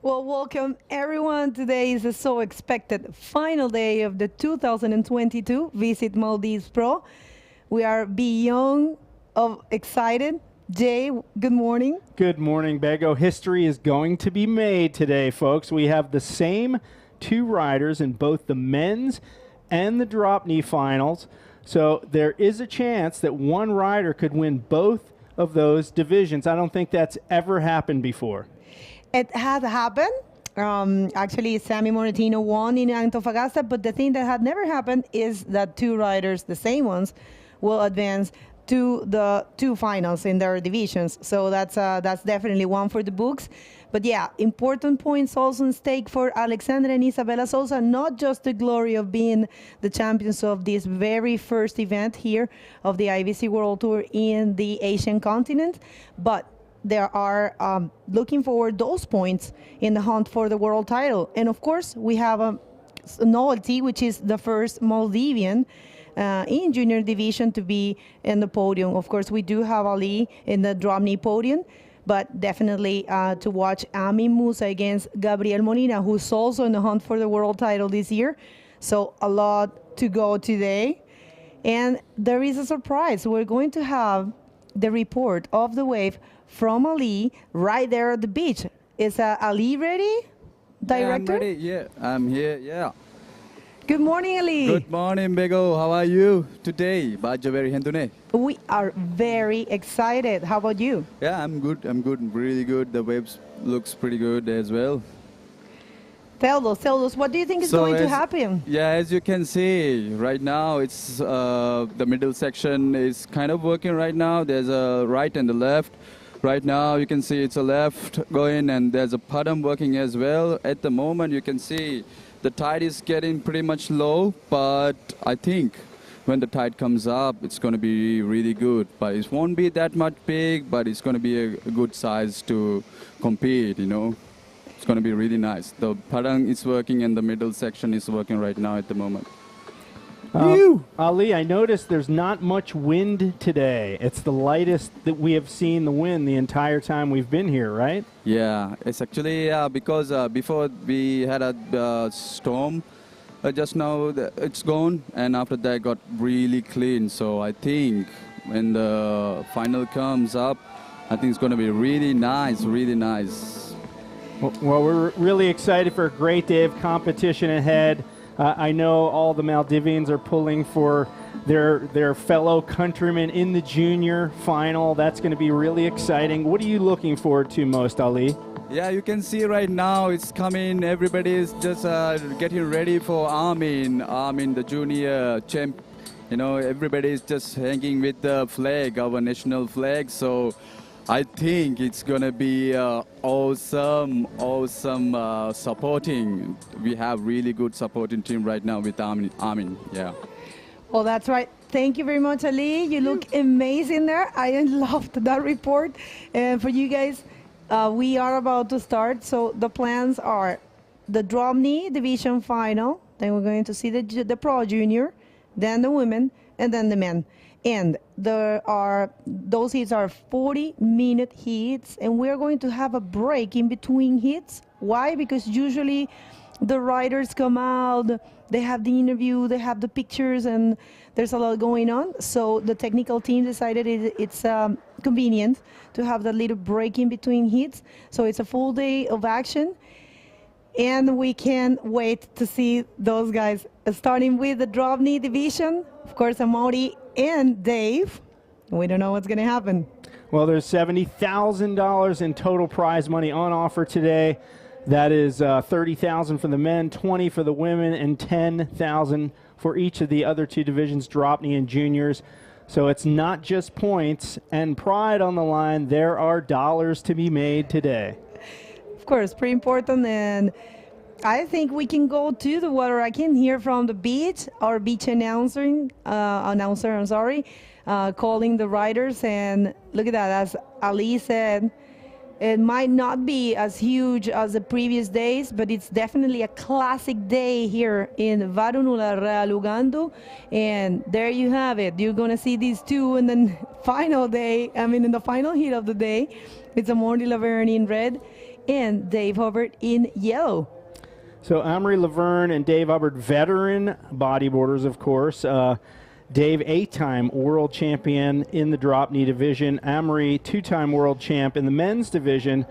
Well, welcome everyone. Today is the so expected final day of the 2022 Visit Maldives Pro. We are beyond of excited. Jay, good morning. Good morning, Bego. History is going to be made today, folks. We have the same two riders in both the men's and the drop knee finals. So there is a chance that one rider could win both of those divisions. I don't think that's ever happened before. It has happened. Actually, Sammy Moratino won in Antofagasta, but the thing that had never happened is that two riders, the same ones, will advance to the two finals in their divisions. So that's definitely one for the books. But yeah, important points also in stake for Alexandra and Isabella Souza, not just the glory of being the champions of this very first event here of the IVC World Tour in the Asian continent, but they are looking forward those points in the hunt for the world title. And of course, we have a novelty, which is the first Maldivian in junior division to be in the podium. Of course, we do have Ali in the drop knee podium, but definitely to watch Amin Musa against Gabriel Molina, who's also in the hunt for the world title this year. So a lot to go today. And there is a surprise. We're going to have the report of the wave from Ali right there at the beach. Is Ali ready, Director? Yeah, I'm ready. Yeah, I'm here. Yeah. Good morning, Ali. Good morning, Bego. How are you today? Bajaveri Hendune. We are very excited. How about you? Yeah, I'm good. I'm good. Really good. The waves looks pretty good as well. Tell us, what do you think is going to happen? Yeah, as you can see, right now it's the middle section is kind of working right now. There's a right and the left. Right now you can see it's a left going and there's a padam working as well. At the moment you can see the tide is getting pretty much low, but I think when the tide comes up, it's going to be really good. But it won't be that much big, but it's going to be a good size to compete, you know. It's going to be really nice. The padang is working and the middle section is working right now at the moment. Ali, I noticed there's not much wind today. It's the lightest that we have seen the wind the entire time we've been here, right? Yeah, it's actually because before we had a storm, just now it's gone, and after that got really clean. So I think when the final comes up, I think it's going to be really nice, really nice. Well, we're really excited for a great day of competition ahead. I know all the Maldivians are pulling for their fellow countrymen in the junior final. That's going to be really exciting. What are you looking forward to most, Ali? Yeah, you can see right now it's coming. Everybody is just getting ready for Armin, the junior champ. You know, everybody is just hanging with the flag, our national flag. So I think it's going to be awesome supporting. We have really good supporting team right now with Armin. Yeah. Well, that's right. Thank you very much, Ali. You look amazing there. I loved that report. And for you guys, we are about to start. So the plans are the drop knee division final. Then we're going to see the pro junior, then the women, and then the men. And those heats are 40-minute heats, and we're going to have a break in between heats. Why? Because usually the riders come out, they have the interview, they have the pictures, and there's a lot going on. So the technical team decided it's convenient to have that little break in between heats. So it's a full day of action, and we can't wait to see those guys. Starting with the drop knee division, of course, Amaury and Dave. We don't know what's going to happen. Well, there's $70,000 in total prize money on offer today. That is $30,000 for the men, $20,000 for the women, and $10,000 for each of the other two divisions, drop knee and juniors. So it's not just points and pride on the line. There are dollars to be made today. Of course, pretty important. And I think we can go to the water. I can hear from the beach, our beach announcer, calling the riders. And look at that, as Ali said, It might not be as huge as the previous days, but it's definitely a classic day here in Varunula Realugando. And there you have it. You're going to see these two in the final day, in the final heat of the day. It's Amaury Laverne in red and Dave Hubbard in yellow. So Amaury Laverne and Dave Hubbard, veteran bodyboarders, of course. Dave, 8-time world champion in the drop knee division. Amaury, 2-time world champ in the men's division,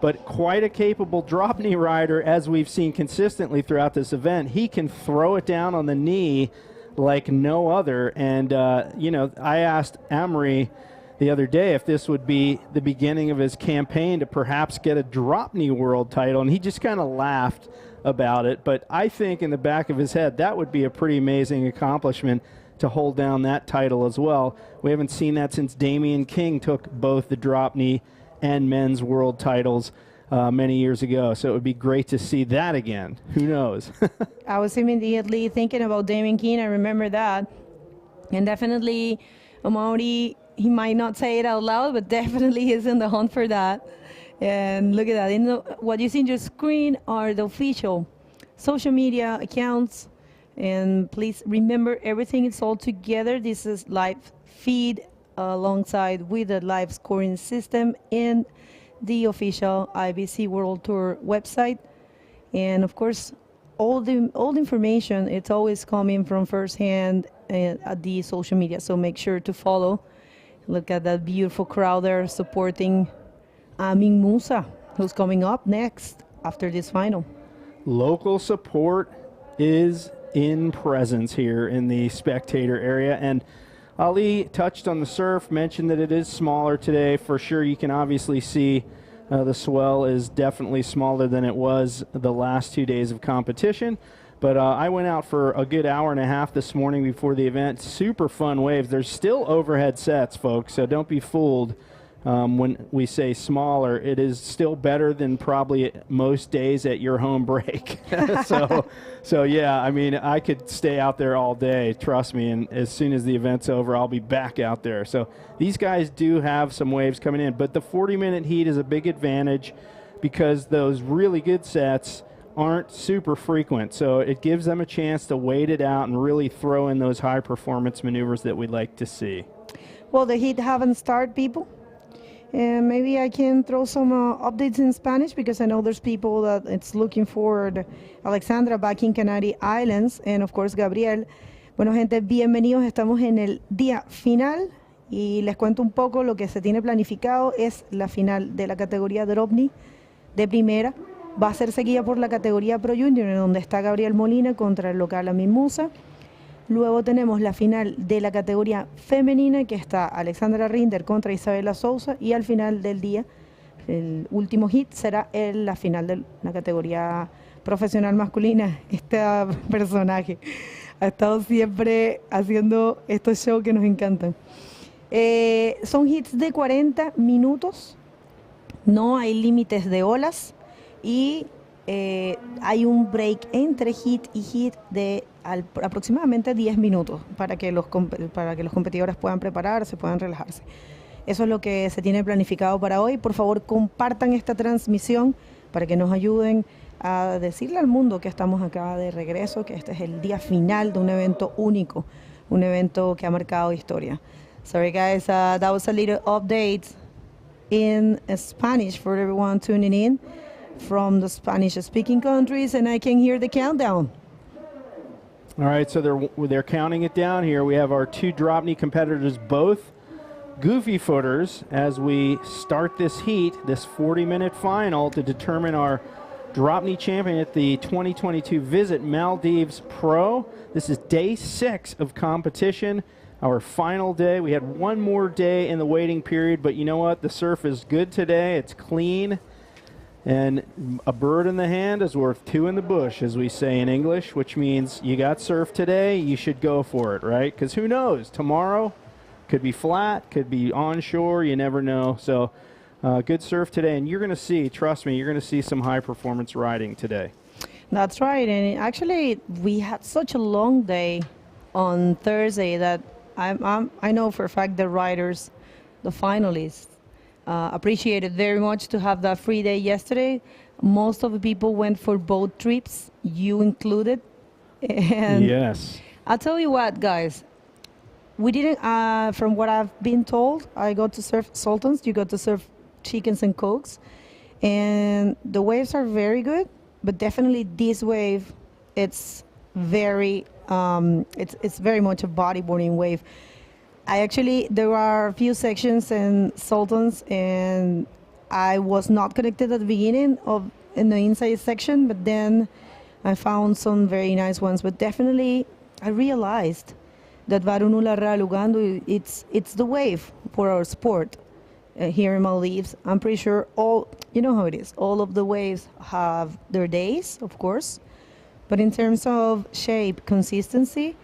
but quite a capable drop knee rider, as we've seen consistently throughout this event. He can throw it down on the knee like no other. And, I asked Amaury the other day if this would be the beginning of his campaign to perhaps get a drop knee world title, and he just kind of laughed about it. But I think in the back of his head, that would be a pretty amazing accomplishment to hold down that title as well. We haven't seen that since Damian King took both the drop knee and men's world titles many years ago. So it would be great to see that again. Who knows? I was immediately thinking about Damian King. I remember that. And definitely Amaury, he might not say it out loud, but definitely is in the hunt for that. And look at that. What you see on your screen are the official social media accounts. And please remember, everything is all together. This is live feed alongside with the live scoring system in the official IBC World Tour website. And of course, all the information, it's always coming from firsthand at the social media. So make sure to follow. Look at that beautiful crowd there supporting Amin Musa, who's coming up next after this final. Local support is in presence here in the spectator area. And Ali touched on the surf, mentioned that it is smaller today. For sure, you can obviously see the swell is definitely smaller than it was the last 2 days of competition. But I went out for a good hour and a half this morning before the event. Super fun waves. There's still overhead sets, folks, so don't be fooled. When we say smaller, it is still better than probably most days at your home break. so yeah, I could stay out there all day, trust me, and as soon as the event's over, I'll be back out there. So these guys do have some waves coming in, but the 40-minute heat is a big advantage because those really good sets aren't super frequent, so it gives them a chance to wait it out and really throw in those high-performance maneuvers that we'd like to see. Well, the heat haven't started, people. And maybe I can throw some updates in Spanish because I know there's people that it's looking forward. Alexandra back in Canary Islands, and of course Gabriel. Bueno, gente, bienvenidos. Estamos en el día final y les cuento un poco lo que se tiene planificado. Es la final de la categoría DROPKNEE de primera. Va a ser seguida por la categoría Pro Junior, en donde está Gabriel Molina contra el local Amin Musa. Luego tenemos la final de la categoría femenina, que está Alexandra Rinder contra Isabela Sousa. Y al final del día, el último hit será la final de la categoría profesional masculina. Este personaje ha estado siempre haciendo estos shows que nos encantan. Son hits de 40 minutos. No hay límites de olas. Y hay un break entre hit y hit de aproximadamente 10 minutos para que los competidores puedan prepararse, puedan relajarse. Eso es lo que se tiene planificado para hoy. Por favor, compartan esta transmisión para que nos ayuden a decirle al mundo que estamos acá de regreso, que este es el día final de un evento único, un evento que ha marcado historia. Sorry guys, that was a little update in Spanish for everyone tuning in from the Spanish-speaking countries, and I can hear the countdown. All right, so they're counting it down here. We have our two drop knee competitors, both goofy footers, as we start this heat, this 40-minute final to determine our drop knee champion at the 2022 Visit Maldives Pro. This is day 6 of competition, our final day. We had one more day in the waiting period, but you know what? The surf is good today. It's clean. And a bird in the hand is worth 2 in the bush, as we say in English, which means you got surf today, you should go for it, right? Because who knows? Tomorrow could be flat, could be onshore, you never know. So good surf today, and you're going to see, trust me, you're going to see some high-performance riding today. That's right, and actually we had such a long day on Thursday that I know for a fact the riders, the finalists, appreciated very much to have that free day yesterday. Most of the people went for boat trips, you included. And Yes. I'll tell you what, guys. We didn't, from what I've been told, I got to surf sultans, you got to surf chickens and cokes. And the waves are very good, but definitely this wave, it's very, it's very much a bodyboarding wave. There are a few sections in sultans, and I was not connected at the beginning in the inside section, but then I found some very nice ones. But definitely, I realized that Varunula Ralugando, it's the wave for our sport here in Maldives. I'm pretty sure you know how it is. All of the waves have their days, of course, but in terms of shape, consistency,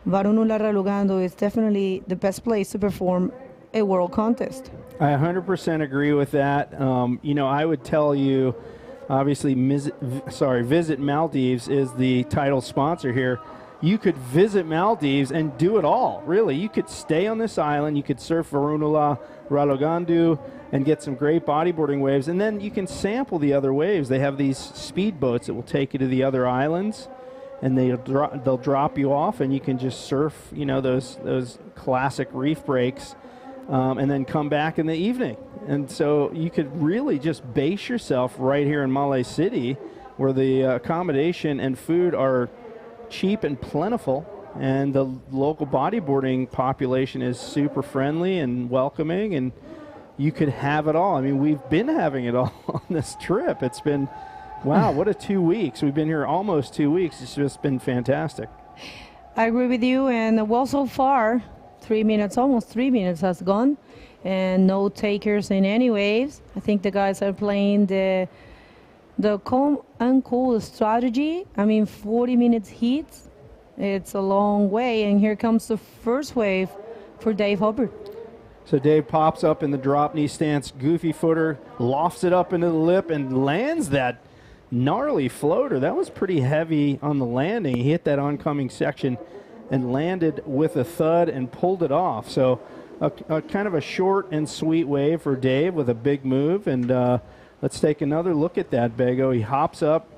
Varunula Ralugando is definitely the best place to perform a world contest. I 100% agree with that. I would tell you, obviously, Visit Maldives is the title sponsor here. You could visit Maldives and do it all, really. You could stay on this island, you could surf Varunula Ralugando and get some great bodyboarding waves, and then you can sample the other waves. They have these speedboats that will take you to the other islands, and they'll drop you off, and you can just surf, those classic reef breaks, and then come back in the evening. And so you could really just base yourself right here in Malay City, where the accommodation and food are cheap and plentiful, and the local bodyboarding population is super friendly and welcoming, and you could have it all. I mean, we've been having it all on this trip. It's been, wow, what a 2 weeks. We've been here almost 2 weeks. It's just been fantastic. I agree with you, and well, so far, almost 3 minutes has gone, and no takers in any waves. I think the guys are playing the calm and cool strategy. I mean, 40 minutes heat, it's a long way, and here comes the first wave for Dave Hubbard. So Dave pops up in the drop knee stance, goofy footer, lofts it up into the lip, and lands that gnarly floater. That was pretty heavy on the landing. He hit that oncoming section and landed with a thud and pulled it off. So a kind of a short and sweet wave for Dave with a big move. And let's take another look at that, Bego. He hops up,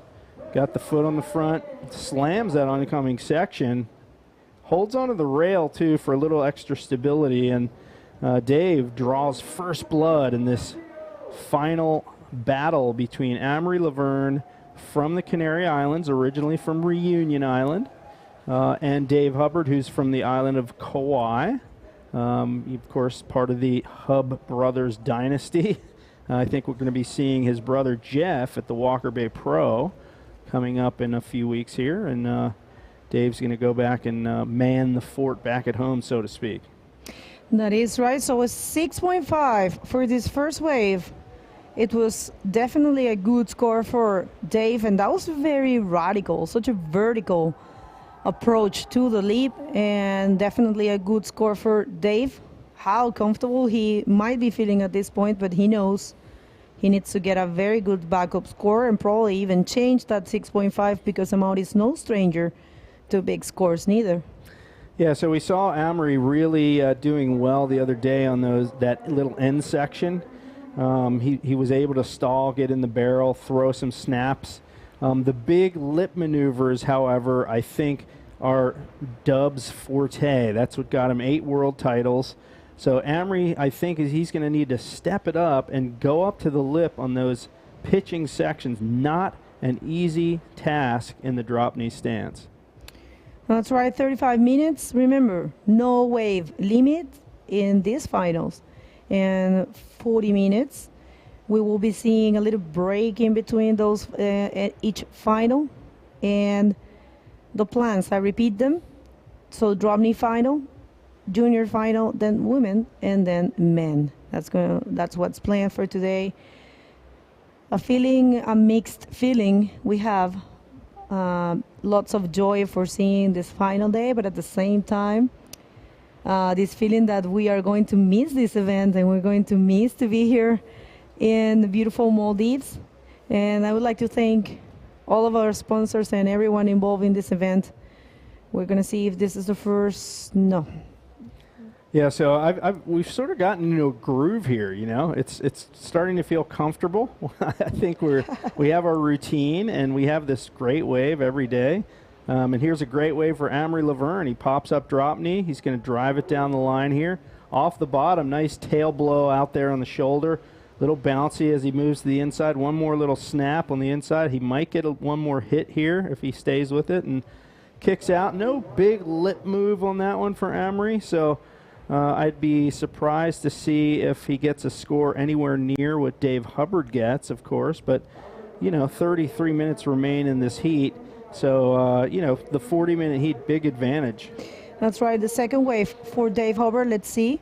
got the foot on the front, slams that oncoming section, holds onto the rail, too, for a little extra stability. And Dave draws first blood in this final battle between Amory Laverne from the Canary Islands, originally from Reunion Island, and Dave Hubbard, who's from the island of Kauai. Of course, part of the Hub Brothers dynasty. I think we're going to be seeing his brother Jeff at the Walker Bay Pro coming up in a few weeks here, and Dave's going to go back and man the fort back at home, so to speak. That is right. So a 6.5 for this first wave. It was definitely a good score for Dave, and that was very radical, such a vertical approach to the leap, and definitely a good score for Dave. How comfortable he might be feeling at this point, but he knows he needs to get a very good backup score and probably even change that 6.5, because Amaury is no stranger to big scores neither. Yeah, so we saw Amory really doing well the other day on that little end section. He was able to stall, get in the barrel, throw some snaps. The big lip maneuvers, however, I think are Dub's forte. That's what got him 8 world titles. So Amory, I think, he's going to need to step it up and go up to the lip on those pitching sections. Not an easy task in the drop knee stance. That's right, 35 minutes. Remember, no wave limit in these finals. And 40 minutes. We will be seeing a little break in between those at each final. And the plans, I repeat them. So drop knee final, junior final, then women, and then men. That's what's planned for today. A mixed feeling. We have lots of joy for seeing this final day, but at the same time, this feeling that we are going to miss this event, and we're going to miss to be here in the beautiful Maldives. And I would like to thank all of our sponsors and everyone involved in this event. We're going to see if this is the first. No. Yeah, so we've sort of gotten into a groove here. You know, it's starting to feel comfortable. I think we have our routine, and we have this great wave every day. And here's a great wave for Amory Laverne. He pops up drop knee. He's going to drive it down the line here. Off the bottom, nice tail blow out there on the shoulder. Little bouncy as he moves to the inside. One more little snap on the inside. He might get one more hit here if he stays with it and kicks out. No big lip move on that one for Amory, so I'd be surprised to see if he gets a score anywhere near what Dave Hubbard gets, of course. But, you know, 33 minutes remain in this heat. So, you know, the 40-minute heat, big advantage. That's right. The second wave for Dave Hubbard. Let's see.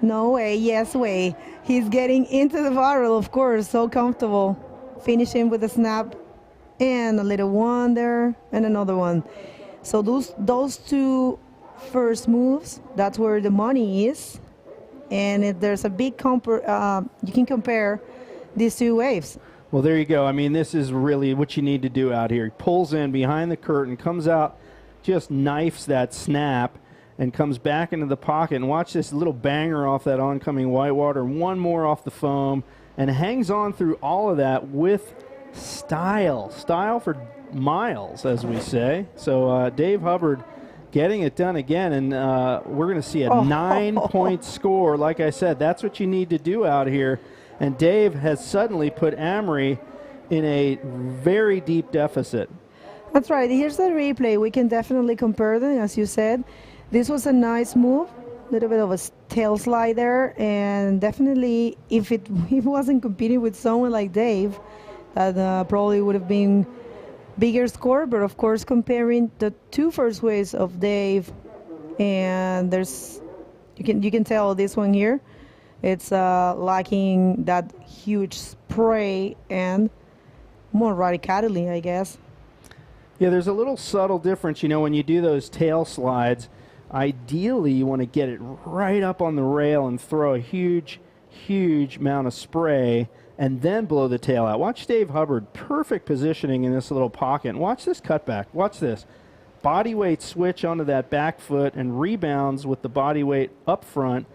No way. Yes way. He's getting into the barrel, of course. So comfortable. Finishing with a snap and a little one there and another one. So those two first moves, that's where the money is. And there's a big you can compare these two waves. Well, there you go. I mean, this is really what you need to do out here. He pulls in behind the curtain, comes out, just knifes that snap, and comes back into the pocket. And watch this little banger off that oncoming whitewater. One more off the foam, and hangs on through all of that with style. Style for miles, as we say. So Dave Hubbard getting it done again, and we're going to see a 9-point score. Like I said, that's what you need to do out here. And Dave has suddenly put Amory in a very deep deficit. That's right. Here's the replay. We can definitely compare them, as you said. This was a nice move, a little bit of a tail slide there, and definitely if it wasn't competing with someone like Dave, that probably would have been bigger score. But of course, comparing the two first waves of Dave, and you can tell this one here, it's lacking that huge spray and more radicality, I guess. Yeah, there's a little subtle difference. You know, when you do those tail slides, ideally you want to get it right up on the rail and throw a huge, huge amount of spray and then blow the tail out. Watch Dave Hubbard, perfect positioning in this little pocket. And watch this cutback. Watch this. Body weight switch onto that back foot and rebounds with the body weight up front.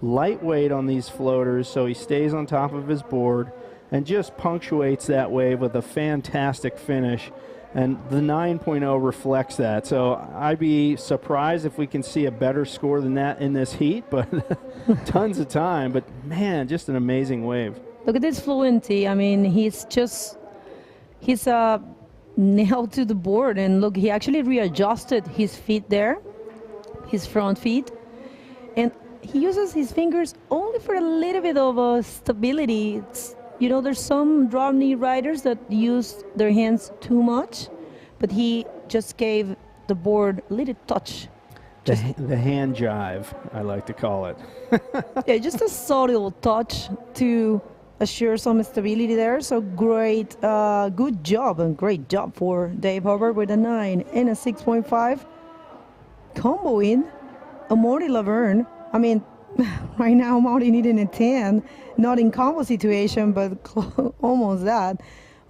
Lightweight on these floaters, so he stays on top of his board and just punctuates that wave with a fantastic finish. And the 9.0 reflects that. So I'd be surprised if we can see a better score than that in this heat, but tons of time. But, man, just an amazing wave. Look at this fluency. I mean, he's nailed to the board. And look, he actually readjusted his feet there, his front feet. And he uses his fingers only for a little bit of stability. You know, there's some drop knee riders that use their hands too much, but he just gave the board a little touch. The hand jive, I like to call it. Yeah, just a subtle touch to assure some stability there. So great, good job, and great job for Dave Hubbard with a 9 and a 6.5. Comboing Amory Laverne. I mean, right now Amory needing a 10, not in combo situation, but almost that.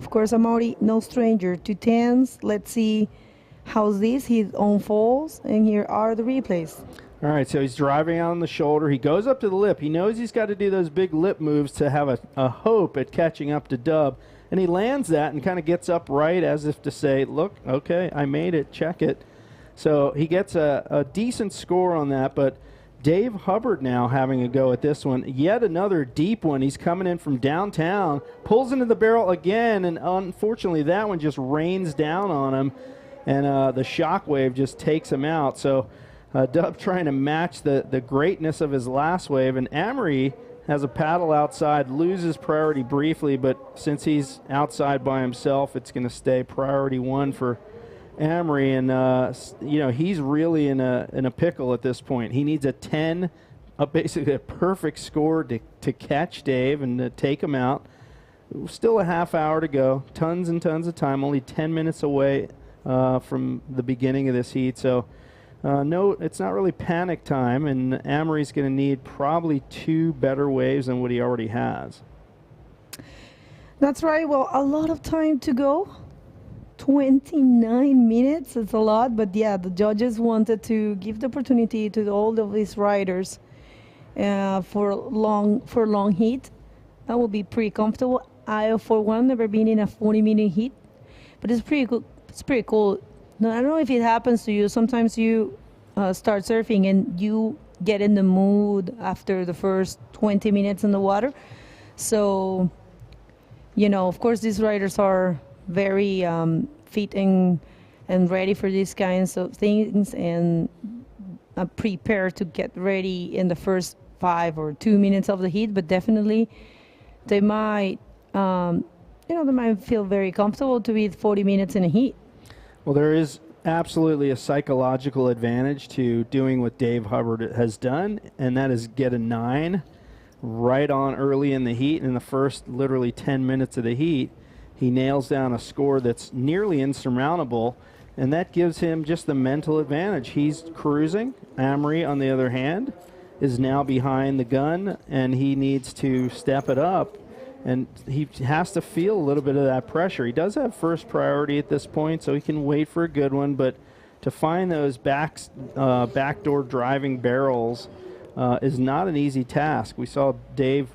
Of course, Amory, no stranger to 10s. Let's see how this he unfolds, and here are the replays. All right, so he's driving out on the shoulder. He goes up to the lip. He knows he's got to do those big lip moves to have a hope at catching up to Dub, and he lands that and kind of gets upright as if to say, look, okay, I made it, check it. So he gets a decent score on that, but Dave Hubbard now having a go at this one. Yet another deep one. He's coming in from downtown, pulls into the barrel again, and unfortunately that one just rains down on him, and the shockwave just takes him out. So Dub trying to match the greatness of his last wave, and Amory has a paddle outside, loses priority briefly, but since he's outside by himself, it's going to stay priority 1 for Amory, and you know, he's really in a pickle at this point. He needs a 10, basically a perfect score to catch Dave and to take him out. Still a half hour to go, tons and tons of time, only 10 minutes away from the beginning of this heat. So no, it's not really panic time, and Amory's going to need probably 2 better waves than what he already has. That's right. Well, a lot of time to go. 29 minutes. It's a lot, but yeah, the judges wanted to give the opportunity to all of these riders for long heat. That will be pretty comfortable. I, for one, never been in a 40-minute heat, but it's pretty cool. It's pretty cool. Now, I don't know if it happens to you. Sometimes you start surfing and you get in the mood after the first 20 minutes in the water. So, of course, these riders are very fit and ready for these kinds of things and prepared to get ready in the first 5 or 2 minutes of the heat. But definitely, they might, they might feel very comfortable to be 40 minutes in a heat. Well, there is absolutely a psychological advantage to doing what Dave Hubbard has done, and that is get a 9 right on early in the heat. In the first literally 10 minutes of the heat, he nails down a score that's nearly insurmountable, and that gives him just the mental advantage. He's cruising. Amory, on the other hand, is now behind the gun, and he needs to step it up, and he has to feel a little bit of that pressure. He does have first priority at this point, so he can wait for a good one, but to find those backdoor driving barrels is not an easy task. We saw Dave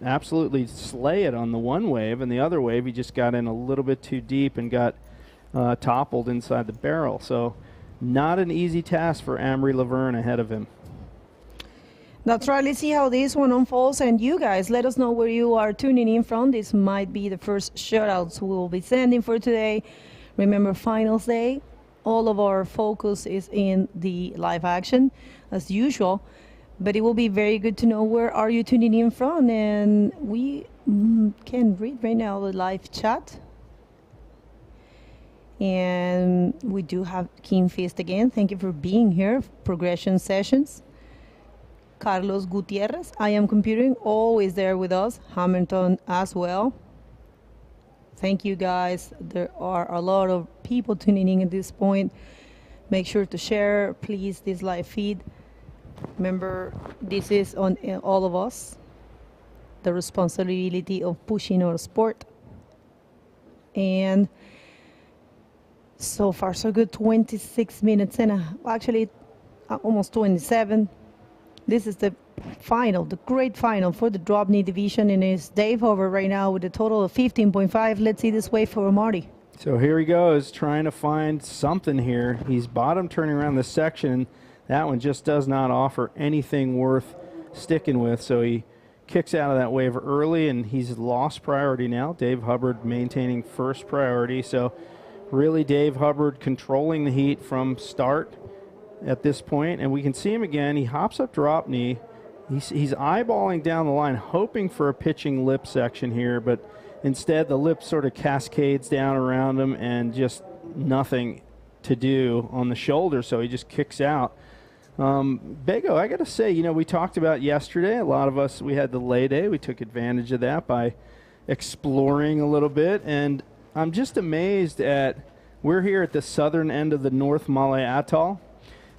absolutely slay it on the one wave, and the other wave he just got in a little bit too deep and got toppled inside the barrel. So not an easy task for Amory Laverne ahead of him. That's right. Let's see how this one unfolds. And you guys, let us know where you are tuning in from. This might be the first shoutouts we will be sending for today. Remember, finals day. All of our focus is in the live action, as usual. But it will be very good to know where are you tuning in from. And we can read right now the live chat. And we do have King Fist again. Thank you for being here. Progression Sessions. Carlos Gutierrez, I am computing, always there with us. Hamilton as well. Thank you guys. There are a lot of people tuning in at this point. Make sure to share, please, this live feed. Remember, this is on all of us. The responsibility of pushing our sport. And so far, so good. 26 minutes and actually almost 27. This is the final, the great final for the DROPKNEE division, and it's Dave Hubbard right now with a total of 15.5. Let's see this wave for Marty. So here he goes, trying to find something here. He's bottom turning around this section. That one just does not offer anything worth sticking with, so he kicks out of that wave early, and he's lost priority now. Dave Hubbard maintaining first priority, so really Dave Hubbard controlling the heat from start at this point, and we can see him again. He hops up DROPKNEE. He's eyeballing down the line, hoping for a pitching lip section here, but instead the lip sort of cascades down around him and just nothing to do on the shoulder, so he just kicks out. Bego, I got to say, we talked about yesterday, a lot of us, we had the lay day. We took advantage of that by exploring a little bit, and I'm just amazed at, we're here at the southern end of the North Malay Atoll,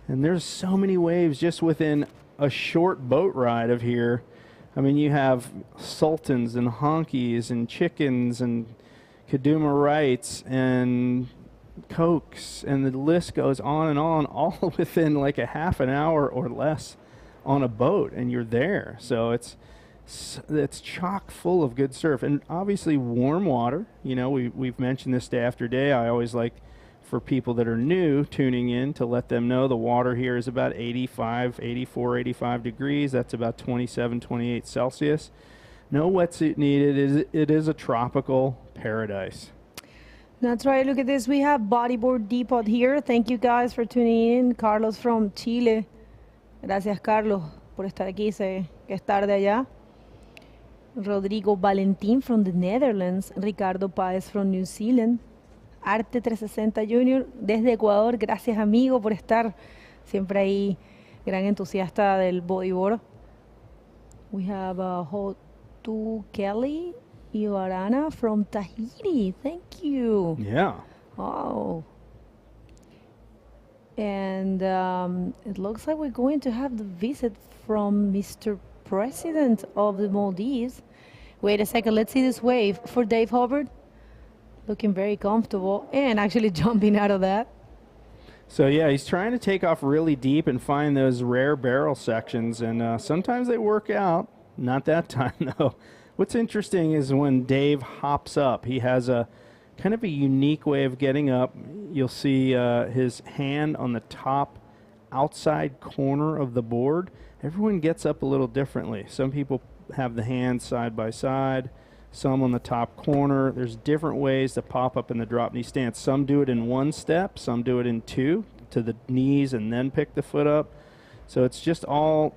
and there's so many waves just within a short boat ride of here. I mean, you have sultans and honkies and chickens and Kaduma Rights and cokes, and the list goes on, all within like a half an hour or less on a boat, and you're there. So it's chock full of good surf, and obviously warm water. We've mentioned this day after day. I always like for people that are new tuning in to let them know the water here is about 84, 85 degrees. That's about 27, 28 Celsius. No wetsuit needed. It is a tropical paradise. That's right. Look at this. We have Bodyboard Depot here. Thank you guys for tuning in. Carlos from Chile. Gracias, Carlos, por estar aquí. Sé que es tarde allá. Rodrigo Valentín from the Netherlands. Ricardo Páez from New Zealand. Arte 360 Junior desde Ecuador. Gracias, amigo, por estar siempre ahí. Gran entusiasta del bodyboard. We have Hotu Kelly Iorana from Tahiti. Thank you. Yeah. Oh. And it looks like we're going to have the visit from Mr. President of the Maldives. Wait a second. Let's see this wave for Dave Hubbard. looking very comfortable and actually jumping out of that. So yeah, he's trying to take off really deep and find those rare barrel sections, and sometimes they work out. Not that time, though. What's interesting is when Dave hops up, he has a kind of a unique way of getting up. You'll see his hand on the top outside corner of the board. Everyone gets up a little differently. Some people have the hands side by side, some on the top corner. There's different ways to pop up in the drop knee stance. Some do it in one step, some do it in two, to the knees and then pick the foot up. So it's just all,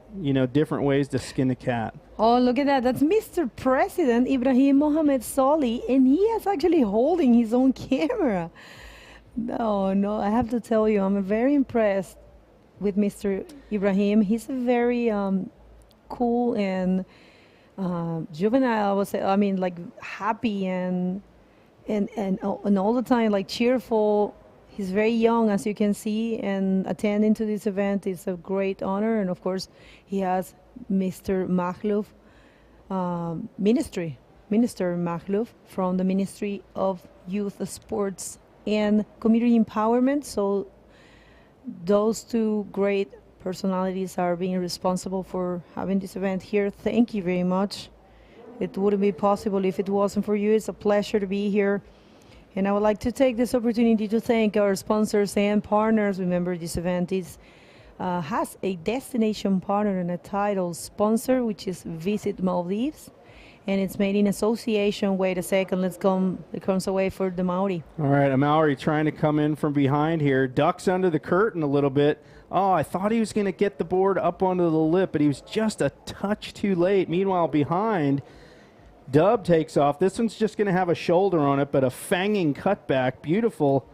different ways to skin a cat. Oh, look at that. That's Mr. President Ibrahim Mohamed Soli, and he is actually holding his own camera. No, I have to tell you, I'm very impressed with Mr. Ibrahim. He's a very cool and juvenile, I would say. I mean, like happy and all the time, like cheerful. He's very young, as you can see, and attending to this event is a great honor. And of course, he has Mr. Makhlouf, Minister Makhlouf from the Ministry of Youth, Sports, and Community Empowerment. So those two great personalities are being responsible for having this event here. Thank you very much. It wouldn't be possible if it wasn't for you. It's a pleasure to be here. And I would like to take this opportunity to thank our sponsors and partners. Remember, this event has a destination partner and a title sponsor, which is Visit Maldives. And it's made in association. Wait a second, it comes away for the Maori. All right, a Maori trying to come in from behind here. Ducks under the curtain a little bit. Oh, I thought he was going to get the board up onto the lip, but he was just a touch too late. Meanwhile, behind, Dub takes off. This one's just going to have a shoulder on it, but a fanging cutback. Beautiful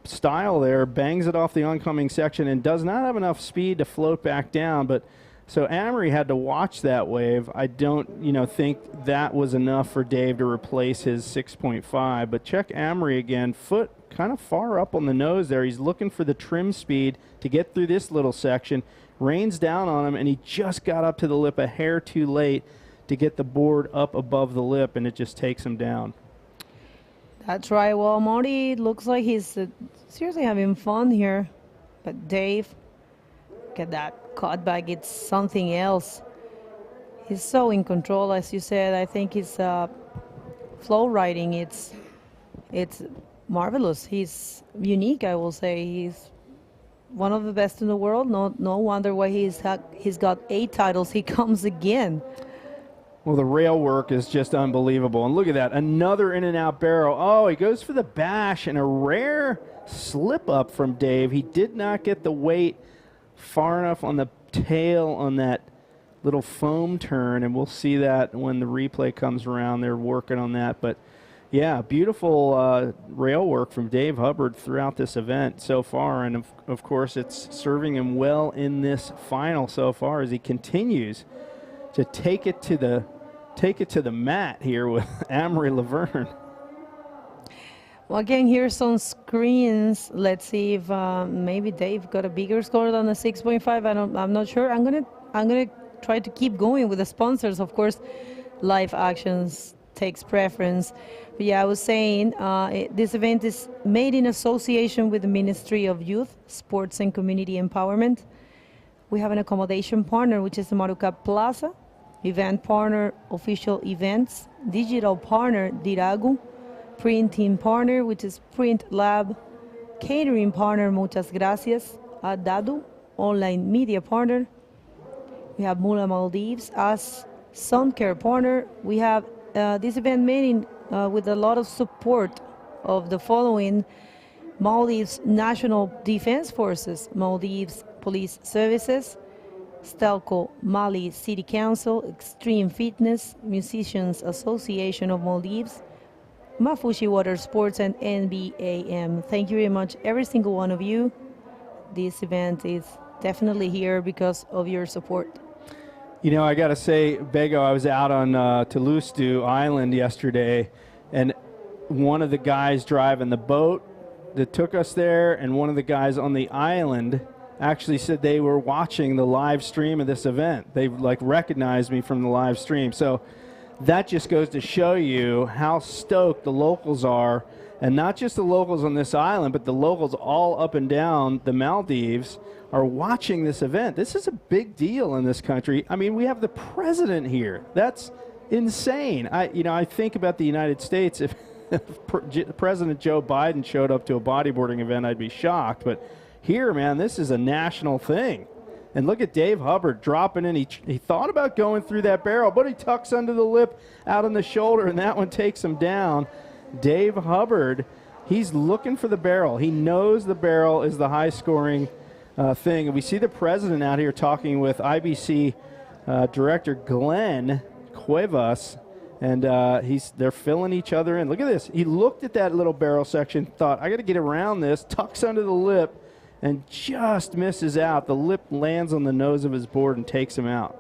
style there. Bangs it off the oncoming section and does not have enough speed to float back down. But so Amory had to watch that wave. I don't, think that was enough for Dave to replace his 6.5. But check Amory again. Foot kind of far up on the nose there. He's looking for the trim speed to get through this little section. Rains down on him, and he just got up to the lip a hair too late to get the board up above the lip, and it just takes him down. That's right. Well, Marty looks like he's seriously having fun here. But Dave, look at that cutback. It's something else. He's so in control, as you said. I think his flow riding, it's marvelous. He's unique, I will say. He's one of the best in the world. No wonder why he's got 8 titles. He comes again. Well, the rail work is just unbelievable. And look at that, another in and out barrel. Oh, he goes for the bash, and a rare slip up from Dave. He did not get the weight far enough on the tail on that little foam turn, and we'll see that when the replay comes around. They're working on that. But, yeah, beautiful rail work from Dave Hubbard throughout this event so far. And, of course, it's serving him well in this final so far as he continues to take it to the mat here with Amory Laverne. Well, again, here's on screens. Let's see if maybe Dave got a bigger score than the 6.5. I'm not sure. I'm gonna try to keep going with the sponsors. Of course, live actions takes preference. But yeah, I was saying this event is made in association with the Ministry of Youth, Sports, and Community Empowerment. We have an accommodation partner, which is the Maruca Plaza. Event partner, Official Events. Digital partner, Diragu. Printing partner, which is Print Lab. Catering partner, Muchas Gracias. Dadu. Online media partner. We have Mula Maldives as sun care partner. We have this event made with a lot of support of the following: Maldives National Defense Forces, Maldives Police Services, Stelco Mali City Council, Extreme Fitness, Musicians Association of Maldives, Mafushi Water Sports, and NBAM. Thank you very much, every single one of you. This event is definitely here because of your support. I got to say, Bego, I was out on Toulouse Island yesterday, and one of the guys driving the boat that took us there and one of the guys on the island actually said they were watching the live stream of this event. They recognized me from the live stream. So that just goes to show you how stoked the locals are, and not just the locals on this island, but the locals all up and down the Maldives are watching this event. This is a big deal in this country. I mean, we have the president here. That's insane. I think about the United States. If President Joe Biden showed up to a bodyboarding event, I'd be shocked. But here, man, this is a national thing. And look at Dave Hubbard dropping in. He thought about going through that barrel, but he tucks under the lip out on the shoulder, and that one takes him down. Dave Hubbard, he's looking for the barrel. He knows the barrel is the high-scoring thing. And we see the president out here talking with IBC director Glenn Cuevas, and they're filling each other in. Look at this. He looked at that little barrel section, thought, I got to get around this, tucks under the lip, and just misses out. The lip lands on the nose of his board and takes him out.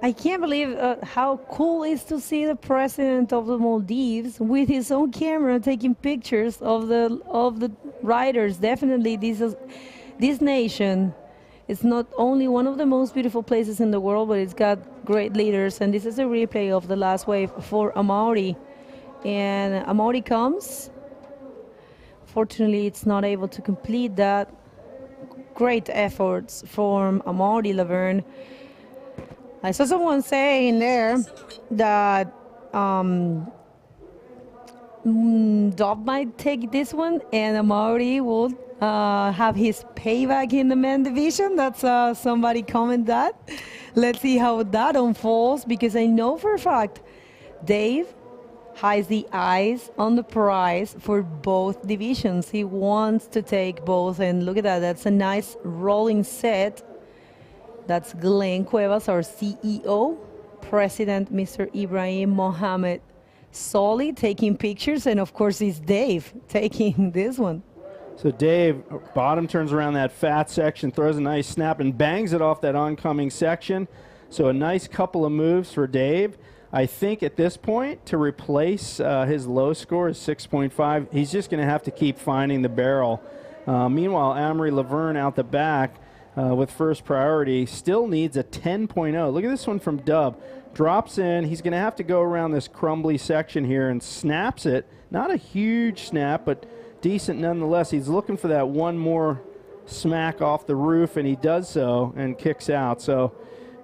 I can't believe how cool it is to see the president of the Maldives with his own camera taking pictures of the riders. Definitely, this nation is not only one of the most beautiful places in the world, but it's got great leaders. And this is a replay of the last wave for Amaury. And Amaury comes. Fortunately, it's not able to complete that. Great efforts from Amaury Laverne. I saw someone say in there that Dob might take this one and Amaury will have his payback in the men division. That's somebody comment that. Let's see how that unfolds, because I know for a fact Dave has the eyes on the prize for both divisions. He wants to take both, and look at that. That's a nice rolling set. That's Glenn Cuevas, our CEO, President Mr. Ibrahim Mohammed Soli taking pictures, and of course it's Dave taking this one. So Dave, bottom turns around that fat section, throws a nice snap, and bangs it off that oncoming section. So a nice couple of moves for Dave. I think at this point, to replace his low score is 6.5, he's just going to have to keep finding the barrel. Meanwhile, Amaury Laverne out the back with first priority still needs a 10.0. Look at this one from Dub. Drops in. He's going to have to go around this crumbly section here and snaps it. Not a huge snap, but decent nonetheless. He's looking for that one more smack off the roof, and he does so and kicks out. So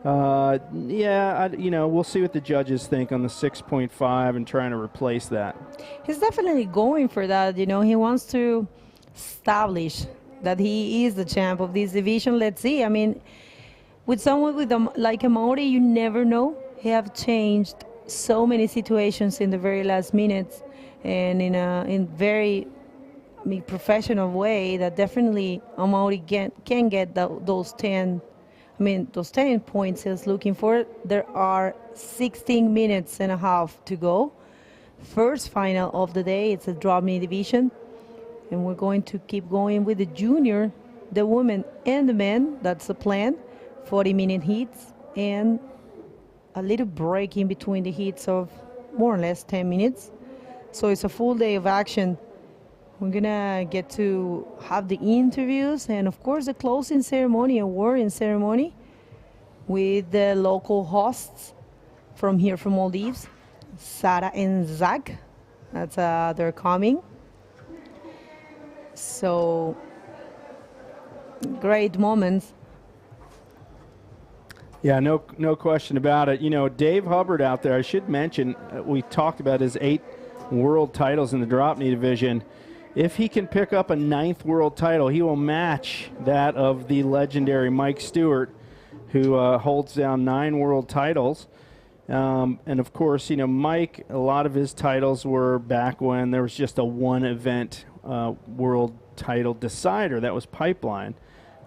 we'll see what the judges think on the 6.5 and trying to replace that. He's definitely going for that. He wants to establish that he is the champ of this division. Let's see. I mean, with someone like Amaury, you never know. He have changed so many situations in the very last minutes, and in very professional way that definitely Amaury can get those 10. Those 10 points he's looking for. There are 16 minutes and a half to go. First final of the day. It's a DROPKNEE division. And we're going to keep going with the junior, the women, and the men. That's the plan. 40-minute heats and a little break in between the heats of more or less 10 minutes. So it's a full day of action. We're going to get to have the interviews and, of course, the closing ceremony, awarding ceremony with the local hosts from here from Maldives, Sarah and Zach. That's they're coming. So, great moments. Yeah, no question about it. Dave Hubbard out there, I should mention, we talked about his 8 world titles in the DROPKNEE division. If he can pick up a 9th world title, he will match that of the legendary Mike Stewart, who holds down 9 world titles. And of course, Mike, a lot of his titles were back when there was just a one event world title decider. That was Pipeline.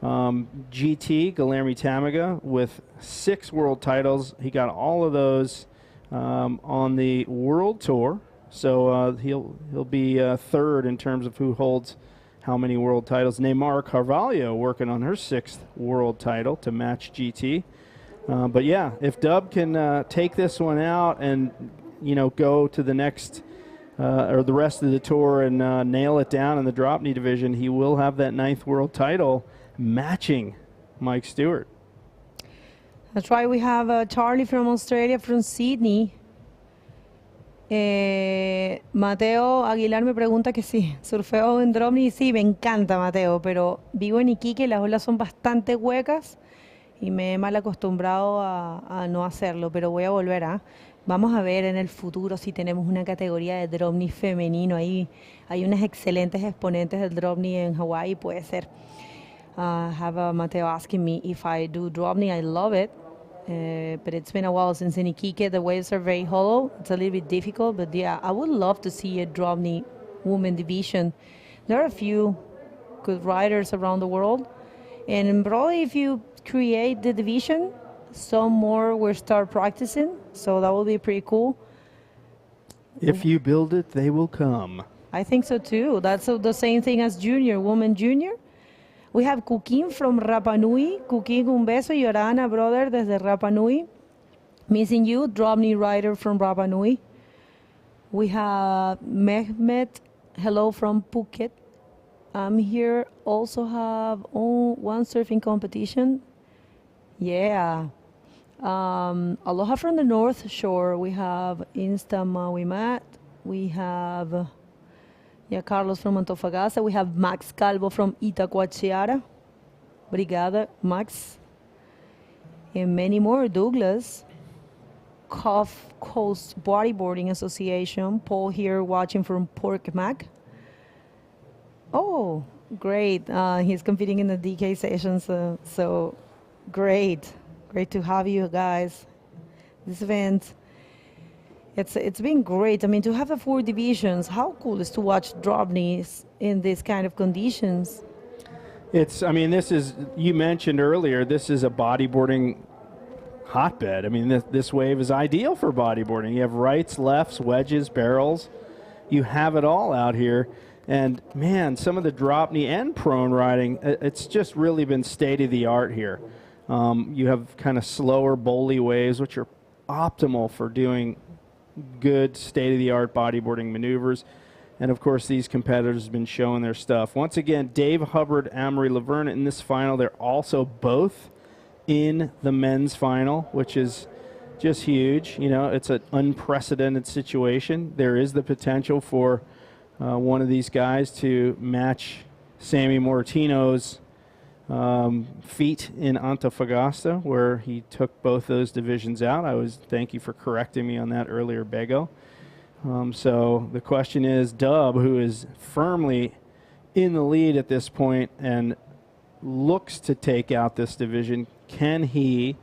GT, Guilherme Tamaga, with 6 world titles. He got all of those on the world tour. So he'll be 3rd in terms of who holds how many world titles. Neymar Carvalho working on her 6th world title to match GT. But yeah, if Dub can take this one out and go to the next or the rest of the tour and nail it down in the DROPKNEE division, he will have that 9th world title matching Mike Stewart. That's right. We have Charlie from Australia, from Sydney. Mateo Aguilar me pregunta que sí, surfeo en DROPKNEE. Sí, me encanta, Mateo, pero vivo en Iquique, las olas son bastante huecas y me he mal acostumbrado a no hacerlo, pero voy a volver a. Vamos a ver en el futuro si tenemos una categoría de DROPKNEE femenino. Ahí hay unas excelentes exponentes del DROPKNEE en Hawái, puede ser. Have Mateo asking me if I do DROPKNEE. I love it. But it's been a while since in Iquique the waves are very hollow. It's a little bit difficult, but yeah, I would love to see a DROPKNEE women division. There are a few good riders around the world, and probably if you create the division, some more will start practicing, so that will be pretty cool. If you build it, they will come. I think so too. That's the same thing as junior, woman junior. We have Kukin from Rapa Nui. Kukin, un beso. Yorana, brother, desde Rapa Nui. Missing you, DROPKNEE rider from Rapa Nui. We have Mehmet, hello from Phuket. I'm here. Also have one surfing competition. Yeah. Aloha from the North Shore. We have Insta Maui We have Carlos from Antofagasta. We have Max Calvo from Itacoatiara. Obrigada, Max. And many more. Douglas. Cough Coast Bodyboarding Association. Paul here watching from Pork Mac. Oh, great. He's competing in the DK sessions. So great. Great to have you guys. This event. It's been great. I mean, to have 4 divisions, how cool is to watch DROPKNEEs in these kind of conditions? I mean, this is, you mentioned earlier, this is a bodyboarding hotbed. I mean, this wave is ideal for bodyboarding. You have rights, lefts, wedges, barrels. You have it all out here. And, man, some of the DROPKNEE and prone riding, it's just really been state-of-the-art here. You have kind of slower bowly waves, which are optimal for doing good state-of-the-art bodyboarding maneuvers. And, of course, these competitors have been showing their stuff. Once again, Dave Hubbard, Amory Laverne in this final. They're also both in the men's final, which is just huge. You know, it's an unprecedented situation. There is the potential for one of these guys to match Sammy Mortino's feat in Antofagasta, where he took both those divisions out. Thank you for correcting me on that earlier, Bego. So the question is, Dub, who is firmly in the lead at this point and looks to take out this division, can he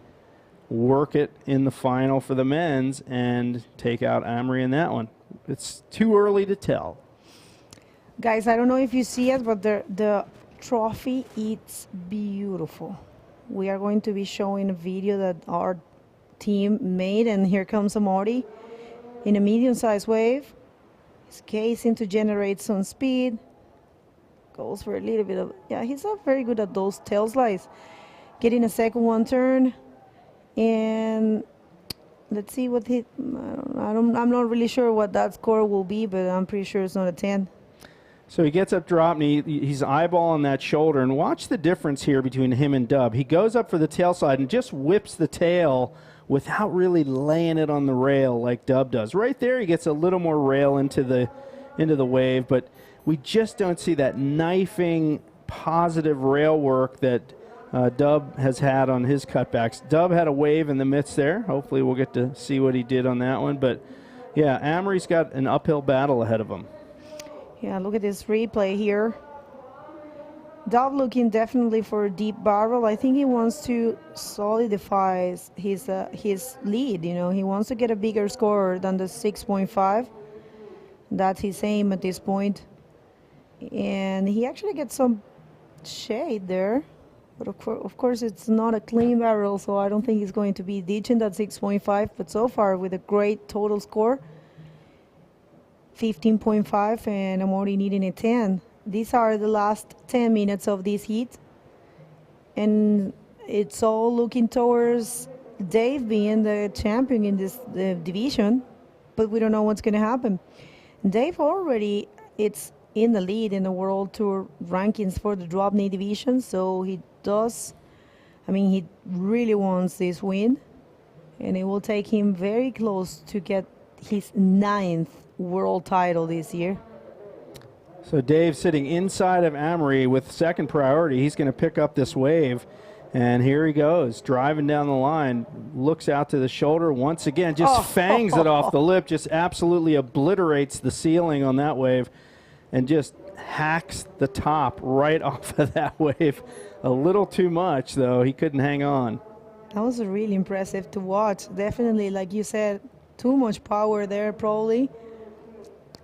work it in the final for the men's and take out Amory in that one? It's too early to tell. Guys, I don't know if you see it, but the trophy, it's beautiful. We are going to be showing a video that our team made, and here comes Amori in a medium-sized wave. He's casing to generate some speed. Goes for a little bit of, yeah, he's not very good at those tail slides. Getting a second one turn, and let's see what he, I'm not really sure what that score will be, but I'm pretty sure it's not a 10. So he gets up DROPKNEE, he's eyeballing that shoulder, and watch the difference here between him and Dub. He goes up for the tail slide and just whips the tail without really laying it on the rail like Dub does. Right there he gets a little more rail into the wave, but we just don't see that knifing, positive rail work that Dub has had on his cutbacks. Dub had a wave in the midst there. Hopefully we'll get to see what he did on that one. But, yeah, Amory's got an uphill battle ahead of him. Yeah, look at this replay here. Dub looking definitely for a deep barrel. I think he wants to solidify his lead. You know, he wants to get a bigger score than the 6.5. That's his aim at this point. And he actually gets some shade there. But of course, it's not a clean barrel, so I don't think he's going to be ditching that 6.5. But so far, with a great total score, 15.5, and I'm already needing a 10. These are the last 10 minutes of this heat. And it's all looking towards Dave being the champion in this division. But we don't know what's going to happen. Dave already, it's in the lead in the World Tour rankings for the DROPKNEE division. So he does, I mean, he really wants this win. And it will take him very close to get his 9th world title this year. So Dave sitting inside of Amory with second priority. He's going to pick up this wave. And here he goes, driving down the line, looks out to the shoulder once again, just fangs it off the lip, just absolutely obliterates the ceiling on that wave, and just hacks the top right off of that wave. A little too much, though. He couldn't hang on. That was really impressive to watch. Definitely, like you said, too much power there, probably.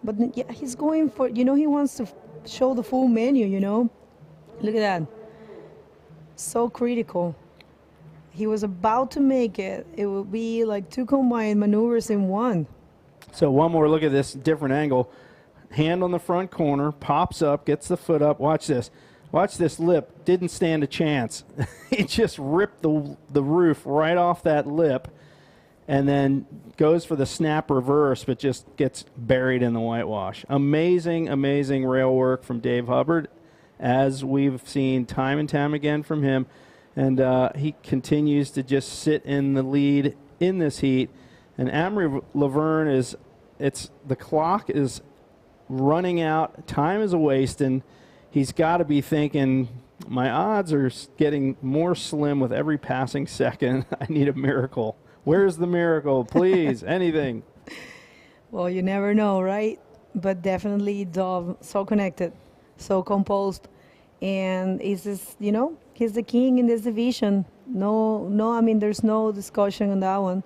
But yeah, he's going for, he wants to show the full menu, Look at that. So critical. He was about to make it. It would be like 2 combined maneuvers in one. So one more look at this different angle. Hand on the front corner, pops up, gets the foot up. Watch this. Watch this lip. Didn't stand a chance. He just ripped the roof right off that lip and then goes for the snap reverse, but just gets buried in the whitewash. Amazing, amazing rail work from Dave Hubbard, as we've seen time and time again from him. And he continues to just sit in the lead in this heat. And Amory Laverne the clock is running out. Time is a-wasting. He's got to be thinking, my odds are getting more slim with every passing second. I need a miracle. Where's the miracle? Please, anything. Well, you never know, right? But definitely Dove, so connected, so composed. And he's just, he's the king in this division. There's no discussion on that one.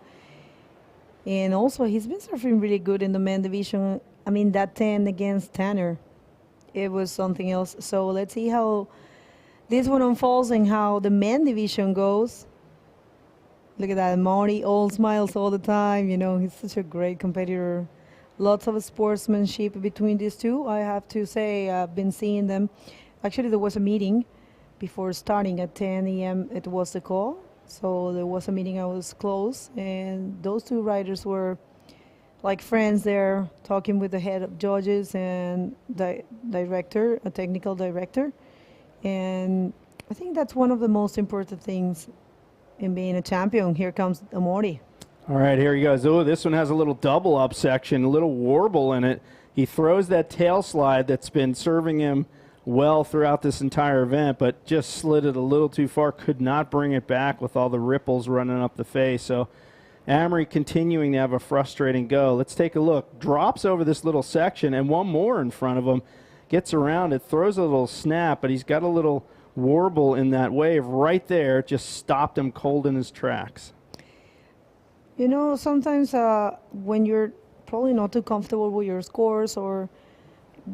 And also, he's been surfing really good in the men division. That 10 against Tanner, it was something else. So let's see how this one unfolds and how the men division goes. Look at that, Marty, all smiles all the time. He's such a great competitor. Lots of sportsmanship between these two. I have to say, I've been seeing them. Actually, there was a meeting before starting at 10 a.m. It was the call. So there was a meeting. I was close. And those two riders were like friends there, talking with the head of judges and the director, a technical director. And I think that's one of the most important things in being a champion. Here comes Amori. All right, here he goes. Oh, this one has a little double up section, a little warble in it. He throws that tail slide that's been serving him well throughout this entire event, but just slid it a little too far, could not bring it back with all the ripples running up the face. So Amory continuing to have a frustrating go. Let's take a look. Drops over this little section, and one more in front of him. Gets around it, throws a little snap, but he's got a little warble in that wave right there. Just stopped him cold in his tracks. Sometimes when you're probably not too comfortable with your scores or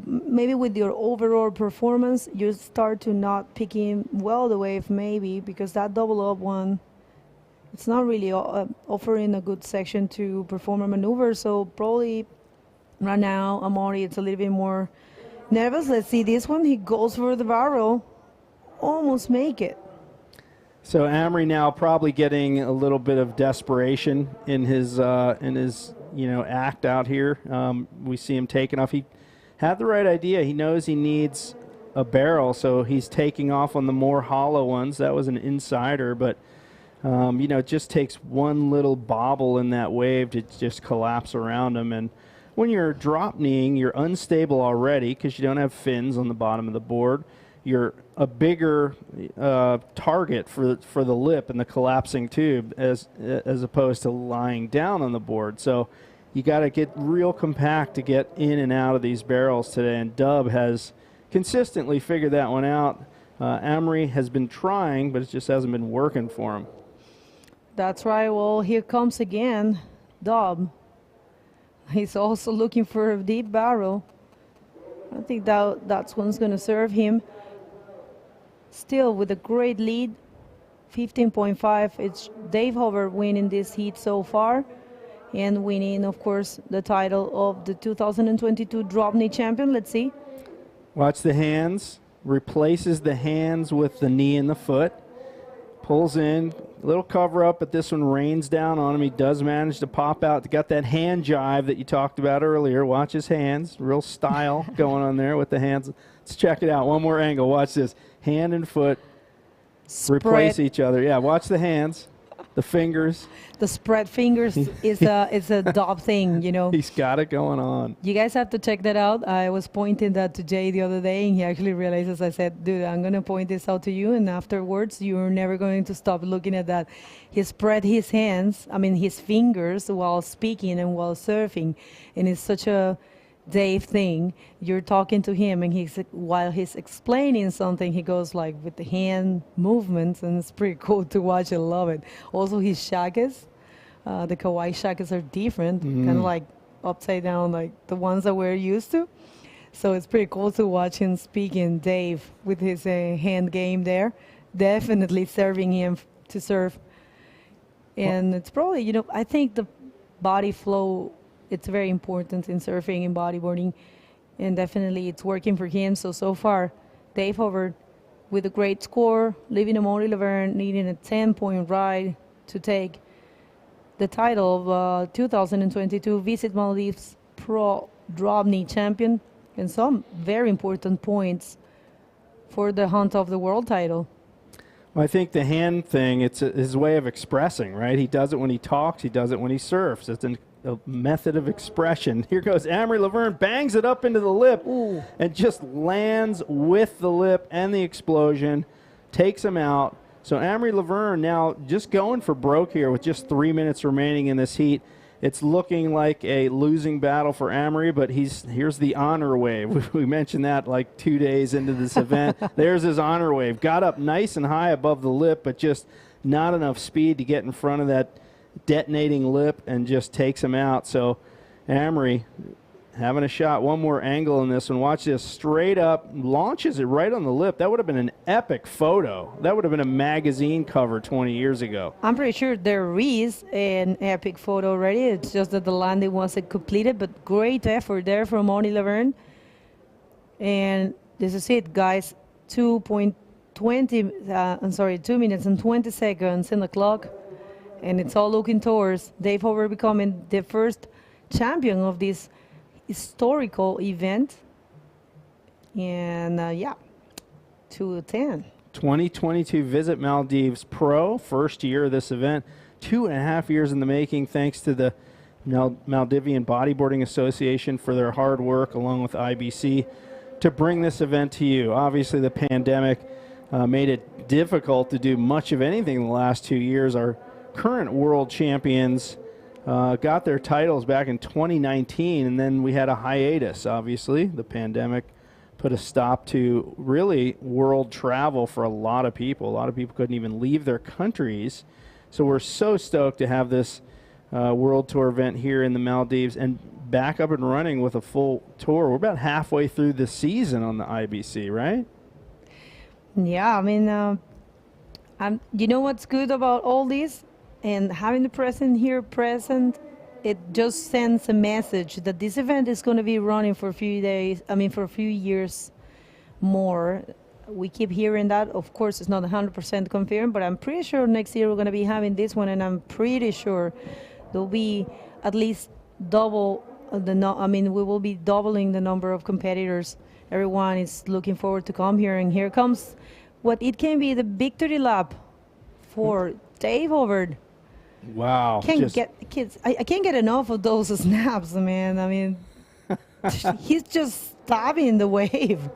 maybe with your overall performance, you start to not pick in well the wave maybe because that double up one, it's not really offering a good section to perform a maneuver. So probably right now, Amori, it's a little bit more nervous. Let's see this one. He goes for the barrel. Almost make it. So Amory now probably getting a little bit of desperation in his act out here. We see him taking off. He had the right idea. He knows he needs a barrel, so he's taking off on the more hollow ones. That was an insider, but it just takes one little bobble in that wave to just collapse around him. And when you're drop kneeing, you're unstable already because you don't have fins on the bottom of the board. You're a bigger target for the lip and the collapsing tube as opposed to lying down on the board. So you got to get real compact to get in and out of these barrels today, and Dub has consistently figured that one out. Amory has been trying, but it just hasn't been working for him. That's right. Well, here comes again Dub. He's also looking for a deep barrel. I think that's one's going to serve him. Still with a great lead, 15.5. It's Dave Hubbard winning this heat so far and winning, of course, the title of the 2022 DROPKNEE champion. Let's see. Watch the hands. Replaces the hands with the knee and the foot. Pulls in. A little cover up, but this one rains down on him. He does manage to pop out. Got that hand jive that you talked about earlier. Watch his hands. Real style going on there with the hands. Let's check it out. One more angle. Watch this. Hand and foot replace each other. Yeah, watch the hands. The fingers. The spread fingers is a dope thing, you know. He's got it going on. You guys have to check that out. I was pointing that to Jay the other day, and he actually realizes. I said, dude, I'm going to point this out to you, and afterwards, you're never going to stop looking at that. He spread his hands, his fingers, while speaking and while surfing, and it's such a Dave thing. You're talking to him, and while he's explaining something, he goes like with the hand movements, and it's pretty cool to watch. I love it. Also, his shakas, the kawaii shakas are different, kind of like upside down, like the ones that we're used to. So it's pretty cool to watch him speaking, Dave, with his hand game there. Definitely serving him to surf. And it's probably, you know, I think the body flow, it's very important in surfing and bodyboarding, and definitely it's working for him. So far, Dave Hubbard with a great score, leaving Amaury Laverne needing a 10-point ride to take the title of 2022 Visit Maldives Pro DROPKNEE champion, and some very important points for the hunt of the world title. Well, I think the hand thing, it's his way of expressing, right? He does it when he talks, he does it when he surfs. It's a method of expression. Here goes Amaury Laverne, bangs it up into the lip. Ooh. And just lands with the lip and the explosion, takes him out. So Amaury Laverne now just going for broke here with just 3 minutes remaining in this heat. It's looking like a losing battle for Amaury, but here's the honor wave. We mentioned that like 2 days into this event. There's his honor wave. Got up nice and high above the lip, but just not enough speed to get in front of that detonating lip, and just takes him out. So Amaury having a shot. One more angle in this one. Watch this. Straight up, launches it right on the lip. That would have been an epic photo. That would have been a magazine cover 20 years ago. I'm pretty sure there is an epic photo already. It's just that the landing wasn't completed, but great effort there from Amaury Laverne. And this is it, guys. 2 minutes and 20 seconds in the clock. And it's all looking towards Dave Hubbard becoming the first champion of this historical event. And yeah, 2:10. 2022 Visit Maldives Pro, first year of this event. 2.5 years in the making, thanks to the Maldivian Bodyboarding Association for their hard work, along with IBC, to bring this event to you. Obviously, the pandemic made it difficult to do much of anything in the last 2 years. Our current world champions got their titles back in 2019, and then we had a hiatus, obviously. The pandemic put a stop to really world travel for a lot of people. A lot of people couldn't even leave their countries. So we're so stoked to have this world tour event here in the Maldives and back up and running with a full tour. We're about halfway through the season on the IBC, right? Yeah, I mean, you know what's good about all this? And having the president here present, it just sends a message that this event is going to be running for a few days, for a few years more. We keep hearing that. Of course, it's not 100% confirmed, but I'm pretty sure next year we're going to be having this one, and I'm pretty sure there'll be at least double we will be doubling the number of competitors. Everyone is looking forward to come here, and here comes what it can be the victory lap for Dave Hubbard. Wow. I can't get enough of those snaps, man. I mean, he's just stopping the wave.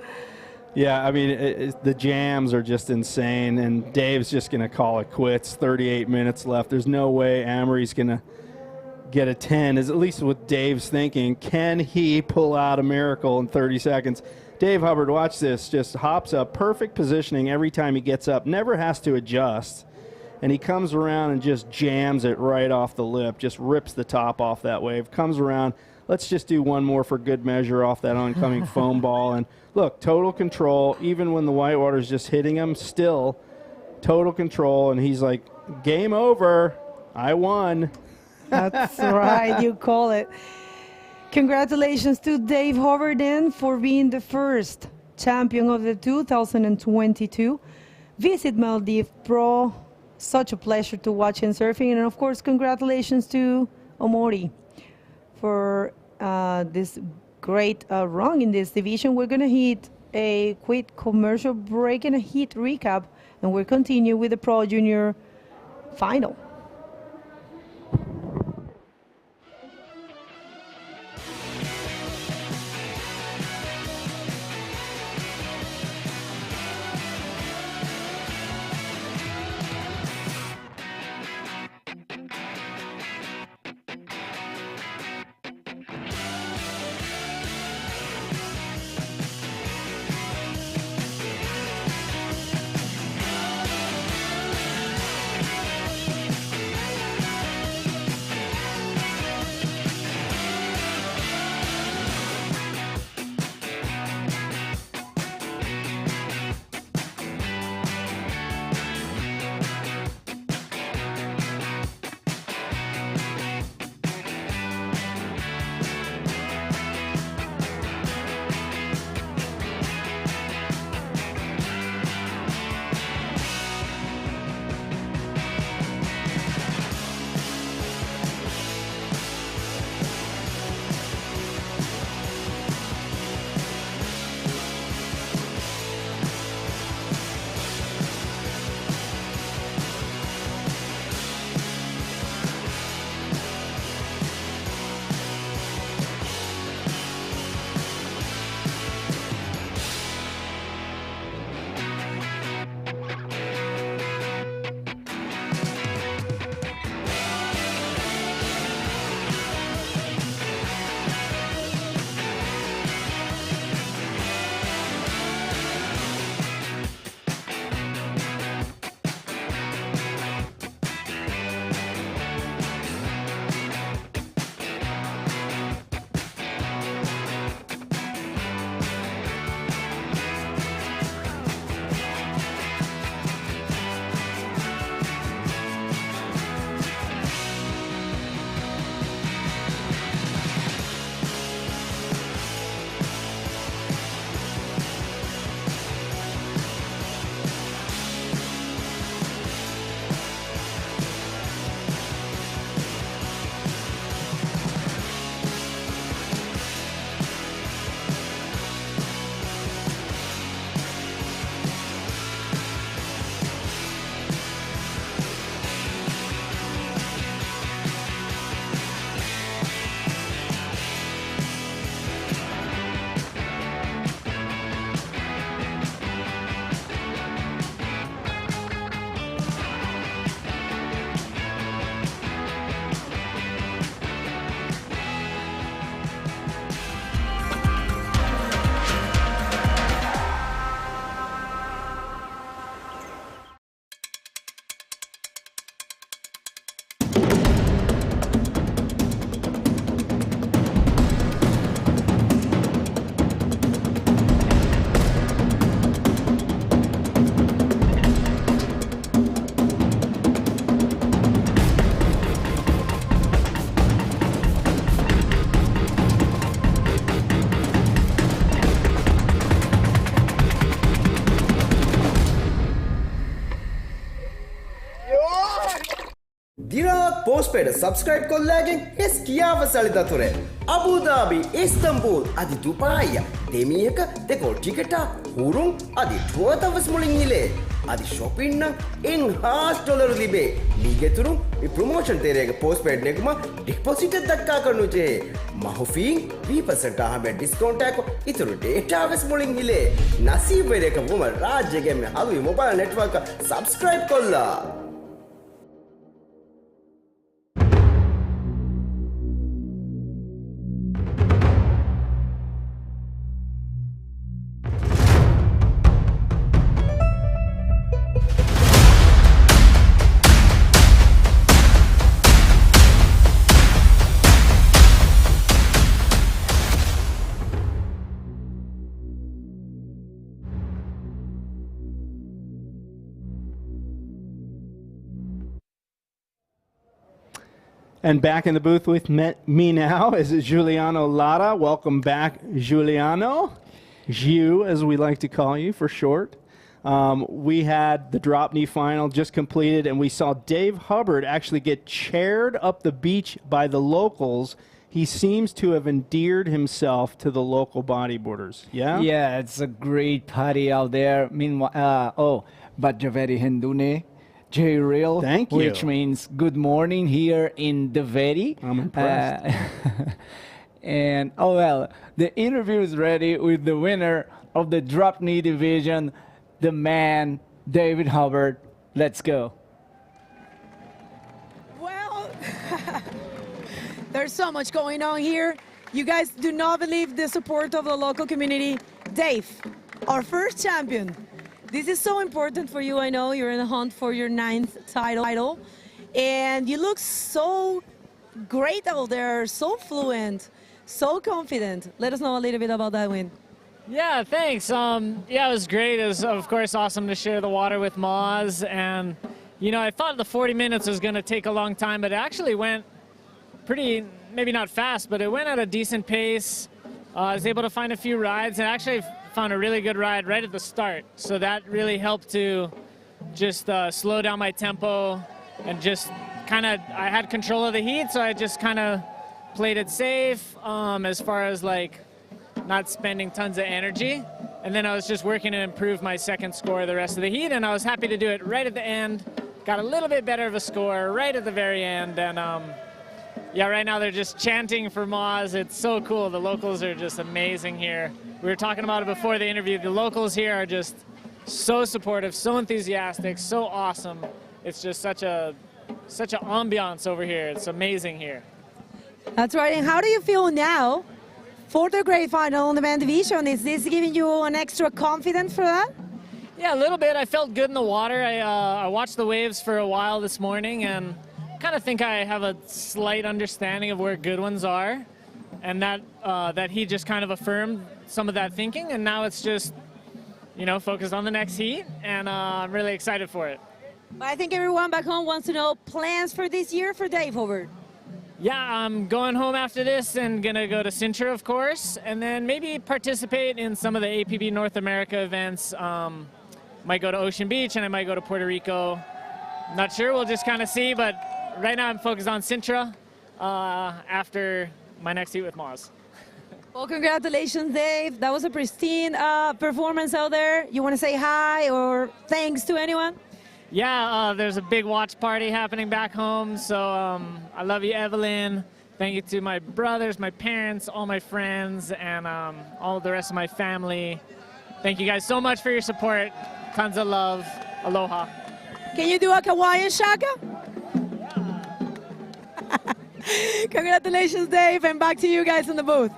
Yeah, I mean, the jams are just insane, and Dave's just going to call it quits. 38 minutes left. There's no way Amaury's going to get a 10, is at least what Dave's thinking. Can he pull out a miracle in 30 seconds? Dave Hubbard, watch this, just hops up, perfect positioning every time he gets up, never has to adjust. And he comes around and just jams it right off the lip, just rips the top off that wave, comes around. Let's just do one more for good measure off that oncoming foam ball. And look, total control, even when the whitewater's just hitting him, still total control. And he's like, game over, I won. That's right, you call it. Congratulations to Dave Hubbard then for being the first champion of the 2022 Visit Maldives Pro. Such a pleasure to watch him surfing. And of course, congratulations to Amaury for this great run in this division. We're going to hit a quick commercial break and a heat recap, and we'll continue with the Pro Junior final. postpaid subscribe kollagen es kiyawa salidature Abu Dhabi Istanbul adi Dubai demiyaka dekol ticketa hurun adi tuwatawas mulin ile adi shopping na enhanced dollar libe ligeturu e promotion terega postpaid negma deposit dakka karnu je mahufi 20% ahame discount ek ituru data was mulin ile nasib vereka buma rajyage me halu mobile network subscribe kolla And back in the booth with me now is Giuliano Lara. Welcome back, Giuliano. Giu, as we like to call you for short. We had the drop knee final just completed, and we saw Dave Hubbard actually get chaired up the beach by the locals. He seems to have endeared himself to the local bodyboarders. Yeah? Yeah, it's a great party out there. Meanwhile, Bajaveri Hindune. J-Real, thank you. Which means good morning here in Deveri. I'm impressed. And, the interview is ready with the winner of the drop knee division, the man, David Hubbard. Let's go. Well, there's so much going on here. You guys do not believe the support of the local community. Dave, our first champion. This is so important for you. I know you're in the hunt for your 9th title. And you look so great out there, so fluent, so confident. Let us know a little bit about that win. Yeah, thanks. Yeah, it was great. It was, of course, awesome to share the water with Moz. And, you know, I thought the 40 minutes was going to take a long time, but it actually went pretty, maybe not fast, but it went at a decent pace. I was able to find a few rides, and actually found a really good ride right at the start. So that really helped to just slow down my tempo and just kind of, I had control of the heat, so I just kind of played it safe as far as like not spending tons of energy. And then I was just working to improve my second score the rest of the heat, and I was happy to do it right at the end. Got a little bit better of a score right at the very end, and yeah, right now they're just chanting for Moz. It's so cool. The locals are just amazing here. We were talking about it before the interview. The locals here are just so supportive, so enthusiastic, so awesome. It's just such an ambiance over here. It's amazing here. That's right. And how do you feel now for the great final in the men division? Is this giving you an extra confidence for that? Yeah, a little bit. I felt good in the water. I watched the waves for a while this morning, and kind of think I have a slight understanding of where good ones are, and that he just kind of affirmed some of that thinking, and now it's just, you know, focused on the next heat, and I'm really excited for it. But I think everyone back home wants to know plans for this year for Dave Hubbard. Yeah, I'm going home after this and gonna go to Sintra, of course, and then maybe participate in some of the APB North America events. Might go to Ocean Beach, and I might go to Puerto Rico. Not sure, we'll just kind of see, but right now I'm focused on Sintra after my next heat with Moz. Well, congratulations, Dave. That was a pristine performance out there. You want to say hi or thanks to anyone? Yeah, there's a big watch party happening back home, so I love you, Evelyn. Thank you to my brothers, my parents, all my friends, and all the rest of my family. Thank you guys so much for your support. Tons of love. Aloha. Can you do a Hawaiian shaka? Congratulations, Dave, and back to you guys in the booth.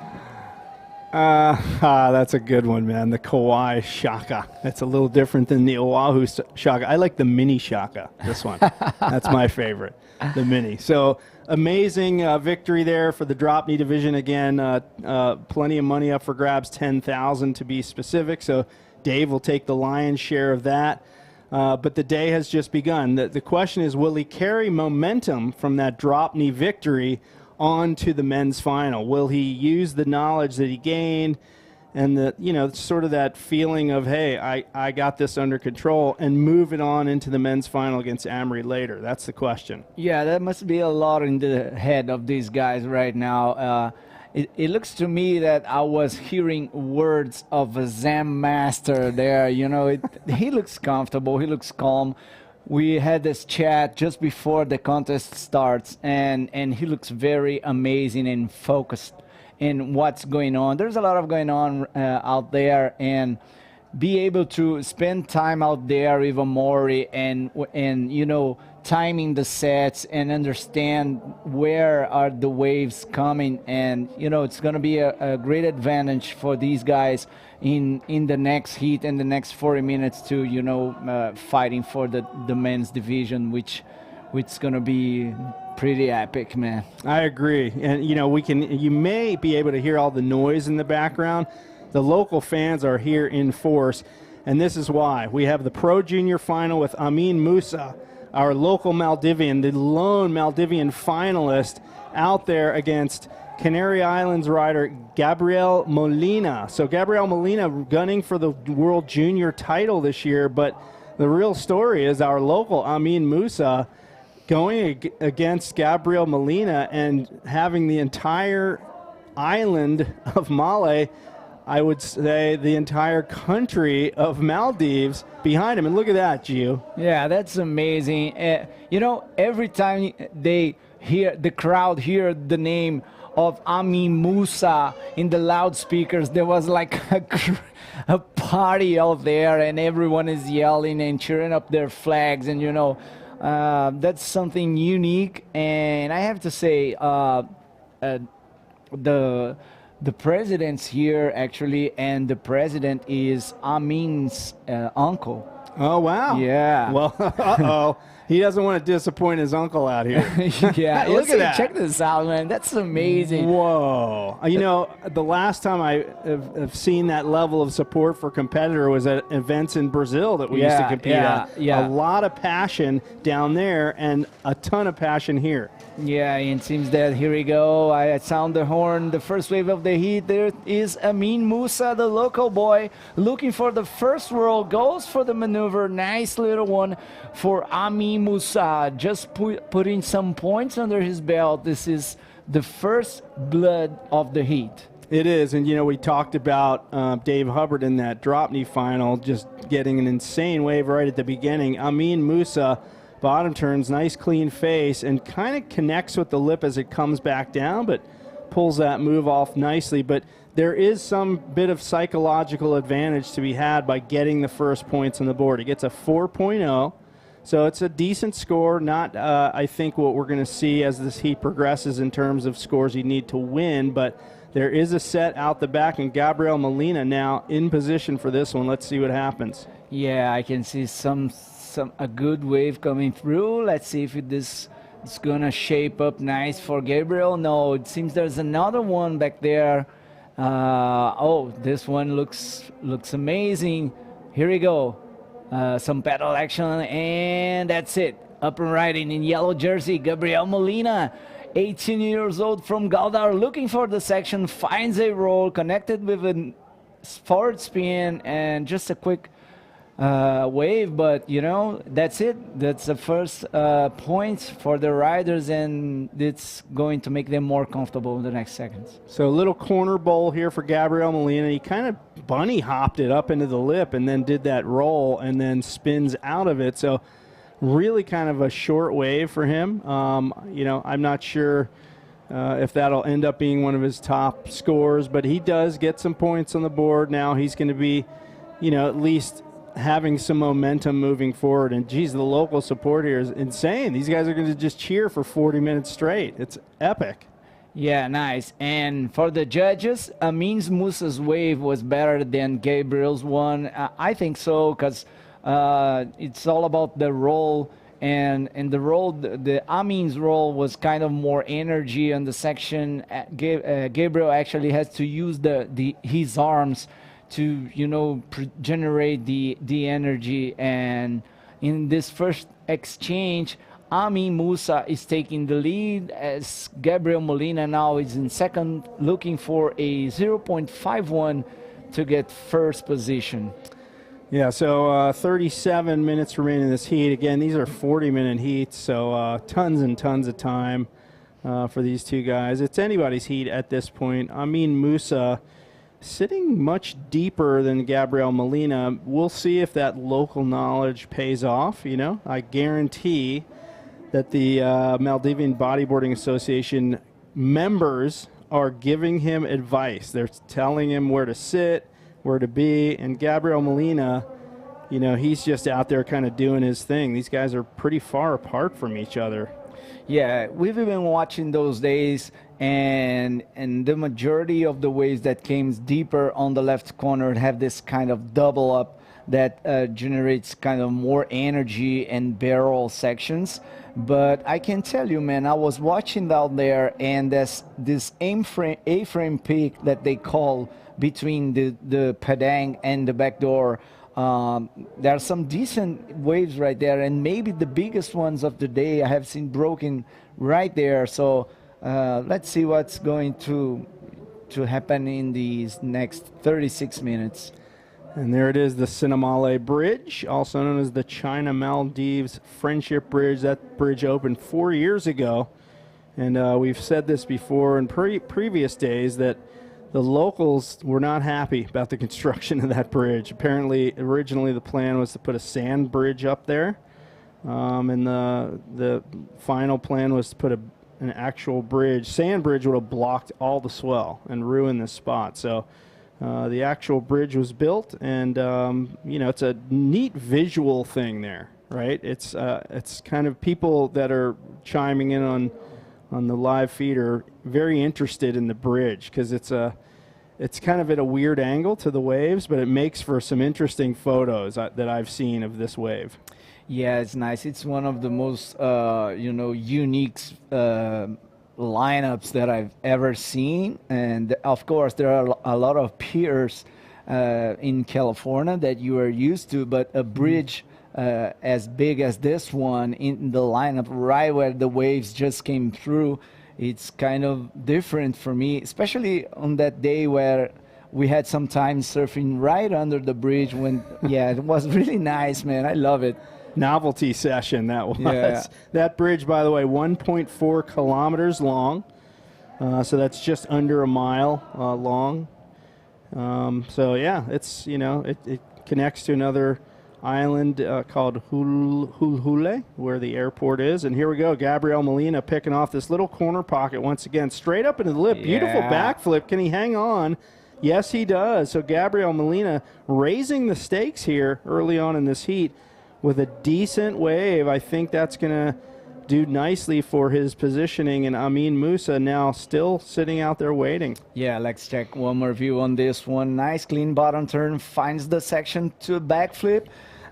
That's a good one, man. The Kauai shaka. That's a little different than the Oahu shaka. I like the mini shaka, this one. That's my favorite, the mini. So amazing victory there for the drop knee division. Again, plenty of money up for grabs, $10,000 to be specific. So Dave will take the lion's share of that. But the day has just begun. The question is, will he carry momentum from that drop knee victory on to the men's final? Will he use the knowledge that he gained and sort of that feeling of, hey, I got this under control, and move it on into the men's final against Amory later? That's the question. Yeah, that must be a lot in the head of these guys right now. It looks to me that I was hearing words of a Zen master there. He looks comfortable. He looks calm. We had this chat just before the contest starts, and he looks very amazing and focused in what's going on. There's a lot of going on out there, and be able to spend time out there with Amori and timing the sets and understand where are the waves coming, and it's going to be a great advantage for these guys in the next heat and the next 40 minutes to fighting for the men's division, which going to be pretty epic, man. I agree. And you may be able to hear all the noise in the background. The local fans are here in force, and this is why. We have the Pro Junior final with Amin Musa, our local Maldivian, the lone Maldivian finalist, out there against Canary Islands rider Gabriel Molina. So Gabriel Molina gunning for the World Junior title this year, but the real story is our local Amin Musa going against Gabriel Molina and having the entire island of Malé, I would say the entire country of Maldives behind him. And look at that, Gio. Yeah, that's amazing. Every time the crowd hear the name of Amin Musa in the loudspeakers, there was like a party out there, and everyone is yelling and cheering up their flags, and that's something unique. And I have to say, the president's here actually, and the president is Amin's uncle. Oh, wow. Yeah. Well, uh-oh. He doesn't want to disappoint his uncle out here. Yeah, Look at that. Check this out, man. That's amazing. Whoa. The last time I have seen that level of support for competitor was at events in Brazil that we used to compete at. Yeah. A lot of passion down there and a ton of passion here. Yeah, it seems that here we go. I sound the horn. The first wave of the heat. There is Amin Musa, the local boy, looking for the first roll. Goes for the maneuver. Nice little one for Amin Musa. Just putting some points under his belt. This is the first blood of the heat. It is, and we talked about Dave Hubbard in that DROPKNEE final, just getting an insane wave right at the beginning. Amin Musa, bottom turns, nice clean face, and kind of connects with the lip as it comes back down, but pulls that move off nicely. But there is some bit of psychological advantage to be had by getting the first points on the board. He gets a 4.0, so it's a decent score, not I think what we're going to see as this heat progresses in terms of scores you need to win, but there is a set out the back, and Gabriel Molina now in position for this one. Let's see what happens. Yeah, I can see a good wave coming through. Let's see if this is gonna shape up nice for Gabriel. No, it seems there's another one back there. This one looks amazing. Here we go. Some pedal action, and that's it. Up and riding in yellow jersey, Gabriel Molina, 18 years old from Galdar, looking for the section, finds a roll, connected with a forward spin and just a quick wave, but that's it. That's the first points for the riders, and it's going to make them more comfortable in the next seconds. So a little corner bowl here for Gabriel Molina. He kind of bunny hopped it up into the lip and then did that roll and then spins out of it. So really kind of a short wave for him. I'm not sure if that'll end up being one of his top scores, but he does get some points on the board. Now he's going to be, at least having some momentum moving forward. And geez, the local support here is insane. These guys are going to just cheer for 40 minutes straight. It's epic. Yeah, nice. And for the judges, Amin Musa's wave was better than Gabriel's one. I think so, because it's all about the roll, and the roll, the Amin's roll was kind of more energy on the section. Gabriel actually has to use his arms to generate the energy. And in this first exchange, Amin Musa is taking the lead, as Gabriel Molina now is in second, looking for a 0.51 to get first position. Yeah, so 37 minutes remaining in this heat. Again, these are 40-minute heats, so tons and tons of time for these two guys. It's anybody's heat at this point. Amin Musa sitting much deeper than Gabriel Molina. We'll see if that local knowledge pays off, you know. I guarantee that the Maldivian Bodyboarding Association members are giving him advice. They're telling him where to sit, where to be, and Gabriel Molina, you know, he's just out there kind of doing his thing. These guys are pretty far apart from each other. Yeah, we've been watching those days, and the majority of the waves that came deeper on the left corner have this kind of double up that generates kind of more energy and barrel sections. But I can tell you, man, I was watching down there, and there's this A-frame peak that they call between the Padang and the back door. There are some decent waves right there, and maybe the biggest ones of the day I have seen broken right there. So let's see what's going to happen in these next 36 minutes. And there it is, the Sinamale Bridge, also known as the China-Maldives Friendship Bridge. That bridge opened 4 years ago. And we've said this before in previous days that the locals were not happy about the construction of that bridge. Apparently, originally the plan was to put a sand bridge up there. And the final plan was to put an actual bridge. Sand bridge would have blocked all the swell and ruined this spot. So the actual bridge was built, and you know, it's a neat visual thing there, right? It's kind of people that are chiming in on the live feed are very interested in the bridge because it's kind of at a weird angle to the waves, but it makes for some interesting photos that I've seen of this wave. Yeah, it's nice. It's one of the most you know, unique lineups that I've ever seen, and of course there are a lot of piers in California that you are used to, but a bridge as big as this one in the lineup right where the waves just came through, it's kind of different for me, especially on that day where we had some time surfing right under the bridge when yeah, it was really nice, man. I love it. Novelty session that was. Yeah. That bridge, by the way, 1.4 kilometers long, so that's just under a mile long. So yeah, it's, you know, it connects to another island called Hulhule, where the airport is. And here we go, Gabriel Molina picking off this little corner pocket once again, straight up into the lip. Beautiful backflip. Can he hang on? Yes, he does. So Gabriel Molina raising the stakes here early on in this heat with a decent wave. I think that's going to do nicely for his positioning, and Amin Musa now still sitting out there waiting. Yeah, let's check one more view on this one. Nice clean bottom turn, finds the section to backflip,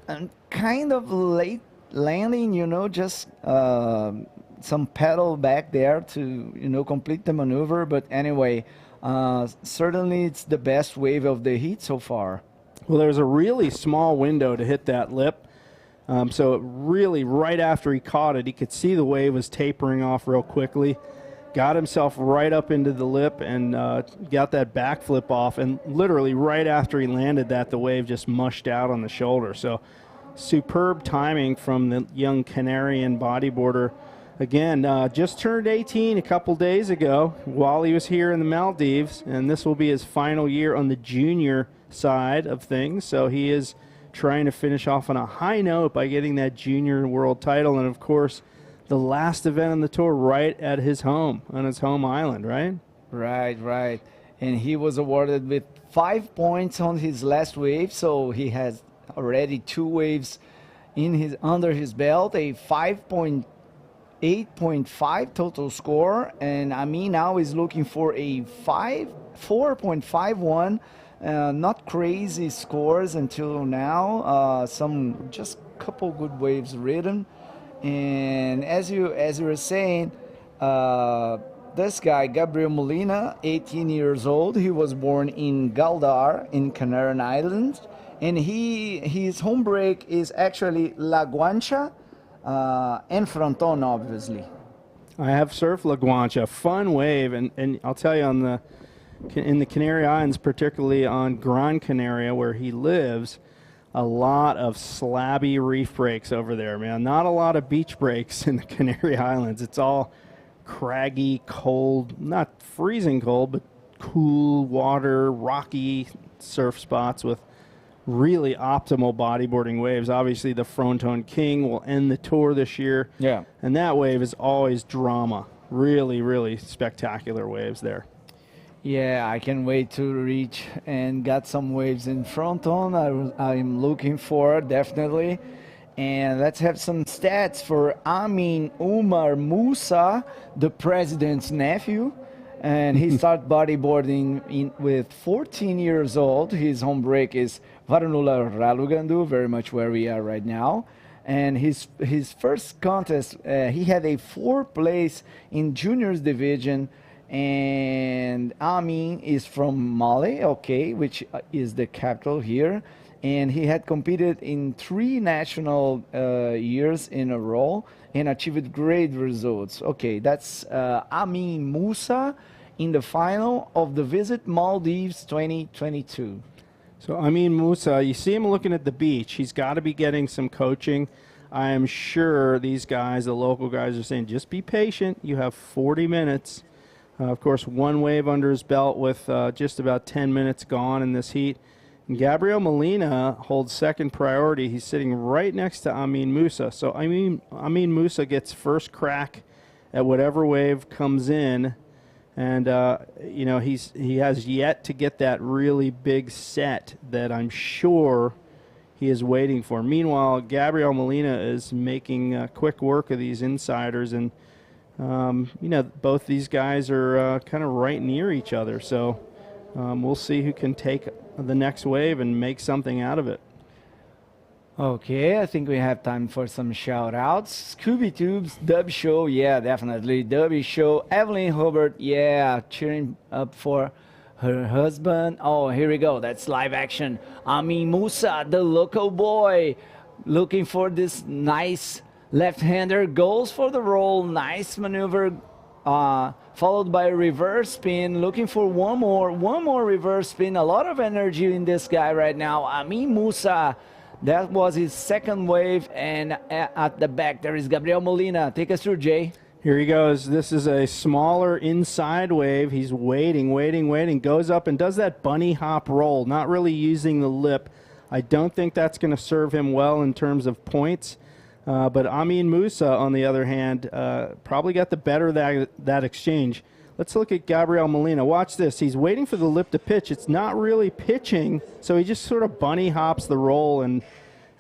and kind of late landing, you know, just some pedal back there to, you know, complete the maneuver. But anyway, certainly it's the best wave of the heat so far. Well, there's a really small window to hit that lip. So it really, right after he caught it, he could see the wave was tapering off real quickly. Got himself right up into the lip and got that backflip off. And literally right after he landed that, the wave just mushed out on the shoulder. So superb timing from the young Canarian bodyboarder. Again, just turned 18 a couple days ago while he was here in the Maldives. And this will be his final year on the junior side of things. So he is trying to finish off on a high note by getting that junior world title, and of course the last event on the tour right at his home, on his home island, right? Right. And he was awarded with 5 points on his last wave, so he has already 2 waves in his under his belt, a 8.5 total score, and Amin now is looking for a 4.51. Not crazy scores until now. Some just couple good waves ridden, and as you were saying, this guy Gabriel Molina, 18 years old. He was born in Galdar in Canary Islands, and his home break is actually La Guancha and Fronton, obviously. I have surfed La Guancha, fun wave, and I'll tell you, on the in the Canary Islands, particularly on Gran Canaria, where he lives, a lot of slabby reef breaks over there, man. Not a lot of beach breaks in the Canary Islands. It's all craggy, cold, not freezing cold, but cool water, rocky surf spots with really optimal bodyboarding waves. Obviously, the Fronton King will end the tour this year. Yeah. And that wave is always drama. Really, really spectacular waves there. Yeah, I can wait to reach and got some waves in Fronton. I'm looking for definitely. And let's have some stats for Amin Umar Musa, the president's nephew. And he started bodyboarding with 14 years old. His home break is Varnula Ralugandu, very much where we are right now. And his first contest, he had a 4th place in juniors division. And Amin is from Mali, okay, which is the capital here. And he had competed in 3 national years in a row and achieved great results. Okay, that's Amin Musa in the final of the Visit Maldives 2022. So Amin Musa, you see him looking at the beach. He's got to be getting some coaching. I am sure these guys, the local guys, are saying, just be patient. You have 40 minutes. Of course, 1 wave under his belt with just about 10 minutes gone in this heat. And Gabriel Molina holds 2nd priority. He's sitting right next to Amin Musa. So Amin Musa gets first crack at whatever wave comes in. And, you know, he has yet to get that really big set that I'm sure he is waiting for. Meanwhile, Gabriel Molina is making quick work of these insiders. And, you know, both these guys are kind of right near each other. So we'll see who can take the next wave and make something out of it. Okay, I think we have time for some shout outs. Scooby Tubes, Dub Show, yeah, definitely. Dubby Show, Evelyn Hobart, yeah, cheering up for her husband. Oh, here we go, that's live action. Amin Musa, the local boy, looking for this nice left-hander, goes for the roll, nice maneuver, followed by a reverse spin, looking for one more reverse spin. A lot of energy in this guy right now. Amin Musa, that was his 2nd wave, and at the back there is Gabriel Molina. Take us through, Jay. Here he goes. This is a smaller inside wave. He's waiting, goes up and does that bunny hop roll, not really using the lip. I don't think that's going to serve him well in terms of points. But Amin Musa, on the other hand, probably got the better of that exchange. Let's look at Gabriel Molina. Watch this. He's waiting for the lip to pitch. It's not really pitching, so he just sort of bunny hops the roll and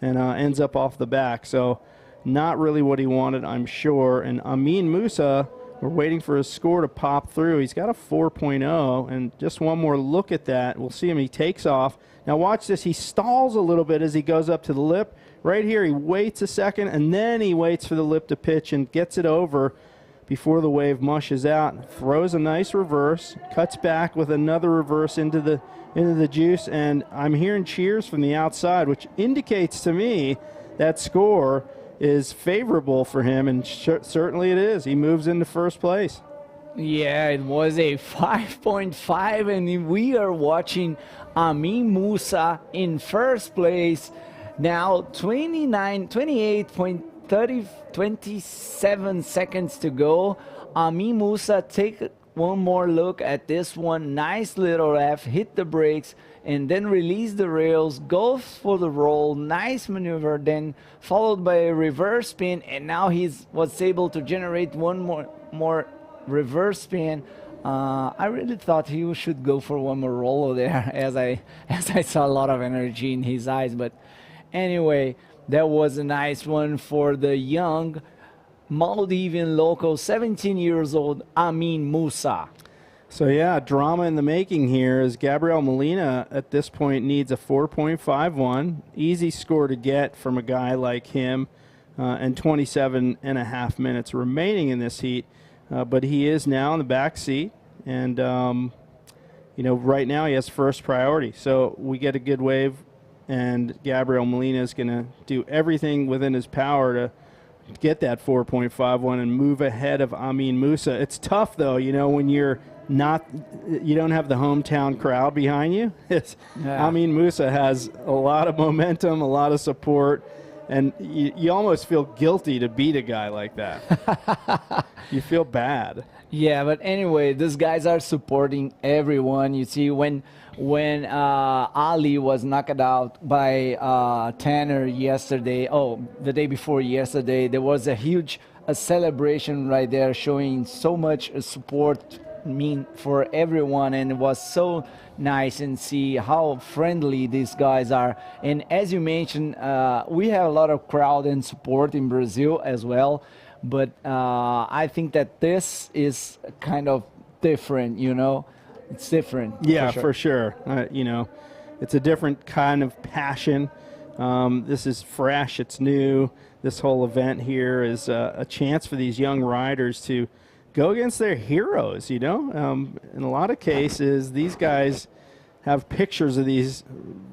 ends up off the back. So not really what he wanted, I'm sure. And Amin Musa, we're waiting for his score to pop through. He's got a 4.0, and just one more look at that. We'll see him. He takes off. Now watch this. He stalls a little bit as he goes up to the lip. Right here, he waits a second, and then he waits for the lip to pitch and gets it over before the wave mushes out. Throws a nice reverse, cuts back with another reverse into the juice, and I'm hearing cheers from the outside, which indicates to me that score is favorable for him, and certainly it is. He moves into 1st place. Yeah, it was a 5.5, and we are watching Amin Musa in 1st place. Now 27 seconds to go. Amin Musa, take one more look at this one. Nice little F, hit the brakes, and then release the rails, goes for the roll, nice maneuver, then followed by a reverse spin, and now was able to generate one more reverse spin. I really thought he should go for one more roll there, as I saw a lot of energy in his eyes. But anyway, that was a nice one for the young Maldivian local, 17 years old, Amin Musa. So yeah, drama in the making here as Gabriel Molina at this point needs a 4.51. Easy score to get from a guy like him, and 27.5 minutes remaining in this heat. But he is now in the back seat, and you know, right now he has 1st priority. So we get a good wave, and Gabriel Molina is going to do everything within his power to get that 4.51 and move ahead of Amin Musa. It's tough, though, you know, when you're you don't have the hometown crowd behind you. Amin Musa has a lot of momentum, a lot of support, and you almost feel guilty to beat a guy like that. You feel bad. Yeah, but anyway, these guys are supporting everyone. You see, when Ali was knocked out by Tanner yesterday, the day before yesterday, there was a huge celebration right there, showing so much support for everyone, and it was so nice and see how friendly these guys are. And as you mentioned, we have a lot of crowd and support in Brazil as well, but I think that this is kind of different, you know. It's different. Yeah, for sure. You know, it's a different kind of passion. This is fresh, it's new. This whole event here is a chance for these young riders to go against their heroes, you know. In a lot of cases, these guys have pictures of these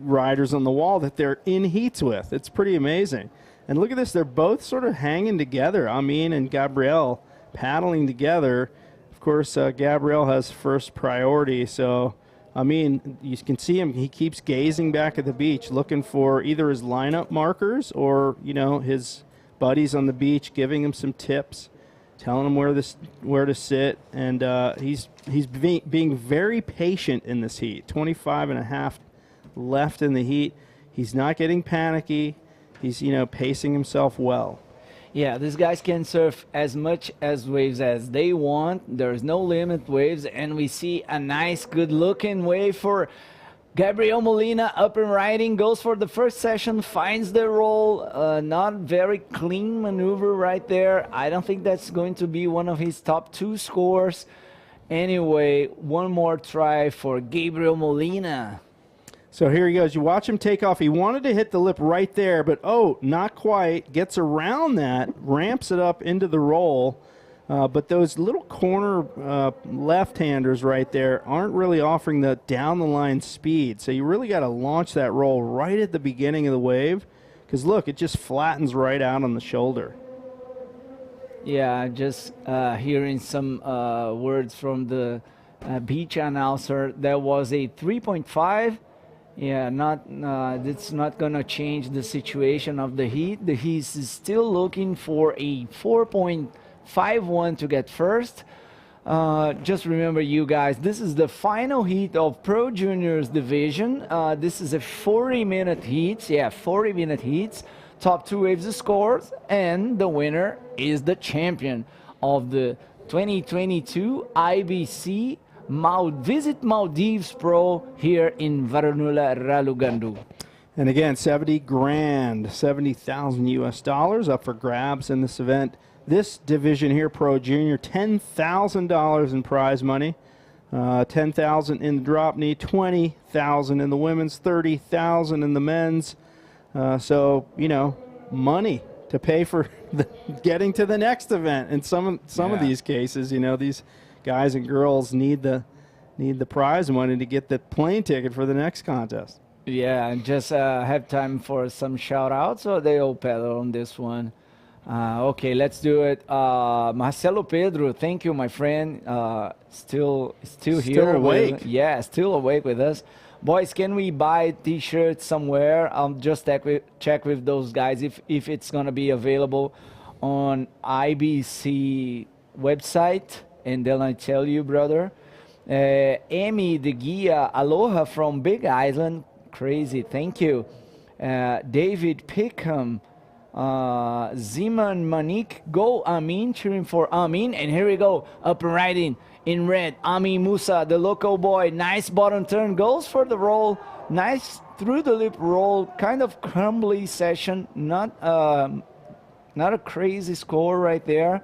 riders on the wall that they're in heats with. It's pretty amazing. And look at this, they're both sort of hanging together. Amin and Gabriel paddling together. Of course, Gabriel has first priority, so Amin, you can see him, he keeps gazing back at the beach, looking for either his lineup markers or, you know, his buddies on the beach, giving him some tips, telling him where to sit, and he's being very patient in this heat. 25.5 left in the heat. He's not getting panicky. He's, you know, pacing himself well. Yeah, these guys can surf as much as waves as they want. There's no limit waves, and we see a nice, good-looking wave for Gabriel Molina up and riding, goes for the first session, finds the roll. Not very clean maneuver right there. I don't think that's going to be one of his top 2 scores. Anyway, one more try for Gabriel Molina. So here he goes. You watch him take off. He wanted to hit the lip right there, but not quite. Gets around that, ramps it up into the roll. But those little corner left-handers right there aren't really offering the down-the-line speed. So you really got to launch that roll right at the beginning of the wave. Because, look, it just flattens right out on the shoulder. Yeah, just hearing some words from the beach announcer. There was a 3.5. Yeah, it's not going to change the situation of the heat. He's still looking for a 4.51 to get first. Just remember, you guys, this is the final heat of Pro Juniors division. This is a 40-minute heat. Yeah, 40-minute heats. Top 2 waves scores, and the winner is the champion of the 2022 IBC Visit Maldives Pro here in Varunula, Ralugandu. And again, 70 grand, 70,000 US dollars up for grabs in this event. This division here, Pro Junior, $10,000 in prize money, 10,000 in the drop knee, 20,000 in the women's, 30,000 in the men's. So, you know, money to pay for getting to the next event. In some of these cases, you know, these guys and girls need the prize money to get the plane ticket for the next contest. Yeah, and just have time for some shout-outs, or they all pedal on this one. Okay, let's do it. Marcelo Pedro, thank you, my friend. Still here. Still awake. Still awake with us. Boys, can we buy T-shirts somewhere? Just check with those guys if it's going to be available on IBC website. And then I tell you, brother. Amy de Guia, aloha from Big Island. Crazy, thank you. David Pickham, Ziman Manik, go Amin, cheering for Amin. And here we go, up and riding in red. Amin Musa, the local boy, nice bottom turn, goes for the roll. Nice through the lip roll, kind of crumbly session. Not a crazy score right there.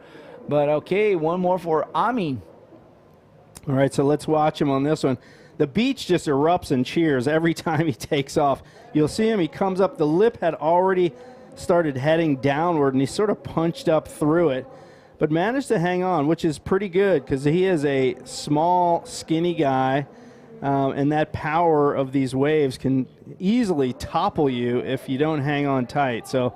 But okay, one more for Amin. All right, so let's watch him on this one. The beach just erupts and cheers every time he takes off. You'll see him, he comes up, the lip had already started heading downward, and he sort of punched up through it, but managed to hang on, which is pretty good because he is a small, skinny guy, and that power of these waves can easily topple you if you don't hang on tight. So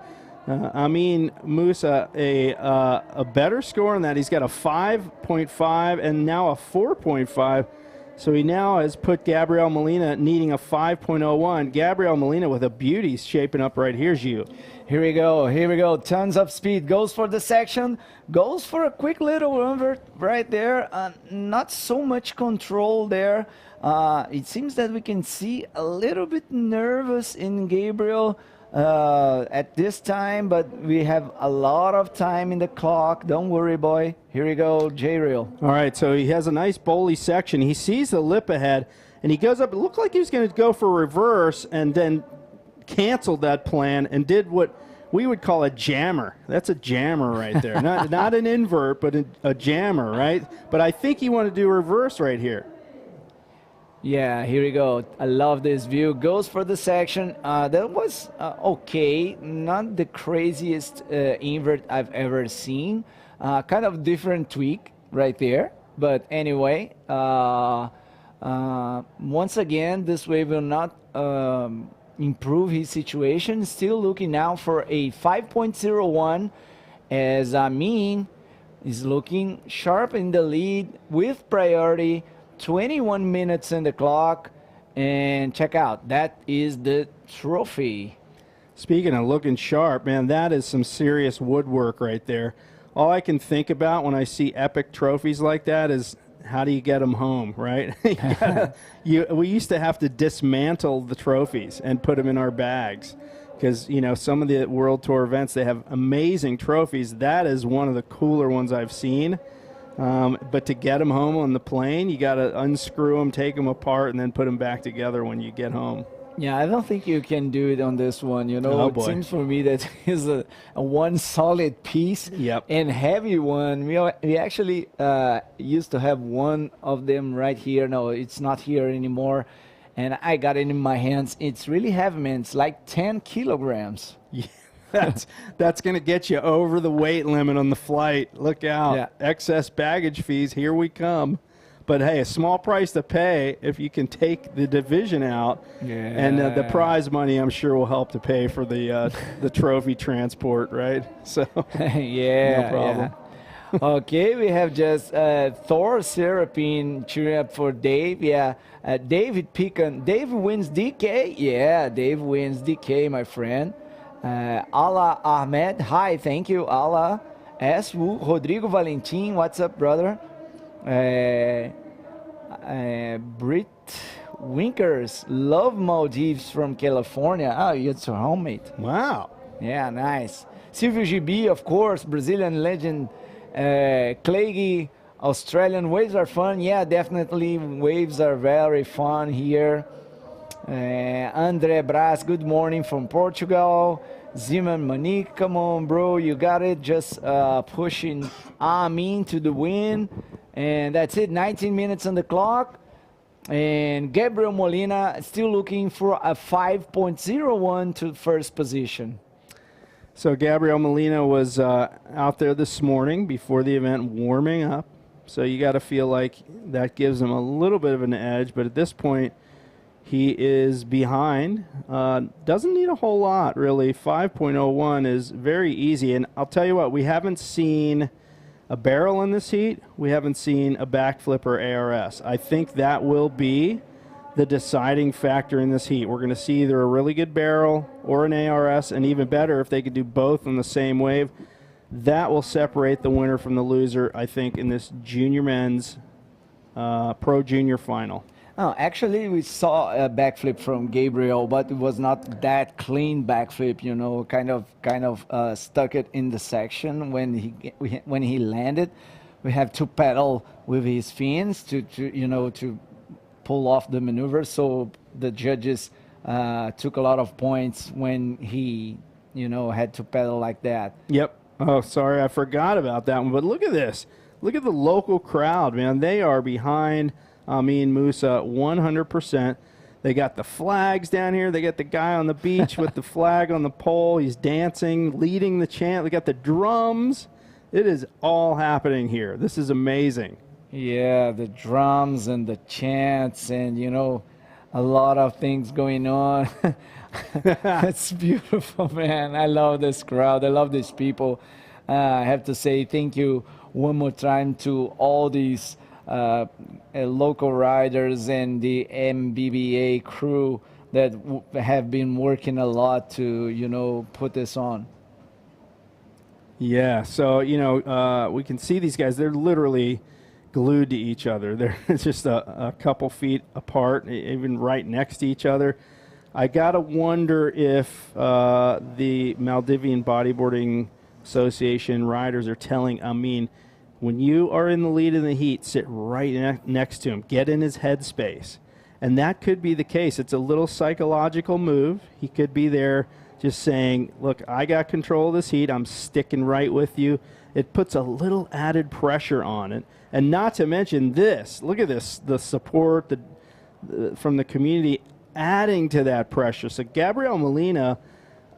Amin Musa, a better score on that. He's got a 5.5 and now a 4.5. So he now has put Gabriel Molina needing a 5.01. Gabriel Molina with a beauty shaping up right here, Gilles. Here we go. Here we go. Tons of speed. Goes for the section. Goes for a quick little invert right there. Not so much control there. It seems that we can see a little bit nervous in Gabriel at this time, but we have a lot of time in the clock. Don't worry, boy. Here we go, J-Real. All right, so he has a nice bowly section. He sees the lip ahead, and he goes up. It looked like he was going to go for reverse and then canceled that plan and did what we would call a jammer. That's a jammer right there. not an invert, but a jammer, right? But I think he wanted to do reverse right here. Yeah, here we go. I love this view. Goes for the section. That was okay. Not the craziest invert I've ever seen. Kind of different tweak right there. But anyway, once again, this wave will not improve his situation. Still looking now for a 5.01 as Amin is looking sharp in the lead with priority. 21 minutes in the clock, and check out, that is the trophy. Speaking of looking sharp, man, that is some serious woodwork right there. All I can think about when I see epic trophies like that is how do you get them home, right? We used to have to dismantle the trophies and put them in our bags because, you know, some of the World Tour events, they have amazing trophies. That is one of the cooler ones I've seen. But to get them home on the plane, you got to unscrew them, take them apart, and then put them back together when you get home. Yeah, I don't think you can do it on this one. You know, it seems for me that is a one solid piece and heavy one. We actually used to have one of them right here. No, it's not here anymore. And I got it in my hands. It's really heavy, man. It's like 10 kilograms. Yeah. That's going to get you over the weight limit on the flight. Look out. Yeah. Excess baggage fees, here we come. But, hey, a small price to pay if you can take the division out. Yeah. And the prize money, I'm sure, will help to pay for the trophy transport, right? So, yeah, no problem. Yeah. Okay, we have just Thor Serapine cheering up for Dave. Yeah, David Pecan. Dave wins DK. Yeah, Dave wins DK, my friend. Ala Ahmed, hi, thank you, Ala. S. Wu, Rodrigo Valentin, what's up, brother? Britt Winkers, love Maldives from California. Oh, it's your homemate. Wow. Yeah, nice. Silvio GB, of course, Brazilian legend. Cleggy, Australian waves are fun. Yeah, definitely, waves are very fun here. Andre Braz, good morning from Portugal. Ziman Monique, come on, bro, you got it. Just pushing Amin to the win. And that's it, 19 minutes on the clock. And Gabriel Molina still looking for a 5.01 to first position. So Gabriel Molina was out there this morning before the event warming up. So you got to feel like that gives him a little bit of an edge. But at this point, he is behind. Doesn't need a whole lot, really. 5.01 is very easy. And I'll tell you what, we haven't seen a barrel in this heat. We haven't seen a backflip or ARS. I think that will be the deciding factor in this heat. We're going to see either a really good barrel or an ARS, and even better if they could do both on the same wave. That will separate the winner from the loser, I think, in this junior men's Pro Junior final. Oh, actually, we saw a backflip from Gabriel, but it was not that clean backflip. You know, kind of stuck it in the section when he landed. We have to pedal with his fins to pull off the maneuver. So the judges took a lot of points when he had to pedal like that. Yep. Oh, sorry, I forgot about that one. But look at this. Look at the local crowd, man. They are behind Amin Musa 100%. They got the flags down here. They got the guy on the beach with the flag on the pole. He's dancing, leading the chant. They got the drums. It is all happening here. This is amazing. Yeah, the drums and the chants and, a lot of things going on. It's beautiful, man. I love this crowd. I love these people. I have to say thank you one more time to all these local riders and the MBBA crew that have been working a lot to, you know, put this on. Yeah, so, you know, we can see these guys. They're literally glued to each other. They're just a couple feet apart, even right next to each other. I got to wonder if the Maldivian Bodyboarding Association riders are telling Amin, when you are in the lead in the heat, sit right next to him. Get in his headspace. And that could be the case. It's a little psychological move. He could be there just saying, look, I got control of this heat. I'm sticking right with you. It puts a little added pressure on it. And not to mention this. Look at this, the support from the community adding to that pressure. So Gabriel Molina,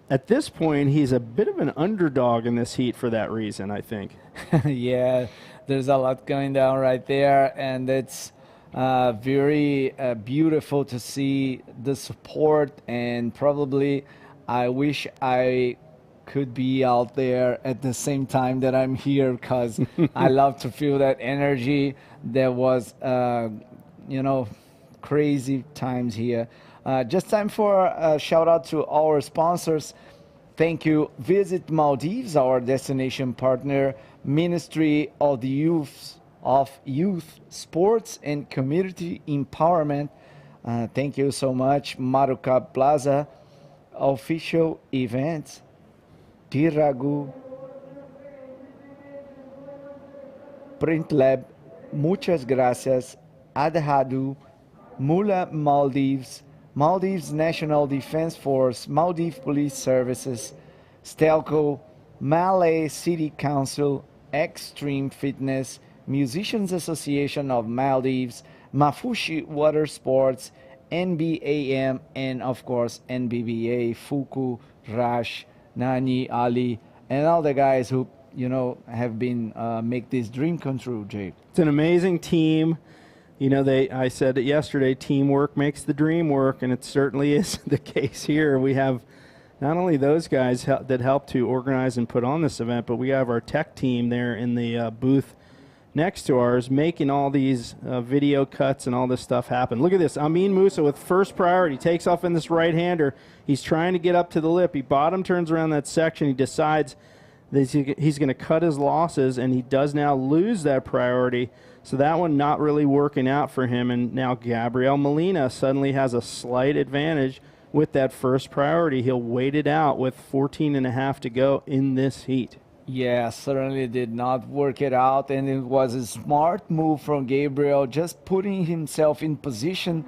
at this point, he's a bit of an underdog in this heat for that reason, I think. Yeah, there's a lot going down right there, and it's very beautiful to see the support, and probably I wish I could be out there at the same time that I'm here, because I love to feel that energy. There was, you know, crazy times here. Just time for a shout out to our sponsors. Thank you. Visit Maldives, our destination partner, Ministry of the Youth, Sports and Community Empowerment. Thank you so much. Maruka Plaza, official events. Tiragu, Print Lab, muchas gracias. Adhadu, Mula Maldives, Maldives National Defense Force, Maldives Police Services, Stelco, Malay City Council, Extreme Fitness, Musicians Association of Maldives, Mafushi Water Sports, NBAM, and of course NBBA, Fuku, Rash, Nani, Ali, and all the guys who, you know, have been make this dream come true, Jay. It's an amazing team. You know, I said it yesterday, teamwork makes the dream work, and it certainly is the case here. We have not only those guys that help to organize and put on this event, but we have our tech team there in the booth next to ours making all these video cuts and all this stuff happen. Look at this. Amin Musa with first priority takes off in this right-hander. He's trying to get up to the lip. He bottom turns around that section. He decides that he's going to cut his losses, and he does now lose that priority. So that one not really working out for him, and now Gabriel Molina suddenly has a slight advantage with that first priority. He'll wait it out with 14.5 to go in this heat. Yeah, certainly did not work it out, and it was a smart move from Gabriel, just putting himself in position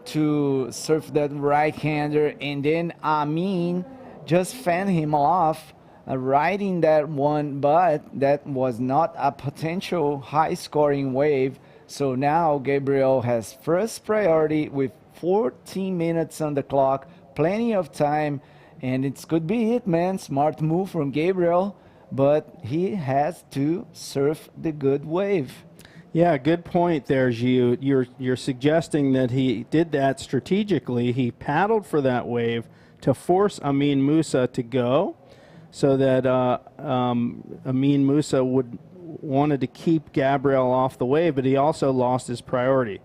to surf that right-hander, and then Amin just fend him off, riding that one, but that was not a potential high-scoring wave. So now Gabriel has first priority with 14 minutes on the clock, plenty of time, and it could be it, man. Smart move from Gabriel, but he has to surf the good wave. Yeah, good point there, Giu. You're suggesting that he did that strategically. He paddled for that wave to force Amin Musa to go, so that Amin Musa wanted to keep Gabriel off the wave, but he also lost his priority.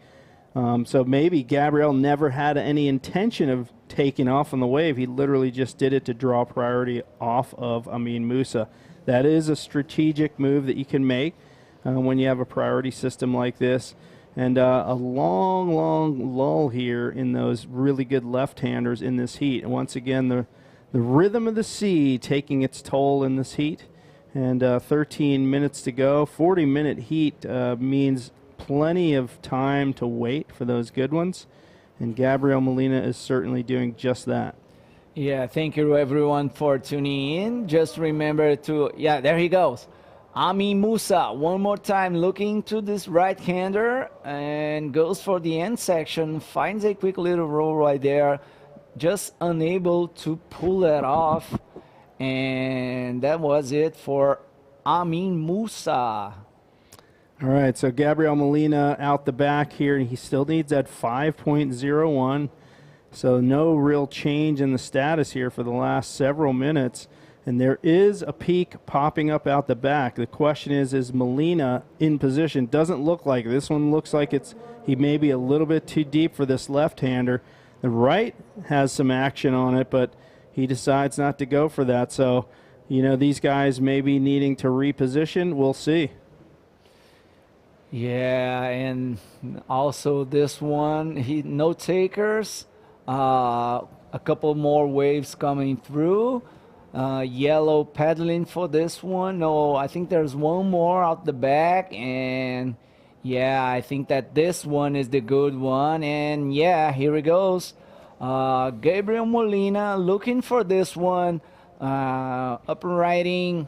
So maybe Gabriel never had any intention of taking off on the wave. He literally just did it to draw priority off of Amin Musa. That is a strategic move that you can make when you have a priority system like this. And a long, long lull here in those really good left-handers in this heat. And once again, the rhythm of the sea taking its toll in this heat. And 13 minutes to go. 40-minute heat means plenty of time to wait for those good ones. And Gabriel Molina is certainly doing just that. Yeah, thank you everyone for tuning in. Just remember to, yeah, there he goes. Amin Musa, one more time, looking to this right-hander and goes for the end section, finds a quick little roll right there, just unable to pull that off. And that was it for Amin Musa. All right, so Gabriel Molina out the back here, and he still needs that 5.01. So no real change in the status here for the last several minutes. And there is a peak popping up out the back. The question is Molina in position? Doesn't look like it. This one looks like he may be a little bit too deep for this left-hander. The right has some action on it, but he decides not to go for that. So, you know, these guys may be needing to reposition. We'll see. Yeah, and also this one, no takers. A couple more waves coming through. Yellow pedaling for this one. No, I think there's one more out the back, and yeah, I think that this one is the good one. And yeah, here it goes. Gabriel Molina looking for this one. Up and riding,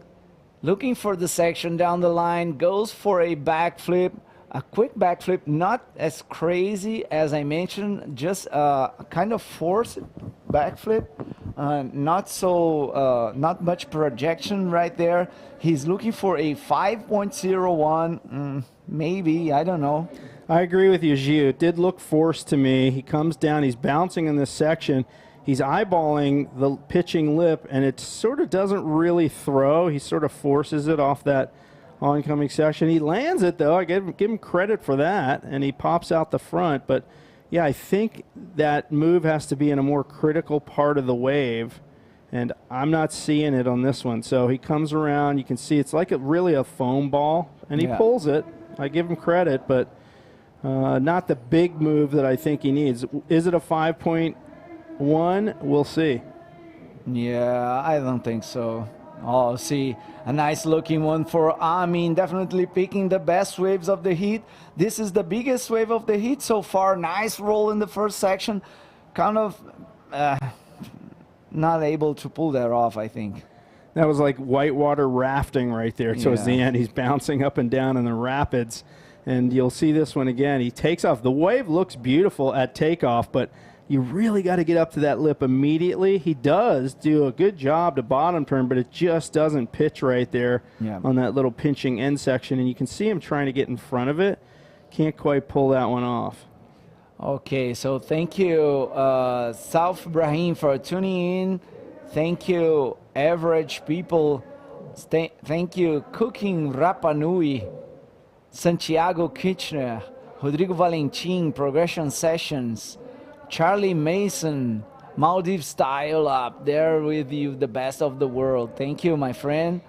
looking for the section down the line, goes for a backflip. A quick backflip, not as crazy as I mentioned, just a kind of forced backflip. Not much projection right there. He's looking for a 5.01, maybe, I don't know. I agree with you, Gio. It did look forced to me. He comes down, he's bouncing in this section. He's eyeballing the pitching lip, and it sort of doesn't really throw. He sort of forces it off that oncoming section. He lands it, though. I give him credit for that, and he pops out the front. But, yeah, I think that move has to be in a more critical part of the wave, and I'm not seeing it on this one. So he comes around. You can see it's like really a foam ball, and he pulls it. I give him credit, but not the big move that I think he needs. Is it a 5.1? We'll see. Yeah, I don't think so. Oh, see, a nice looking one for Amin, definitely picking the best waves of the heat. This is the biggest wave of the heat so far. Nice roll in the first section. Kind of not able to pull that off, I think. That was like whitewater rafting right there towards the end. He's bouncing up and down in the rapids, and you'll see this one again. He takes off. The wave looks beautiful at takeoff, but you really got to get up to that lip immediately. He does do a good job to bottom turn, but it just doesn't pitch right there on that little pinching end section. And you can see him trying to get in front of it. Can't quite pull that one off. Okay, so thank you, South Ibrahim, for tuning in. Thank you, Average People. Thank you, Cooking Rapa Nui, Santiago Kitchener, Rodrigo Valentim, Progression Sessions, Charlie Mason, Maldives Style up there with you, the best of the world. Thank you, my friend.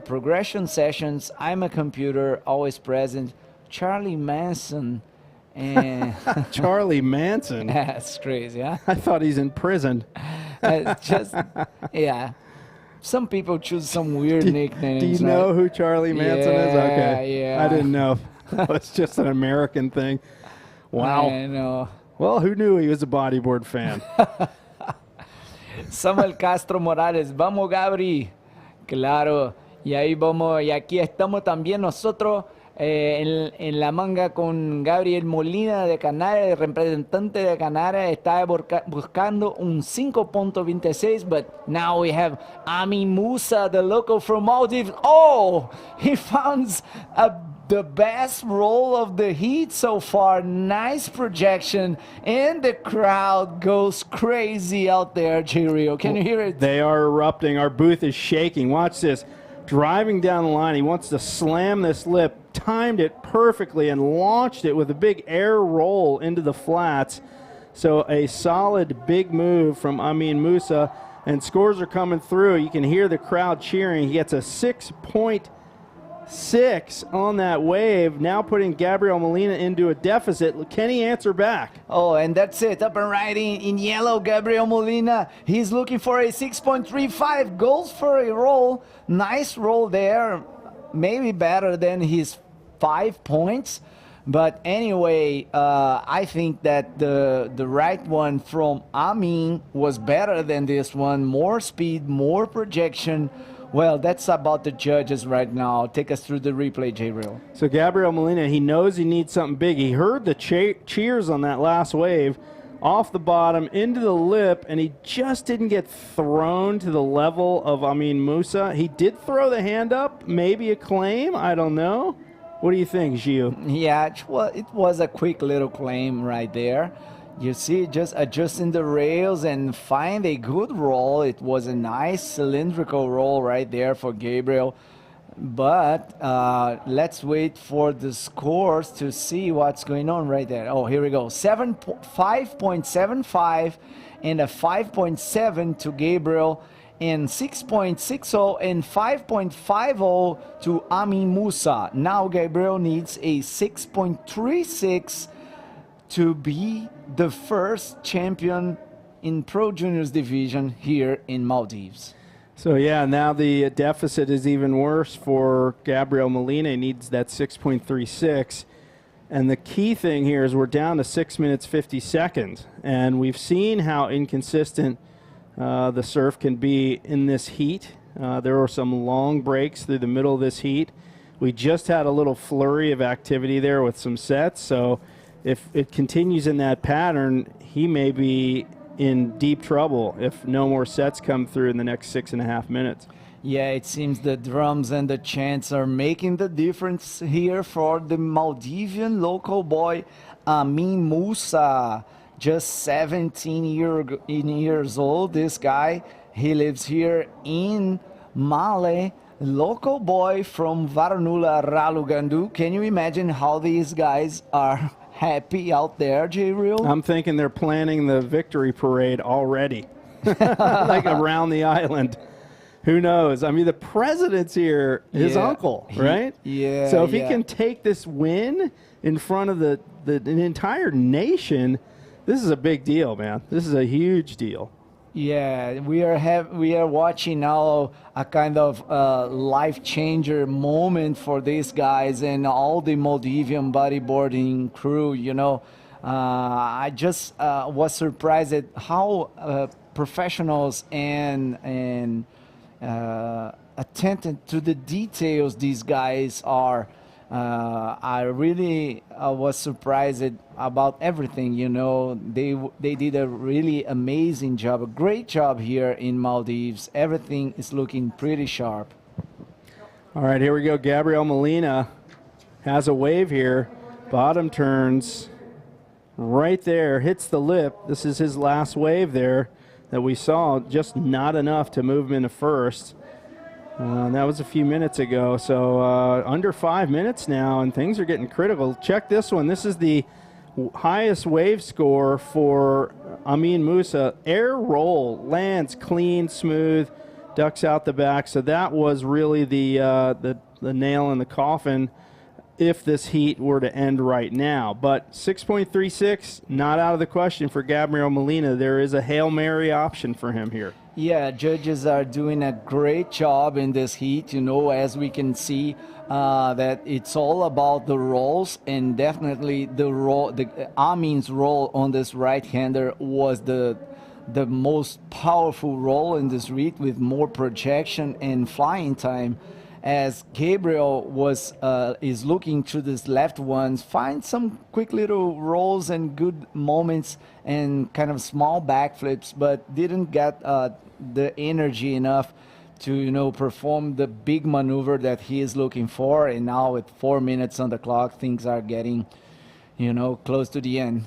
Progression Sessions, I'm a computer, always present. Charlie Manson. And Charlie Manson? That's crazy, huh? I thought he's in prison. Yeah. Some people choose some weird nicknames. Do you know who Charlie Manson is? Okay. Yeah. I didn't know. It's just an American thing. Wow. I know. Well, who knew he was a bodyboard fan? Samuel Castro Morales, vamos Gabri. Claro, y ahí vamos, y aquí estamos también nosotros en la manga con Gabriel Molina de Canarias, el representante de Canarias, está buscando un 5.26, but now we have Amin Musa, the local from Maldives. Oh, he found the best roll of the heat so far. Nice projection, and the crowd goes crazy out there, J-Rio. Can you hear it? They are erupting. Our booth is shaking. Watch this. Driving down the line, he wants to slam this lip, timed it perfectly, and launched it with a big air roll into the flats. So a solid big move from Amin Musa, and scores are coming through. You can hear the crowd cheering. He gets a 6.6 on that wave, now putting Gabriel Molina into a deficit. Can he answer back? Oh, and that's it. Up and riding in yellow, Gabriel Molina. He's looking for a 6.35. Goes for a roll. Nice roll there. Maybe better than his 5 points. But anyway, I think that the right one from Amin was better than this one. More speed, more projection. Well, that's about the judges right now. Take us through the replay, J-Real. So Gabriel Molina, he knows he needs something big. He heard the cheers on that last wave, off the bottom, into the lip, and he just didn't get thrown to the level of Amin Musa. He did throw the hand up, maybe a claim, I don't know. What do you think, Gio? Yeah, it was a quick little claim right there. You see, just adjusting the rails and find a good roll. It was a nice cylindrical roll right there for Gabriel. But let's wait for the scores to see what's going on right there. Oh, here we go. 5.75 and a 5.7 to Gabriel, and 6.60 and 5.50 to Amin Musa. Now Gabriel needs a 6.36 to be the first champion in Pro Juniors division here in Maldives. So yeah, now the deficit is even worse for Gabriel Molina. He needs that 6.36. And the key thing here is we're down to 6 minutes 50 seconds. And we've seen how inconsistent the surf can be in this heat. There were some long breaks through the middle of this heat. We just had a little flurry of activity there with some sets. So if it continues in that pattern, he may be in deep trouble if no more sets come through in the next 6.5 minutes. Yeah, it seems the drums and the chants are making the difference here for the Maldivian local boy, Amin Musa. Just 17 years old, this guy. He lives here in Male, local boy from Varanula, Ralugandu. Can you imagine how these guys are happy out there, J-Real? I'm thinking they're planning the victory parade already, like around the island. Who knows? I mean, the president's here, his uncle, right? Yeah. So if he can take this win in front of the entire nation, this is a big deal, man. This is a huge deal. Yeah, we are watching now a kind of life changer moment for these guys and all the Maldivian bodyboarding crew. You know, I just was surprised at how professionals and attentive to the details these guys are. I really was surprised about everything. You know, they did a really amazing job, a great job here in Maldives. Everything is looking pretty sharp. All right, here we go. Gabriel Molina has a wave here. Bottom turns right there, hits the lip. This is his last wave there that we saw. Just not enough to move him into first. That was a few minutes ago, so under 5 minutes now, and things are getting critical. Check this one. This is the highest wave score for Amin Musa. Air roll, lands clean, smooth, ducks out the back. So that was really the nail in the coffin if this heat were to end right now. But 6.36, not out of the question for Gabriel Molina. There is a Hail Mary option for him here. Yeah, judges are doing a great job in this heat, you know, as we can see that it's all about the rolls, and definitely the Amin's roll on this right-hander was the most powerful roll in this heat with more projection and flying time. As Gabriel is looking to this left ones, find some quick little rolls and good moments and kind of small backflips, but didn't get the energy enough to, you know, perform the big maneuver that he is looking for. And now with 4 minutes on the clock, things are getting, you know, close to the end.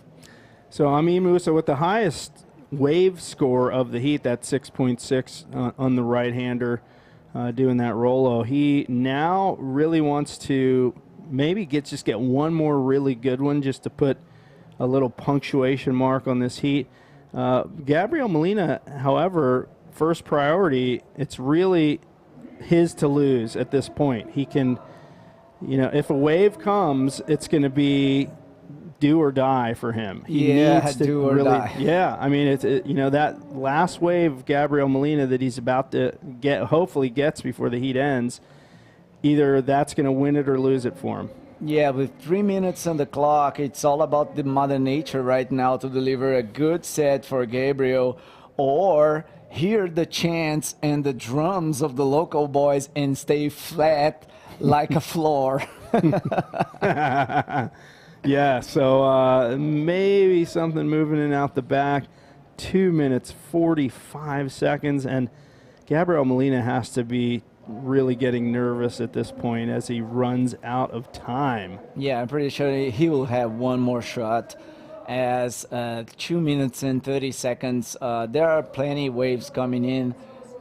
So Amin Musa with the highest wave score of the heat, that 6.6 on the right-hander. Doing that Rolo. He now really wants to maybe just get one more really good one just to put a little punctuation mark on this heat. Gabriel Molina, however, first priority, it's really his to lose at this point. He can, you know, if a wave comes, it's going to be do or die for him. He needs to do or die. Yeah, I mean, you know, that last wave, Gabriel Molina, that he's about to get, hopefully gets before the heat ends, either that's going to win it or lose it for him. Yeah, with 3 minutes on the clock, it's all about the Mother Nature right now to deliver a good set for Gabriel, or hear the chants and the drums of the local boys and stay flat like a floor. Yeah, so maybe something moving in out the back. 2 minutes, 45 seconds, and Gabriel Molina has to be really getting nervous at this point as he runs out of time. Yeah, I'm pretty sure he will have one more shot as 2 minutes and 30 seconds. There are plenty waves coming in.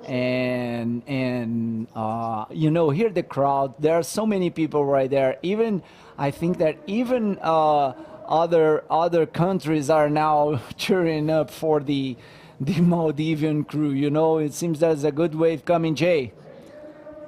And hear the crowd. There are so many people right there. Even I think that even other countries are now cheering up for the Maldivian crew. It seems there's a good wave coming, Jay.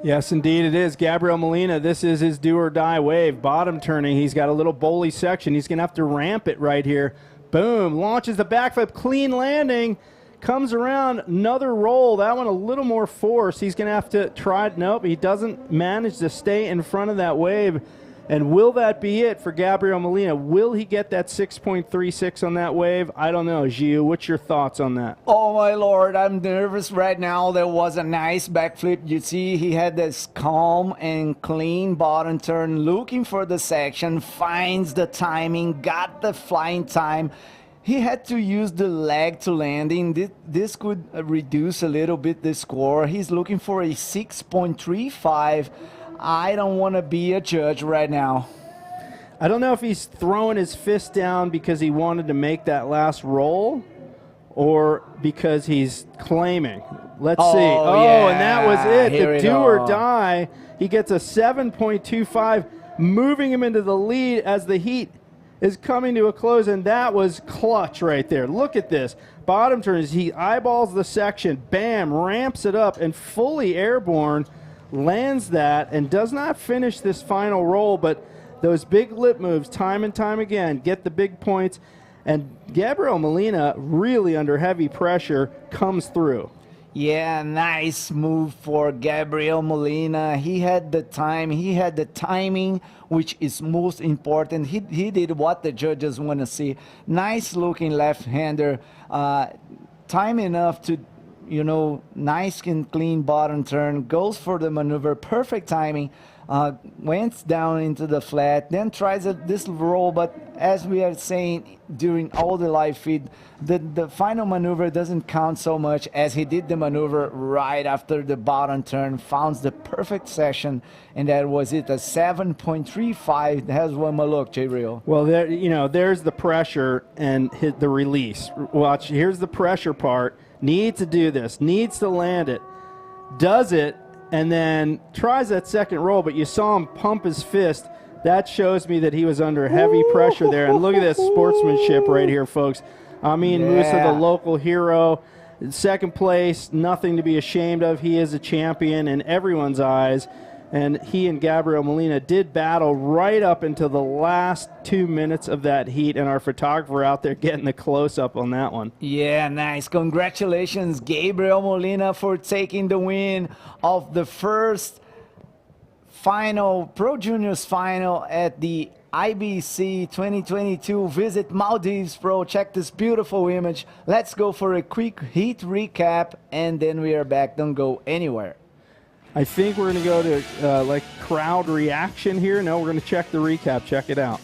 Yes, indeed it is. Gabriel Molina, this is his do or die wave. Bottom turning. He's got a little bowly section. He's going to have to ramp it right here. Boom. Launches the backflip. Clean landing. Comes around. Another roll. That one a little more force. He's going to have to try it. Nope, he doesn't manage to stay in front of that wave. And will that be it for Gabriel Molina? Will he get that 6.36 on that wave? I don't know. Gio, what's your thoughts on that? Oh, my Lord, I'm nervous right now. There was a nice backflip. You see, he had this calm and clean bottom turn, looking for the section, finds the timing, got the flying time. He had to use the leg to landing. This could reduce a little bit the score. He's looking for a 6.35. I don't want to be a judge right now. I don't know if he's throwing his fist down because he wanted to make that last roll or because he's claiming. Let's see. Yeah. And that was it. Here The we do go. or die. He gets a 7.25, moving him into the lead as the heat is coming to a close, and that was clutch right there. Look at this. Bottom turn as he eyeballs the section, bam, ramps it up, and fully airborne, lands that, and does not finish this final roll, but those big lip moves time and time again get the big points, and Gabriel Molina, really under heavy pressure, comes through. Yeah, nice move for Gabriel Molina. He had the time, he had the timing, which is most important. He did what the judges want to see. Nice looking left-hander, time enough to, nice and clean bottom turn, goes for the maneuver, perfect timing, went down into the flat, then tries this roll, but as we are saying during all the live feed, the final maneuver doesn't count so much as he did the maneuver right after the bottom turn, found the perfect session, and that was it, a 7.35. Has one more look, J-Real. Well, there's the pressure and the release. Watch, here's the pressure part. Needs to do this, needs to land it, does it, and then tries that second roll, but you saw him pump his fist. That shows me that he was under heavy pressure there. And look at this sportsmanship right here, folks. Musa, the local hero, second place, nothing to be ashamed of. He is a champion in everyone's eyes. And he and Gabriel Molina did battle right up into the last 2 minutes of that heat, and our photographer out there getting the close-up on that one. Yeah, nice. Congratulations, Gabriel Molina, for taking the win of the first final, Pro Juniors final at the IBC 2022. Visit Maldives Pro. Check this beautiful image. Let's go for a quick heat recap, and then we are back. Don't go anywhere. I think we're going to go to crowd reaction here. No, we're going to check the recap. Check it out.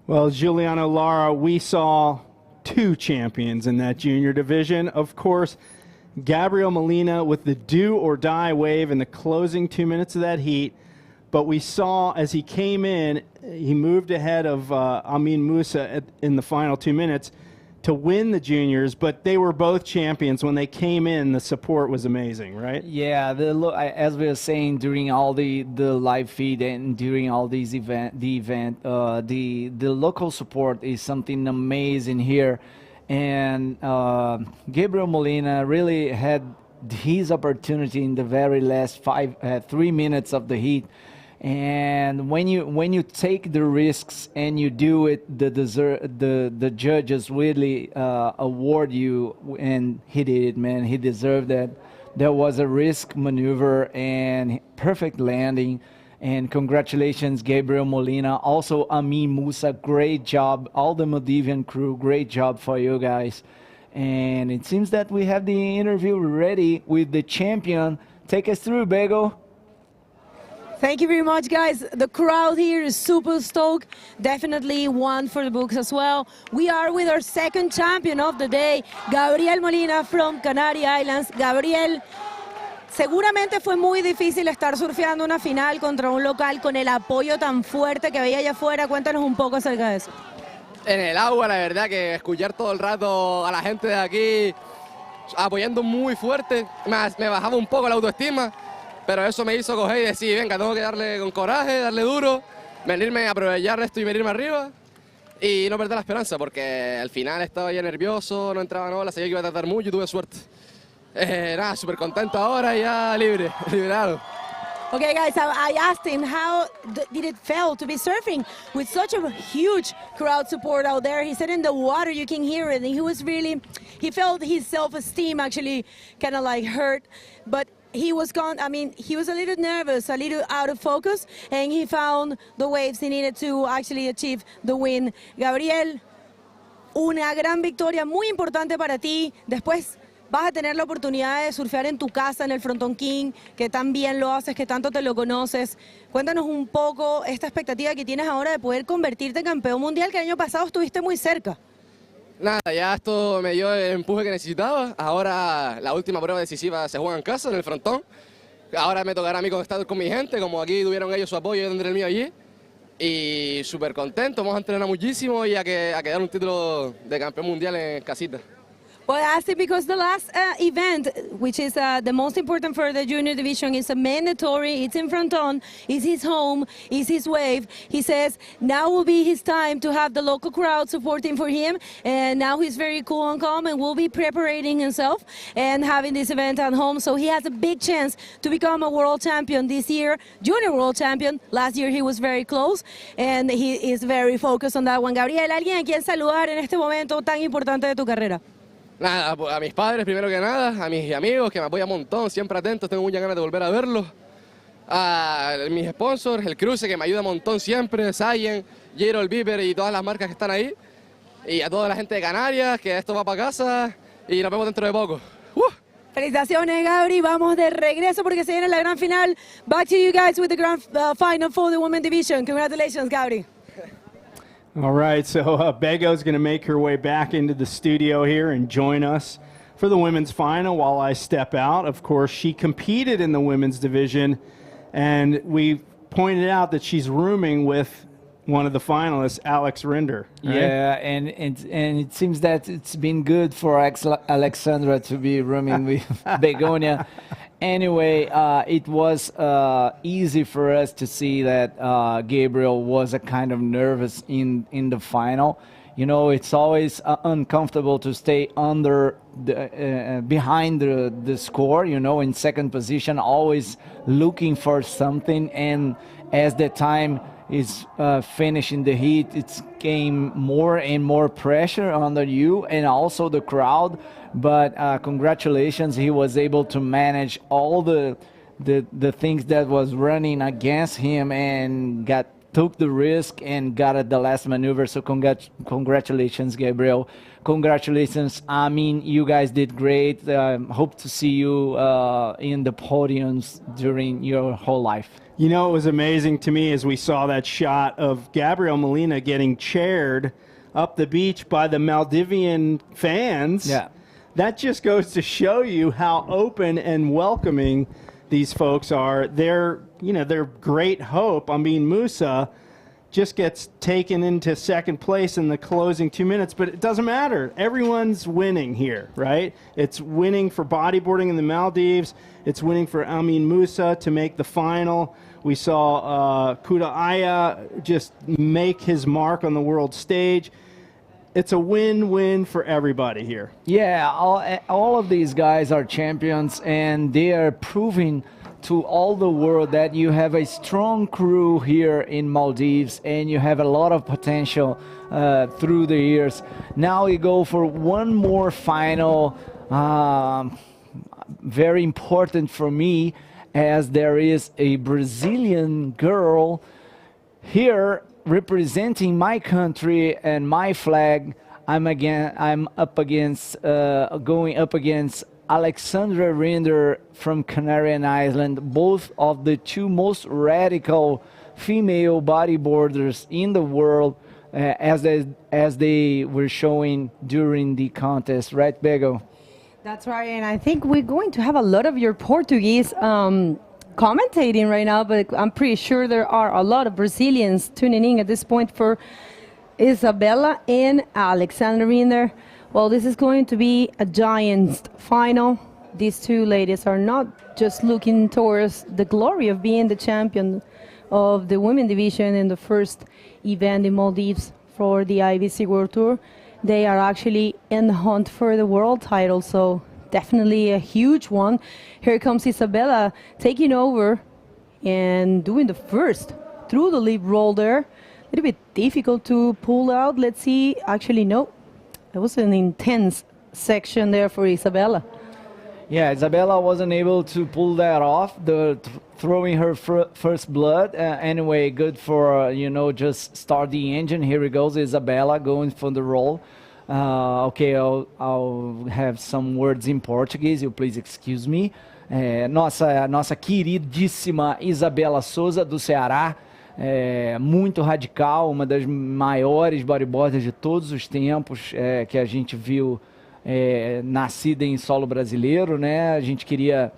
Well, Giuliano Lara, we saw two champions in that junior division. Of course, Gabriel Molina with the do or die wave in the closing 2 minutes of that heat. But we saw as he came in, he moved ahead of Amin Musa in the final 2 minutes to win the juniors, but they were both champions. When they came in, the support was amazing, right? Yeah, as we were saying during all the live feed and during all these the local support is something amazing here. And Gabriel Molina really had his opportunity in the very last 3 minutes of the heat. And when you take the risks and you do it, the judges really award you, and he did it, man. He deserved that. There was a risk maneuver and perfect landing. And congratulations, Gabriel Molina. Also, Amin Musa, great job. All the Maldivian crew, great job for you guys. And it seems that we have the interview ready with the champion. Take us through, Bego. Thank you very much, guys. The crowd here is super stoked. Definitely one for the books as well. We are with our second champion of the day, Gabriel Molina from Canary Islands. Gabriel, seguramente fue muy difícil estar surfeando una final contra un local con el apoyo tan fuerte que veía allá afuera. Cuéntanos un poco acerca de eso. En el agua, la verdad que escuchar todo el rato a la gente de aquí apoyando muy fuerte, me bajaba un poco la autoestima. Pero eso me hizo coger y decir, venga, tengo que darle con coraje, darle duro, venirme a aprovechar esto y venirme arriba y no perder la esperanza, porque al final estaba ya nervioso, no entraba olas, sabía que iba a tratar mucho y tuve suerte. Nada, súper contento ahora y ya libre, liberado. Okay, guys, I asked him how did it feel to be surfing with such a huge crowd support out there. He said in the water you can hear it, and he felt his self-esteem actually kind of like hurt, but he was he was a little nervous, a little out of focus, and he found the waves he needed to actually achieve the win. Gabriel, una gran victoria muy importante para ti. Después vas a tener la oportunidad de surfear en tu casa, en el Fronton King, que tan bien lo haces, que tanto te lo conoces. Cuéntanos un poco esta expectativa que tienes ahora de poder convertirte en campeón mundial, que el año pasado estuviste muy cerca. Nada, ya esto me dio el empuje que necesitaba. Ahora la última prueba decisiva se juega en casa, en el frontón. Ahora me tocará a mí estar con mi gente, como aquí tuvieron ellos su apoyo, yo tendré el mío allí. Y súper contento, vamos a entrenar muchísimo y a quedar un título de campeón mundial en casita. Well, I asked it because the last event, which is the most important for the junior division, is a mandatory. It's in Fronton. It's his home. It's his wave. He says now will be his time to have the local crowd supporting for him. And now he's very cool and calm and will be preparing himself and having this event at home. So he has a big chance to become a world champion this year, junior world champion. Last year he was very close and he is very focused on that one. Gabriel, ¿alguien a quien saludar en este momento tan importante de tu carrera? Nada, a mis padres primero que nada, a mis amigos que me apoyan un montón, siempre atentos, tengo muchas ganas de volver a verlos. A mis sponsors, el cruce que me ayuda un montón siempre, Sayen, Giro, el Viper y todas las marcas que están ahí. Y a toda la gente de Canarias, que esto va para casa y nos vemos dentro de poco. Felicitaciones, Gabri. Vamos de regreso porque se viene la gran final. Back to you guys with the grand final for the women's division. Congratulations, Gabri. All right, so Bego's going to make her way back into the studio here and join us for the women's final while I step out. Of course, she competed in the women's division, and we pointed out that she's rooming with one of the finalists, Alex Rinder. Right? Yeah, and it seems that it's been good for Alexandra to be rooming with Begonia. Anyway, it was easy for us to see that Gabriel was a kind of nervous in the final. You know, it's always uncomfortable to stay under behind the score, you know, in second position, always looking for something. And as the time is finishing the heat, it's came more and more pressure under you and also the crowd. But congratulations, he was able to manage all the things that was running against him and got took the risk and got at the last maneuver. So congratulations, Gabriel. Congratulations. I mean, you guys did great. Hope to see you in the podiums during your whole life. You know, it was amazing to me as we saw that shot of Gabriel Molina getting chaired up the beach by the Maldivian fans. Yeah. That just goes to show you how open and welcoming these folks are. Their great hope, Musa, just gets taken into second place in the closing 2 minutes, but it doesn't matter. Everyone's winning here, right? It's winning for bodyboarding in the Maldives. It's winning for Amin Musa to make the final. We saw Kuda Aya just make his mark on the world stage. It's a win-win for everybody here. Yeah, all of these guys are champions, and they are proving to all the world that you have a strong crew here in Maldives, and you have a lot of potential through the years. Now we go for one more final, very important for me, as there is a Brazilian girl here representing my country and my flag. I'm going up against Alexandra Rinder from Canarian Island, both of the two most radical female bodyboarders in the world, as they were showing during the contest, right, Bego? That's right, and I think we're going to have a lot of your Portuguese commentating right now, but I'm pretty sure there are a lot of Brazilians tuning in at this point for Isabella and Alexandra Rinder. Well, this is going to be a giant final. These two ladies are not just looking towards the glory of being the champion of the women division in the first event in Maldives for the IBC World Tour. They are actually in the hunt for the world title, so definitely a huge one. Here comes Isabella taking over and doing the first through the leap roll there. A little bit difficult to pull out. Let's see. Actually, no. It was an intense section there for Isabella. Yeah, Isabella wasn't able to pull that off, throwing her first blood. Anyway, good for, just start the engine. Here it goes, Isabella going for the roll. Okay, I'll have some words in Portuguese, you please excuse me. Nossa queridíssima Isabella Souza, do Ceará, muito radical, uma das maiores bodyboarders de todos os tempos que a gente viu, nascida em solo brasileiro, né? A gente queria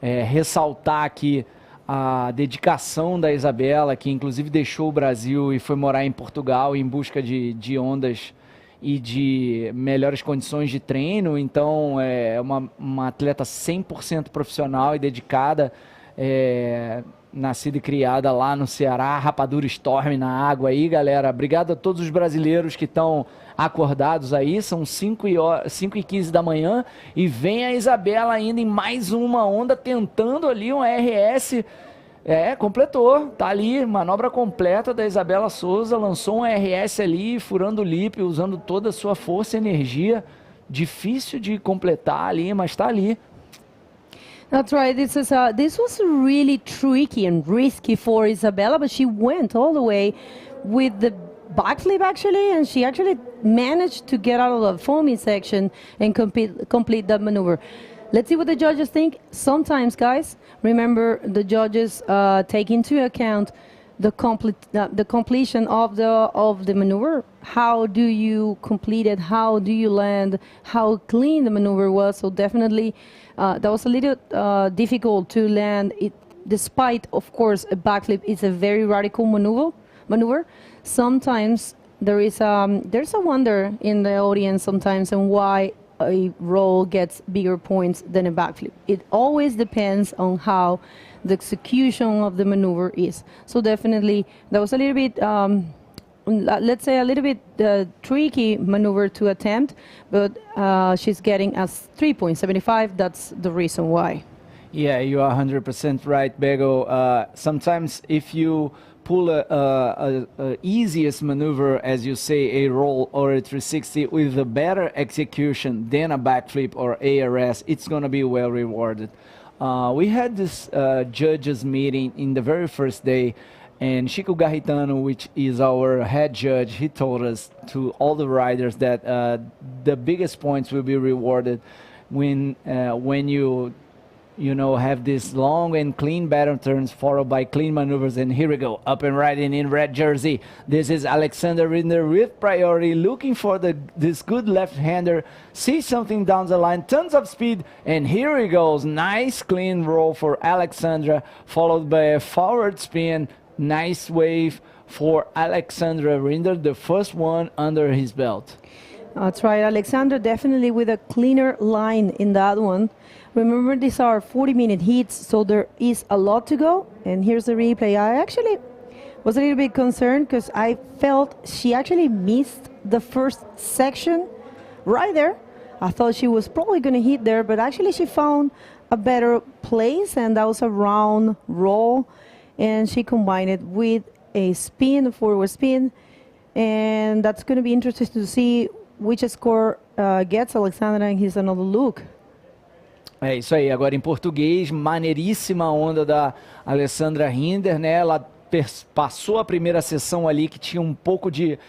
ressaltar aqui a dedicação da Isabela, que inclusive deixou o Brasil e foi morar em Portugal em busca de ondas e de melhores condições de treino. Então é uma atleta 100% profissional e dedicada, nascida e criada lá no Ceará. Rapadura Storm na água aí, galera. Obrigado a todos os brasileiros que estão acordados aí. São 5h15 da manhã e vem a Isabela ainda em mais uma onda, tentando ali um RS. Completou, tá ali, manobra completa da Isabela Souza, lançou um RS ali, furando o lip, usando toda a sua força e energia. Difícil de completar ali, mas tá ali. That's right. This was really tricky and risky for Isabella, but she went all the way with the backflip actually, and she actually managed to get out of the foamy section and complete that maneuver. Let's see what the judges think. Sometimes, guys, remember the judges take into account the completion of the maneuver. How do you complete it? How do you land? How clean the maneuver was? So definitely, that was a little difficult to land it. Despite, of course, a backflip is a very radical maneuver. Sometimes there's a wonder in the audience sometimes on why a roll gets bigger points than a backflip. It always depends on how the execution of the maneuver is. So definitely that was a little bit, let's say a little bit tricky maneuver to attempt, but she's getting a 3.75. That's the reason why. Yeah, you are 100% right, Bego. Sometimes if you pull a easiest maneuver, as you say, a roll or a 360 with a better execution than a backflip or ARS, it's going to be well rewarded. We had this judges meeting in the very first day, And Chico Garritano, which is our head judge, he told us to all the riders that the biggest points will be rewarded when you know, have these long and clean battle turns followed by clean maneuvers. And here we go, up and riding in red jersey. This is Alexander Rinder with priority, looking for this good left-hander, sees something down the line, tons of speed, and here he goes. Nice clean roll for Alexandra, followed by a forward spin. Nice wave for Alexandra Rinder, the first one under his belt. That's right, Alexandra definitely with a cleaner line in that one. Remember, these are 40-minute heats, so there is a lot to go. And here's the replay. I actually was a little bit concerned because I felt she actually missed the first section right there. I thought she was probably going to hit there, but actually she found a better place, and that was a round roll. And she combined it with a spin, a forward spin. And that's going to be interesting to see which score gets Alexandra in his another look. É isso aí, agora em português, maneiríssima onda da Alessandra Rinder, né? Ela passou a primeira sessão ali que tinha um pouco de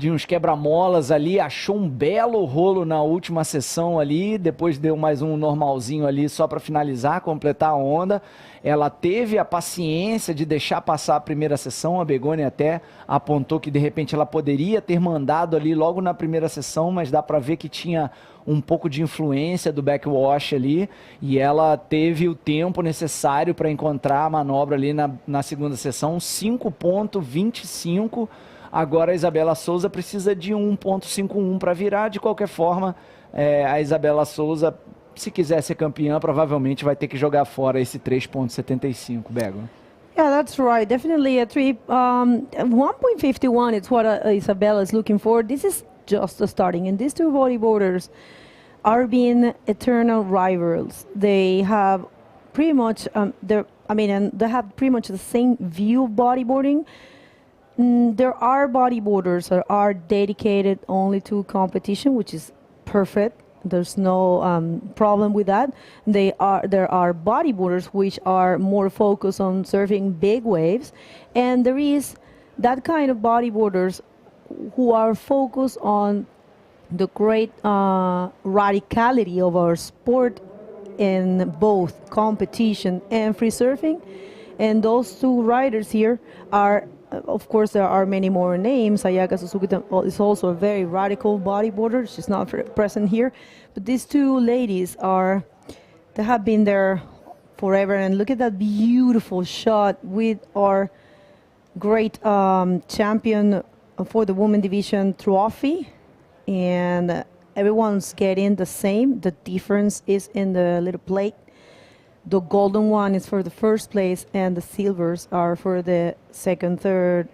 uns quebra-molas ali, achou um belo rolo na última sessão ali, depois deu mais um normalzinho ali só para finalizar, completar a onda. Ela teve a paciência de deixar passar a primeira sessão, a Begoni até apontou que de repente ela poderia ter mandado ali logo na primeira sessão, mas dá para ver que tinha um pouco de influência do backwash ali, e ela teve o tempo necessário para encontrar a manobra ali na segunda sessão, 5.25. Agora a Isabela Souza precisa de 1.51 para virar. De qualquer forma, a Isabela Souza, se quiser ser campeã, provavelmente vai ter que jogar fora esse 3.75, Bego. Yeah, that's right. Definitely a 1.51 is what Isabella is looking for. This is just the starting, and these two bodyboarders are being eternal rivals. They have pretty much and they have pretty much the same view of bodyboarding. There are bodyboarders that are dedicated only to competition, which is perfect. There's no problem with that. There are bodyboarders which are more focused on surfing big waves, and there is that kind of bodyboarders who are focused on the great radicality of our sport in both competition and free surfing. And those two riders here are, of course, there are many more names. Ayaka Suzuki is also a very radical bodyboarder. She's not present here. But these two ladies they have been there forever. And look at that beautiful shot with our great champion for the women division trophy. And everyone's getting the same. The difference is in the little plate. The golden one is for the first place, and the silvers are for the second, third,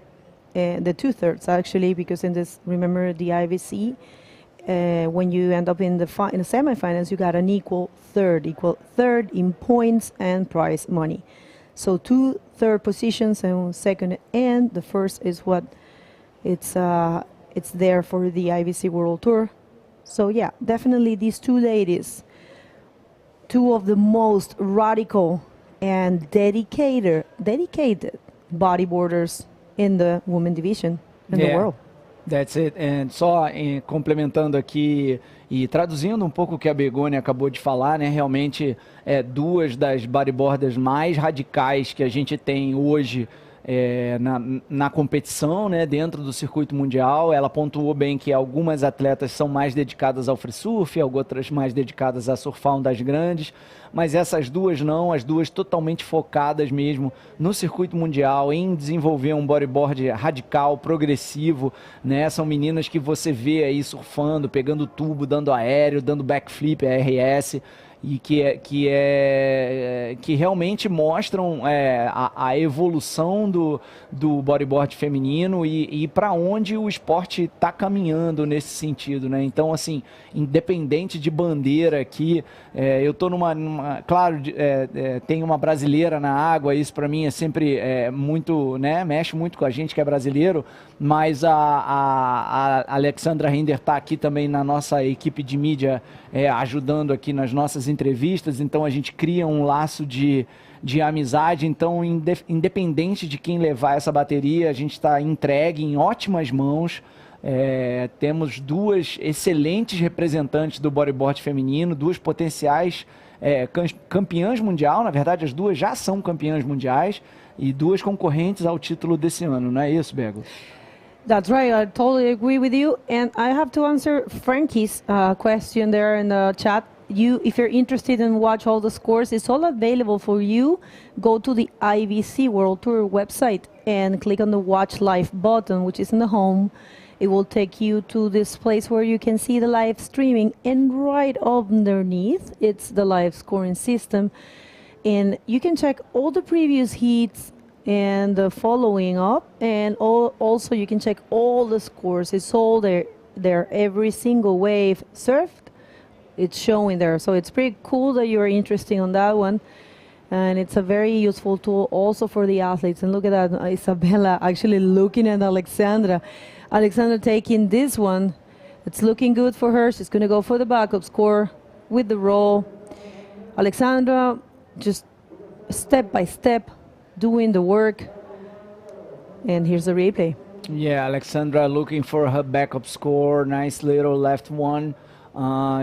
and the 2/3 actually, because in this, remember the IVC, when you end up in the semifinals, you got an equal third in points and prize money. So 2 third positions and second, and the first is what it's there for the IVC World Tour. So yeah, definitely these two ladies, two of the most radical and dedicated bodyboarders in the women division in the world. That's it. And só complementando aqui e traduzindo um pouco o que a Begoni acabou de falar, né? Realmente, duas das bodyboarders mais radicais que a gente tem hoje na competição, né, dentro do circuito mundial. Ela pontuou bem que algumas atletas são mais dedicadas ao free surf, outras mais dedicadas a surfar ondas grandes, mas essas duas não, as duas totalmente focadas mesmo no circuito mundial, em desenvolver um bodyboard radical, progressivo, né? São meninas que você vê aí surfando, pegando tubo, dando aéreo, dando backflip, RS, e que realmente mostram a evolução do bodyboard feminino e para onde o esporte está caminhando nesse sentido, né? Então, assim, independente de bandeira aqui, eu estou claro, tem uma brasileira na água, isso para mim é sempre muito, né? Mexe muito com a gente que é brasileiro, mas a Alexandra Rinder está aqui também na nossa equipe de mídia, ajudando aqui nas nossas entrevistas, então a gente cria um laço de amizade. Então, independente de quem levar essa bateria, a gente está entregue em ótimas mãos. Temos duas excelentes representantes do bodyboard feminino, duas potenciais campeãs mundial. Na verdade, as duas já são campeãs mundiais e duas concorrentes ao título desse ano, não é isso, Bego? That's right. I totally agree with you. And I have to answer Frankie's question there in the chat. If you're interested in watch all the scores, it's all available for you. Go to the IBC World Tour website and click on the Watch Live button, which is in the home. It will take you to this place where you can see the live streaming, and right underneath, it's the live scoring system. And you can check all the previous heats and the following up, and also you can check all the scores. It's all there. Every single wave surfed, it's showing there. So it's pretty cool that you're interested on that one. And it's a very useful tool also for the athletes. And look at that, Isabella actually looking at Alexandra. Alexandra taking this one. It's looking good for her. She's going to go for the backup score with the roll. Alexandra just step by step doing the work. And here's the replay. Yeah, Alexandra looking for her backup score. Nice little left one.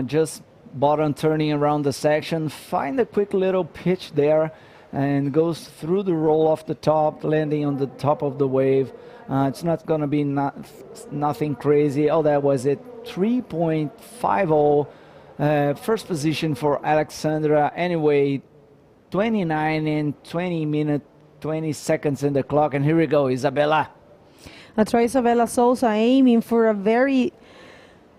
Just bottom turning around the section. Find a quick little pitch there and goes through the roll off the top, landing on the top of the wave. It's not going to be nothing crazy. Oh, that was it. 3.50. First position for Alexandra. Anyway, 29 and 20 minutes, 20 seconds in the clock. And here we go, Isabella. That's right, Isabella Souza aiming for a very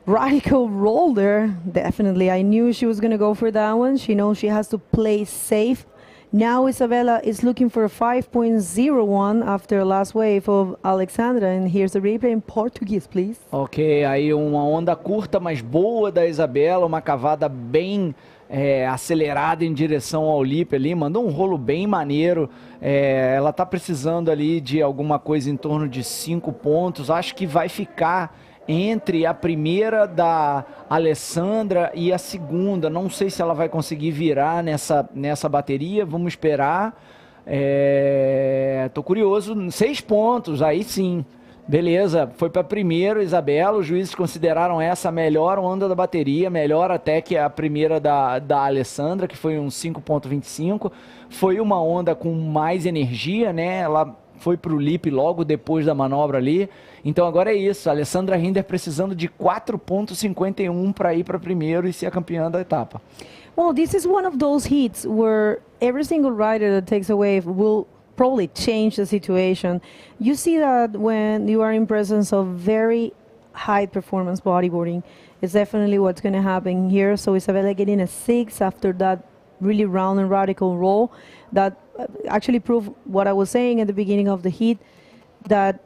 radical roll there. Definitely. I knew she was going to go for that one. She knows she has to play safe. Now Isabella is looking for a 5.01 after last wave of Alexandra. And here's the replay in Portuguese, please. Ok, aí uma onda curta, mas boa da Isabela, uma cavada bem acelerada em direção ao lip ali, mandou um rolo bem maneiro. Ela tá precisando ali de alguma coisa em torno de 5 pontos. Acho que vai ficar entre a primeira da Alessandra e a segunda. Não sei se ela vai conseguir virar nessa bateria, vamos esperar. Tô curioso. 6 pontos, aí sim. Beleza, foi para primeiro, Isabela. Os juízes consideraram essa a melhor onda da bateria, melhor até que a primeira da Alessandra, que foi um 5.25. Foi uma onda com mais energia, né? Ela foi para o lip logo depois da manobra ali. Então agora é isso, a Alessandra Rinder precisando de 4.51 para ir para primeiro e ser a campeã da etapa. Well, this is one of those heats where every single rider that takes a wave will probably change the situation. You see that when you are in presence of very high performance bodyboarding, it's definitely what's going to happen here. So Isabella getting a 6 after that really round and radical roll that actually proved what I was saying at the beginning of the heat, that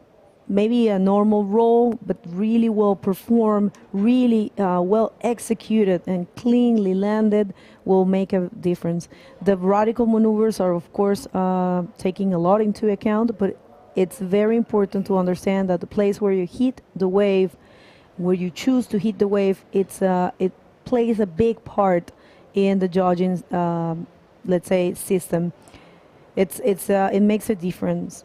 maybe a normal roll, but really well performed, really well executed and cleanly landed will make a difference. The radical maneuvers are, of course, taking a lot into account, but it's very important to understand that the place where you hit the wave, where you choose to hit the wave, it plays a big part in the judging, let's say, system. It makes a difference.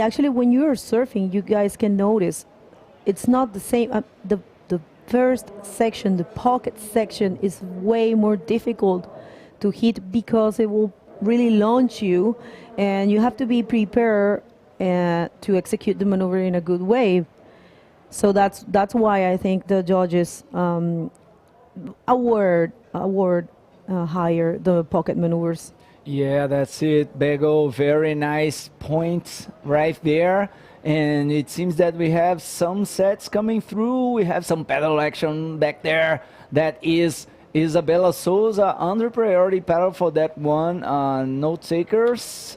Actually, when you're surfing, you guys can notice it's not the same. The first section, the pocket section, is way more difficult to hit because it will really launch you, and you have to be prepared to execute the maneuver in a good way. So that's why I think the judges award higher the pocket maneuvers. Yeah, that's it, Bego. Very nice points right there. And it seems that we have some sets coming through. We have some pedal action back there. That is Isabella Souza under priority pedal for that one. Note takers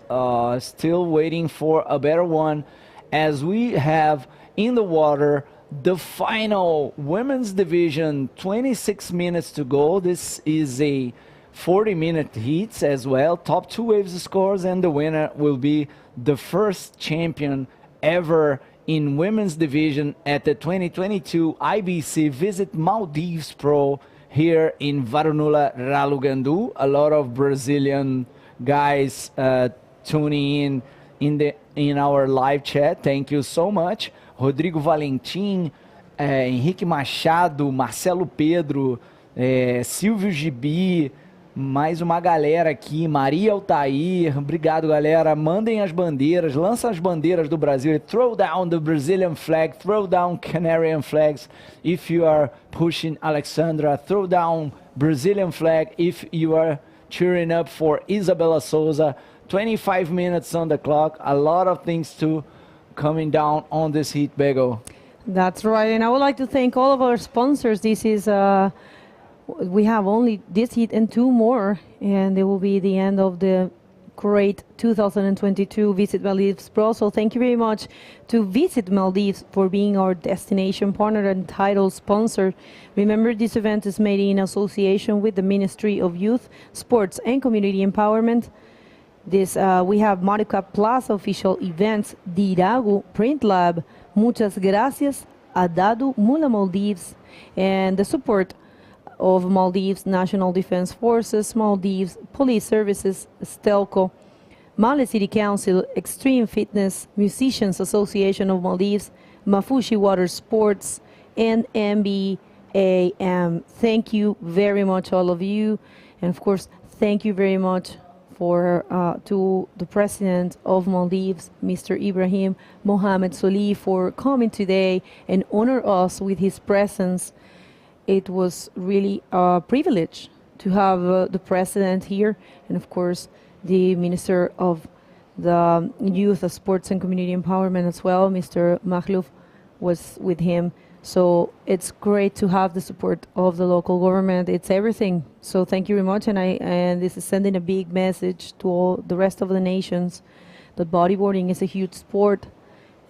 still waiting for a better one as we have in the water the final women's division, 26 minutes to go. This is a 40-minute heats as well, top 2 waves scores, and the winner will be the first champion ever in women's division at the 2022 IBC Visit Maldives Pro here in Varunula, Ralugandu. A lot of Brazilian guys tuning in our live chat. Thank you so much. Rodrigo Valentim, Henrique Machado, Marcelo Pedro, Silvio Gibi, mais uma galera aqui, Maria Altair, obrigado galera, mandem as bandeiras, lança as bandeiras do Brasil, throw down the Brazilian flag, throw down Canarian flags, if you are pushing Alexandra, throw down Brazilian flag, if you are cheering up for Isabella Souza, 25 minutes on the clock, a lot of things to coming down on this heat, Bego. That's right, and I would like to thank all of our sponsors. This is we have only this heat and 2 more, and it will be the end of the great 2022 Visit Maldives Pro. So thank you very much to Visit Maldives for being our destination partner and title sponsor. Remember, this event is made in association with the Ministry of Youth, Sports and Community Empowerment. This we have Marica Plaza official events, Dirago Print Lab, Muchas Gracias, Adado Mula Maldives, and the support of Maldives National Defense Forces, Maldives Police Services, Stelco, Male City Council, Extreme Fitness, Musicians Association of Maldives, Mafushi Water Sports, and MBAM. Thank you very much, all of you. And of course, thank you very much to the President of Maldives, Mr. Ibrahim Mohamed Solih, for coming today and honor us with his presence. It was really a privilege to have the President here, and of course the Minister of the Youth, Sports and Community Empowerment as well, Mr. Makhlouf, was with him. So it's great to have the support of the local government. It's everything. So thank you very much, and this is sending a big message to all the rest of the nations that bodyboarding is a huge sport,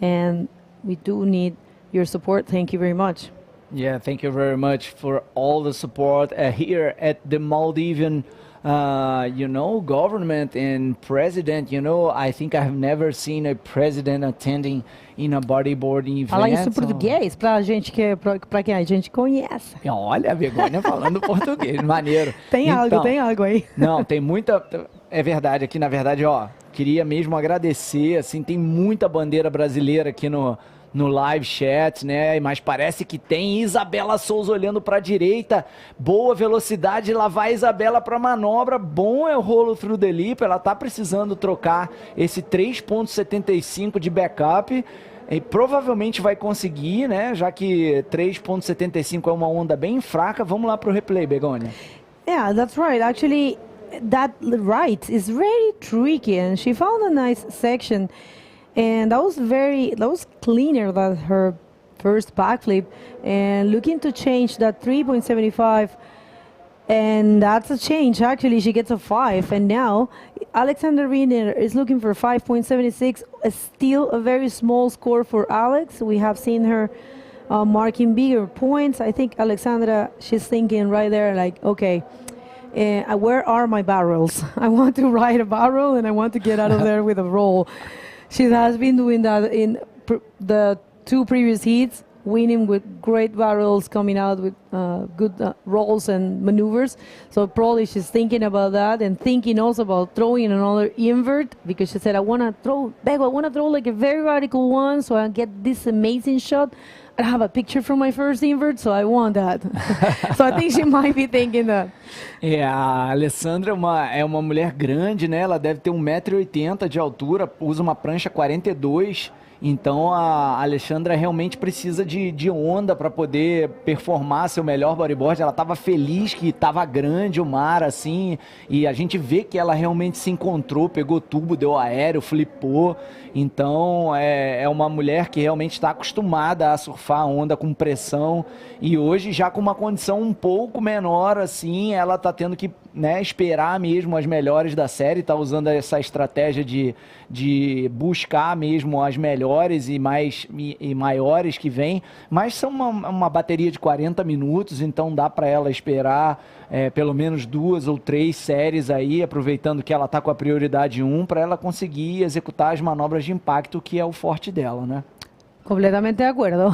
and we do need your support. Thank you very much. Yeah, thank you very much for all the support here at the Maldivian, government and president. I think I have never seen a president attending in a bodyboarding event. Fala isso em português pra gente pra quem a gente conhece. Olha, a Begônia falando português, maneiro. Tem algo aí. Não, tem muita... É verdade, aqui na verdade, queria mesmo agradecer, assim, tem muita bandeira brasileira aqui no live chat, né? Mas parece que tem Isabela Souza olhando para a direita, boa velocidade, lá vai Isabela para manobra, bom é o rolo through the lip, ela tá precisando trocar esse 3.75 de backup e provavelmente vai conseguir, né? Já que 3.75 é uma onda bem fraca. Vamos lá pro replay, Begônia. Yeah, that's right. Actually, that right is very tricky, and she found a nice section. And that was cleaner than her first backflip, and looking to change that 3.75, and that's a change. Actually, she gets a 5, and now Alexander Wiener is looking for 5.76, still a very small score for Alex. We have seen her marking bigger points. I think Alexandra, she's thinking right there, like, okay, where are my barrels? I want to ride a barrel, and I want to get out of there with a roll. She has been doing that in the 2 previous heats, winning with great barrels, coming out with good rolls and maneuvers. So probably she's thinking about that, and thinking also about throwing another invert, because she said, I want to throw like a very radical one, so I get this amazing shot. I have a picture from my first invert, so I want that. So I think she might be thinking that. A Alessandra é uma mulher grande, né? Ela deve ter 1,80 m de altura, usa uma prancha 42. Então a Alexandra realmente precisa de onda para poder performar seu melhor bodyboard. Ela estava feliz que estava grande o mar, assim, e a gente vê que ela realmente se encontrou, pegou tubo, deu aéreo, flipou. Então é uma mulher que realmente está acostumada a surfar a onda com pressão, e hoje já com uma condição um pouco menor, assim, ela está tendo que, né, esperar mesmo as melhores da série, está usando essa estratégia de buscar mesmo as melhores e maiores que vêm, mas são uma bateria de 40 minutos, então dá para ela esperar pelo menos 2 ou 3 séries aí, aproveitando que ela está com a prioridade 1, para ela conseguir executar as manobras de impacto, que é o forte dela, né? Completamente de acuerdo.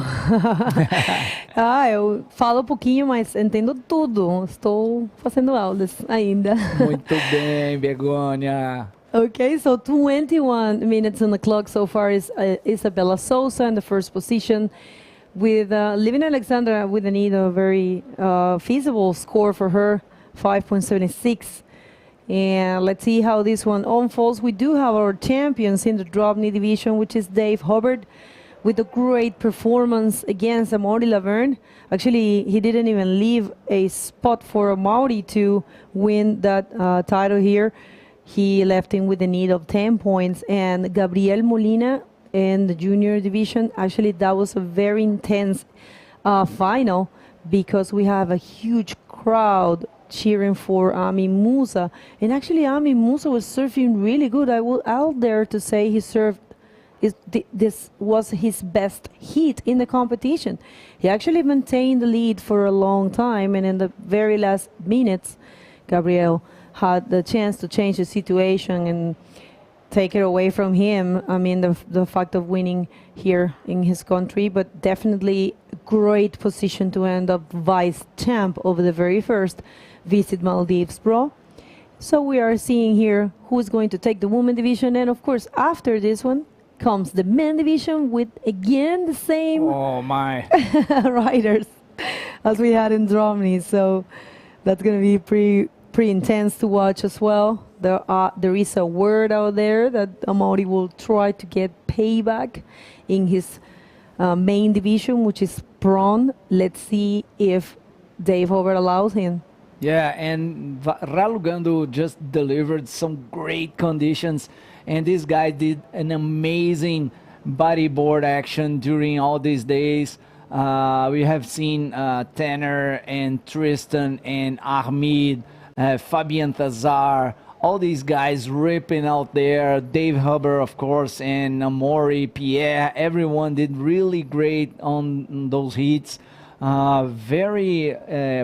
Eu falo pouquinho, mas entendo tudo. Estou fazendo aulas ainda. Muito bem, Begonia. Okay, so 21 minutes on the clock so far is Isabella Souza in the first position, with Living Alexandra with a need a very feasible score for her, 5.76. And let's see how this one unfolds. We do have our champions in the DROPKNEE division, which is Dave Hubbard, with a great performance against Amaury Laverne. Actually, he didn't even leave a spot for Amaury to win that title here. He left him with a need of 10 points. And Gabriel Molina in the junior division, actually that was a very intense final, because we have a huge crowd cheering for Ami Musa. And actually Ami Musa was surfing really good. I will out there to say he surfed, this was his best heat in the competition. He actually maintained the lead for a long time, and in the very last minutes, Gabriel had the chance to change the situation and take it away from him. I mean, the fact of winning here in his country, but definitely great position to end up vice champ over the very first Visit Maldives Pro. So we are seeing here who's going to take the women division, and of course after this one comes the men division with again the same riders as we had in DROPKNEE. So that's going to be pretty intense to watch as well. There is a word out there that Amaury will try to get payback in his main division, which is prawn. Let's see if Dave Hubbard allows him. Yeah, and Ralugando just delivered some great conditions, and this guy did an amazing bodyboard action during all these days. We have seen Tanner and Tristan and Ahmed, Fabian Tazar, all these guys ripping out there. Dave Hubbard, of course, and Amaury, Pierre, everyone did really great on those heats. Very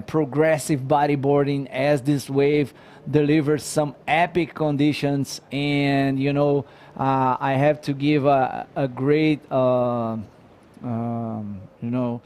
progressive bodyboarding as this wave delivers some epic conditions, and you know, I have to give a great you know,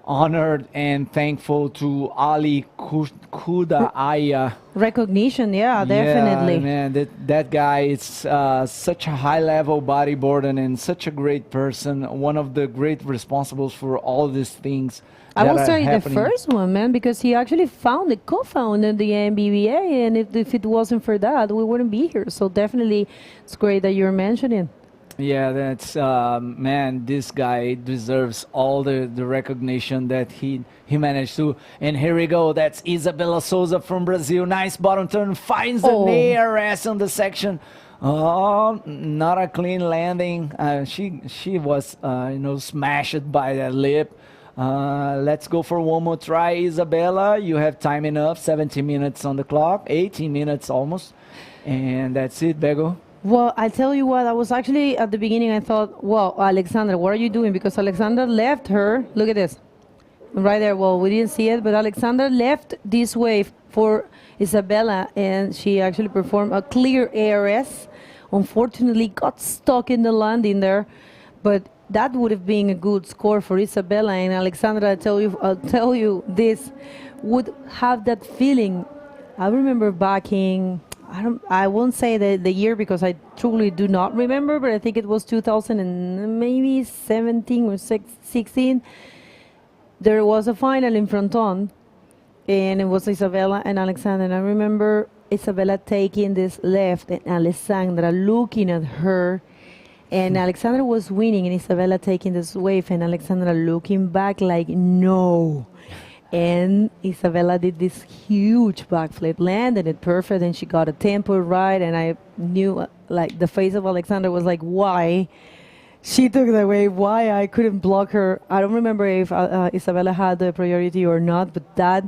honored and thankful to Ali Kuda Aya. Recognition, yeah, definitely. Yeah, man, that guy is such a high-level bodyboarder and such a great person. One of the great responsibles for all these things. I will say the first one, man, because he actually co-founded the MBBA, and if it wasn't for that, we wouldn't be here. So definitely, it's great that you're mentioning. Yeah, that's man, this guy deserves all the recognition that he managed to. And here we go, that's Isabella Souza from Brazil. Nice bottom turn, finds the ARS on the section. Oh, not a clean landing. She was you know, smashed by that lip. Let's go for one more try, Isabella. You have time enough, 17 minutes on the clock, 18 minutes almost. And that's it, Bego. Well, I tell you what, I was actually, at the beginning, I thought, well, Alexandra, what are you doing? Because Alexandra left her, look at this, right there. Well, we didn't see it, but Alexandra left this wave for Isabella, and she actually performed a clear ARS. Unfortunately, got stuck in the landing there, but that would have been a good score for Isabella. And Alexandra, I'll tell you this, would have that feeling. I remember back in, I won't say the year because I truly do not remember, but I think it was 2000 and maybe 17 or 16. There was a final in Fronton, and it was Isabella and Alexandra. And I remember Isabella taking this left and Alexandra looking at her, and Alexandra was winning and Isabella taking this wave, and Alexandra looking back like, no. And Isabella did this huge backflip, landed it perfect, and she got a tempo right. And I knew, like, the face of Alexandra was like, why she took the wave, why I couldn't block her. I don't remember if Isabella had the priority or not, but that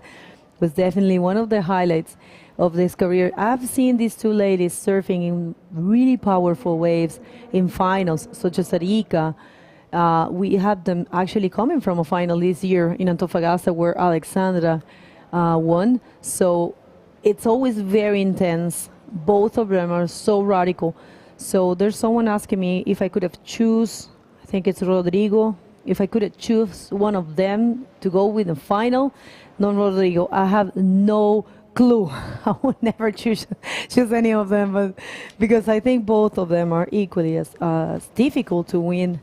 was definitely one of the highlights of this career. I've seen these two ladies surfing in really powerful waves in finals, such as Arica. We had them actually coming from a final this year in Antofagasta where Alexandra won. So it's always very intense. Both of them are so radical. So there's someone asking me if I could have choose, I I think it's Rodrigo. If I could choose one of them to go with the final, no Rodrigo. I have no clue. I would never choose any of them, but because I think both of them are equally as difficult to win,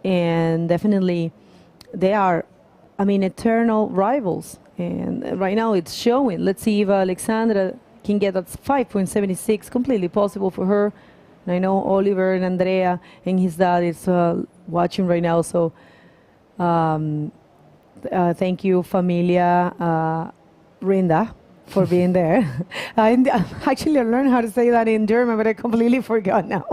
and definitely they are, I mean, eternal rivals. And right now it's showing. Let's see if Alexandra can get that 5.76, completely possible for her. And I know Oliver and Andrea and his dad is watching right now, so thank you, Familia Rinda, for being there. Actually, I learned how to say that in German, but I completely forgot now.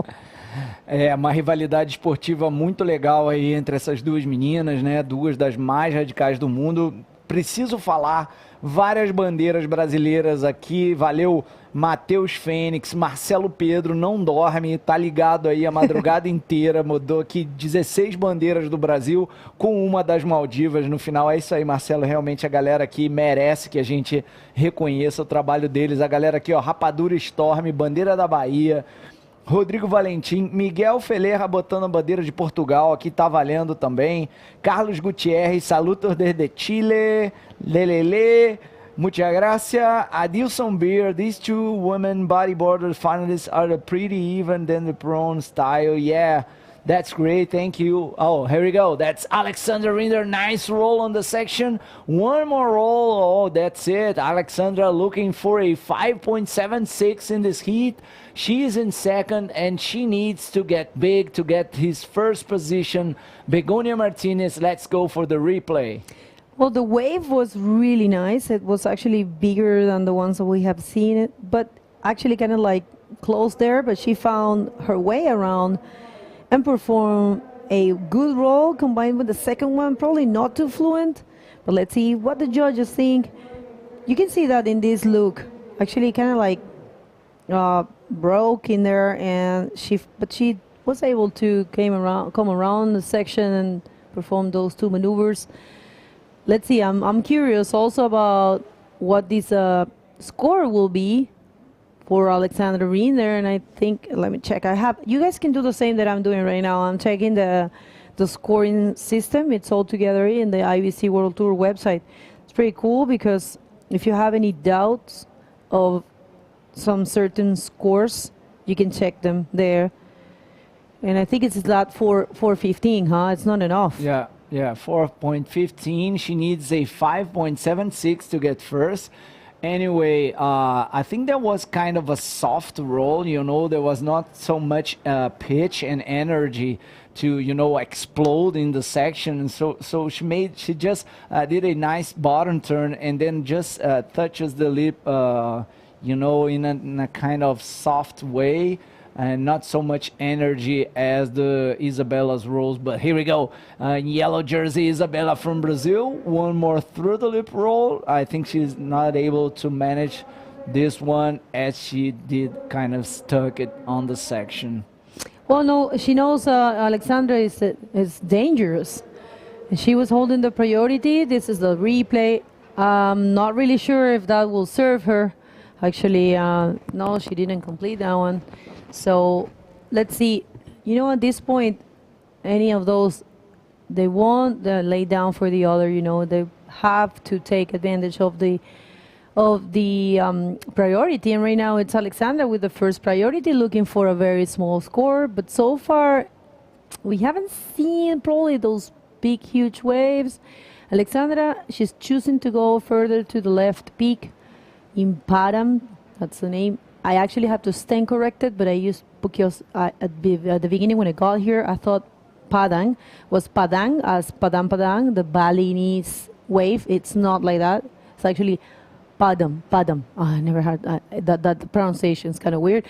É uma rivalidade esportiva muito legal aí entre essas duas meninas, né? Duas das mais radicais do mundo. Preciso falar várias bandeiras brasileiras aqui. Valeu, Matheus Fênix, Marcelo Pedro, não dorme, tá ligado aí a madrugada inteira. Mudou aqui 16 bandeiras do Brasil com uma das Maldivas no final. É isso aí, Marcelo. Realmente a galera aqui merece que a gente reconheça o trabalho deles. A galera aqui, ó, Rapadura Storm, bandeira da Bahia. Rodrigo Valentim, Miguel Felerra botando a bandeira de Portugal, aqui tá valendo também. Carlos Gutierrez, saludos desde Chile. Lelele, muchas gracias. Adilson Beer, these two women bodyboarders finalists are pretty even than the prone style. Yeah, that's great, thank you. Oh, here we go. That's Alexandra Rinder, nice roll on the section. One more roll, oh, that's it. Alexandra looking for a 5.76 in this heat. She is in second, and she needs to get big to get his first position. Begonia Martinez, let's go for the replay. Well, the wave was really nice. It was actually bigger than the ones that we have seen it, but actually kind of like close there, but she found her way around and performed a good roll combined with the second one, probably not too fluent, but let's see what the judges think. You can see that in this look, actually kind of like broke in there, and she was able to come around the section and perform those two maneuvers. Let's see, I'm curious also about what this score will be for Alexandra Rinder, and I think, let me check. You guys can do the same that I'm doing right now. I'm checking the scoring system. It's all together in the IBC World Tour website. It's pretty cool because if you have any doubts of some certain scores, you can check them there. And I think it's that 415, huh? It's not enough. Yeah, 4.15. She needs a 5.76 to get first. Anyway, I think that was kind of a soft roll, you know, there was not so much pitch and energy to, you know, explode in the section. And so she just did a nice bottom turn and then just touches the lip, you know, in a kind of soft way. And not so much energy as the Isabella's rolls, but here we go. Yellow jersey, Isabella from Brazil. One more through the lip roll. I think she's not able to manage this one as she did kind of stuck it on the section. Well, no, she knows Alexandra is dangerous. She was holding the priority. This is the replay. I'm not really sure if that will serve her. Actually, no, she didn't complete that one. So let's see. You know, at this point, any of those, they won't lay down for the other. You know, they have to take advantage of the priority. And right now, it's Alexandra with the first priority, looking for a very small score. But so far, we haven't seen probably those big, huge waves. Alexandra, she's choosing to go further to the left peak in Padam. That's the name. I actually have to stand corrected, but I used, because at the beginning when I got here, I thought Padang was Padang as Padang, the Balinese wave. It's not like that. It's actually Padam. Oh, I never heard that pronunciation is kind of weird.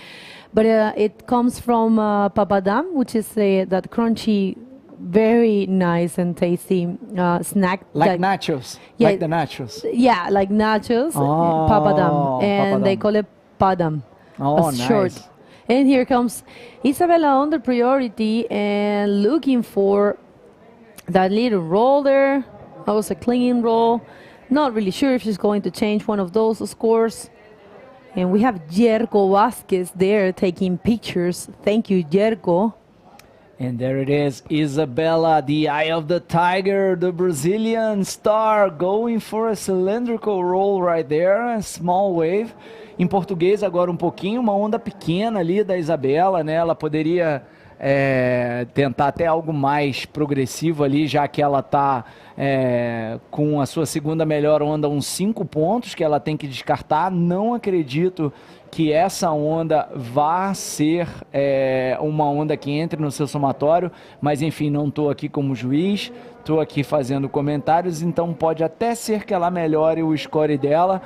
But it comes from papadam, which is that crunchy, very nice and tasty snack. Like nachos, yeah, like the nachos. Yeah, like nachos, papadam. And they call it Padam. Oh, nice. Short. And here comes Isabella on the priority and looking for that little roll there. That was a clean roll. Not really sure if she's going to change one of those scores. And we have Jerko Vasquez there taking pictures. Thank you, Jerko. And there it is, Isabella, the eye of the tiger, the Brazilian star, going for a cylindrical roll right there, a small wave. Em português agora um pouquinho, uma onda pequena ali da Isabella, né? Ela poderia tentar até algo mais progressivo ali, já que ela está com a sua segunda melhor onda, uns 5 pontos que ela tem que descartar. Não acredito que essa onda vá ser uma onda que entre no seu somatório, mas enfim, não estou aqui como juiz, estou aqui fazendo comentários, então pode até ser que ela melhore o score dela.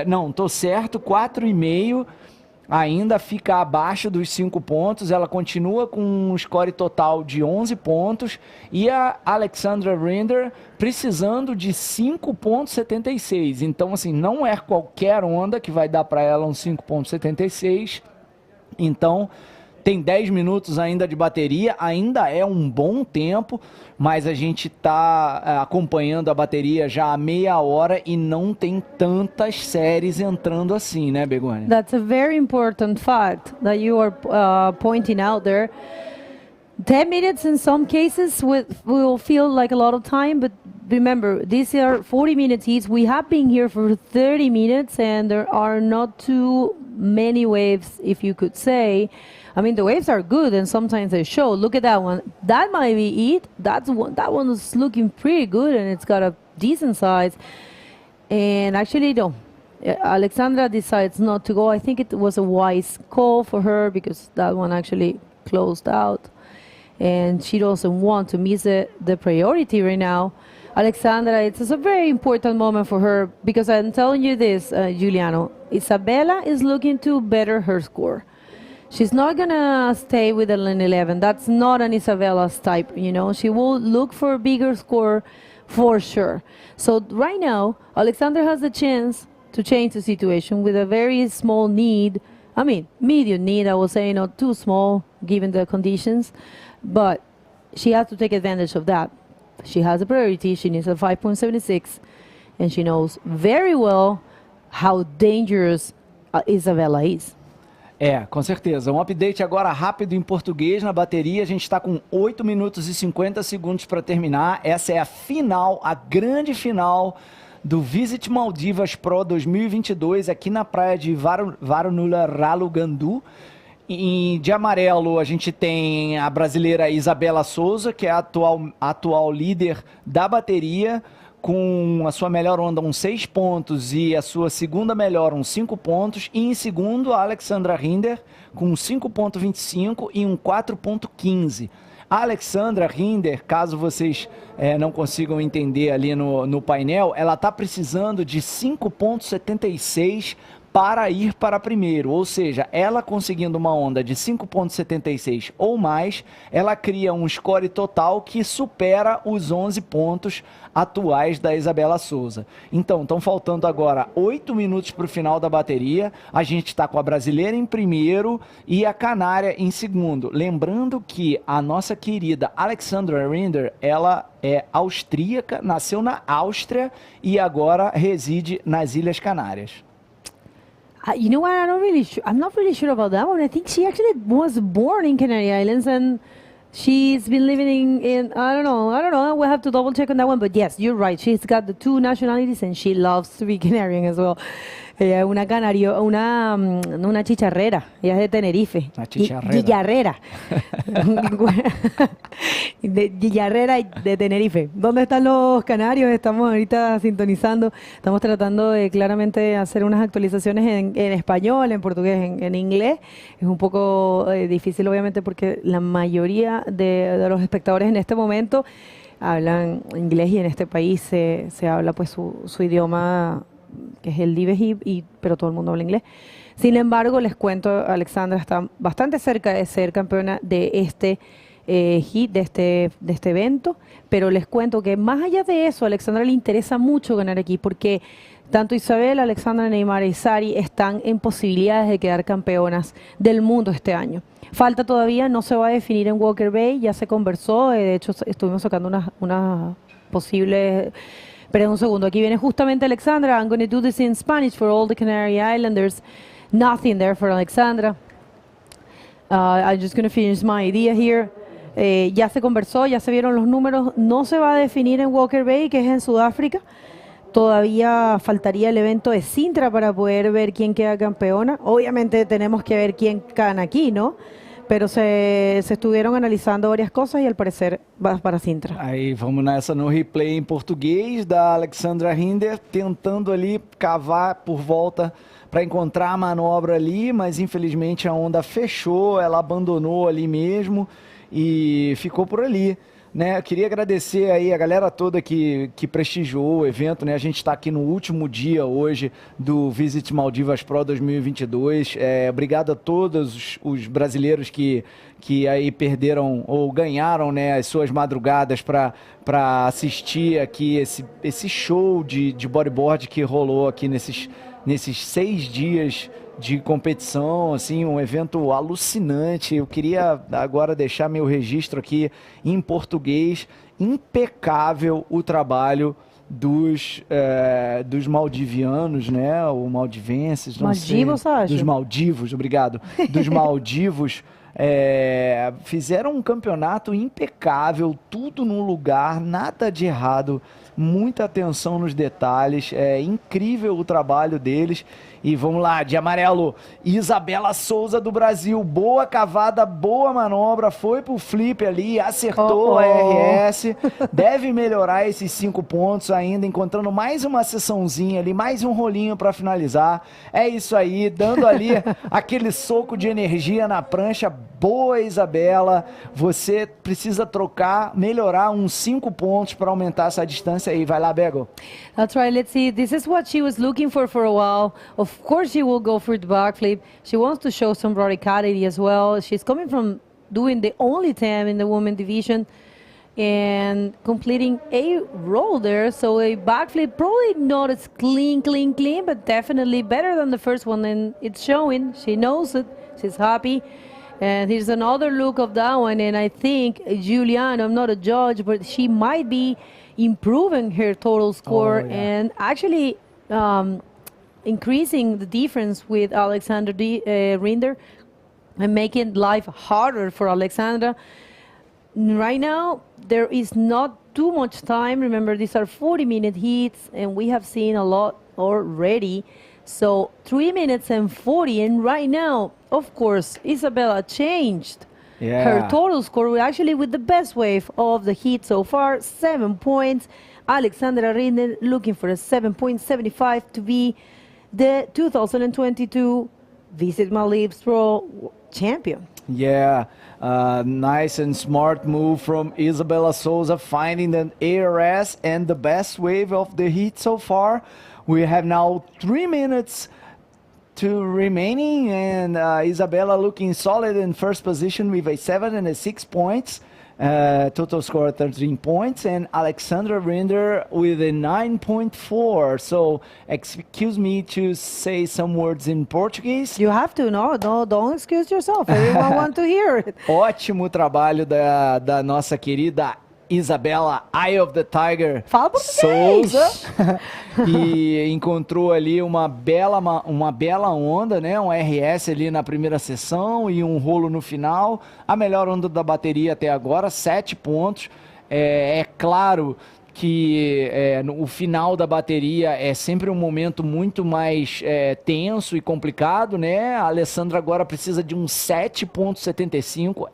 Não, estou certo, 4,5, ainda fica abaixo dos 5 pontos, ela continua com um score total de 11 pontos, e a Alexandra Rinder precisando de 5,76, então assim, não é qualquer onda que vai dar para ela um 5,76, então tem 10 minutos ainda de bateria, ainda é um bom tempo, mas a gente está acompanhando a bateria já há meia hora e não tem tantas séries entrando assim, né, Begônia? That's a very important fact that you are pointing out there. 10 minutes in some cases will feel like a lot of time, but remember, these are 40 minute heats. We have been here for 30 minutes and there are not too many waves, if you could say. I mean, the waves are good and sometimes they show. Look at that one. That might be it. That one is looking pretty good and it's got a decent size. And actually, no. Alexandra decides not to go. I think it was a wise call for her because that one actually closed out. And she doesn't want to miss the priority right now. Alexandra, it's a very important moment for her because I'm telling you this, Giuliano, Isabella is looking to better her score. She's not going to stay with an 11. That's not an Isabella's type, you know. She will look for a bigger score for sure. So right now, Alexandra has the chance to change the situation with a very small need. I mean, medium need, I would say, not too small given the conditions. But she has to take advantage of that. She has a priority. She needs a 5.76. And she knows very well how dangerous Isabella is. Com certeza. Um update agora rápido em português na bateria. A gente está com 8 minutos e 50 segundos para terminar. Essa é a final, a grande final do Visit Maldivas Pro 2022 aqui na praia de Varunula Ralugandu. De amarelo a gente tem a brasileira Isabella Souza, que é a atual líder da bateria, com a sua melhor onda uns 6 pontos e a sua segunda melhor uns 5 pontos. E em segundo a Alexandra Rinder com 5.25 e um 4.15. A Alexandra Rinder, caso vocês não consigam entender ali no painel, ela está precisando de 5.76 para ir para primeiro, ou seja, ela conseguindo uma onda de 5.76 ou mais, ela cria um score total que supera os 11 pontos atuais da Isabella Souza. Então, estão faltando agora 8 minutos para o final da bateria, a gente está com a brasileira em primeiro e a canária em segundo. Lembrando que a nossa querida Alexandra Rinder, ela é austríaca, nasceu na Áustria e agora reside nas Ilhas Canárias. You know what? I'm not really sure about that one. I think she actually was born in Canary Islands and she's been living in I don't know. We'll have to double check on that one. But yes, you're right. She's got the 2 nationalities and she loves to be Canarian as well. Ella es una canario, una chicharrera. Ella es de Tenerife. Una chicharrera. Guillarrera. Guillarrera de Tenerife. ¿Dónde están los canarios? Estamos ahorita sintonizando. Estamos tratando de claramente hacer unas actualizaciones en español, en portugués, en inglés. Es un poco difícil, obviamente, porque la mayoría de los espectadores en este momento hablan inglés y en este país se habla pues su idioma, que es el Livescoring, pero todo el mundo habla inglés. Sin embargo, les cuento, Alexandra está bastante cerca de ser campeona de este hit, de este evento, pero les cuento que más allá de eso, a Alexandra le interesa mucho ganar aquí, porque tanto Isabel, Alexandra, Neymar y Sari están en posibilidades de quedar campeonas del mundo este año. Falta todavía, no se va a definir en Walker Bay, ya se conversó, de hecho estuvimos sacando unas posibles... Pero un segundo, aquí viene justamente Alexandra. I'm going to do this in Spanish for all the Canary Islanders. Nothing there for Alexandra. I'm just going to finish my idea here. Ya se conversó, ya se vieron los números. No se va a definir en Walker Bay, que es en Sudáfrica. Todavía faltaría el evento de Sintra para poder ver quién queda campeona. Obviamente tenemos que ver quién gana aquí, ¿no? Pero se estuvieron analisando varias cosas y al parecer va para Sintra. Aí vamos nessa no replay em português da Alexandra Rinder, tentando ali cavar por volta para encontrar a manobra ali, mas infelizmente a onda fechou, ela abandonou ali mesmo e ficou por ali. Né, eu queria agradecer aí a galera toda que prestigiou o evento, né? A gente está aqui no último dia hoje do Visit Maldives Pro 2022. Obrigado a todos os brasileiros que aí perderam ou ganharam, né, as suas madrugadas para assistir aqui esse show de bodyboard que rolou aqui nesses 6 dias de competição, assim, um evento alucinante. Eu queria agora deixar meu registro aqui em português. Impecável o trabalho dos maldivianos, né, ou maldivenses, não Maldivos, sei. acho. Dos Maldivos, obrigado. Dos Maldivos. Fizeram um campeonato impecável, tudo no lugar, nada de errado, muita atenção nos detalhes, é incrível o trabalho deles. E vamos lá, de amarelo, Isabela Souza do Brasil, boa cavada, boa manobra, foi pro flip ali, acertou a RS, deve melhorar esses 5 pontos ainda, encontrando mais uma sessãozinha ali, mais um rolinho para finalizar. É isso aí, dando ali aquele soco de energia na prancha. Boa, Isabela, você precisa trocar, melhorar uns 5 pontos para aumentar essa distância aí. Vai lá, Bego. That's right. Let's see. This is what she was looking for a while. Of course, she will go for the backflip. She wants to show some radicality as well. She's coming from doing the only 10 in the women division and completing a roll there. So a backflip, probably not as clean, but definitely better than the first one. And it's showing. She knows it. She's happy. And here's another look of that one. And I think Juliana, I'm not a judge, but she might be improving her total score and actually increasing the difference with Alexandra Rinder and making life harder for Alexandra. Right now, there is not too much time. Remember, these are 40-minute heats, and we have seen a lot already. So 3 minutes and 40, and right now, of course, Isabella changed her total score, actually with the best wave of the heat so far, 7 points. Alexandra Rinder looking for a 7.75 to be the 2022 Visit Maldives Pro champion. Yeah, nice and smart move from Isabella Souza, finding the ARS and the best wave of the heat so far. We have now 3 minutes to remaining, and Isabella looking solid in first position with a 7 and a 6 points. Total score 13 points, and Alexandra Rinder with a 9.4. So, excuse me to say some words in Portuguese. You have to, no, don't excuse yourself. Everyone wants to hear it. Ótimo trabalho da nossa querida Isabela, Eye of the Tiger Souza, e encontrou ali uma bela onda, né? Um RS ali na primeira sessão e um rolo no final. A melhor onda da bateria até agora, 7 pontos. É claro que o final da bateria é sempre um momento muito mais tenso e complicado, né? A Alessandra agora precisa de um 7.75,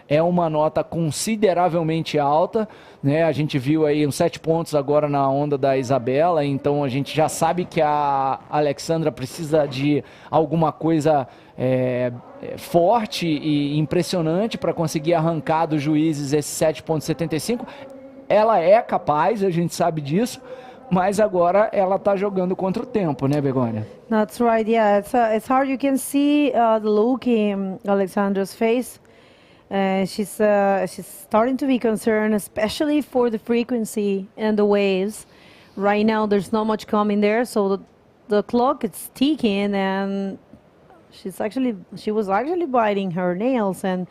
é uma nota consideravelmente alta, né? A gente viu aí uns 7 pontos agora na onda da Isabela, então a gente já sabe que a Alexandra precisa de alguma coisa forte e impressionante para conseguir arrancar dos juízes esse 7.75. Ela é capaz, a gente sabe disso, mas agora ela está jogando contra o tempo, né, Begônia? That's right, yeah. It's hard. You can see the look in Alexandra's face. She's starting to be concerned, especially for the frequency and the waves. Right now, there's not much coming there, so the clock is ticking, and she was actually biting her nails. And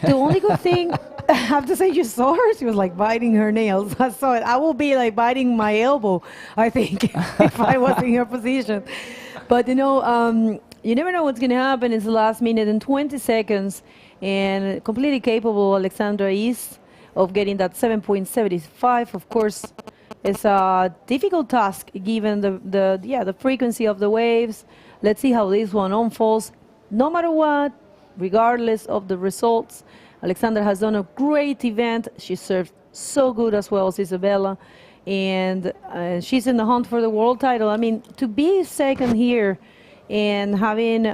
the only good thing, I have to say, you saw her. She was like biting her nails. I saw it. I will be like biting my elbow, I think, if I was in her position. But, you know, you never know what's going to happen. It's the last minute and 20 seconds, and completely capable Alexandra is of getting that 7.75. Of course, it's a difficult task given the frequency of the waves. Let's see how this one unfolds. No matter what, regardless of the results, Alexandra has done a great event. She served so good as well as Isabella, and she's in the hunt for the world title. I mean, to be second here and having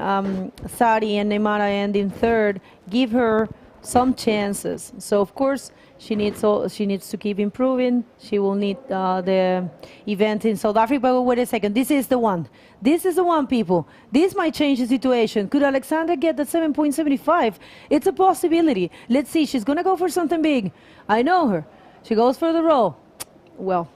Sari and Neymara ending third give her some chances. So of course she needs to keep improving. She will need the event in South Africa. But wait a second, this is the one. This is the one, people. This might change the situation. Could Alexandra get the 7.75? It's a possibility. Let's see. She's gonna go for something big. I know her. She goes for the roll. Well,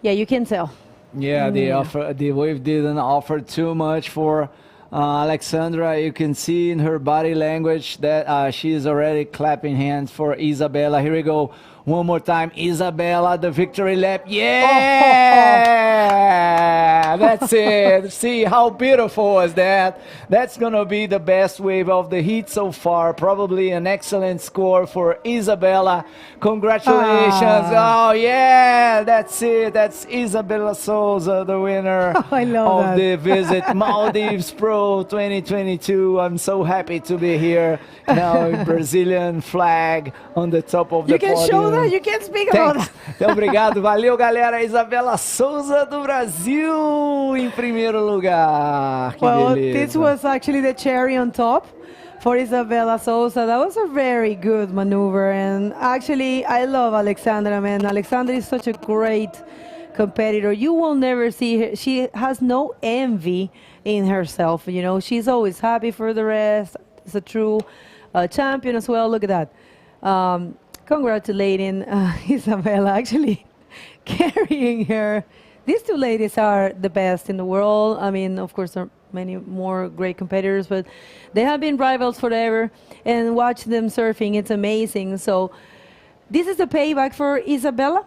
yeah, you can tell. Yeah, the wave didn't offer too much for Alexandra. You can see in her body language that she is already clapping hands for Isabella. Here we go. One more time. Isabella, the victory lap. Yeah! That's it. See how beautiful was that? That's going to be the best wave of the heat so far. Probably an excellent score for Isabella. Congratulations. Oh, yeah. That's it. That's Isabella Souza, the winner of the Visit Maldives Pro 2022. I'm so happy to be here now in Brazilian flag on the top of the podium. You can show that. You can speak about that. Então, obrigado. Valeu, galera. Isabela Souza do Brasil em primeiro lugar. Que well, beleza. This was actually the cherry on top for Isabella Souza. That was a very good maneuver. And actually, I love Alexandra, man. Alexandra is such a great competitor. You will never see her. She has no envy in herself. You know, she's always happy for the rest. It's a true champion as well. Look at that. Congratulating Isabella, actually carrying her. These two ladies are the best in the world. I mean, of course, there are many more great competitors, but they have been rivals forever. And watch them surfing, it's amazing. So this is the payback for Isabella.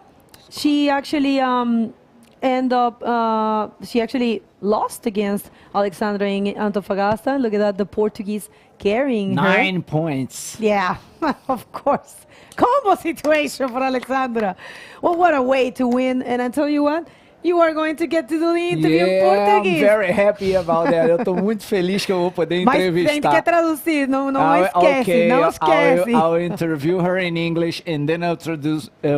She actually she actually lost against Alexandra in Antofagasta. Look at that, the Portuguese carrying 9 points. Yeah, of course. Combo situation for Alexandra. Well, what a way to win. And I tell you what, you are going to get to do the interview in Portuguese. I'm very happy about that. Eu estou muito feliz que eu vou poder entrevistar. Mas tem que traduzir, não esquece, okay, não esquece. I'll interview her in English and then I'll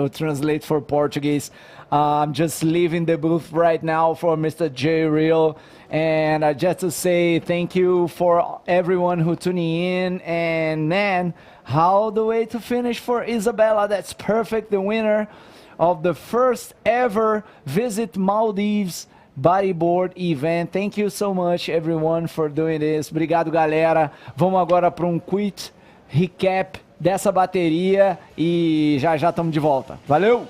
translate for Portuguese. I'm just leaving the booth right now for Mr. J. Real. And just to say thank you for everyone who tuning in. And then, how the way to finish for Isabella. That's perfect. The winner of the first ever Visit Maldives Bodyboard event. Thank you so much, everyone, for doing this. Obrigado, galera. Vamos agora para um quick recap dessa bateria e já estamos de volta. Valeu!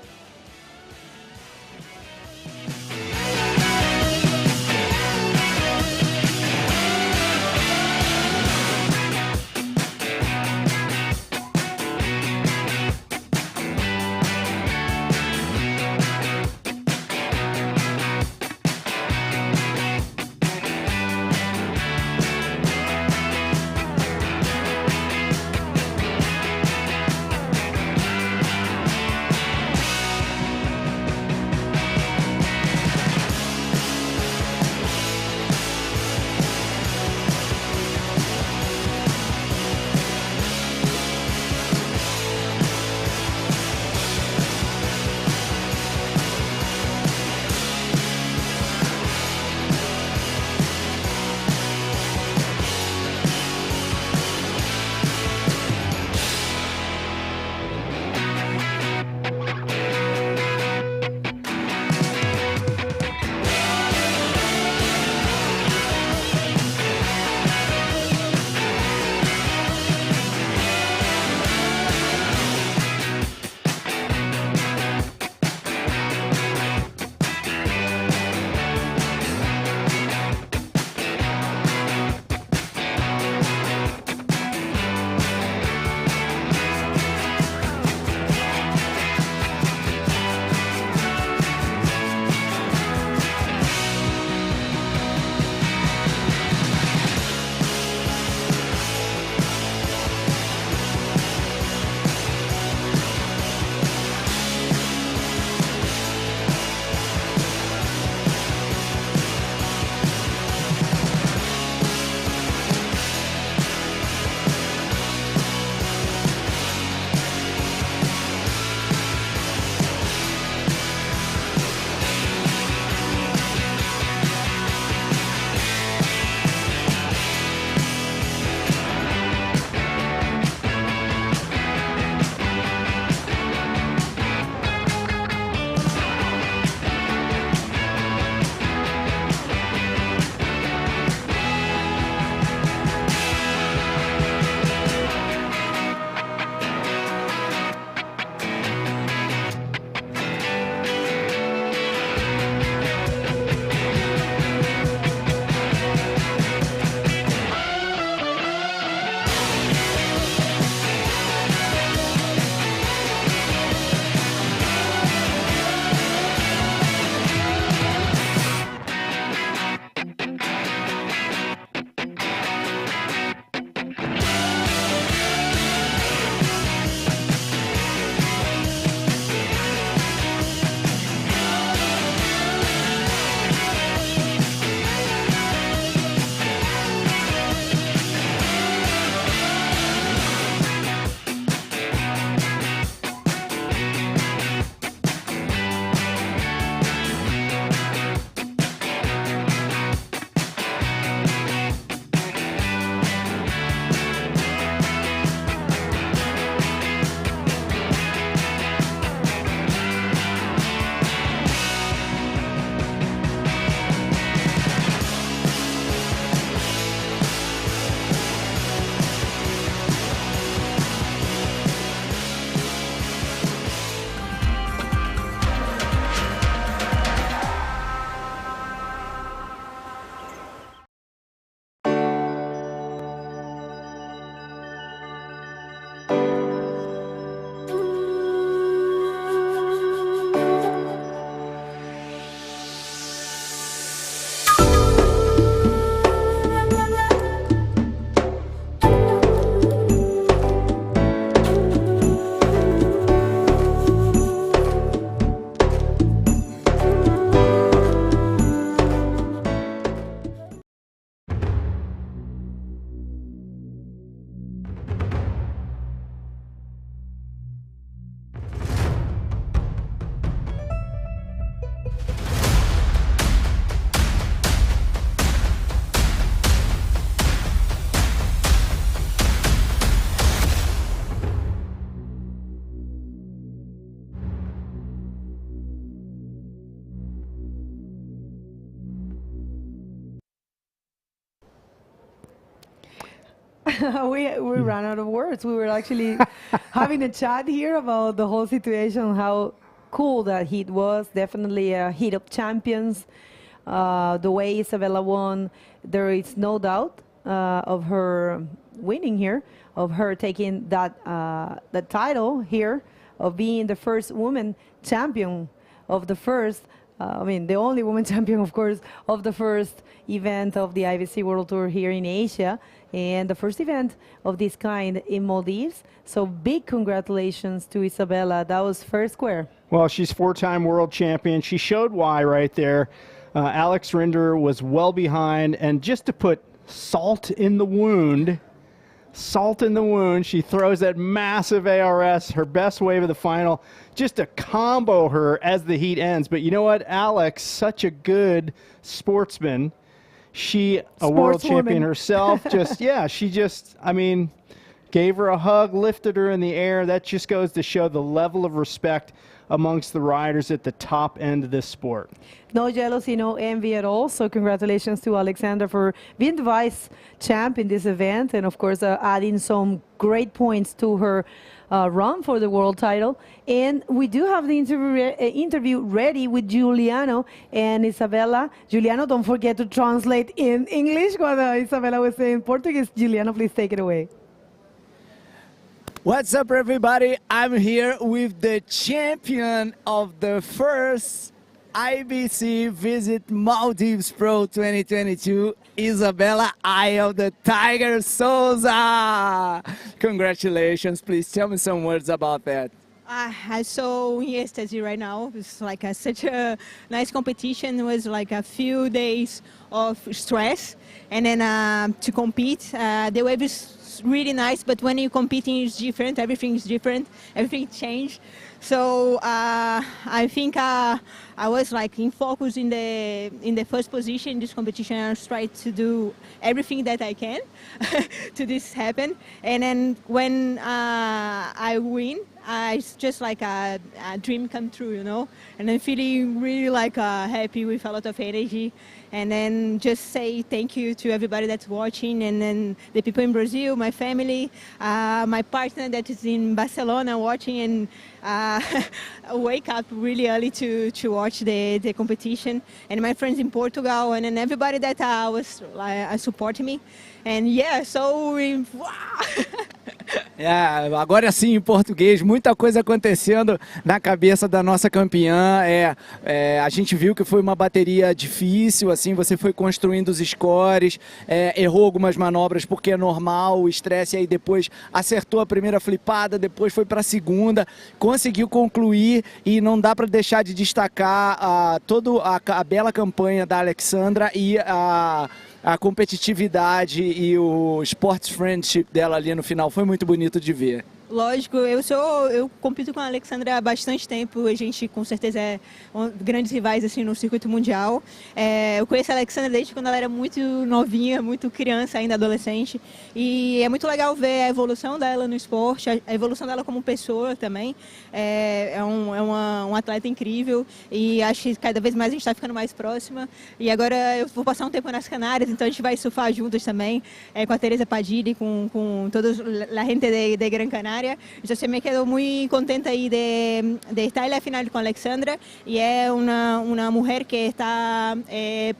we ran out of words. We were actually having a chat here about the whole situation, how cool that heat was. Definitely a heat of champions. The way Isabella won, there is no doubt of her winning here, of her taking that that title here, of being the first woman champion of the first. I mean, the only woman champion, of course, of the first event of the IBC World Tour here in Asia, and the first event of this kind in Maldives. So big congratulations to Isabella. That was fair square. Well, she's four-time world champion. She showed why right there. Alex Rinder was well behind, and just to put salt in the wound, she throws that massive ARS, her best wave of the final, just to combo her as the heat ends. But you know what? Alex, such a good sportsman. She, a world champion herself, I mean, gave her a hug, lifted her in the air. That just goes to show the level of respect amongst the riders at the top end of this sport. No jealousy, no envy at all. So congratulations to Alexandra for being the vice champ in this event, and of course adding some great points to her run for the world title. And we do have the interview ready with Giuliano and Isabella. Giuliano, don't forget to translate in English what Isabella was saying in Portuguese. Giuliano, please take it away. What's up, everybody? I'm here with the champion of the first IBC Visit Maldives Pro 2022, Isabella Eye of the Tiger Souza. Congratulations. Please tell me some words about that. I'm so in ecstasy right now. It's like such a nice competition. It was like a few days of stress, and then to compete. The wave is really nice, but when you're competing, it's different. Everything is different. Everything changed. So I think I was like in focus in the first position in this competition. I was trying to do everything that I can to this happen. And then when I win, it's just like a dream come true, you know. And I'm feeling really like happy with a lot of energy. And then just say thank you to everybody that's watching, and then the people in Brazil, my family, my partner that is in Barcelona watching, and wake up really early to watch the competition, and my friends in Portugal, and then everybody that was supporting me. And yeah, so agora sim, em português, muita coisa acontecendo na cabeça da nossa campeã. A gente viu que foi uma bateria difícil, assim, você foi construindo os scores, errou algumas manobras porque é normal, o estresse, aí depois acertou a primeira flipada, depois foi para a segunda, conseguiu concluir, e não dá para deixar de destacar toda a bela campanha da Alexandra e a competitividade e o sports friendship dela ali no final. Foi muito bonito de ver. Lógico, eu compito com a Alexandra há bastante tempo. A gente com certeza é grandes rivais assim no circuito mundial. Eu conheço a Alexandra desde quando ela era muito novinha, muito criança, ainda adolescente. E é muito legal ver a evolução dela no esporte, a evolução dela como pessoa também. É um atleta incrível, e acho que cada vez mais a gente está ficando mais próxima. E agora eu vou passar um tempo nas Canárias, então a gente vai surfar juntas também, com a Teresa Padilha, com toda a gente de Gran Canaria. Entonces me quedo muy contenta ahí de estar en la final con Alexandra, y es una mujer que está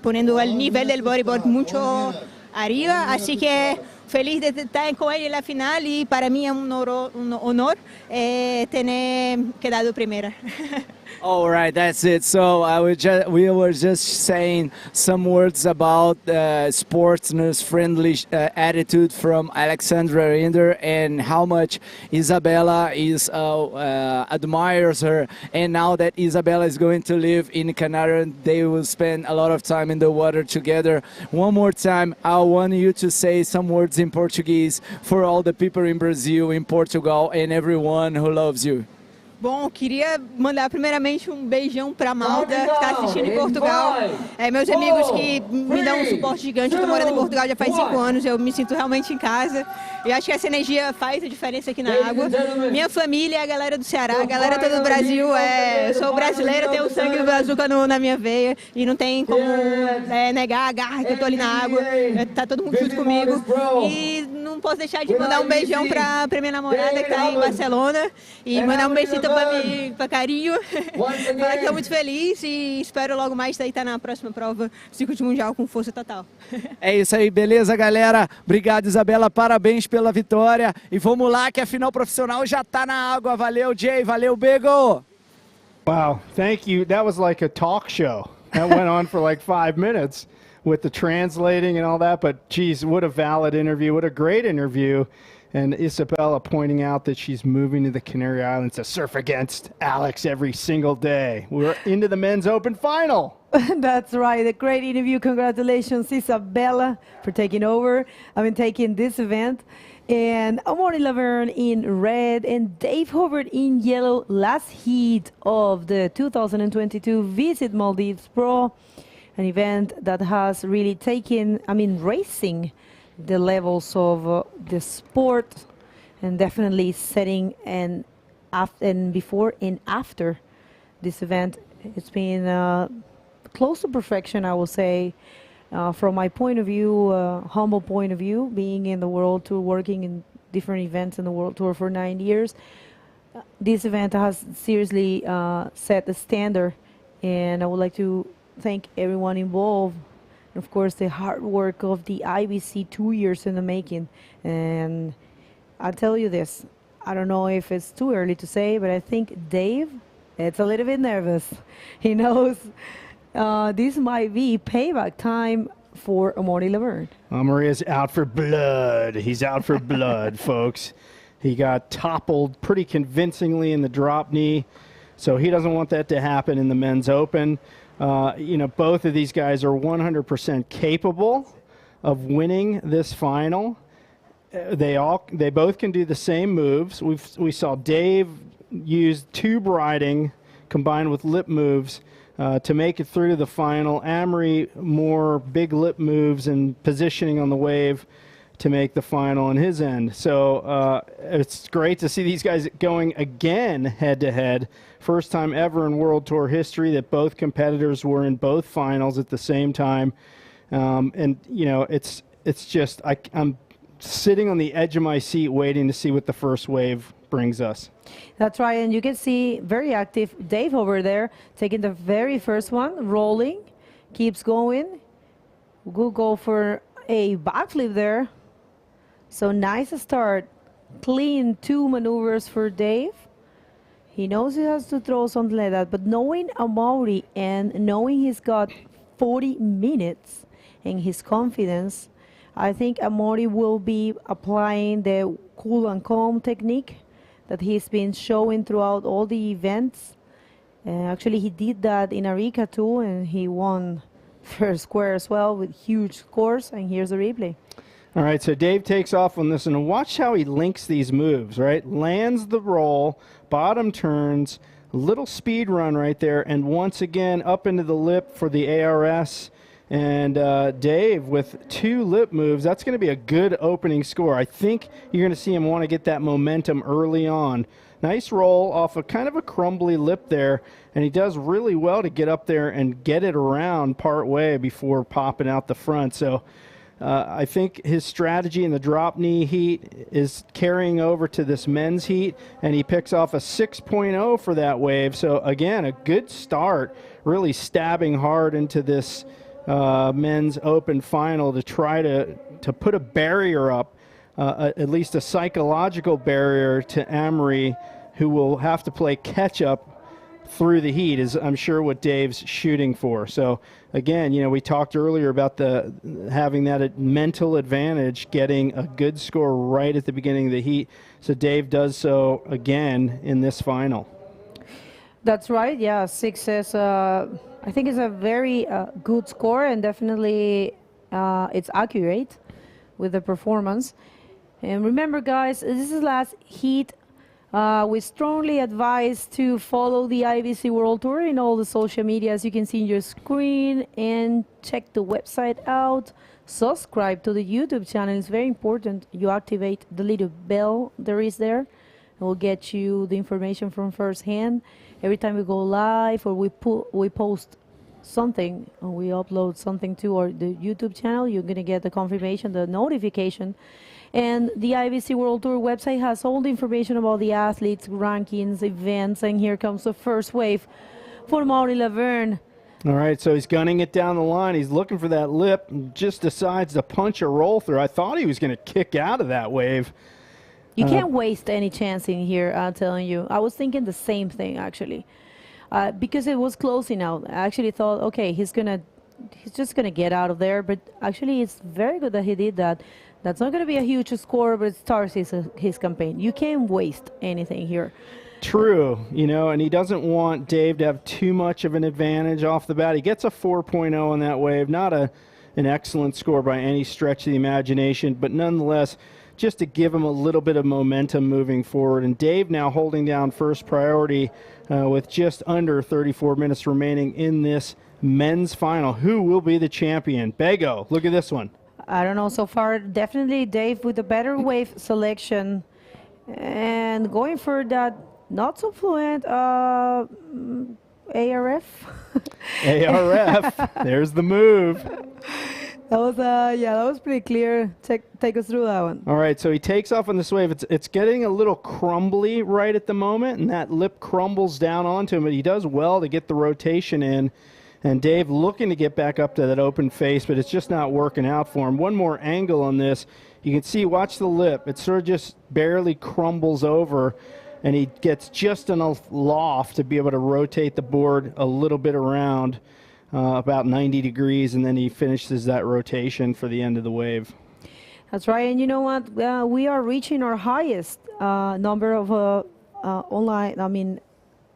poniendo el nivel del bodyboard mucho arriba, así que feliz de estar con ella en la final, y para mí es un honor tener quedado primera. All right, that's it. So we were just saying some words about sportsman's friendly attitude from Alexandra Rinder, and how much Isabella admires her. And now that Isabella is going to live in Canary, they will spend a lot of time in the water together. One more time, I want you to say some words in Portuguese for all the people in Brazil, in Portugal, and everyone who loves you. Bom, queria mandar primeiramente um beijão para Malta, que está assistindo em Portugal. Meus amigos que me dão um suporte gigante. Eu estou morando em Portugal já faz 5 anos, eu me sinto realmente em casa. E acho que essa energia faz a diferença aqui na água. Minha família, a galera do Ceará, a galera toda do Brasil. Eu sou brasileira, tenho o sangue do Brazuca na minha veia, e não tem como negar a garra que eu estou ali na água. Tá todo mundo junto comigo. E no não posso deixar de mandar um beijão pra minha namorada que tá em Barcelona e mandar um beijinho pra Carinho. Falar que tô muito feliz e espero logo mais estar na próxima prova do circuito mundial com força total. É isso aí, beleza, galera? Obrigado, Isabela, parabéns pela vitória. E vamos lá, que a final profissional já tá na água. Valeu, Jay, valeu, Bego! Wow, thank you. That was like a talk show. That went on for like 5 minutes with the translating and all that. But geez, what a valid interview. What a great interview. And Isabella pointing out that she's moving to the Canary Islands to surf against Alex every single day. We're into the men's open final. That's right. A great interview. Congratulations, Isabella, for taking over. Taking this event. And Amaury Laverne in red and Dave Hobart in yellow. Last heat of the 2022 Visit Maldives Pro, an event that has really taken, racing the levels of the sport, and definitely setting and before and after this event, it's been close to perfection, I will say. From my point of view, humble point of view, being in the World Tour, working in different events in the World Tour for 9 years, this event has seriously set the standard, and I would like to thank everyone involved. And of course, the hard work of the IBC 2 years in the making. And I'll tell you this, I don't know if it's too early to say, but I think Dave, it's a little bit nervous. He knows this might be payback time for Amaury Laverne. Maria's out for blood. He's out for blood, folks. He got toppled pretty convincingly in the drop knee, so he doesn't want that to happen in the men's open. Both of these guys are 100% capable of winning this final. They both can do the same moves. We saw Dave use tube riding combined with lip moves to make it through to the final. Amaury more big lip moves and positioning on the wave to make the final on his end. So it's great to see these guys going again head-to-head. First time ever in World Tour history that both competitors were in both finals at the same time. It's just, I'm sitting on the edge of my seat waiting to see what the first wave brings us. That's right, and you can see very active Dave over there, taking the very first one, rolling, keeps going. We'll go for a backflip there. So nice start, clean 2 maneuvers for Dave. He knows he has to throw something like that, but knowing Amaury and knowing he's got 40 minutes and his confidence, I think Amaury will be applying the cool and calm technique that he's been showing throughout all the events. Actually, he did that in Arica too, and he won first square as well with huge scores, and here's the replay. All right, so Dave takes off on this, and watch how he links these moves, right? Lands the roll, bottom turns, little speed run right there, and once again up into the lip for the ARS. And Dave with 2 lip moves, that's going to be a good opening score. I think you're going to see him want to get that momentum early on. Nice roll off a kind of a crumbly lip there, and he does really well to get up there and get it around part way before popping out the front. So I think his strategy in the drop knee heat is carrying over to this men's heat, and he picks off a 6.0 for that wave. So again, a good start, really stabbing hard into this men's open final to try to put a barrier up, at least a psychological barrier to Amaury, who will have to play catch up through the heat, is I'm sure what Dave's shooting for. So again, we talked earlier about having that mental advantage, getting a good score right at the beginning of the heat. So Dave does so again in this final. That's right. Yeah, 6 is I think it's a very good score, and definitely it's accurate with the performance. And remember, guys, this is last heat. We strongly advise to follow the IBC World Tour in all the social media, as you can see on your screen, and check the website out. Subscribe to the YouTube channel. It's very important. You activate the little bell there is there. It will get you the information from first hand every time we go live or we post something, or we upload something to our the YouTube channel, you're gonna get the confirmation, the notification. And the IBC World Tour website has all the information about the athletes, rankings, events, and here comes the first wave for Mauri Laverne. All right, so he's gunning it down the line. He's looking for that lip and just decides to punch a roll through. I thought he was going to kick out of that wave. You can't waste any chance in here, I'm telling you. I was thinking the same thing, actually, because it was closing out. I actually thought, okay, he's just going to get out of there. But actually, it's very good that he did that. That's not going to be a huge score, but it starts his campaign. You can't waste anything here. True, you know, and he doesn't want Dave to have too much of an advantage off the bat. He gets a 4.0 on that wave, not an excellent score by any stretch of the imagination, but nonetheless, just to give him a little bit of momentum moving forward. And Dave now holding down first priority with just under 34 minutes remaining in this men's final. Who will be the champion? Bego, look at this one. I don't know, so far, definitely Dave with a better wave selection and going for that not so fluent ARF. ARF, there's the move. That was that was pretty clear. Take us through that one. All right, so he takes off on this wave. It's getting a little crumbly right at the moment, and that lip crumbles down onto him, but he does well to get the rotation in. And Dave looking to get back up to that open face, but it's just not working out for him. One more angle on this. You can see, watch the lip. It sort of just barely crumbles over, and he gets just enough loft to be able to rotate the board a little bit around, about 90 degrees, and then he finishes that rotation for the end of the wave. That's right, and you know what? We are reaching our highest number of online,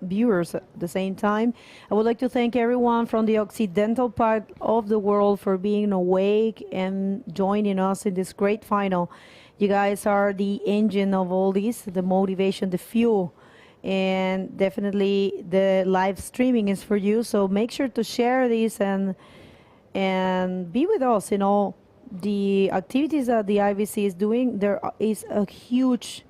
viewers at the same time. I would like to thank everyone from the Occidental part of the world for being awake and joining us in this great final. You guys are the engine of all this, the motivation, the fuel, and definitely the live streaming is for you. So make sure to share this and be with us in all the activities that the IBC is doing. There is a huge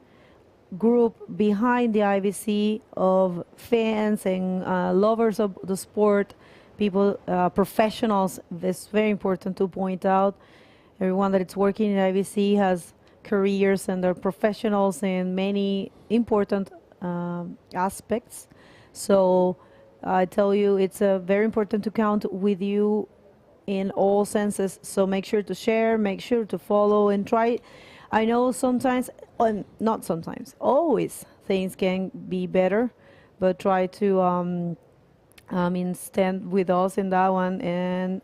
group behind the IBC of fans and lovers of the sport, people, professionals. It's very important to point out. Everyone that is working in IBC has careers and they're professionals in many important aspects. So I tell you, it's very important to count with you in all senses. So make sure to share, make sure to follow, and try. I know sometimes, not sometimes, always things can be better, but try to stand with us in that one and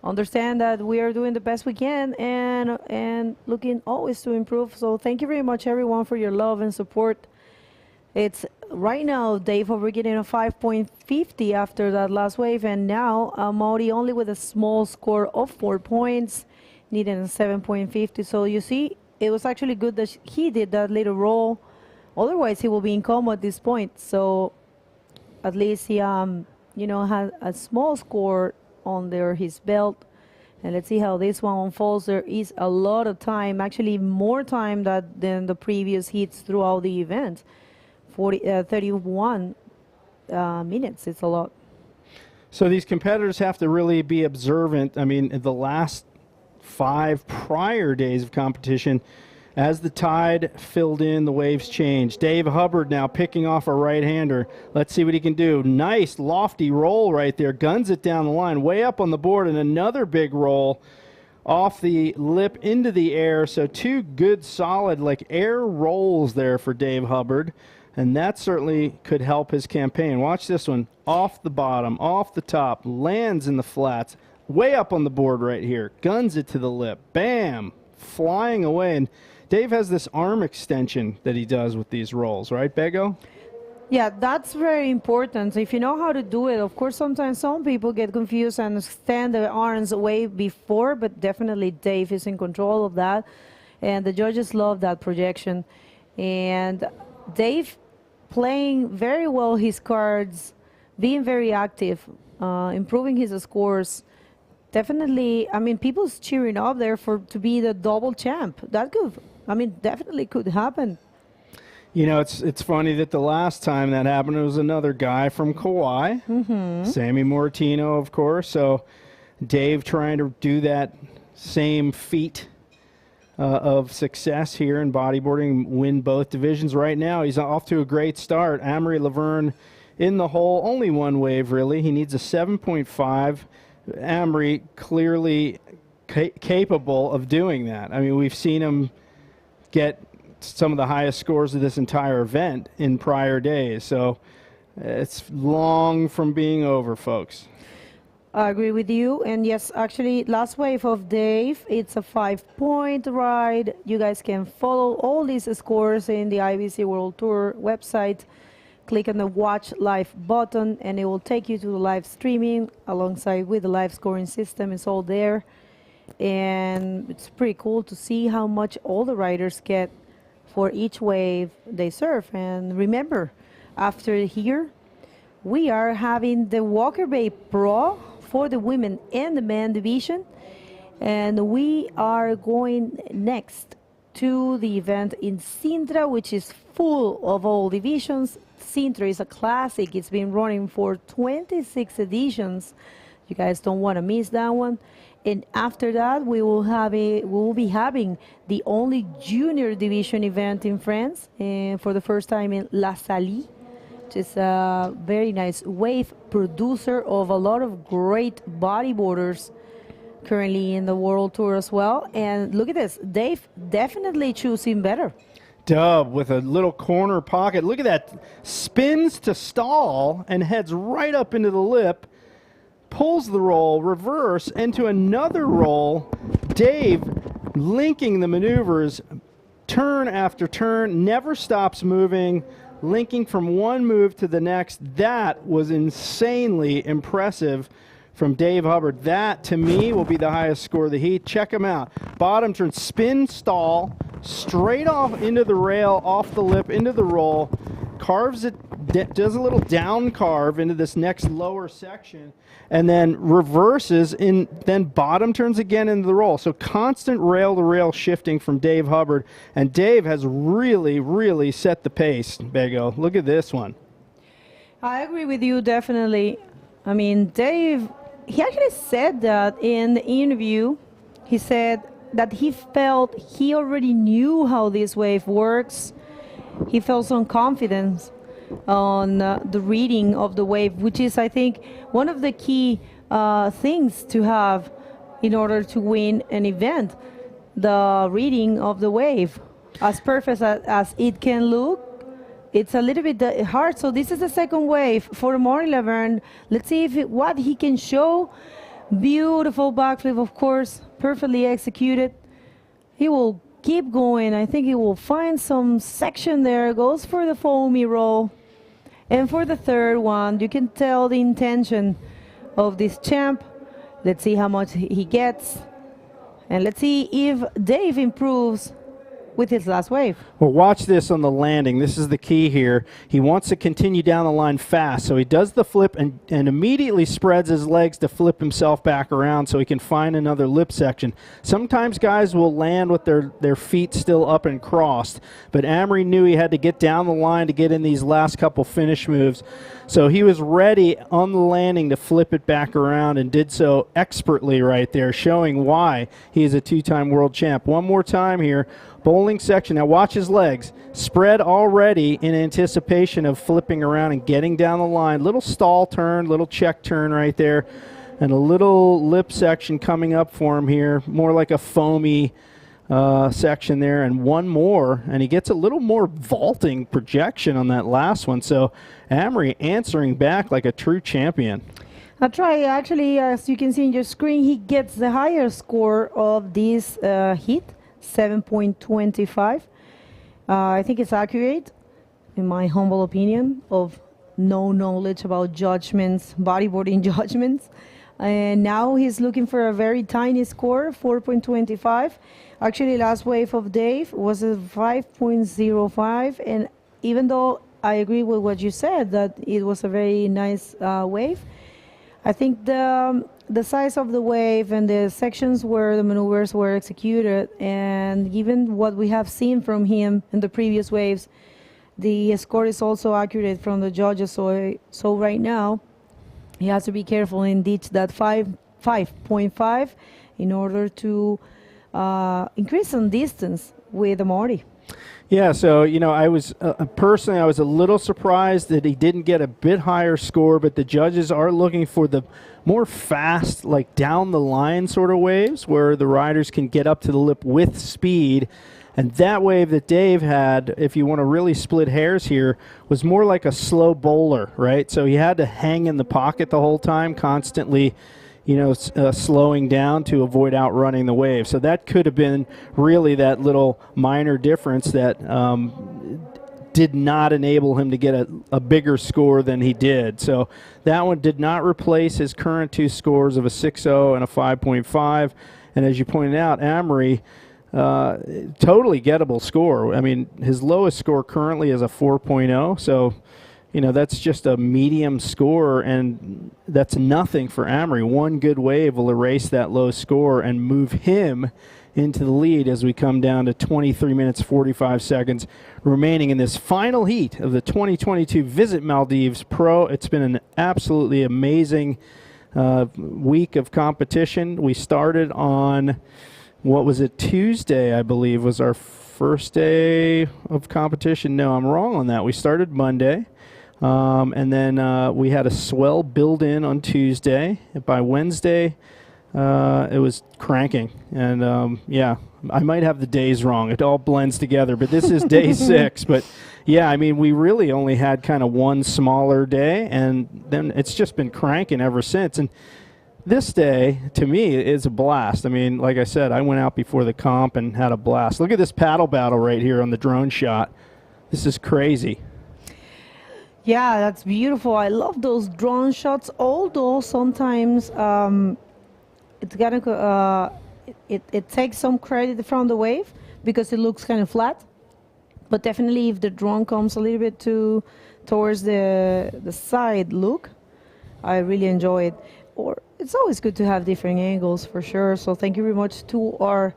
understand that we are doing the best we can and looking always to improve. So thank you very much, everyone, for your love and support. It's right now Dave over getting a 5.50 after that last wave, and now Mauri only with a small score of 4 points, needing a 7.50. So you see, it was actually good that he did that little roll. Otherwise, he will be in coma at this point. So at least he, had a small score under his belt. And let's see how this one unfolds. There is a lot of time, actually more time than the previous hits throughout the event. 31 minutes, it's a lot. So these competitors have to really be observant. I mean, the last 5 prior days of competition, as the tide filled in, the waves changed. Dave Hubbard now picking off a right-hander. Let's see what he can do. Nice lofty roll right there. Guns it down the line, way up on the board, and another big roll off the lip into the air. So 2 good, solid, air rolls there for Dave Hubbard, and that certainly could help his campaign. Watch this one. Off the bottom, off the top, lands in the flats. Way up on the board right here. Guns it to the lip. Bam! Flying away. And Dave has this arm extension that he does with these rolls, right, Bego? Yeah, that's very important. If you know how to do it, of course, sometimes some people get confused and extend their arms way before, but definitely Dave is in control of that. And the judges love that projection. And Dave playing very well his cards, being very active, improving his scores. Definitely, people's cheering up there to be the double champ. That could, definitely could happen. You know, it's funny that the last time that happened, it was another guy from Kauai, Sammy Moritino, of course. So Dave trying to do that same feat of success here in bodyboarding, win both divisions right now. He's off to a great start. Amory Laverne in the hole, only one wave really. He needs a 7.5. Amory clearly capable of doing that. I mean, we've seen him get some of the highest scores of this entire event in prior days. So it's long from being over, folks. I agree with you. And yes, actually, last wave of Dave, it's a 5-point ride. You guys can follow all these scores in the IBC World Tour website. Click on the Watch Live button, and it will take you to the live streaming alongside with the live scoring system. It's all there. And it's pretty cool to see how much all the riders get for each wave they surf. And remember, after here, we are having the Walker Bay Pro for the women and the men division, and we are going next to the event in Sintra, which is full of all divisions. Sintra is a classic. It's been running for 26 editions. You guys don't want to miss that one. And after that, we will be having the only junior division event in France, for the first time in La Salie. Is a very nice wave producer of a lot of great bodyboarders currently in the World Tour as well. And look at this, Dave definitely choosing better. Dub with a little corner pocket. Look at that, spins to stall and heads right up into the lip, pulls the roll, reverse into another roll. Dave linking the maneuvers, turn after turn, never stops moving, linking from one move to the next. That was insanely impressive from Dave Hubbard. That, to me, will be the highest score of the heat. Check him out. Bottom turn, spin, stall, straight off into the rail, off the lip, into the roll, carves it, does a little down carve into this next lower section, and then reverses, then bottom turns again into the roll. So constant rail-to-rail shifting from Dave Hubbard, and Dave has really, really set the pace, Bego. Look at this one. I agree with you, definitely. I mean, Dave, he actually said that in the interview. He said that he felt he already knew how this wave works. He felt some confidence on the reading of the wave, which is, I think, one of the key things to have in order to win an event. The reading of the wave, as perfect as it can look, it's a little bit hard. So this is the second wave for Amory Laverne. Let's see what he can show. Beautiful backflip, of course, perfectly executed. He will keep going. I think he will find some section there. Goes for the foamy roll. And for the third one, you can tell the intention of this champ. Let's see how much he gets. And let's see if Dave improves with his last wave. Well, watch this on the landing. This is the key here. He wants to continue down the line fast, so he does the flip and immediately spreads his legs to flip himself back around so he can find another lip section. Sometimes guys will land with their feet still up and crossed, but Amory knew he had to get down the line to get in these last couple finish moves. So he was ready on the landing to flip it back around and did so expertly right there, showing why he is a two-time world champ. One more time here. Bowling section. Now watch his legs. Spread already in anticipation of flipping around and getting down the line. Little stall turn, little check turn right there. And a little lip section coming up for him here. More like a foamy section there. And one more. And he gets a little more vaulting projection on that last one. So Amory answering back like a true champion. I'll try. Actually, as you can see in your screen, he gets the higher score of this heat. 7.25. I think it's accurate, in my humble opinion, of no knowledge about judgments, bodyboarding judgments. And now he's looking for a very tiny score, 4.25. Actually, last wave of Dave was a 5.05. And even though I agree with what you said, that it was a very nice wave, I think the size of the wave and the sections where the maneuvers were executed, and even what we have seen from him in the previous waves, the score is also accurate from the judges. So right now, he has to be careful and ditch that 5.5 in order to increase some distance with the Marty. Yeah, so, you know, I was personally, I was a little surprised that he didn't get a bit higher score, but the judges are looking for the more fast, like down the line sort of waves where the riders can get up to the lip with speed. And that wave that Dave had, if you want to really split hairs here, was more like a slow bowler, right? So he had to hang in the pocket the whole time, constantly, you know, slowing down to avoid outrunning the wave. So that could have been really that little minor difference that did not enable him to get a bigger score than he did. So that one did not replace his current two scores of a 6.0 and a 5.5. And as you pointed out, Amory, totally gettable score. I mean, his lowest score currently is a 4.0. So, you know, that's just a medium score, and that's nothing for Amory. One good wave will erase that low score and move him into the lead as we come down to 23 minutes, 45 seconds remaining in this final heat of the 2022 Visit Maldives Pro. It's been an absolutely amazing week of competition. We started on, what was it, Tuesday, I believe, was our first day of competition. No, I'm wrong on that. We started Monday. And then we had a swell build-in on Tuesday. By Wednesday, it was cranking. And, yeah, I might have the days wrong. It all blends together. But this is day 6. But, yeah, I mean, we really only had kind of one smaller day, and then it's just been cranking ever since. And this day, to me, is a blast. I mean, like I said, I went out before the comp and had a blast. Look at this paddle battle right here on the drone shot. This is crazy. Yeah, that's beautiful. I love those drone shots, although sometimes it's gonna it takes some credit from the wave because it looks kind of flat. But definitely, if the drone comes a little bit towards the side look, I really enjoy it. Or it's always good to have different angles for sure. So thank you very much to our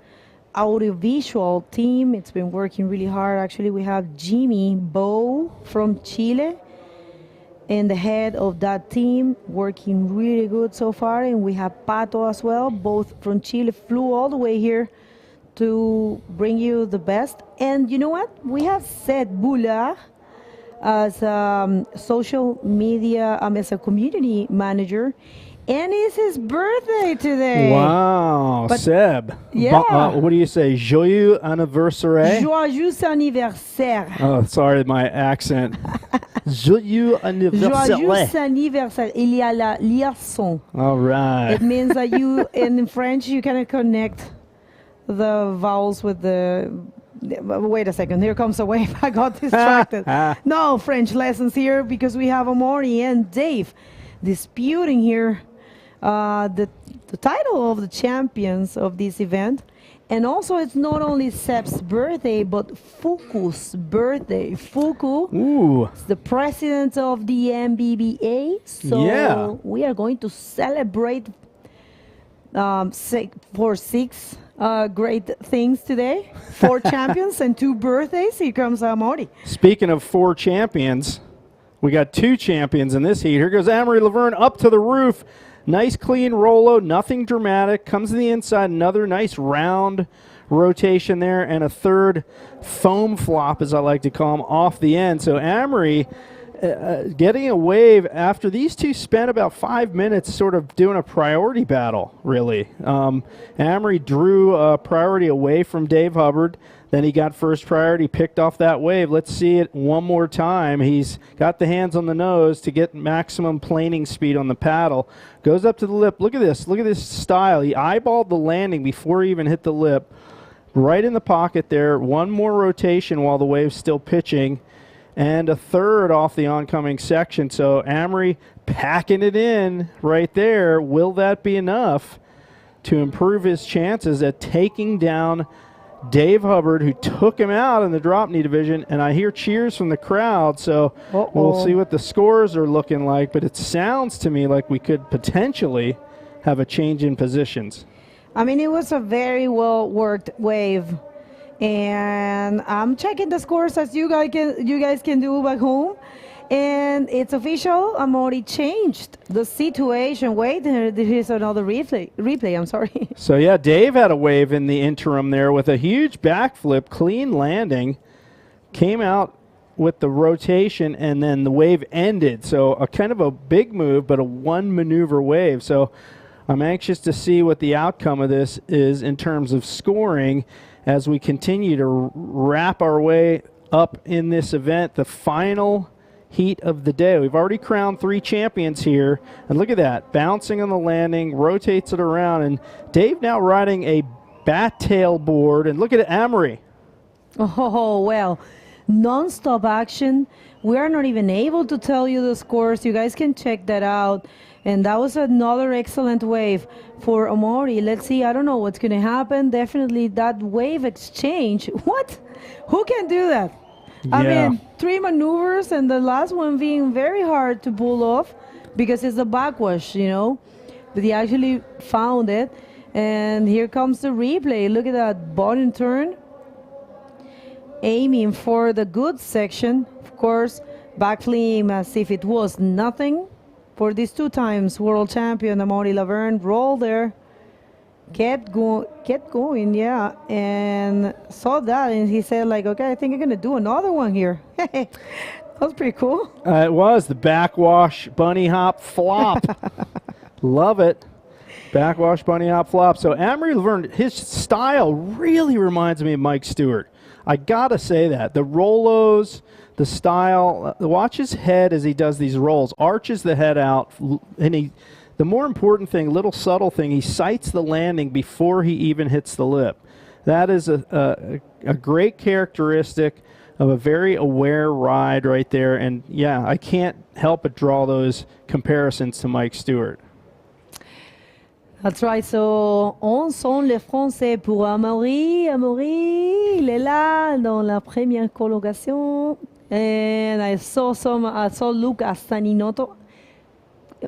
audiovisual team. It's been working really hard. Actually, we have Jimmy Bo from Chile and the head of that team, working really good so far. And we have Pato as well, both from Chile, flew all the way here to bring you the best. And you know what? We have Seth Bula as social media, as a community manager. And it's his birthday today. Wow, But Seb. yeah. What do you say? Joyeux anniversaire? Joyeux anniversaire. Oh, sorry, my accent. Joyeux anniversaire. Joyeux anniversaire. Il y a la liaison. All right. It means that you, in French, you can connect the vowels with the... Wait a second, here comes a wave. I got distracted. No French lessons here because we have Amori and Dave disputing here the title of the champions of this event. And also, it's not only Seb's birthday, but Fuku's birthday. Fuku is the president of the MBBA. So we are going to celebrate six great things today. 4 champions and 2 birthdays. Here comes Amori. Speaking of 4 champions, we got 2 champions in this heat. Here goes Amory Laverne up to the roof. Nice clean Rolo, nothing dramatic. Comes to the inside, another nice round rotation there, and a third foam flop, as I like to call them, off the end. So Amory getting a wave after these two spent about 5 minutes sort of doing a priority battle, really. Amory drew a priority away from Dave Hubbard. Then he got first priority, picked off that wave. Let's see it one more time. He's got the hands on the nose to get maximum planing speed on the paddle. Goes up to the lip. Look at this. Look at this style. He eyeballed the landing before he even hit the lip. Right in the pocket there. One more rotation while the wave's still pitching. And a third off the oncoming section. So Amory packing it in right there. Will that be enough to improve his chances at taking down Dave Hubbard, who took him out in the drop knee division? And I hear cheers from the crowd, so we'll see what the scores are looking like. But it sounds to me like we could potentially have a change in positions. I mean, it was a very well-worked wave. And I'm checking the scores as you guys can do back home. And it's official. Amaury changed the situation. Wait, there is another replay. I'm sorry. So yeah, Dave had a wave in the interim there with a huge backflip, clean landing, came out with the rotation, and then the wave ended. So a kind of a big move, but a one maneuver wave. So I'm anxious to see what the outcome of this is in terms of scoring as we continue to wrap our way up in this event, the final heat of the day. We've already crowned 3 champions here, and look at that, bouncing on the landing, rotates it around, and Dave now riding a bat tail board, and look at Amaury. Oh, well, non-stop action. We are not even able to tell you the scores. You guys can check that out. And that was another excellent wave for Amaury. Let's see, I don't know what's going to happen. Definitely that wave exchange. What? Who can do that? I mean, 3 maneuvers and the last one being very hard to pull off because it's a backwash, you know. But he actually found it. And here comes the replay. Look at that bottom turn. Aiming for the good section. Of course, backflip as if it was nothing. For these 2 times world champion, Amaury Laverne rolled there. Kept going, yeah, and saw that, and he said, like, okay, I think I'm gonna do another one here. That was pretty cool. It was the backwash bunny hop flop. Love it. Backwash bunny hop flop. So Amaury Laverne, his style really reminds me of Mike Stewart. I gotta say that. The rollos, the style, watch his head as he does these rolls, arches the head out, and the more important thing, little subtle thing, he sights the landing before he even hits the lip. That is a great characteristic of a very aware ride right there. And yeah, I can't help but draw those comparisons to Mike Stewart. That's right. So, on sonne les Français pour Amaury. Amaury, il est là dans la première colocation. And I saw Luca Staninoto.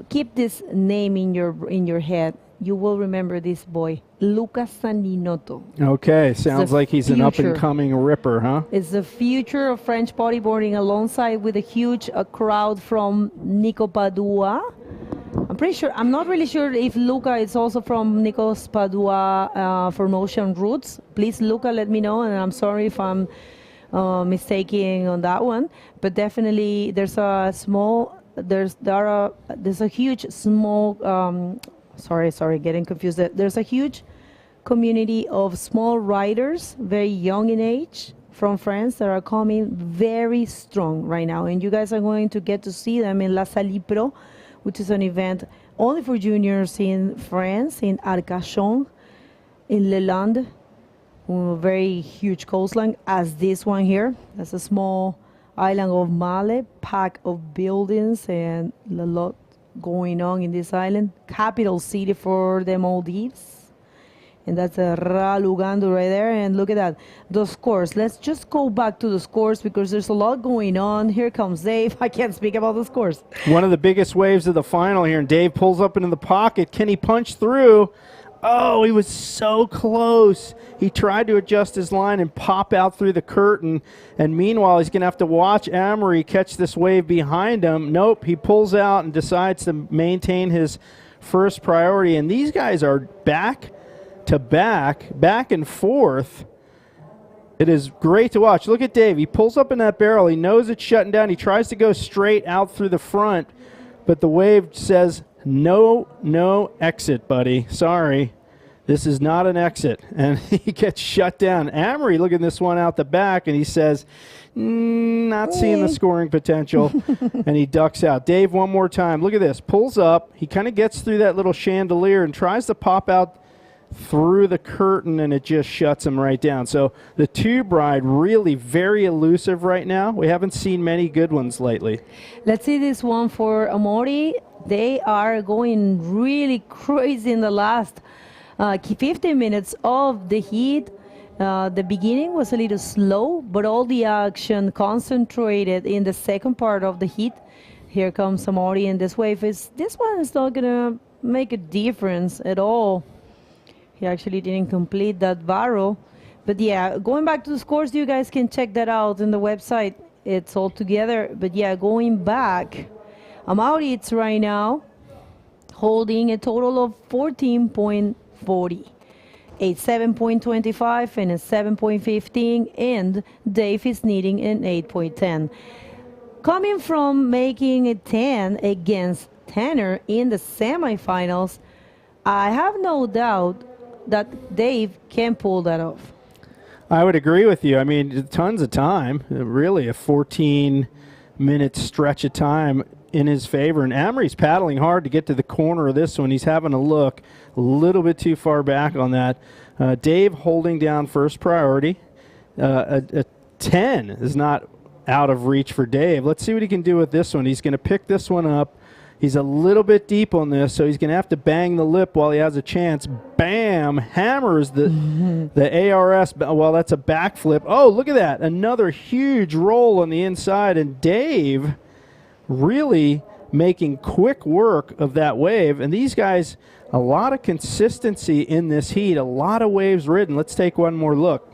Keep this name in your head. You will remember this boy, Luca Staninoto. Okay, sounds like he's an up-and-coming ripper, huh? It's the future of French bodyboarding alongside with a huge crowd from Nico Padua. I'm not really sure if Luca is also from Nico's Padua Promotion Roots. Please, Luca, let me know, and I'm sorry if I'm mistaking on that one. But definitely there's a huge small sorry, getting confused. There's a huge community of small riders, very young in age, from France that are coming very strong right now. And you guys are going to get to see them in Livestream Pro, which is an event only for juniors in France, in Arcachon, in Le Land, a very huge coastline, as this one here. That's a small island of Male, pack of buildings, and a lot going on in this island. Capital city for the Maldives. And that's a Ralugando right there. And look at that, the scores. Let's just go back to the scores because there's a lot going on. Here comes Dave. I can't speak about the scores. One of the biggest waves of the final here, and Dave pulls up into the pocket. Can he punch through? Oh, he was so close. He tried to adjust his line and pop out through the curtain. And meanwhile, he's going to have to watch Amaury catch this wave behind him. Nope, he pulls out and decides to maintain his first priority. And these guys are back to back and forth. It is great to watch. Look at Dave. He pulls up in that barrel. He knows it's shutting down. He tries to go straight out through the front, but the wave says, no exit, buddy. Sorry. This is not an exit. And he gets shut down. Amaury looking this one out the back, and he says, not seeing the scoring potential, and he ducks out. Dave, one more time. Look at this. Pulls up. He kind of gets through that little chandelier and tries to pop out through the curtain, and it just shuts him right down. So the tube ride really very elusive right now. We haven't seen many good ones lately. Let's see this one for Amaury. They are going really crazy in the last 15 minutes of the heat. The beginning was a little slow, but all the action concentrated in the second part of the heat. Here comes Amaury, and this wave this one is not gonna make a difference at all. He actually didn't complete that barrel, But yeah, going back to the scores, you guys can check that out on the website. It's all together. But yeah, going back, Amaury, it's right now holding a total of 14.40. A 7.25 and a 7.15, and Dave is needing an 8.10. Coming from making a 10 against Tanner in the semifinals, I have no doubt that Dave can pull that off. I would agree with you. I mean, tons of time, really a 14-minute stretch of time in his favor. And Amory's paddling hard to get to the corner of this one. He's having a look a little bit too far back on that. Dave holding down first priority. A 10 is not out of reach for Dave. Let's see what he can do with this one. He's going to pick this one up. He's a little bit deep on this, so he's going to have to bang the lip while he has a chance. Bam! Hammers the ARS. Well, that's a backflip. Oh, look at that. Another huge roll on the inside, and Dave really making quick work of that wave. And these guys, a lot of consistency in this heat, a lot of waves ridden. Let's take one more look.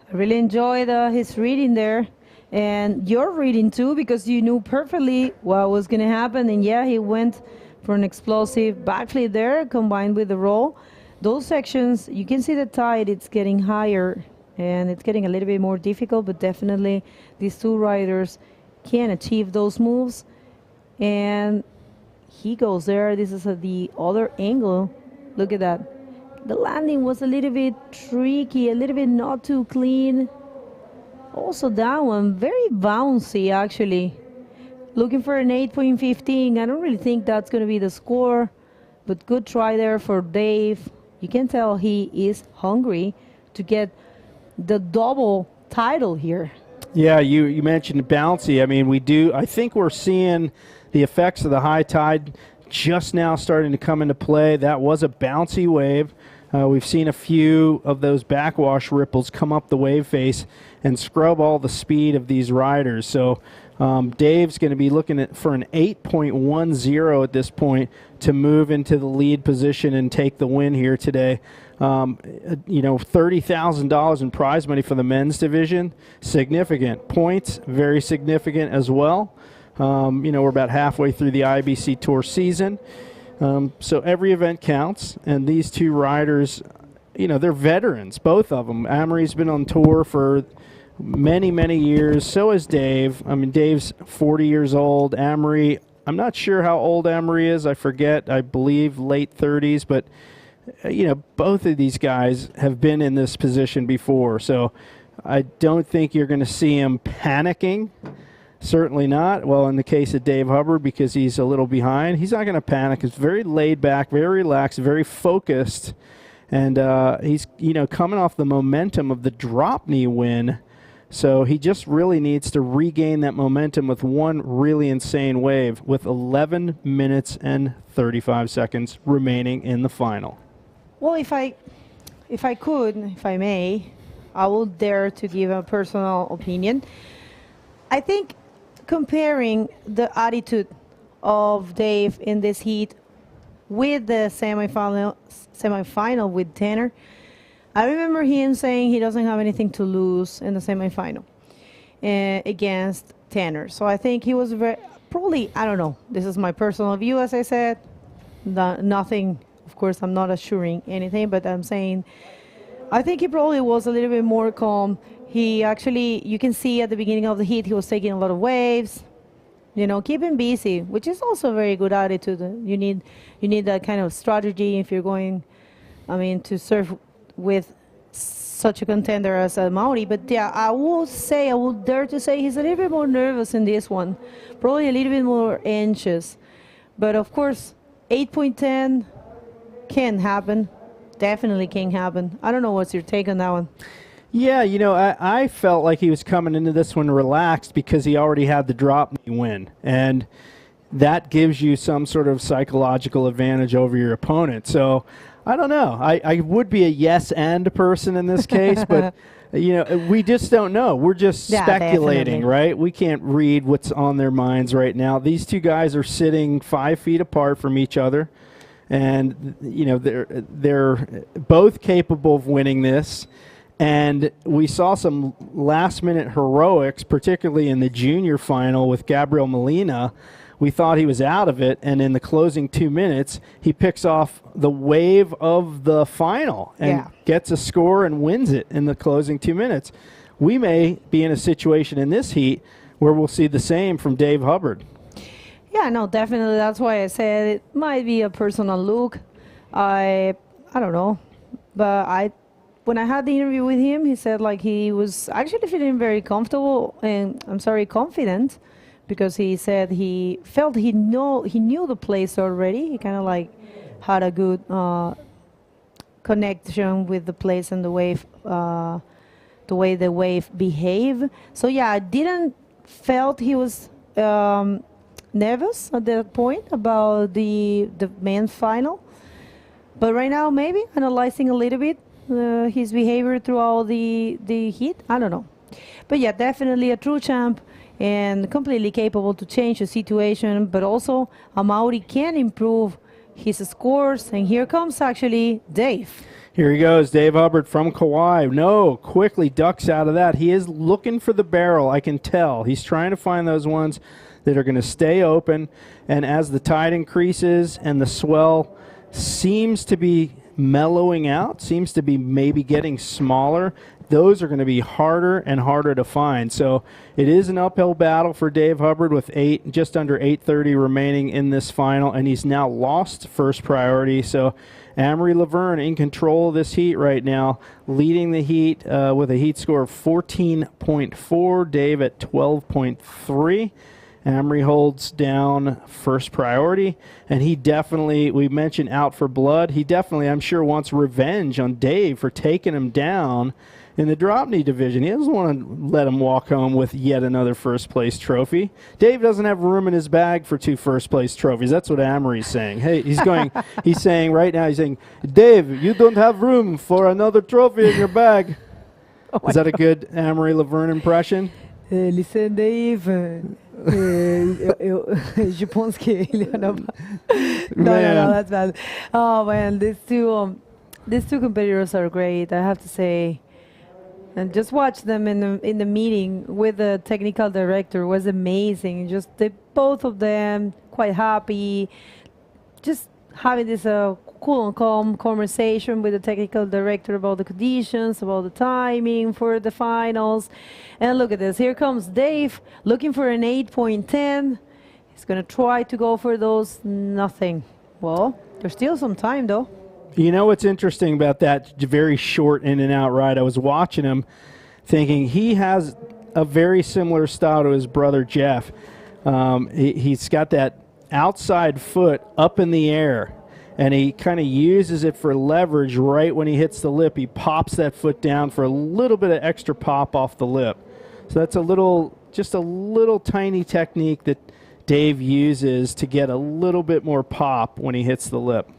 I really enjoyed his reading there. And your reading too, because you knew perfectly what was going to happen. And yeah, he went for an explosive backflip there combined with the roll. Those sections, you can see the tide, it's getting higher and it's getting a little bit more difficult, but definitely these two riders can achieve those moves. And he goes there. This is at the other angle. Look at that. The landing was a little bit tricky, a little bit not too clean. Also that one, very bouncy actually. Looking for an 8.15. I don't really think that's going to be the score, but good try there for Dave. You can tell he is hungry to get the double title here. Yeah, you mentioned bouncy. I mean, I think we're seeing the effects of the high tide just now starting to come into play. That was a bouncy wave. We've seen a few of those backwash ripples come up the wave face and scrub all the speed of these riders. So Dave's going to be looking for an 8.10 at this point to move into the lead position and take the win here today. $30,000 in prize money for the men's division. Significant. Points, very significant as well. We're about halfway through the IBC Tour season. So every event counts, and these two riders, they're veterans, both of them. Amory's been on tour for many, many years. So is Dave. I mean, Dave's 40 years old. Amory, I'm not sure how old Amory is. I forget. I believe late 30s. But, both of these guys have been in this position before. So I don't think you're going to see him panicking. Certainly not. Well, in the case of Dave Hubbard, because he's a little behind, he's not going to panic. He's very laid back, very relaxed, very focused. And he's, coming off the momentum of the DROPKNEE win. So he just really needs to regain that momentum with one really insane wave with 11 minutes and 35 seconds remaining in the final. Well, if I may, I will dare to give a personal opinion. I think comparing the attitude of Dave in this heat with the semifinal with Tanner, I remember him saying he doesn't have anything to lose in the semifinal against Tanner. So I think he was probably, I don't know, this is my personal view, as I said, nothing, of course, I'm not assuring anything, but I'm saying I think he probably was a little bit more calm. He actually, you can see at the beginning of the heat, he was taking a lot of waves, keeping busy, which is also a very good attitude. You need that kind of strategy if you're going, to surf with such a contender as Mauri. But yeah, I would dare to say he's a little bit more nervous in this one, probably a little bit more anxious. But of course, 8.10 can happen, definitely can happen. I don't know, what's your take on that one? Yeah, I felt like he was coming into this one relaxed because he already had the DROPKNEE win. And that gives you some sort of psychological advantage over your opponent. So I don't know. I would be a yes and person in this case, but we just don't know. We're just speculating, definitely. Right? We can't read what's on their minds right now. These two guys are sitting 5 feet apart from each other, and they're both capable of winning this. And we saw some last-minute heroics, particularly in the junior final with Gabriel Molina. We thought he was out of it, and in the closing 2 minutes, he picks off the wave of the final and gets a score and wins it in the closing 2 minutes. We may be in a situation in this heat where we'll see the same from Dave Hubbard. Yeah, no, definitely. That's why I said it might be a personal look. I don't know, but when I had the interview with him, he said like he was actually feeling very comfortable and confident, because he said he felt he knew the place already. He kind of like had a good connection with the place and the wave, the way the wave behave. So yeah, I didn't felt he was nervous at that point about the men's final. But right now, maybe analyzing a little bit his behavior throughout the heat. I don't know. But yeah, definitely a true champ and completely capable to change the situation. But also, a Maori can improve his scores. And here comes actually Dave. Here he goes, Dave Hubbard from Kauai. No, quickly ducks out of that. He is looking for the barrel, I can tell. He's trying to find those ones that are going to stay open. And as the tide increases and the swell seems to be mellowing out, seems to be maybe getting smaller, those are going to be harder and harder to find. So it is an uphill battle for Dave Hubbard with just under 8:30 remaining in this final, and he's now lost first priority. So Amory Laverne in control of this heat right now, leading the heat with a heat score of 14.4, Dave at 12.3. Amory holds down first priority, and he definitely, we mentioned out for blood, he definitely, I'm sure, wants revenge on Dave for taking him down in the DROPKNEE division. He doesn't want to let him walk home with yet another first-place trophy. Dave doesn't have room in his bag for 2 first-place trophies. That's what Amory's saying. Hey, he's saying right now, he's saying, Dave, you don't have room for another trophy in your bag. Is that a good Amory Laverne impression? Listen, Dave, je pense qu'il y en a pas. No, that's bad. Oh man, these two competitors are great, I have to say. And just watch them in the meeting with the technical director was amazing. Just both of them quite happy, just having this cool and calm conversation with the technical director about the conditions, about the timing for the finals. And look at this. Here comes Dave looking for an 8.10. He's going to try to go for those. Nothing. Well, there's still some time, though. You know what's interesting about that very short in and out ride? I was watching him thinking he has a very similar style to his brother Jeff. He's got that outside foot up in the air, and he kind of uses it for leverage right when he hits the lip. He pops that foot down for a little bit of extra pop off the lip. So that's just a little tiny technique that Dave uses to get a little bit more pop when he hits the lip.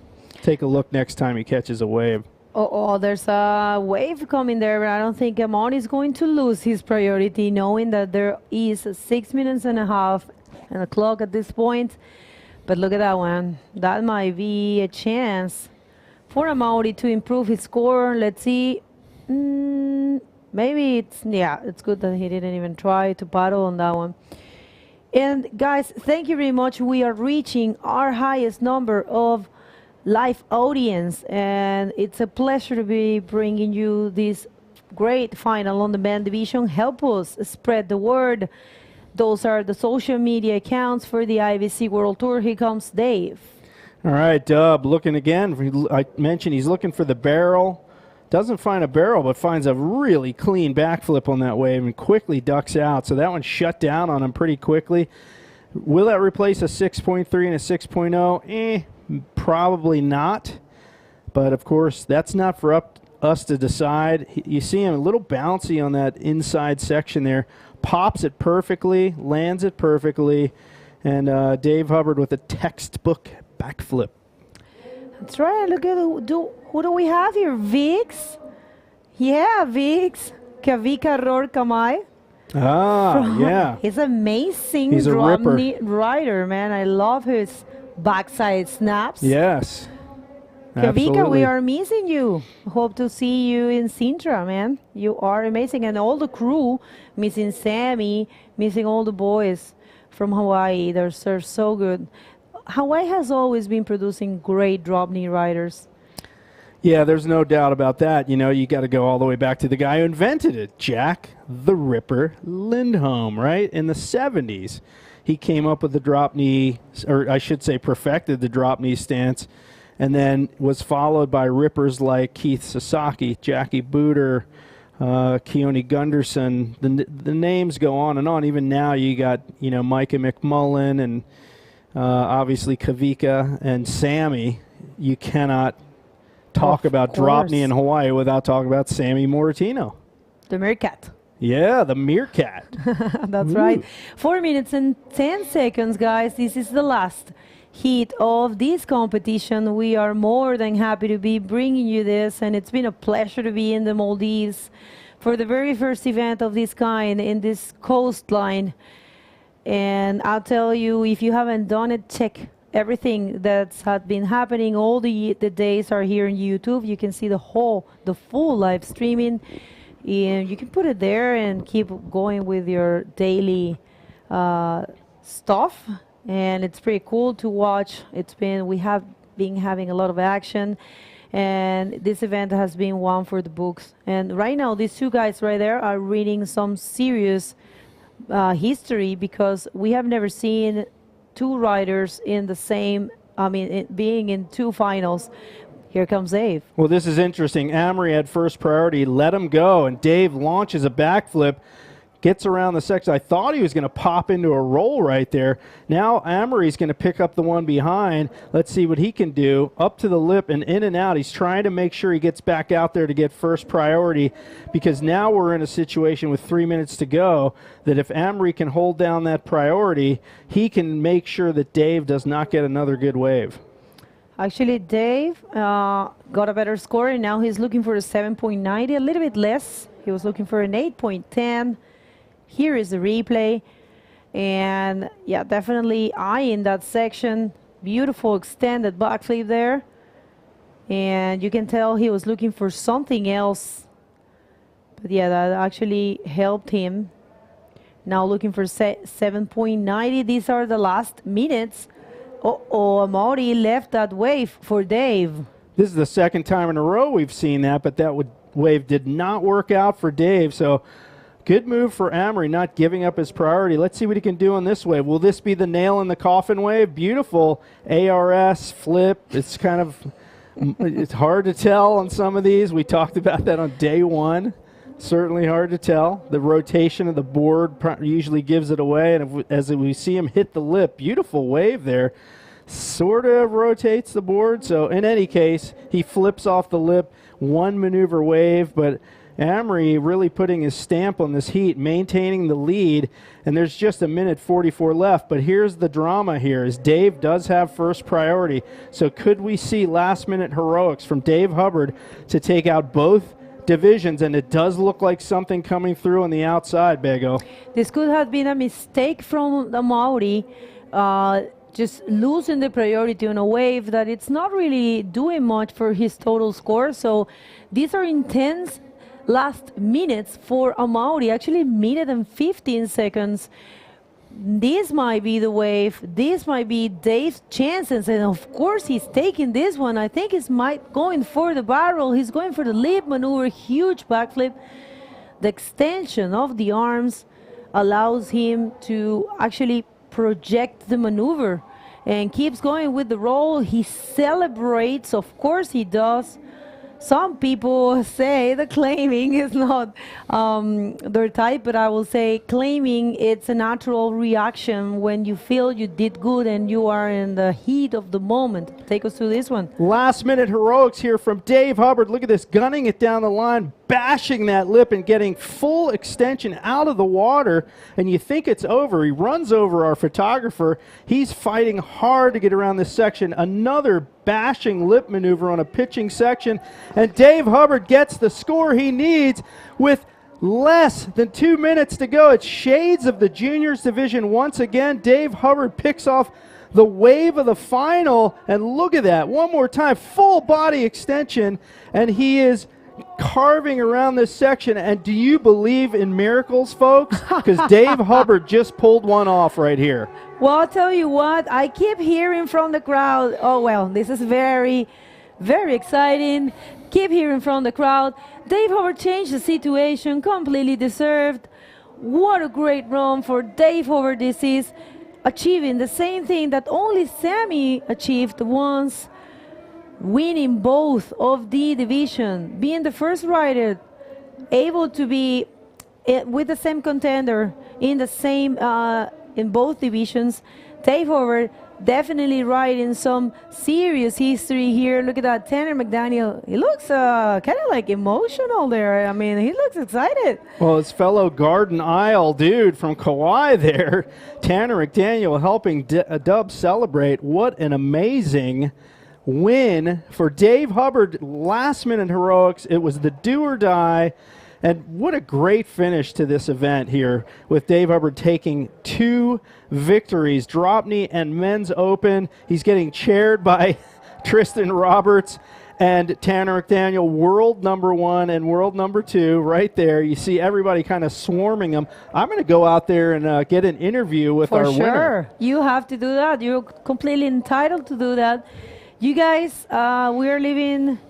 Take a look next time he catches a wave. Oh, there's a wave coming there, but I don't think Amon is going to lose his priority, knowing that there is 6 minutes and a half and a clock at this point. But look at that one. That might be a chance for Amaury to improve his score. Let's see. Maybe it's good that he didn't even try to paddle on that one. And guys, thank you very much. We are reaching our highest number of live audience, and it's a pleasure to be bringing you this great final on the men division. Help us spread the word. Those are the social media accounts for the IBC World Tour. Here comes Dave. All right, Dub, looking again. I mentioned he's looking for the barrel. Doesn't find a barrel, but finds a really clean backflip on that wave and quickly ducks out. So that one shut down on him pretty quickly. Will that replace a 6.3 and a 6.0? Probably not. But, of course, that's not for us to decide. You see him a little bouncy on that inside section there. Pops it perfectly, lands it perfectly, and Dave Hubbard with a textbook backflip. That's right. Look at who do we have here? Vix? Yeah, Vix. Kavika Rorkamai. Yeah. He's amazing. He's a ripper. Rider, man. I love his backside snaps. Yes. Kavika, we Absolutely. are missing you. Hope to see you in Sintra, man. You are amazing. And all the crew, missing Sammy, missing all the boys from Hawaii. They're so good. Hawaii has always been producing great drop knee riders. Yeah, there's no doubt about that. You know, you got to go all the way back to the guy who invented it, Jack the Ripper Lindholm, right? In the 70s. He came up with the drop knee, or I should say perfected the drop knee stance, and then was followed by rippers like Keith Sasaki, Jackie Booter, Keone Gunderson. The names go on and on. Even now you got, you know, Micah McMullen and obviously Kavika and Sammy. You cannot talk about drop knee in Hawaii without talking about Sammy Moratino. The Meerkat. Yeah, the Meerkat. That's right. 4 minutes and 10 seconds, guys. This is the last heat of this competition. We are more than happy to be bringing you this, and it's been a pleasure to be in the Maldives for the very first event of this kind in this coastline. And I'll tell you, if you haven't done it, check everything that's had been happening. All the days are here on YouTube. You can see the full live streaming. And you can put it there and keep going with your daily stuff. And it's pretty cool to watch. We have been having a lot of action, and this event has been one for the books. And right now, these two guys right there are reading some serious history, because we have never seen two riders in the same, being in two finals. Here comes Dave. Well, this is interesting. Amory had first priority, let him go, and Dave launches a backflip, gets around the section. I thought he was going to pop into a roll right there. Now Amory's going to pick up the one behind. Let's see what he can do. Up to the lip and in and out. He's trying to make sure he gets back out there to get first priority, because now we're in a situation with 3 minutes to go that if Amory can hold down that priority, he can make sure that Dave does not get another good wave. Actually, Dave got a better score, and now he's looking for a 7.90, a little bit less. He was looking for an 8.10. Here is the replay. And yeah, definitely in that section. Beautiful extended backflip there. And you can tell he was looking for something else. But yeah, that actually helped him. Now looking for 7.90. These are the last minutes. Amaury left that wave for Dave. This is the second time in a row we've seen that, but that wave did not work out for Dave. So good move for Amory, not giving up his priority. Let's see what he can do on this wave. Will this be the nail in the coffin wave? Beautiful ARS flip. It's kind of, it's hard to tell on some of these. We talked about that on day one. Certainly hard to tell. The rotation of the board usually gives it away. And as we see him hit the lip, beautiful wave there. Sort of rotates the board. So in any case, he flips off the lip. One maneuver wave, but Amory really putting his stamp on this heat, maintaining the lead. And there's just 1:44 left. But here's the drama here, is Dave does have first priority. So could we see last-minute heroics from Dave Hubbard to take out both divisions? And it does look like something coming through on the outside, Bego. This could have been a mistake from the Maori, just losing the priority on a wave that it's not really doing much for his total score. So these are intense last minutes for a Maori, actually minute and 15 seconds. This might be the wave. This might be Dave's chances, and of course he's taking this one. I think he's going for the barrel. He's going for the lip maneuver, huge backflip. The extension of the arms allows him to actually project the maneuver and keeps going with the roll. He celebrates, of course he does. Some people say the claiming is not their type, but I will say claiming it's a natural reaction when you feel you did good and you are in the heat of the moment. Take us through this one. Last minute heroics here from Dave Hubbard. Look at this, gunning it down the line, bashing that lip and getting full extension out of the water. And you think it's over. He runs over our photographer. He's fighting hard to get around this section. Another bashing lip maneuver on a pitching section. And Dave Hubbard gets the score he needs with less than 2 minutes to go. It's shades of the juniors division once again. Dave Hubbard picks off the wave of the final, and look at that. One more time, full body extension, and he is carving around this section. And do you believe in miracles, folks? Because Dave Hubbard just pulled one off right here. Well, I'll tell you what, I keep hearing from the crowd, oh, well, this is very, very exciting. Keep hearing from the crowd. Dave Hubbard changed the situation, completely deserved. What a great run for Dave Hubbard. This is achieving the same thing that only Sammy achieved once, winning both of the division, being the first rider able to be with the same contender in the same in both divisions. Dave Hubbard definitely riding some serious history here. Look at that, Tanner McDaniel. He looks kind of like emotional there. I mean, he looks excited. Well, his fellow Garden Isle dude from Kauai there, Tanner McDaniel, helping Dub celebrate. What an amazing win for Dave Hubbard. Last minute heroics. It was the do or die. And what a great finish to this event here with Dave Hubbard taking 2 victories, DROPKNEE and Men's Open. He's getting chaired by Tristan Roberts and Tanner McDaniel, world #1 and world #2 right there. You see everybody kind of swarming him. I'm going to go out there and get an interview with our winner. For sure. You have to do that. You're completely entitled to do that. You guys, we're living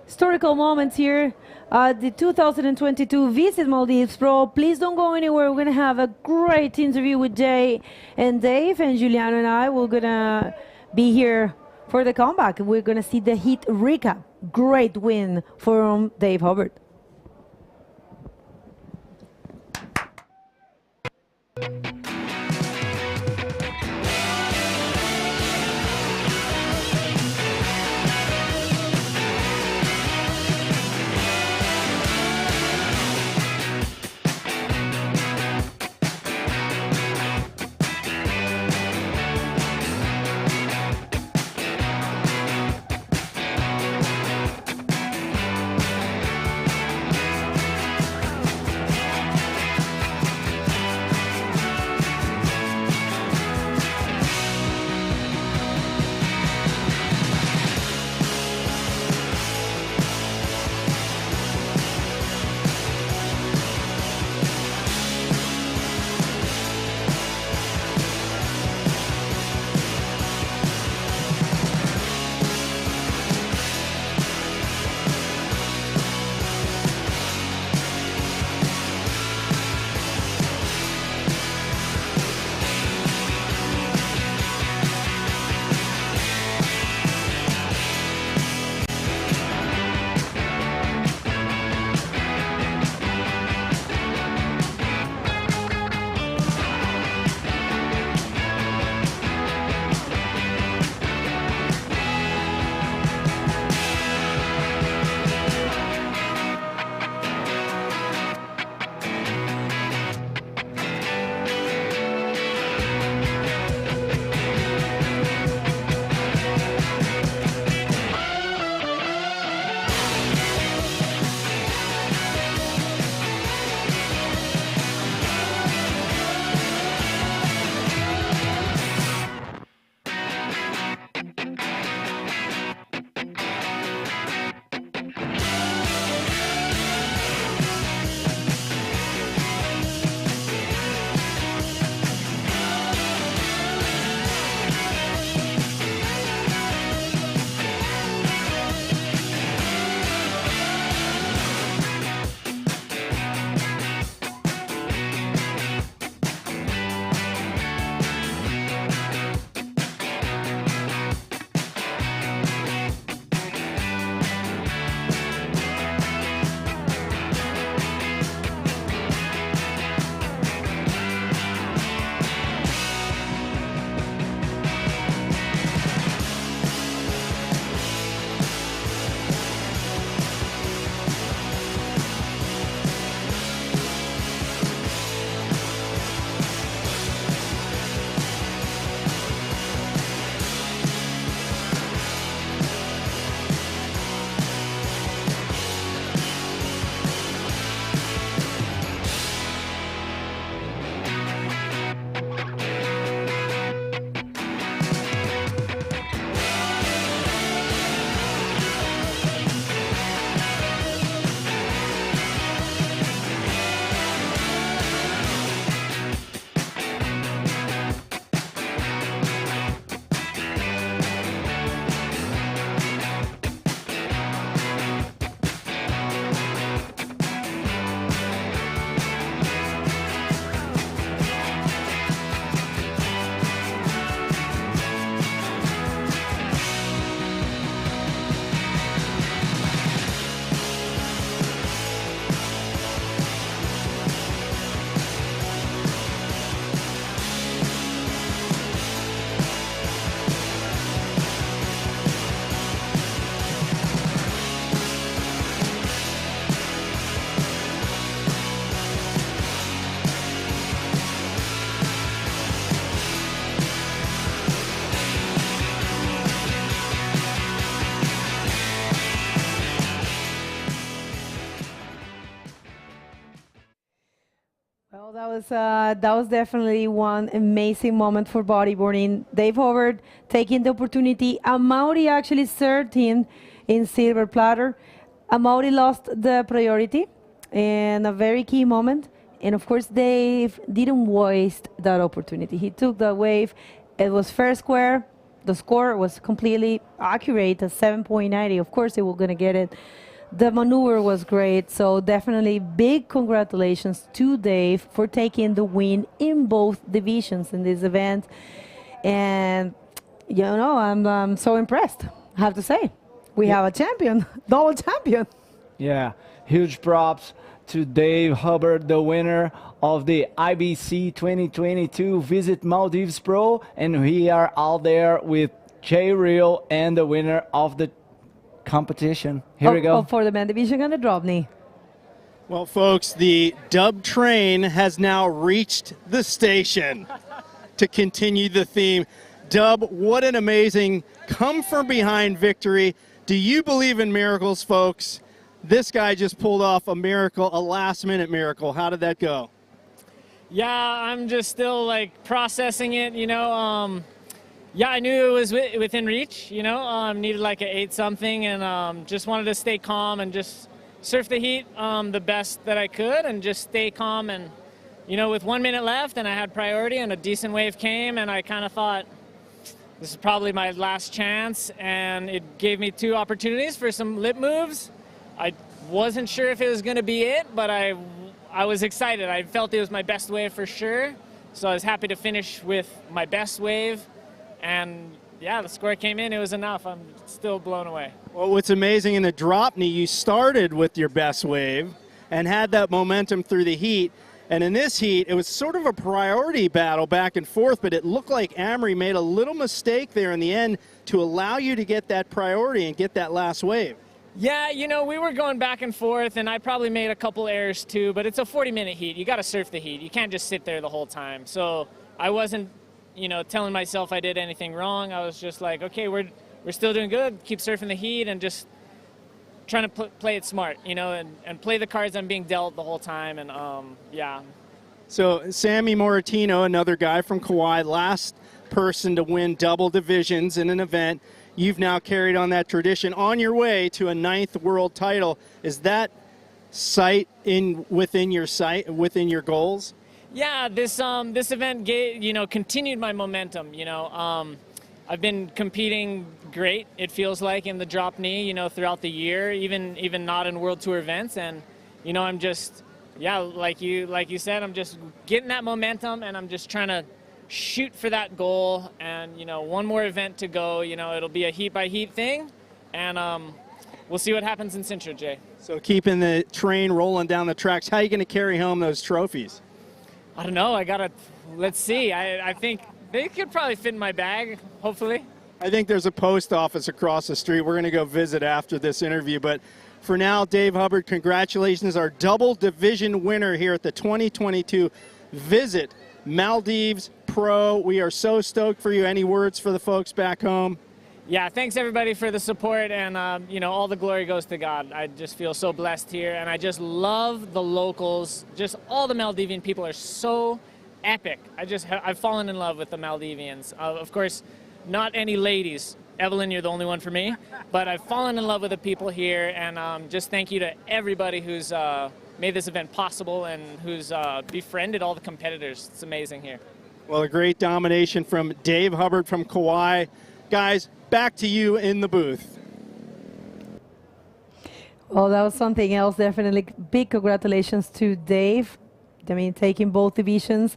historical moments here. The 2022 Visit Maldives Pro. Please don't go anywhere. We're going to have a great interview with Jay and Dave, and Giuliano and I. We're going to be here for the comeback. We're going to see the heat recap. Great win from Dave Hubbard. Well, that was definitely one amazing moment for bodyboarding. Dave Howard taking the opportunity. Amaury actually served him in silver platter. Amaury lost the priority in a very key moment. And of course, Dave didn't waste that opportunity. He took the wave. It was fair square. The score was completely accurate at 7.90. Of course, they were going to get it. The maneuver was great. So definitely big congratulations to Dave for taking the win in both divisions in this event. And, you know, I'm so impressed, I have to say. We have a champion, double champion. Yeah, huge props to Dave Hubbard, the winner of the IBC 2022 Visit Maldives Pro. And we are out there with Jay Real and the winner of the competition. Here we go. For the men division and the drop knee. Well, folks, the dub train has now reached the station to continue the theme. Dub, what an amazing come from behind victory. Do you believe in miracles, folks? This guy just pulled off a miracle, a last-minute miracle. How did that go? Yeah, I'm just still like processing it, you know. Yeah, I knew it was within reach, you know. Needed like an 8-something, and just wanted to stay calm and just surf the heat the best that I could and just stay calm. And, you know, with 1 minute left and I had priority and a decent wave came, and I kind of thought, this is probably my last chance, and it gave me 2 opportunities for some lip moves. I wasn't sure if it was going to be it, but I was excited. I felt it was my best wave for sure, so I was happy to finish with my best wave. And yeah, the score came in, it was enough. I'm still blown away. Well, what's amazing in the drop knee, you started with your best wave and had that momentum through the heat. And in this heat, it was sort of a priority battle back and forth, but it looked like Amaury made a little mistake there in the end to allow you to get that priority and get that last wave. Yeah, you know, we were going back and forth, and I probably made a couple errors too, but it's a 40-minute heat. You got to surf the heat. You can't just sit there the whole time. So I wasn't, you know, telling myself I did anything wrong. I was just like, okay, we're still doing good. Keep surfing the heat and just trying to play it smart, you know, and play the cards I'm being dealt the whole time. And yeah. So Sammy Moratino, another guy from Kauai, last person to win double divisions in an event. You've now carried on that tradition on your way to a 9th world title. Is that within your goals? Yeah, this event continued my momentum. You know, I've been competing great. It feels like in the drop knee, you know, throughout the year, even not in World Tour events, and you know, I'm just like you said, I'm just getting that momentum, and I'm just trying to shoot for that goal. And you know, one more event to go. You know, it'll be a heat by heat thing, and we'll see what happens in Sintra, Jay. So keeping the train rolling down the tracks, how are you going to carry home those trophies? I don't know. Let's see. I think they could probably fit in my bag, hopefully. I think there's a post office across the street. We're going to go visit after this interview. But for now, Dave Hubbard, congratulations, our double division winner here at the 2022 Visit Maldives Pro. We are so stoked for you. Any words for the folks back home? Yeah, thanks everybody for the support, and you know, all the glory goes to God. I just feel so blessed here, and I just love the locals. Just all the Maldivian people are so epic. I've fallen in love with the Maldivians. Of course, not any ladies. Evelyn, you're the only one for me, but I've fallen in love with the people here, and just thank you to everybody who's made this event possible and who's befriended all the competitors. It's amazing here. Well, a great domination from Dave Hubbard from Kauai. Guys, back to you in the booth. Well, that was something else. Definitely big congratulations to Dave. I mean, taking both divisions.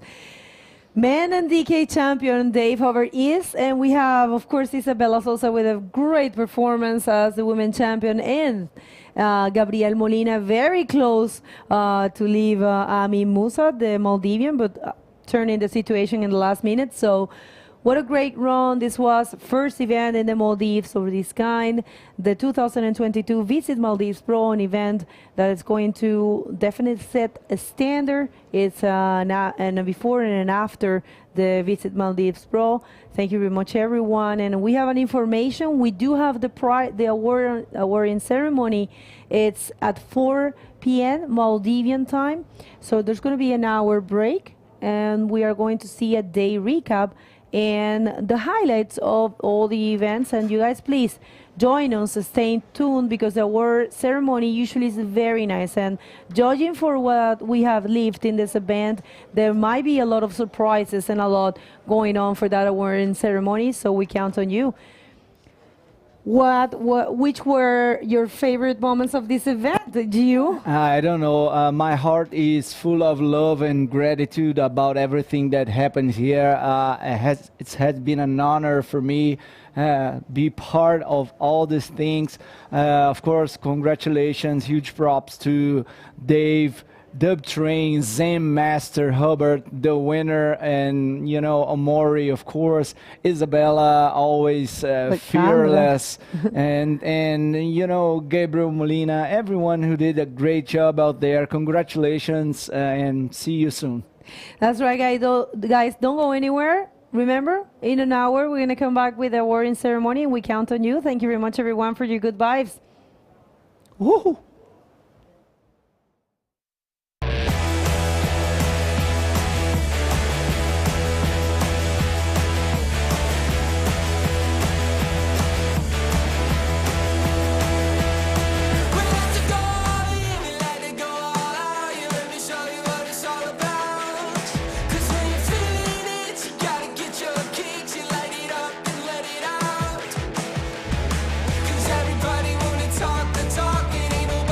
Men and DK champion Dave Hubbard is, and we have, of course, Isabella Sosa with a great performance as the women champion, and Gabriel Molina very close to leave Ami Musa, the Maldivian, but turning the situation in the last minute. So What a great run this was. First event in the Maldives of this kind. The 2022 Visit Maldives Pro, an event that is going to definitely set a standard. It's and a before and an after the Visit Maldives Pro. Thank you very much, everyone. And we have an information. We do have the awarding ceremony. It's at 4 p.m. Maldivian time. So there's going to be an hour break, and we are going to see a day recap and the highlights of all the events. And you guys, please join us, stay tuned, because the award ceremony usually is very nice. And judging for what we have lived in this event, there might be a lot of surprises and a lot going on for that awarding ceremony. So we count on you. Which were your favorite moments of this event, Gio? I don't know. My heart is full of love and gratitude about everything that happened here. It has been an honor for me be part of all these things. Of course, congratulations, huge props to Dave, Dub Train, Zen Master, Hubbard, the winner, and Amori, of course, Isabella, always fearless, and Gabriel Molina, everyone who did a great job out there. Congratulations, and see you soon. That's right, guys. Don't go anywhere. Remember, in an hour, we're going to come back with the awarding ceremony, and we count on you. Thank you very much, everyone, for your good vibes. Woo! Everybody wanna talk the talk, it ain't no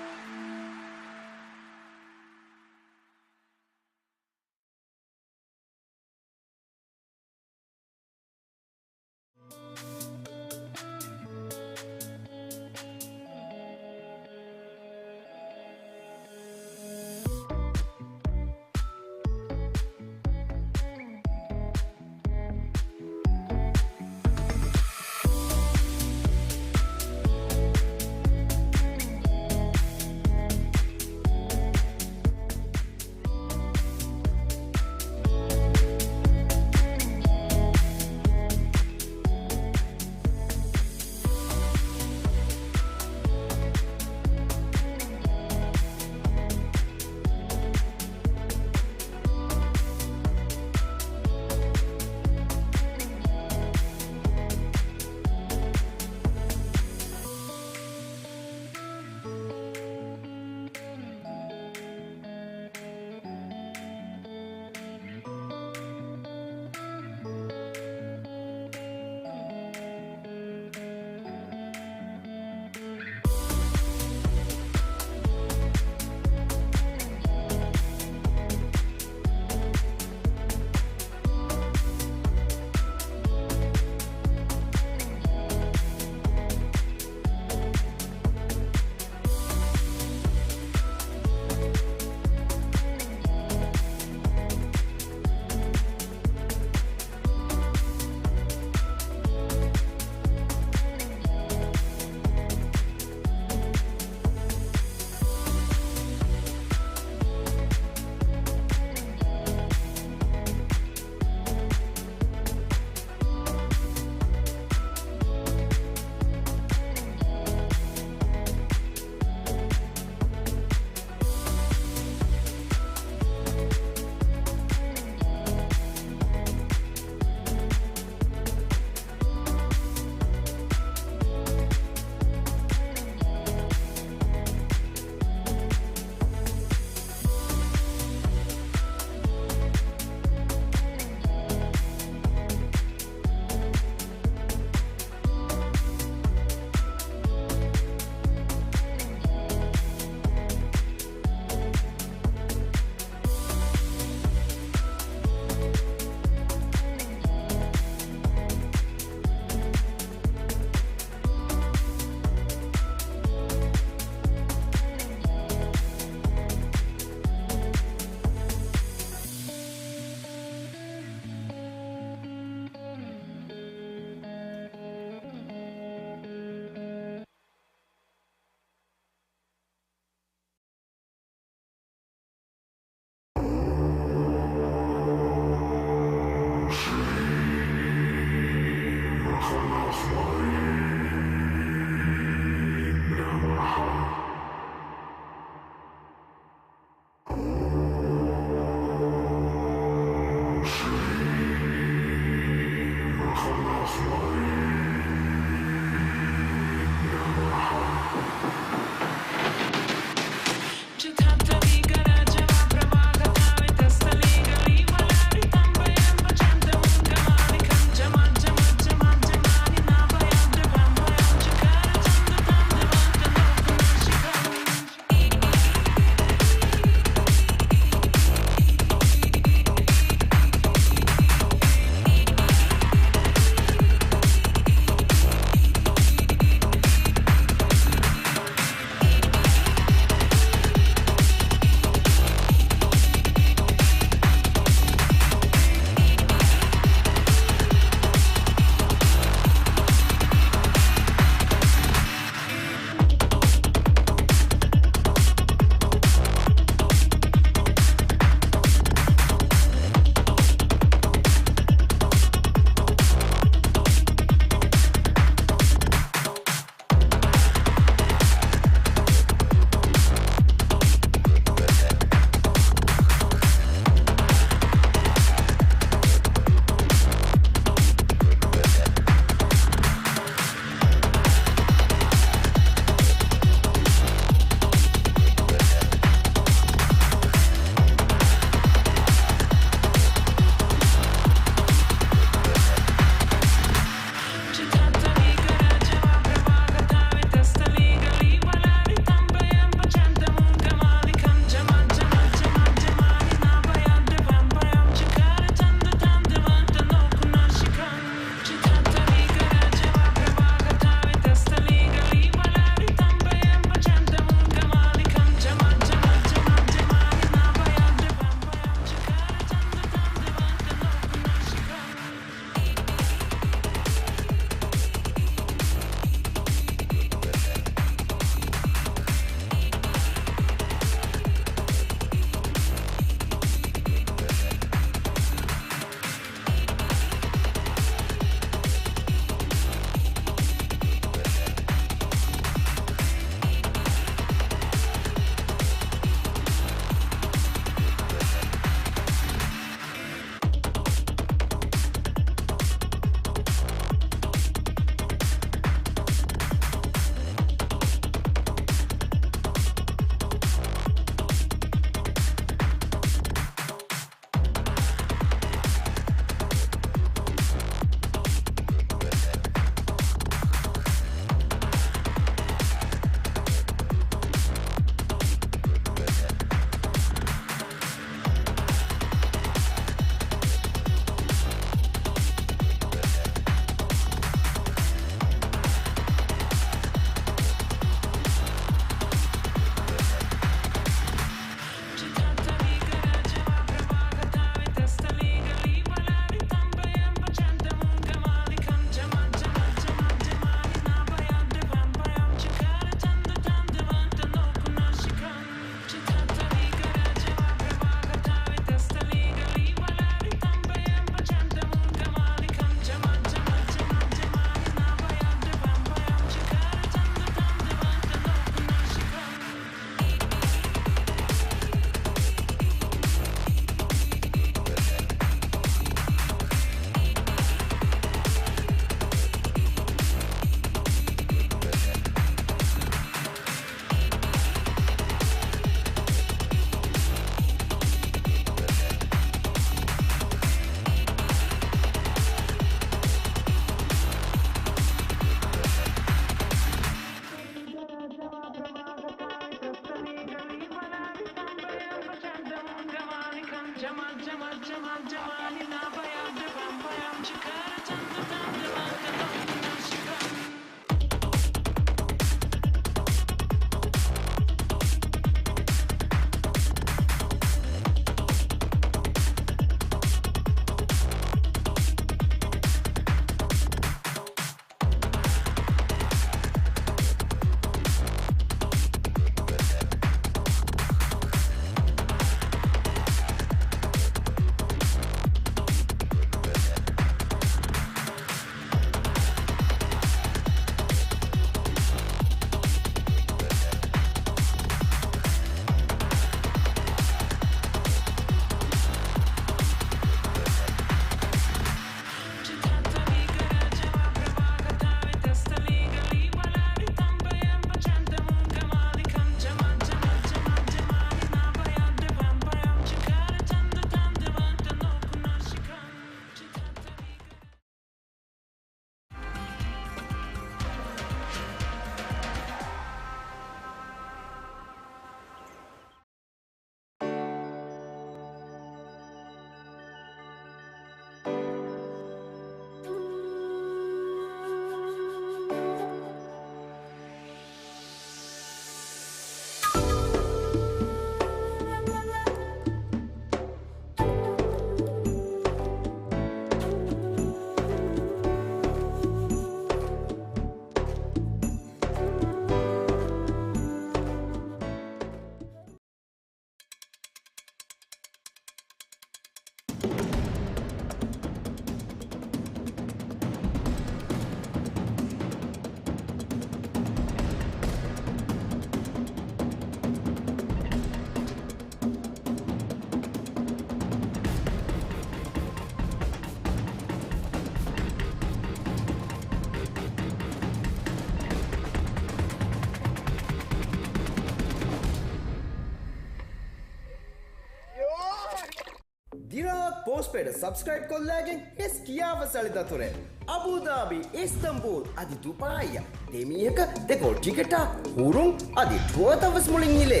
දිරාක් postpaid subscribe කොල්ලාගෙන් හෙස් කියාව සලිදතුරේ Abu Dhabi Istanbul අධි දුපාය දෙමියක දෙකොල් ටිකටා හුරුම් අධි ටුවතවස් මුලින් හිලේ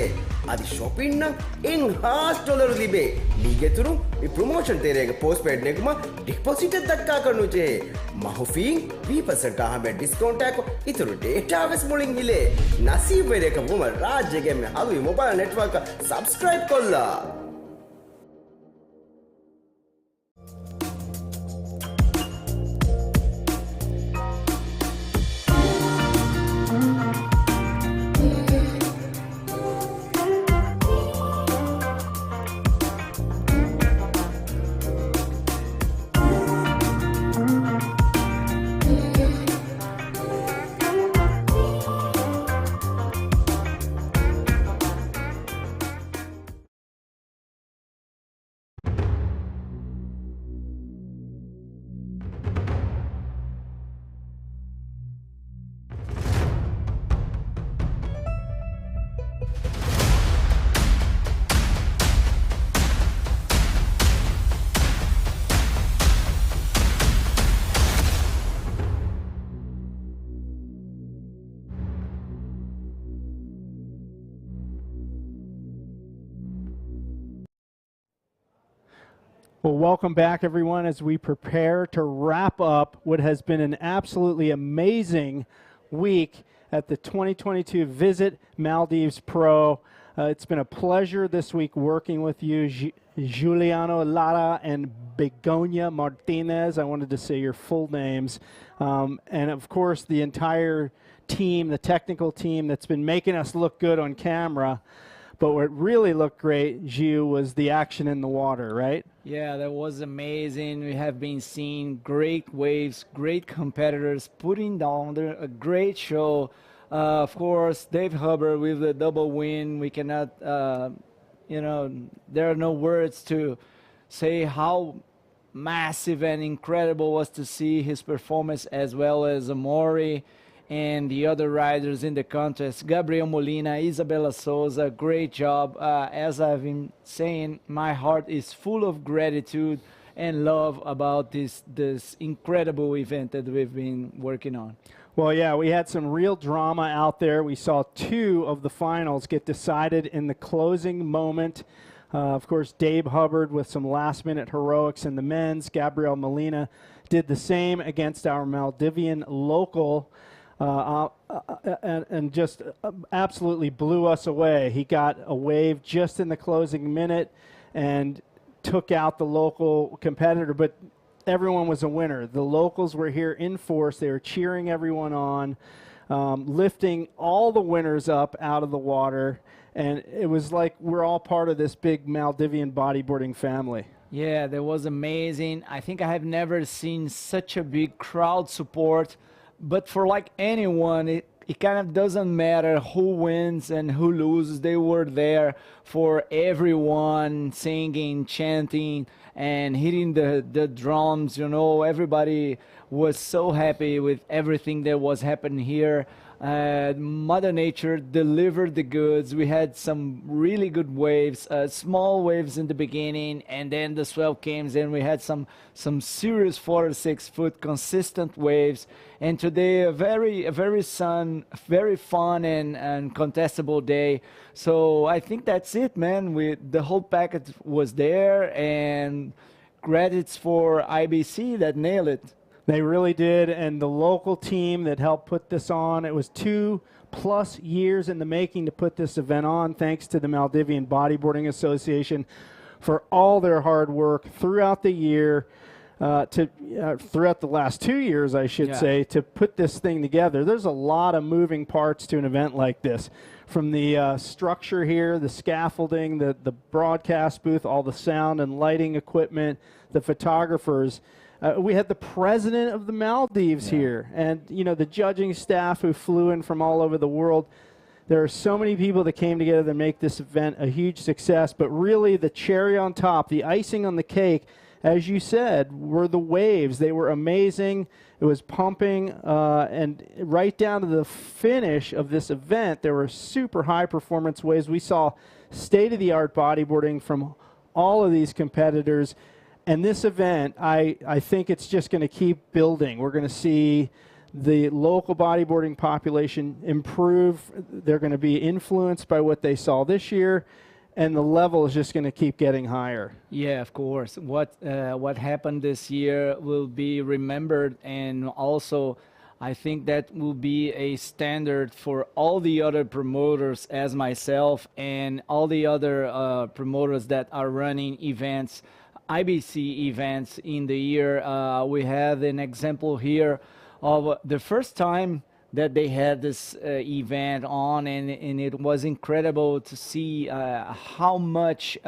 අධි ශොපින්නම් $5 ලිබේ ලීගෙතුරු ප්‍රමෝෂන් තේරේක පෝස්ට්පේඩ් නෙකුම ඩිපොසිට දක්කා කරනුචේ මහුෆීන් 2% ආහමේ ඩිස්කවුන්ට් එකක් ඉතුරු ඩේටාවස් මුලින් හිලේ නසීබෙරේක වුම රාජ්‍යගෙම අලුයි මොබයිල් නෙට්වර්ක් සබස්ක්‍රයිබ් කොල්ලා Well, welcome back, everyone, as we prepare to wrap up what has been an absolutely amazing week at the 2022 Visit Maldives Pro. It's been a pleasure this week working with you, Juliano Lara and Begonia Martinez. I wanted to say your full names. And, of course, the entire team, the technical team that's been making us look good on camera. But what really looked great, Gilles, was the action in the water, right? Yeah, that was amazing. We have been seeing great waves, great competitors putting down a great show. Of course, Dave Hubbard with the double win. We cannot, you know, there are no words to say how massive and incredible was to see his performance, as well as Amori and the other riders in the contest. Gabriel Molina, Isabella Souza, great job. As I've been saying, my heart is full of gratitude and love about this incredible event that we've been working on. Well, yeah, we had some real drama out there. We saw 2 of the finals get decided in the closing moment. Of course, Dave Hubbard with some last-minute heroics in the men's. Gabriel Molina did the same against our Maldivian local and just absolutely blew us away. He got a wave just in the closing minute and took out the local competitor, but everyone was a winner. The locals were here in force. They were cheering everyone on, lifting all the winners up out of the water. And it was like we're all part of this big Maldivian bodyboarding family. Yeah, that was amazing. I think I have never seen such a big crowd support. But for like anyone, it kind of doesn't matter who wins and who loses. They were there for everyone, singing, chanting, and hitting the drums. You know, everybody was so happy with everything that was happening here. Mother Nature delivered the goods. We had some really good waves, small waves in the beginning, and then the swell came, and we had some serious 4 to 6 foot consistent waves. And today a very fun and contestable day. So I think that's it, man. The whole package was there, and credits for IBC that nailed it. They really did, and the local team that helped put this on, it was 2+ years in the making to put this event on, thanks to the Maldivian Bodyboarding Association for all their hard work throughout the year, throughout the last 2 years, I should say, to put this thing together. There's a lot of moving parts to an event like this, from the structure here, the scaffolding, the broadcast booth, all the sound and lighting equipment, the photographers. We had the president of the Maldives here, and the judging staff who flew in from all over the world. There are so many people that came together to make this event a huge success, but really the cherry on top, the icing on the cake, as you said, were the waves. They were amazing. It was pumping, and right down to the finish of this event, there were super high performance waves. We saw state-of-the-art bodyboarding from all of these competitors. And this event, I think it's just going to keep building. We're going to see the local bodyboarding population improve. They're going to be influenced by what they saw this year, and the level is just going to keep getting higher. Yeah, of course. What happened this year will be remembered, and also I think that will be a standard for all the other promoters as myself and all the other promoters that are running events, IBC events in the year. We have an example here of the first time that they had this event on, and it was incredible to see how much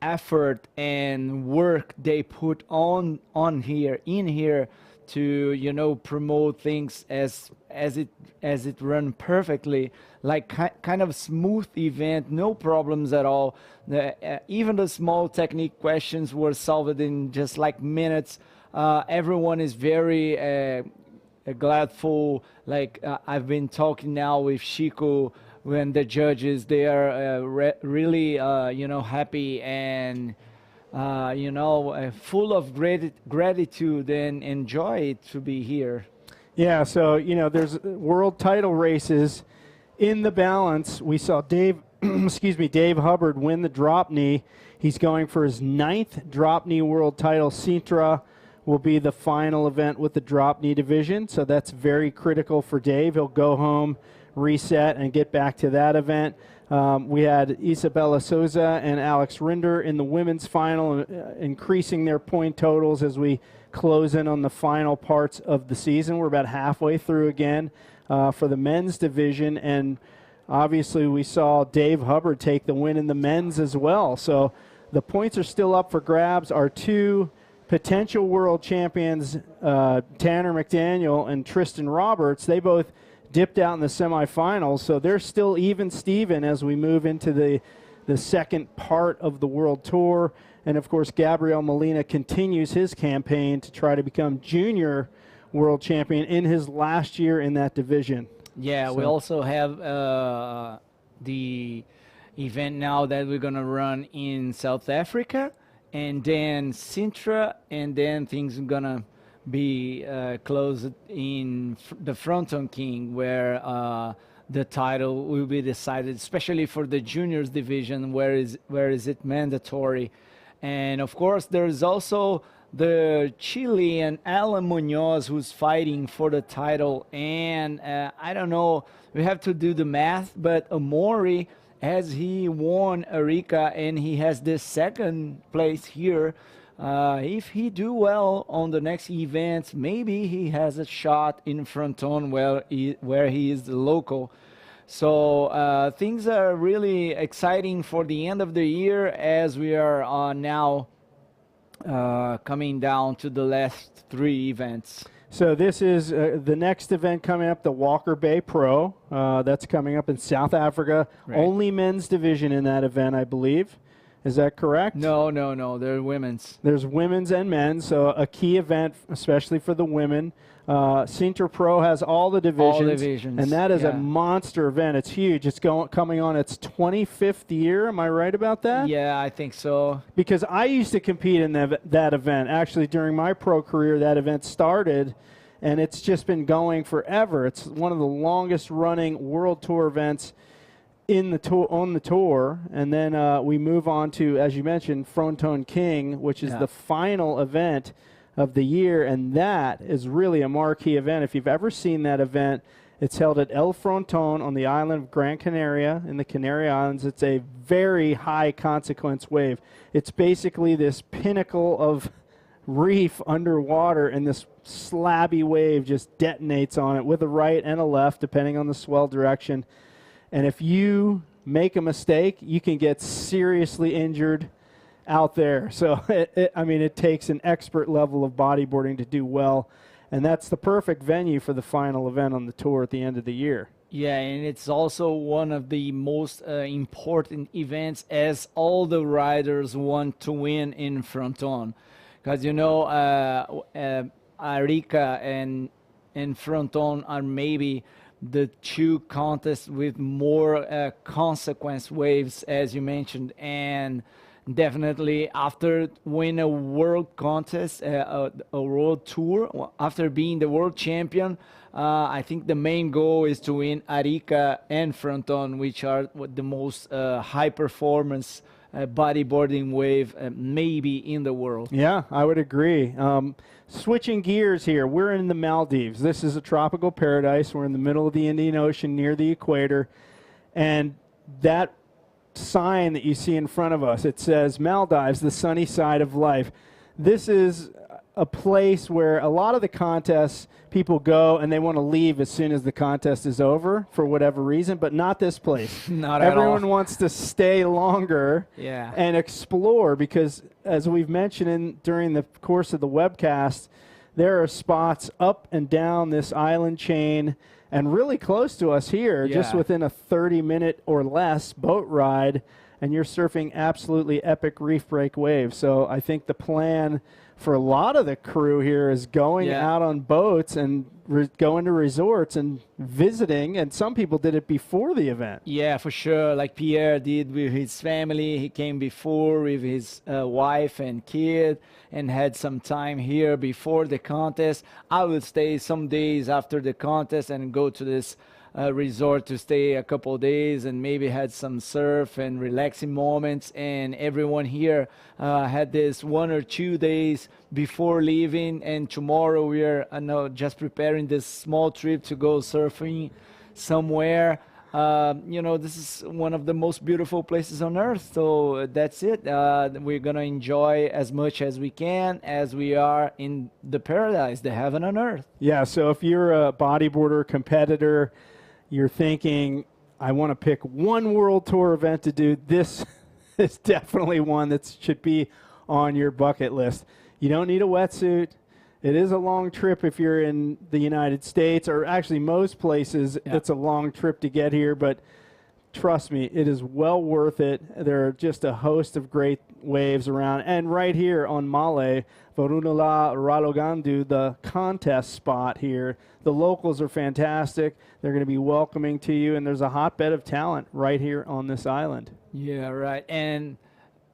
effort and work they put in here to promote things as it run perfectly, like kind of smooth event, no problems at all. Even the small technique questions were solved in just like minutes. Everyone is very gladful. Like I've been talking now with Chico, when the judges, they are really happy and full of gratitude and enjoy to be here. Yeah, so there's world title races in the balance. We saw Dave Hubbard win the drop knee. He's going for his 9th drop knee world title. Sintra will be the final event with the drop knee division, so that's very critical for Dave. He'll go home, reset, and get back to that event. We had Isabella Souza and Alex Rinder in the women's final, increasing their point totals as we close in on the final parts of the season. We're about halfway through again for the men's division, and obviously we saw Dave Hubbard take the win in the men's as well. So the points are still up for grabs. Our 2 potential world champions, Tanner McDaniel and Tristan Roberts, they both dipped out in the semifinals, so they're still even Steven as we move into the second part of the world tour. And of course, Gabriel Molina continues his campaign to try to become junior world champion in his last year in that division. Yeah, so we also have the event now that we're going to run in South Africa, and then Sintra, and then things are going to be closed in the Fronton King, where the title will be decided, especially for the juniors division, where is it mandatory. And of course, there's also the Chilean Alan Munoz, who's fighting for the title. And I don't know, we have to do the math, but Omori, as he won Arica and he has this second place here, if he do well on the next events, maybe he has a shot in Fronton where he is the local. So things are really exciting for the end of the year, as we are now coming down to the last 3 events. So this is the next event coming up, the Walker Bay Pro. That's coming up in South Africa. Right. Only men's division in that event, I believe. Is that correct? No. They're women's. There's women's and men's, so a key event, especially for the women. Sinter Pro has all the divisions. All divisions, And that is yeah. a monster event. It's huge. It's coming on its 25th year. Am I right about that? Yeah, I think so. Because I used to compete in that event. Actually, during my pro career, that event started, and it's just been going forever. It's one of the longest running World Tour events on the tour. And then we move on to, as you mentioned, Fronton King, which is the final event of the year, and that is really a marquee event. If you've ever seen that event, it's held at El Fronton on the island of Gran Canaria in the Canary Islands. It's a very high consequence wave. It's basically this pinnacle of reef underwater, and this slabby wave just detonates on it with a right and a left, depending on the swell direction. And if you make a mistake, you can get seriously injured out there. So, it takes an expert level of bodyboarding to do well. And that's the perfect venue for the final event on the tour at the end of the year. Yeah, and it's also one of the most important events, as all the riders want to win in Fronton. Because, Arica and Fronton are maybe the 2 contests with more consequence waves, as you mentioned. And definitely after win a world contest, a world tour, after being the world champion, I think the main goal is to win Arica and Fronton, which are the most high performance bodyboarding wave maybe in the world. Yeah, I would agree. Switching gears here, we're in the Maldives. This is a tropical paradise. We're in the middle of the Indian Ocean near the equator. And that sign that you see in front of us, it says Maldives, the sunny side of life. This is a place where a lot of the contests people go and they want to leave as soon as the contest is over for whatever reason, but not this place. Not at all. Everyone wants to stay longer and explore, because as we've mentioned during the course of the webcast, there are spots up and down this island chain and really close to us here, just within a 30-minute or less boat ride, and you're surfing absolutely epic reef break waves. So I think the plan for a lot of the crew here is going out on boats and going to resorts and visiting, and some people did it before the event. Yeah, for sure. Like Pierre did with his family. He came before with his wife and kid and had some time here before the contest. I will stay some days after the contest and go to this resort to stay a couple of days and maybe had some surf and relaxing moments. And everyone here had this 1 or 2 days before leaving, and tomorrow we are just preparing this small trip to go surfing somewhere. This is one of the most beautiful places on earth, so that's it. We're gonna enjoy as much as we can, as we are in the paradise, the heaven on earth. Yeah, so if you're a bodyboarder competitor, you're thinking, I want to pick one World Tour event to do, this is definitely one that should be on your bucket list. You don't need a wetsuit. It is a long trip if you're in the United States, or actually most places it's a long trip to get here, but trust me, it is well worth it. There are just a host of great waves around. And right here on Male, Varunala Ralogandu, the contest spot here, the locals are fantastic. They're going to be welcoming to you, and there's a hotbed of talent right here on this island. Yeah, right. And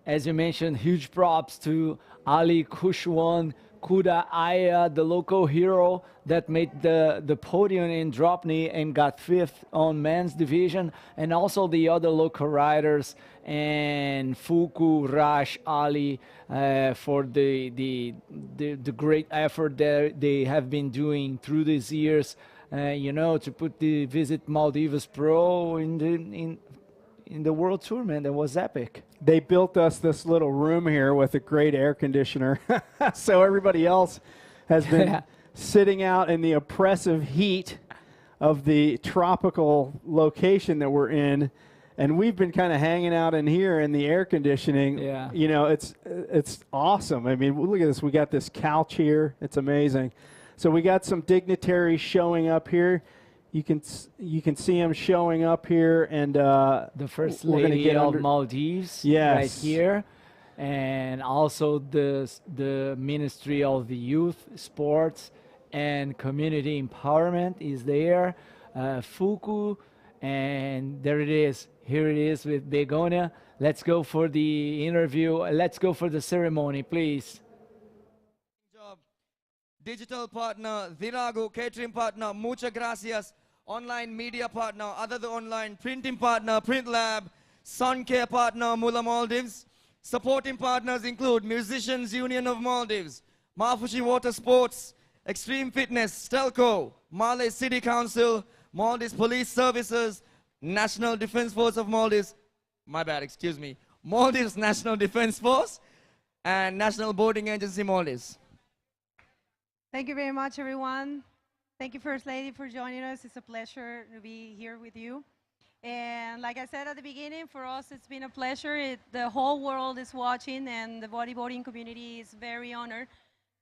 as you mentioned, huge props to Ali Kushwan, Kuda Aya, the local hero that made the podium in DROPKNEE and got 5th on men's division, and also the other local riders, and Fuku, Raj, Ali, for the great effort that they have been doing through these years, to put the Visit Maldives Pro in the World Tour, man. That was epic. They built us this little room here with a great air conditioner. So everybody else has been sitting out in the oppressive heat of the tropical location that we're in. And we've been kind of hanging out in here in the air conditioning. Yeah. It's awesome. I mean, look at this. We got this couch here. It's amazing. So we got some dignitaries showing up here. You can see them showing up here, and the First Lady of Maldives, yes, right here, and also the Ministry of the Youth, Sports, and Community Empowerment is there. Fuku, and there it is. Here it is with Begonia. Let's go for the interview. Let's go for the ceremony, please. Digital partner, Virago, catering partner, muchas gracias. Online media partner, other than online, printing partner, Print Lab, Sun Care partner, Mula Maldives. Supporting partners include Musicians Union of Maldives, Mafushi Water Sports, Extreme Fitness, Stelco, Malay City Council, Maldives Police Services, National Defense Force of Maldives, Maldives National Defense Force, and National Boarding Agency Maldives. Thank you very much, everyone. Thank you, First Lady, for joining us. It's a pleasure to be here with you. And like I said at the beginning, for us, it's been a pleasure. The whole world is watching, and the bodyboarding community is very honored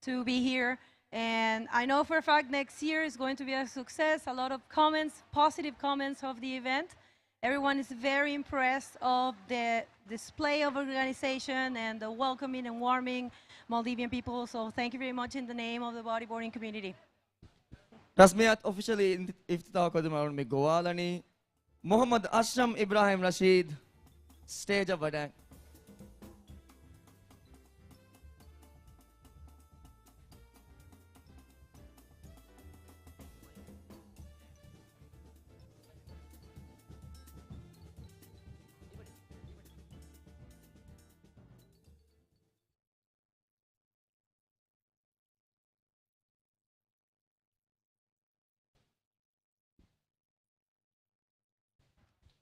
to be here. And I know for a fact next year is going to be a success. A lot of comments, positive comments of the event. Everyone is very impressed of the display of organization and the welcoming and warming Maldivian people. So thank you very much in the name of the bodyboarding community. Rasmiyat officially iftitah kodum mein Goalani Muhammad Ashram Ibrahim Rashid stage of attack.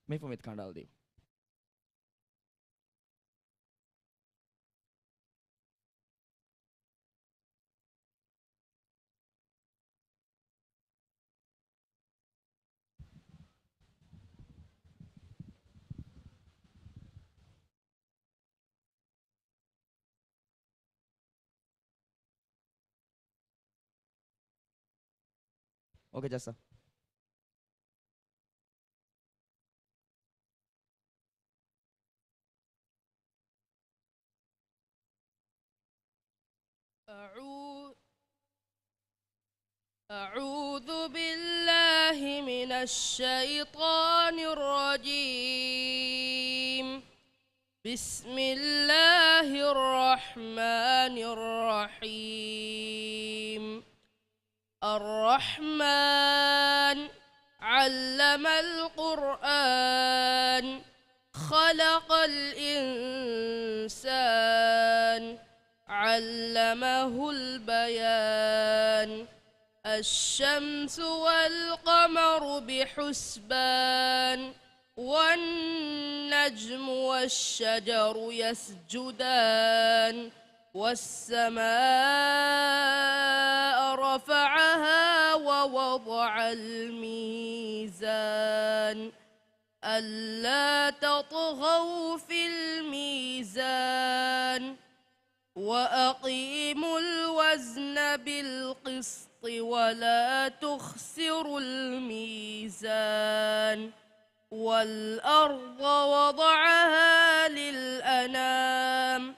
मैं फमित खान डाल दी okay जैसा أعوذ بالله من الشيطان الرجيم بسم الله الرحمن الرحيم الرحمن علم القرآن خلق الإنسان علمه البيان الشمس والقمر بحسبان والنجم والشجر يسجدان والسماء رفعها ووضع الميزان ألا تطغوا في الميزان وأقيموا الوزن بالقسط ولا تخسروا الميزان والأرض وضعها للأنام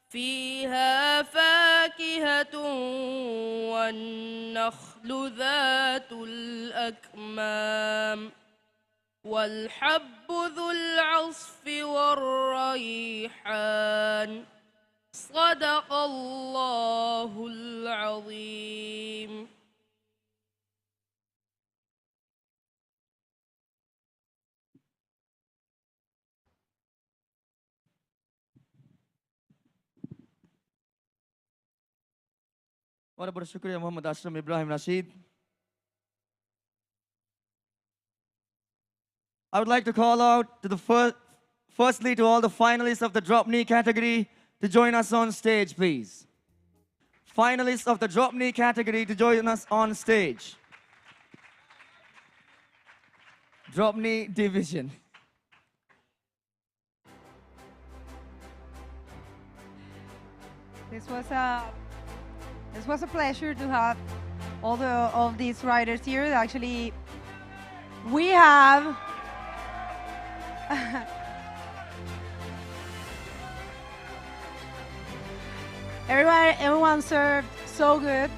فيها فاكهة والنخل ذات الأكمام والحب ذو العصف والريحان صدق الله العظيم. What about Shukriya Muhammad Ashram Ibrahim Rashid? I would like to call out to the firstly to all the finalists of the drop knee category to join us on stage, please. Finalists of the drop knee category to join us on stage. Drop knee division. This was a pleasure to have all these riders here. Actually, we have everyone served so good,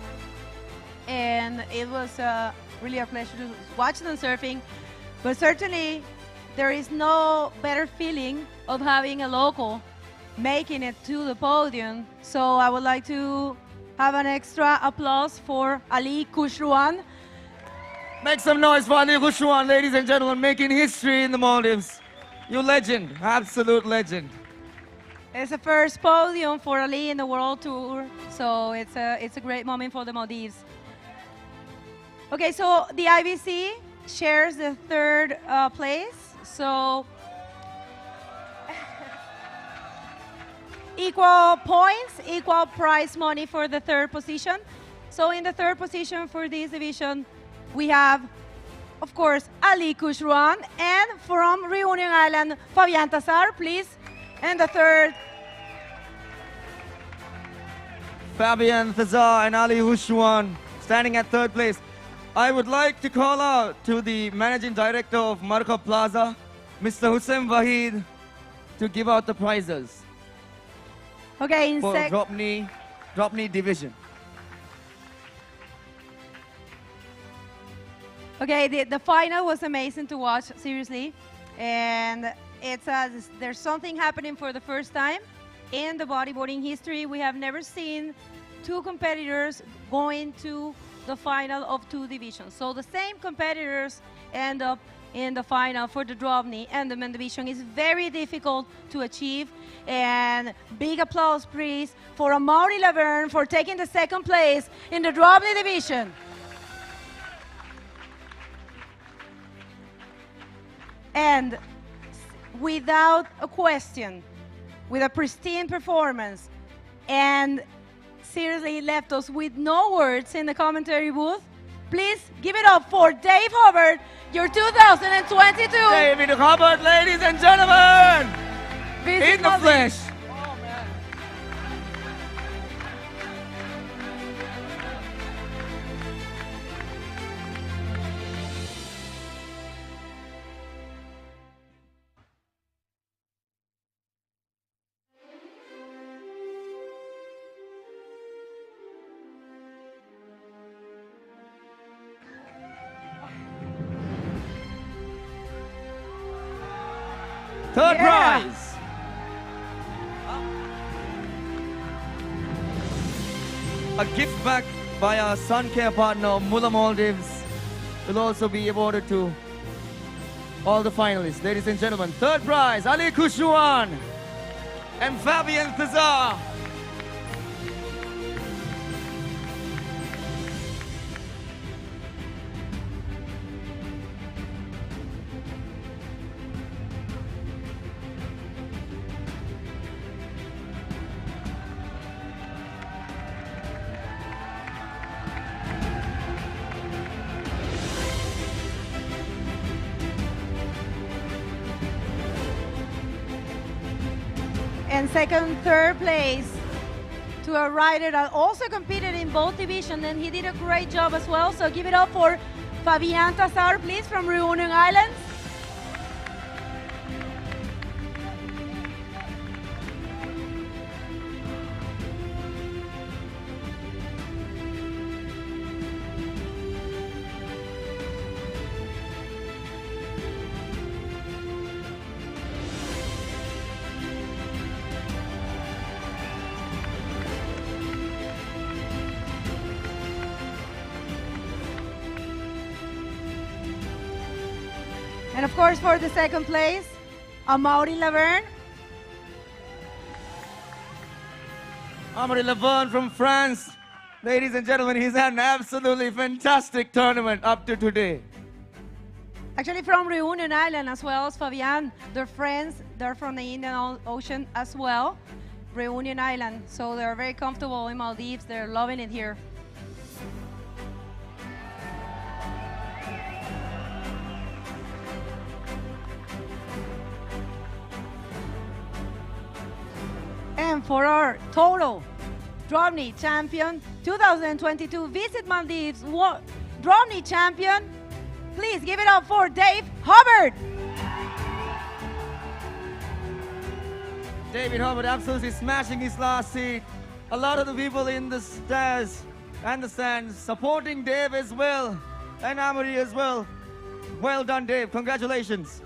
and it was really a pleasure to watch them surfing. But certainly, there is no better feeling of having a local making it to the podium. So I would like to have an extra applause for Ali Kushruan. Make some noise for Ali Kushruan, ladies and gentlemen, making history in the Maldives. You legend, absolute legend. It's the first podium for Ali in the World Tour, so it's a great moment for the Maldives. Okay, so the IBC shares the third place. So equal points, equal prize money for the third position. So in the third position for this division, we have, of course, Ali Kushruan, and from Reunion Island, Fabian Tassar, please. And the third, Fabian Thazar and Ali Kushruan standing at third place. I would like to call out to the Managing Director of Marco Plaza, Mr. Hussein Wahid, to give out the prizes. Okay, in for drop knee division. Okay, the final was amazing to watch, seriously. And there's something happening for the first time in the bodyboarding history. We have never seen two competitors going to the final of two divisions. So the same competitors end up in the final for the drop knee and the men division. Is very difficult to achieve. And big applause, please, for Amaury Laverne for taking the second place in the drop knee division. And without a question, with a pristine performance, and seriously left us with no words in the commentary booth. Please give it up for Dave Hubbard, your 2022. David Hubbard, ladies and gentlemen, in the flesh. Third prize. A gift bag by our sun care partner, Mula Maldives, will also be awarded to all the finalists. Ladies and gentlemen, third prize, Ali Kushruan and Fabian Thazar. And third place to a rider that also competed in both divisions, and he did a great job as well. So give it up for Fabian Tassar, please, from Reunion Islands. And of course, for the second place, Amaury Laverne. Amaury Laverne from France. Ladies and gentlemen, he's had an absolutely fantastic tournament up to today. Actually from Reunion Island as well as Fabian. They're friends. They're from the Indian Ocean as well. Reunion Island. So they're very comfortable in Maldives. They're loving it here. And for our total DROPKNEE champion 2022 Visit Maldives DROPKNEE champion, please give it up for Dave Hubbard. David Hubbard absolutely smashing his last seat. A lot of the people in the stairs and the stands supporting Dave as well, and Amaury as well. Well done, Dave. Congratulations.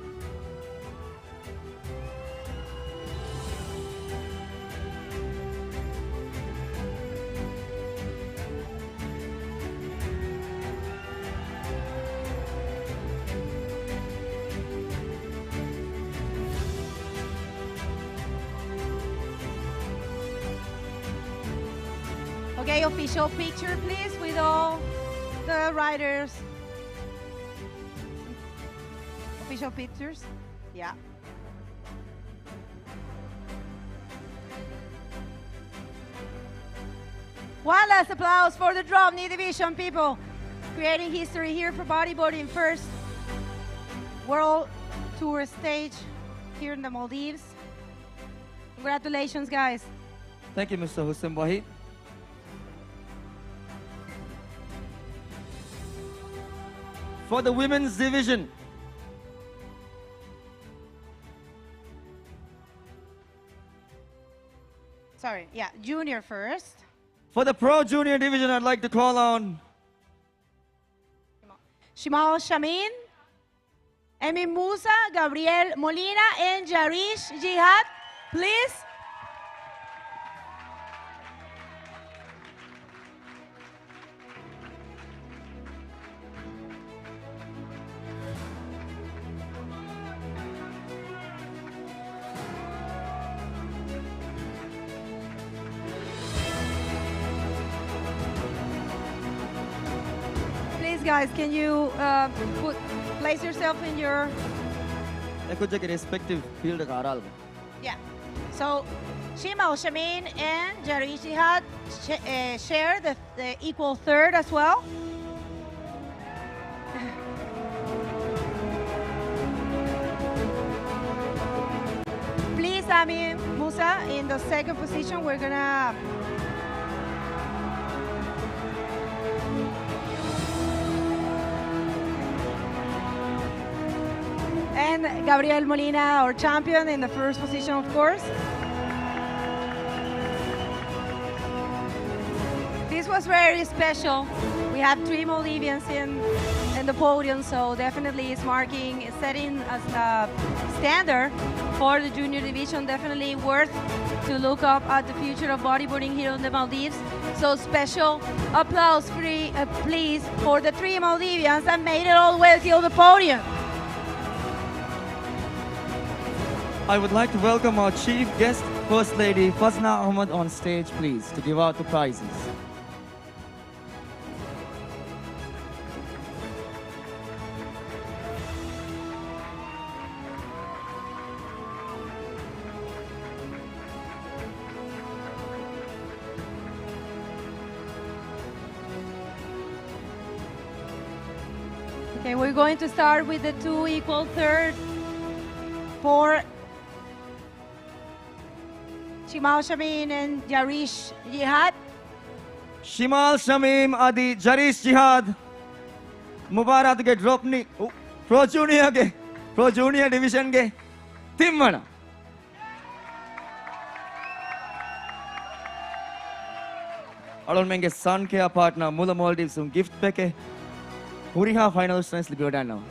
Okay, official picture, please, with all the riders. Official pictures. Yeah. One last applause for the DROPKNEE division, people. Creating history here for bodyboarding. First world tour stage here in the Maldives. Congratulations, guys. Thank you, Mr. Hussein Wahid. For the women's division, Sorry, yeah, junior first. for the pro junior division, I'd like to call on Shimal Shamin, Emi Musa, Gabriel Molina, and Jarish Jihad, please. Guys, can you place yourself in your... respective field. Yeah. So, Shimal Shamin and Jarish Jihad share the equal third as well. Please, Ami Musa, in the second position, we're gonna... And Gabriel Molina, our champion, in the first position, of course. This was very special. We have 3 Maldivians in the podium, so definitely it's setting as a standard for the junior division. Definitely worth to look up at the future of bodyboarding here in the Maldives. So special applause, please, for the 3 Maldivians that made it all the way to the podium. I would like to welcome our chief guest, First Lady Fazna Ahmad, on stage, please, to give out the prizes. Okay, we're going to start with the 2 equal third for Shimal Shamin and Jarish Jihad. Shimal Shamim Adi Jarish Jihad. Mubarak ke DROPKNEE Pro Junior Division ke Timmana. Alon menge sun care partner Mula Maldives gift peke. Huriha finals nice libyodan now.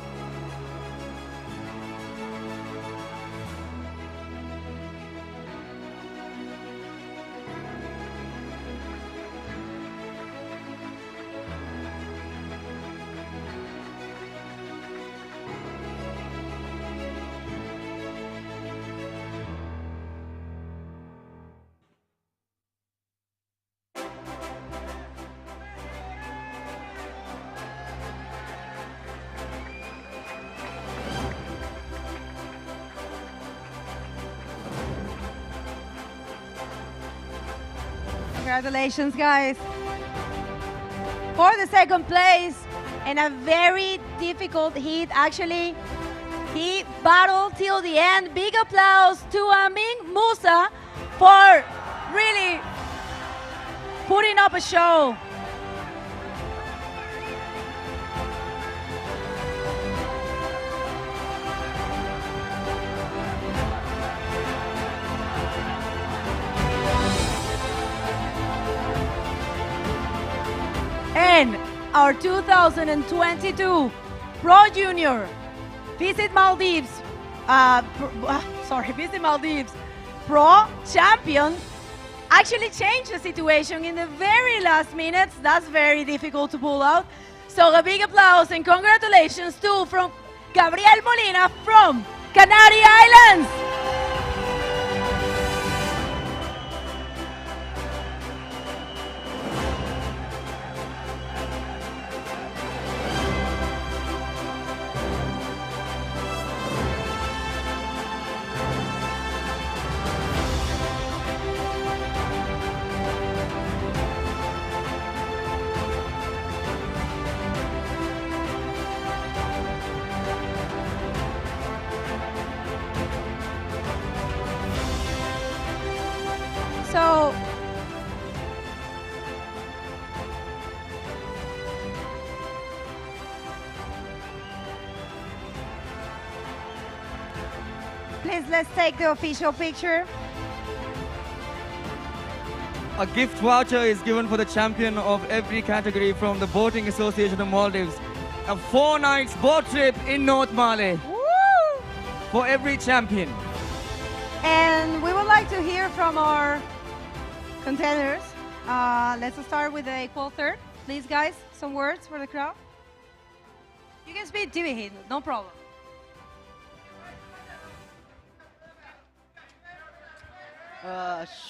Congratulations, guys. For the second place, and a very difficult heat, actually. He battled till the end. Big applause to Amin Musa for really putting up a show. And our 2022 Pro Junior Visit Maldives, Visit Maldives Pro Champion actually changed the situation in the very last minutes. That's very difficult to pull out. So a big applause and congratulations to from Gabriel Molina from Canary Islands. So please, let's take the official picture. A gift voucher is given for the champion of every category from the Boating Association of Maldives. A 4-night boat trip in North Mali. Woo! For every champion. And we would like to hear from our contenders. Let's start with the equal third. Please, guys, some words for the crowd. You can speak Divi, no problem.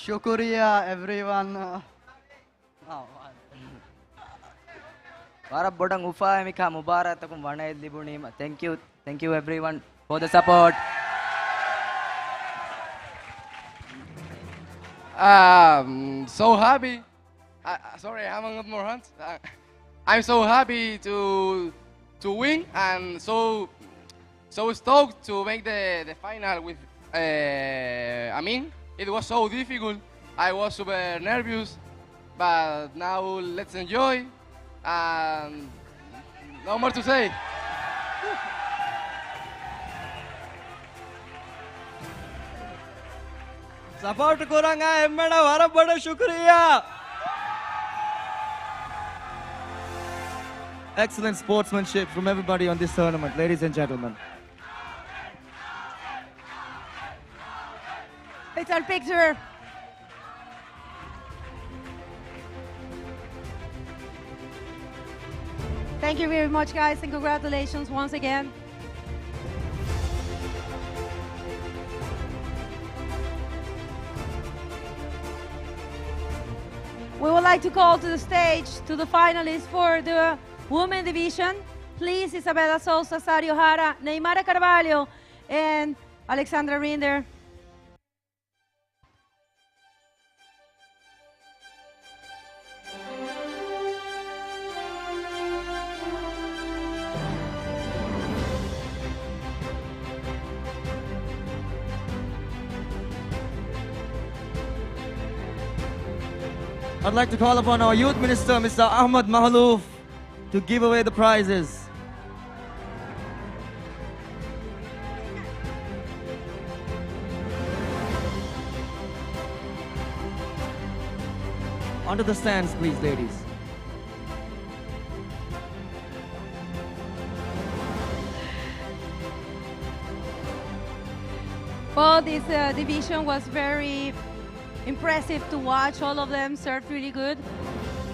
Shukriya, everyone. Bodyboarding ufa mika mubarak takum warna libuni. Thank you everyone for the support. So happy. Sorry, I haven't got more hands. I'm so happy to win and so stoked to make the final with Amin. It was so difficult. I was super nervous, but now let's enjoy. No more to say. Support kuranga emmada varabada shukriya. Excellent sportsmanship from everybody on this tournament, ladies and gentlemen. Picture, picture. Thank you very much, guys, and congratulations once again. We would like to call to the stage to the finalists for the women division. Please, Isabella Sousa, Sario Jara, Neymara Carvalho, and Alexandra Rinder. I'd like to call upon our Youth Minister, Mr. Ahmad Mahalouf, to give away the prizes. Onto the stands, please, ladies. Well, this division was very impressive to watch. All of them served really good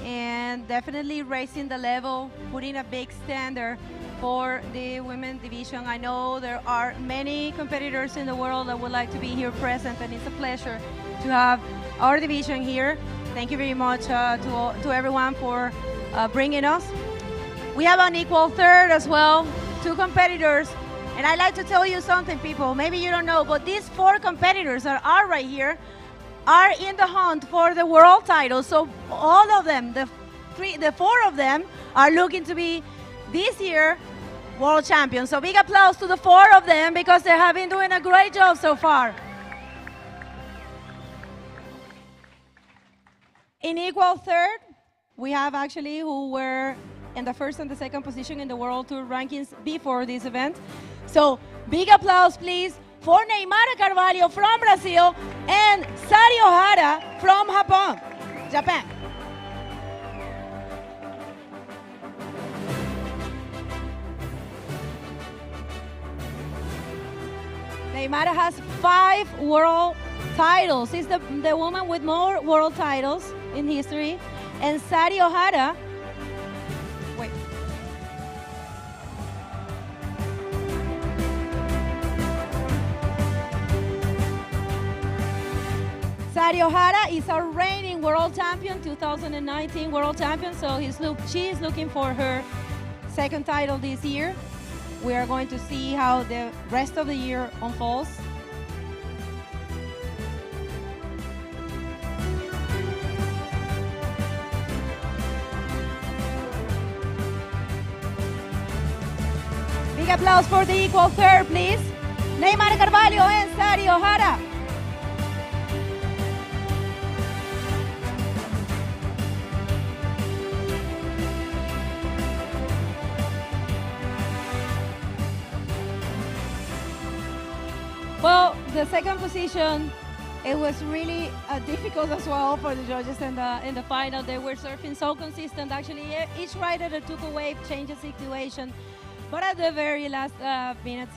and definitely raising the level, putting a big standard for the women's division. I know there are many competitors in the world that would like to be here present, and it's a pleasure to have our division here. Thank you very much to everyone for bringing us. We have an equal third as well, 2 competitors. And I'd like to tell you something, people. Maybe you don't know, but these 4 competitors that are right here are in the hunt for the world title. So all of them, the four of them, are looking to be this year world champions. So big applause to the four of them because they have been doing a great job so far. In equal third, we have actually who were in the first and the second position in the World Tour rankings before this event. So big applause, please, for Neymar Carvalho from Brazil and Sari Ohara from Japan. Neymar has 5 world titles. She's the woman with more world titles in history. And Sari Ohara, wait. Sari Ohara is a reigning world champion, 2019 world champion. So she is looking for her second title this year. We are going to see how the rest of the year unfolds. Big applause for the equal third, please. Neymar Carvalho and Sari Ohara. Well, the second position, it was really difficult as well for the judges in the final. They were surfing so consistent. Actually, each rider that took a wave changed the situation. But at the very last minutes,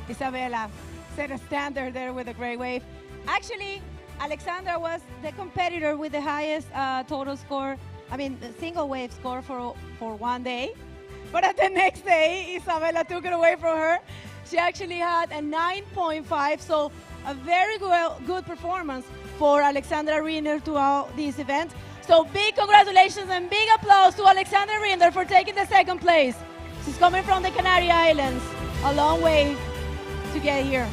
Isabella set a standard there with a great wave. Actually, Alexandra was the competitor with the highest total score, the single wave score for one day. But at the next day, Isabella took it away from her. She actually had a 9.5, so a very good performance for Alexandra Rinder throughout this event. So big congratulations and big applause to Alexandra Rinder for taking the second place. She's coming from the Canary Islands, a long way to get here.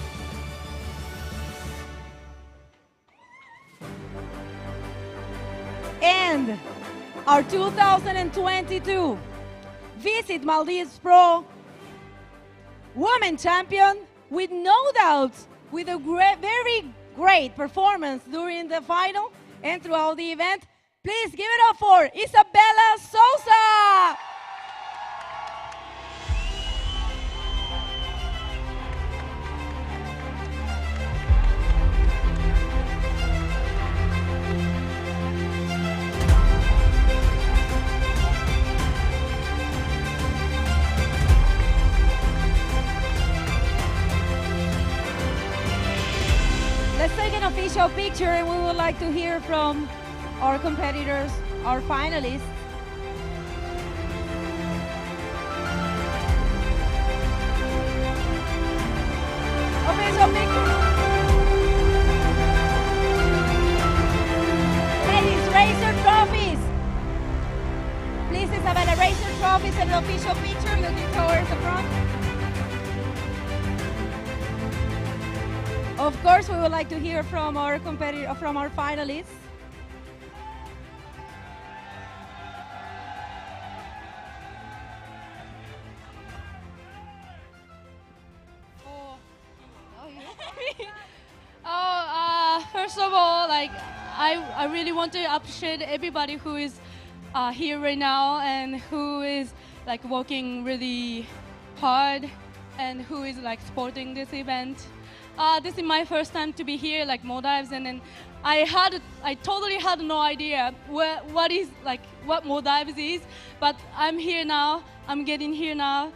And our 2022 Visit Maldives Pro women champion, with no doubt, with a very great performance during the final and throughout the event. Please give it up for Isabella Souza. Let's take an official picture, and we would like to hear from our competitors, our finalists. Official picture. Ladies, raise your trophies. Please, Isabella, raise your trophies and an official picture looking towards the front. Of course, we would like to hear from our competitor, from our finalists. First of all, I really want to appreciate everybody who is here right now and who is working really hard and who is supporting this event. This is my first time to be here, Maldives, and then I totally had no idea what Maldives is, but I'm here now. I'm getting here now.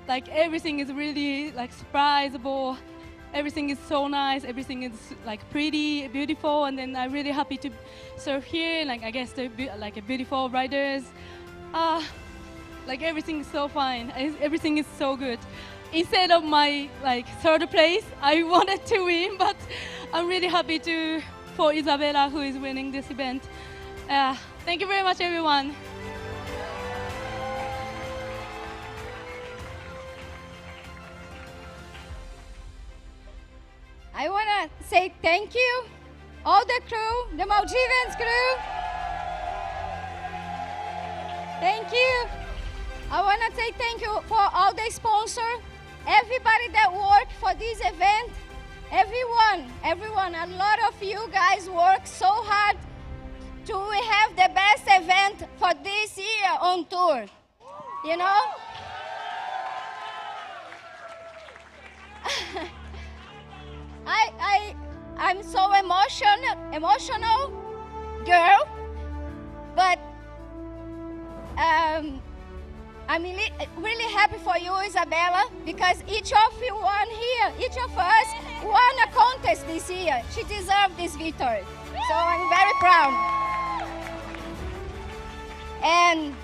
Everything is really surprisable. Everything is so nice. Everything is pretty, beautiful, and then I'm really happy to surf here. And I guess they're beautiful riders. Everything is so fine. Everything is so good. Instead of my third place, I wanted to win, but I'm really happy for Isabella, who is winning this event. Thank you very much, everyone. I want to say thank you all the crew, the Maldivians crew. Thank you. I want to say thank you for all the sponsors, everybody that worked for this event, everyone. A lot of you guys work so hard to have the best event for this year on tour. You know? I'm so emotional girl, but I'm really happy for you, Isabella, because each of you won here, each of us won a contest this year. She deserved this victory, so I'm very proud. And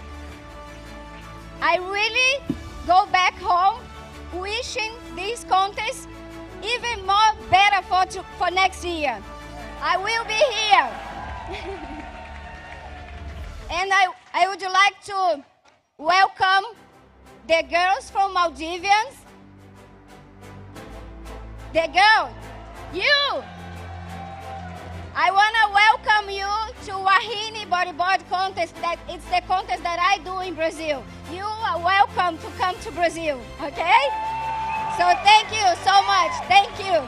I really go back home wishing this contest even more better for next year. I will be here. And I would like to welcome the girls from Maldivians. The girl, you. I want to welcome you to Wahine Bodyboard contest. It's the contest that I do in Brazil. You are welcome to come to Brazil, okay? So thank you so much. Thank you.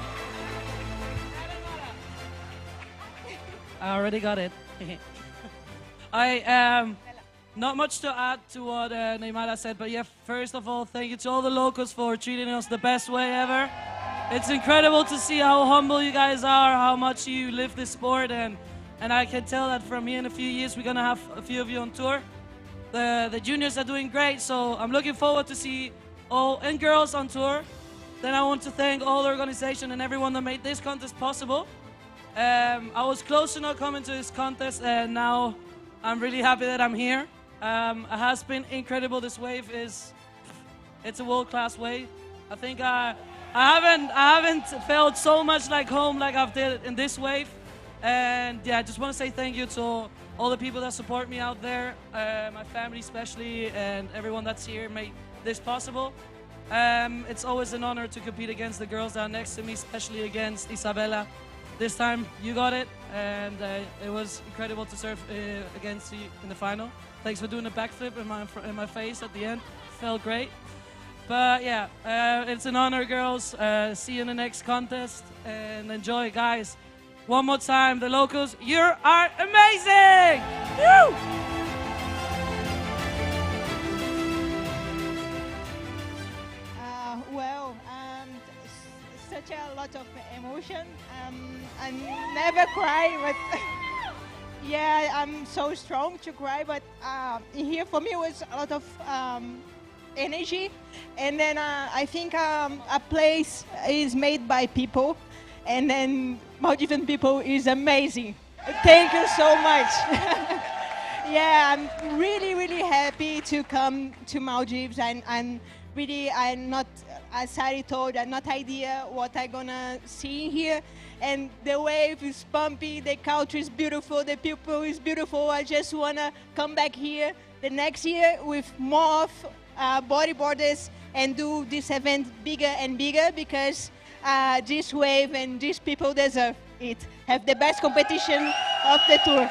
I already got it. I not much to add to what Neymar said, but yeah, first of all, thank you to all the locals for treating us the best way ever. It's incredible to see how humble you guys are, how much you live this sport, and I can tell that from here in a few years we're gonna have a few of you on tour. The juniors are doing great, so I'm looking forward to see all and girls on tour. Then I want to thank all the organization and everyone that made this contest possible. I was close to not coming to this contest, and now I'm really happy that I'm here. It has been incredible. This wave it's a world-class wave. I think I haven't felt so much like home like I've did in this wave. And yeah, I just want to say thank you to all the people that support me out there, my family especially, and everyone that's here made this possible. It's always an honor to compete against the girls that are next to me, especially against Isabella. This time you got it, and it was incredible to serve against you in the final. Thanks for doing a backflip in my face at the end. Felt great. But yeah, it's an honor, girls. See you in the next contest, and enjoy, guys. One more time, the locals, you are amazing! Woo! Such a lot of emotion. I never cry, but yeah, I'm so strong to cry. But here for me was a lot of energy, and then I think a place is made by people, and then Maldivian people is amazing. Thank you so much. Yeah, I'm really happy to come to Maldives, and I'm not, as Sari told, I'm not idea what I'm gonna see here. And the wave is pumpy, the culture is beautiful, the people is beautiful. I just wanna come back here the next year with more bodyboarders and do this event bigger and bigger, because this wave and these people deserve it. Have the best competition of the tour.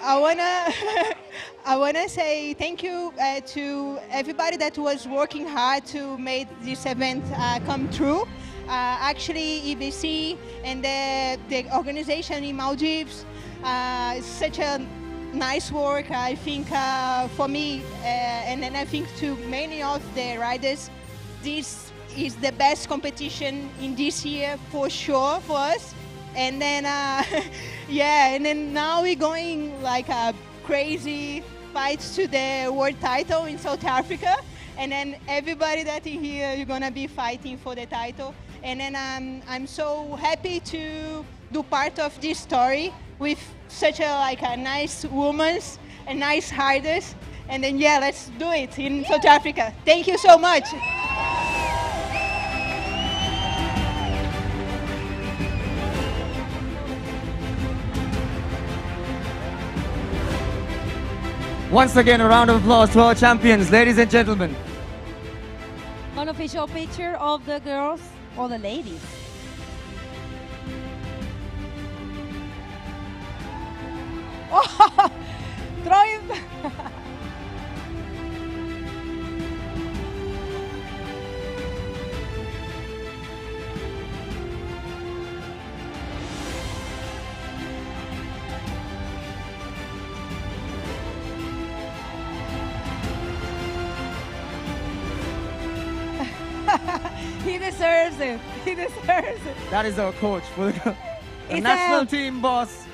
I wanna say thank you to everybody that was working hard to make this event come true. Actually, EBC and the organization in Maldives, such a nice work. I think for me, and then I think to many of the riders, this is the best competition in this year for sure for us. And then, yeah, and then now we're going like a crazy fights to the world title in South Africa. And then everybody that is here, you're gonna be fighting for the title. And then I'm so happy to do part of this story with such a nice woman and nice riders. And then, yeah, let's do it in South Africa. Thank you so much. Once again, a round of applause to our champions, ladies and gentlemen. unofficial picture of the girls or the ladies. Oh, throwing. He deserves it. He deserves it. That is our coach for the It's national a- team boss.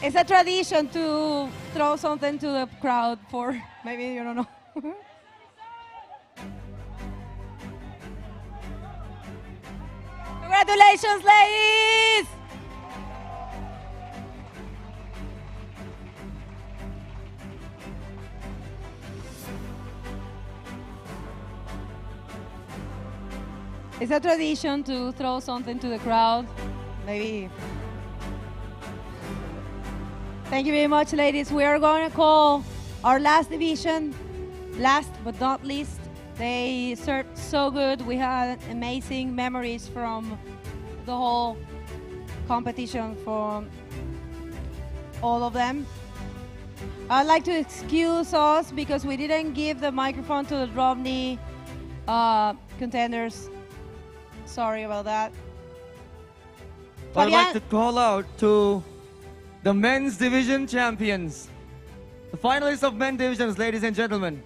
It's a tradition to throw something to the crowd for maybe you don't know. Congratulations, ladies! It's a tradition to throw something to the crowd. Maybe. Thank you very much, ladies. We are going to call our last division, last but not least. They served so good. We had amazing memories from the whole competition from all of them. I'd like to excuse us because we didn't give the microphone to the DROPKNEE contenders. Sorry about that. I'd like to call out to the men's division champions, the finalists of men's divisions, ladies and gentlemen.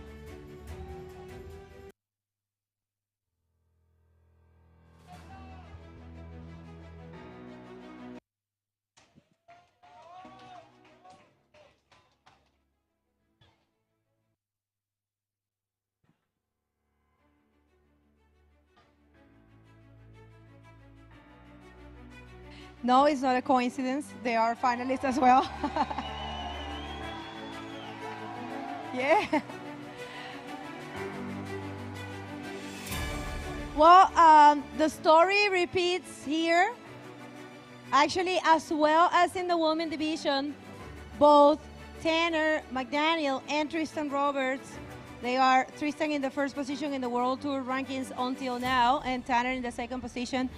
No, it's not a coincidence. They are finalists as well. Yeah. Well, the story repeats here. Actually, as well as in the women division, both Tanner McDaniel and Tristan Roberts, they are Tristan in the first position in the World Tour rankings until now, and Tanner in the second position.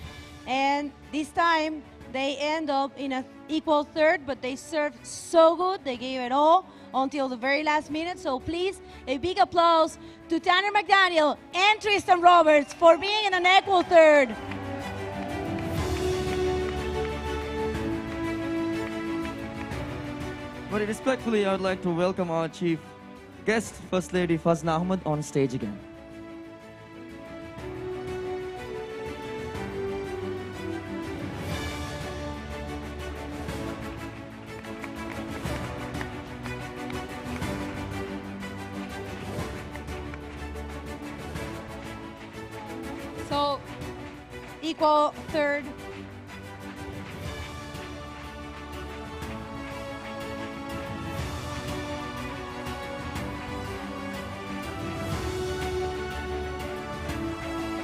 And this time, they end up in an equal third, but they served so good. They gave it all until the very last minute. So please, a big applause to Tanner McDaniel and Tristan Roberts for being in an equal third. Very respectfully, I would like to welcome our chief guest, First Lady Fazna Ahmed, on stage again. So, equal third.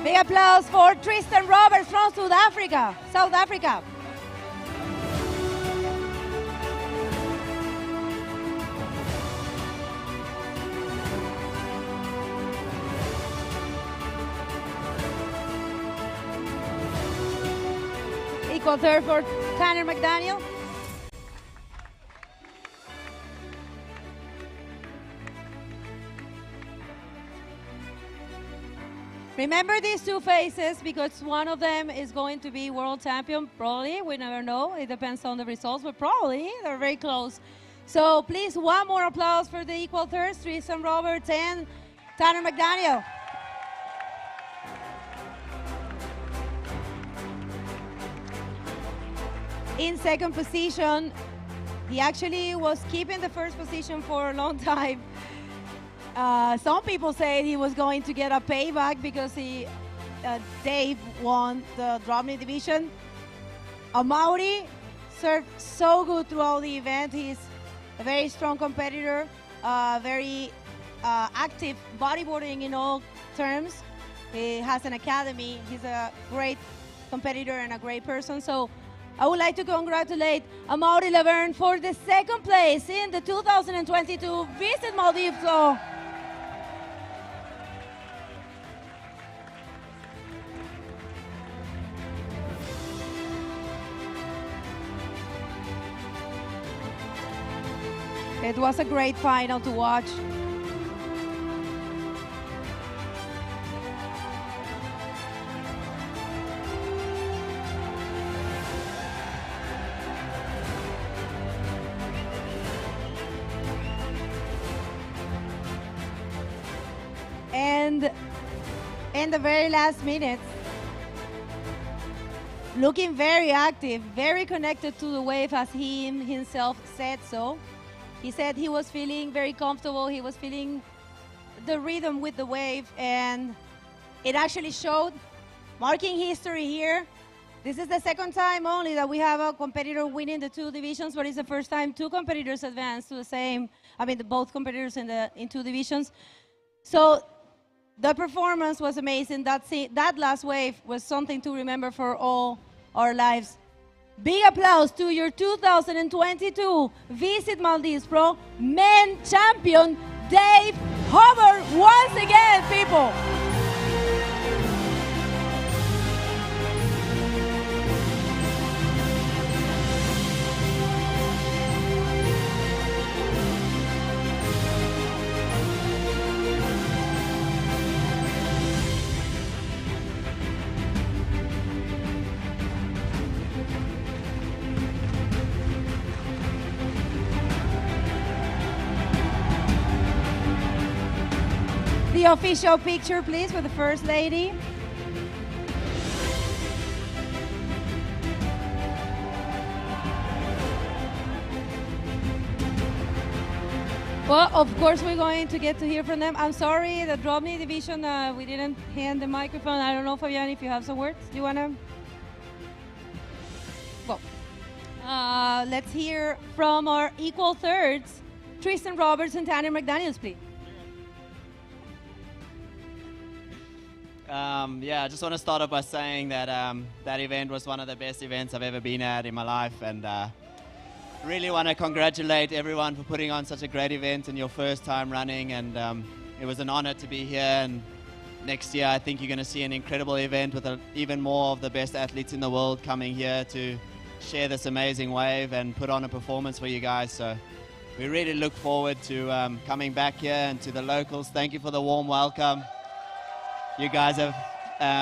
Big applause for Tristan Roberts from South Africa. South Africa. Equal third for Tanner McDaniel. Remember these two faces because one of them is going to be world champion, probably. We never know. It depends on the results, but probably they're very close. So please, one more applause for the equal thirds, Tristan Roberts and Tanner McDaniel. In second position, he actually was keeping the first position for a long time. Some people say he was going to get a payback because Dave won the DROPKNEE division. Amaury served so good throughout the event. He's a very strong competitor, very active bodyboarding in all terms. He has an academy. He's a great competitor and a great person. So I would like to congratulate Amaury Laverne for the second place in the 2022 Visit Maldives Pro. It was a great final to watch. And in the very last minutes, looking very active, very connected to the wave, as he himself said so. He said he was feeling very comfortable, he was feeling the rhythm with the wave, and it actually showed, marking history here. This is the second time only that we have a competitor winning the two divisions, but it's the first time two competitors advance to the same, both competitors in two divisions. So the performance was amazing. That last wave was something to remember for all our lives. Big applause to your 2022 Visit Maldives Pro Men Champion, Dave Hubbard, once again, people. The official picture, please, with the First Lady. Well, of course, we're going to get to hear from them. I'm sorry, the DROPKNEE division, we didn't hand the microphone. I don't know, Fabian, if you have some words. Do you want to? Well, let's hear from our equal thirds, Tristan Roberts and Tanner McDaniels, please. Yeah, I just want to start off by saying that that event was one of the best events I've ever been at in my life, and really want to congratulate everyone for putting on such a great event in your first time running, and it was an honor to be here. And next year I think you're going to see an incredible event with even more of the best athletes in the world coming here to share this amazing wave and put on a performance for you guys. So we really look forward to coming back here. And to the locals, thank you for the warm welcome. You guys have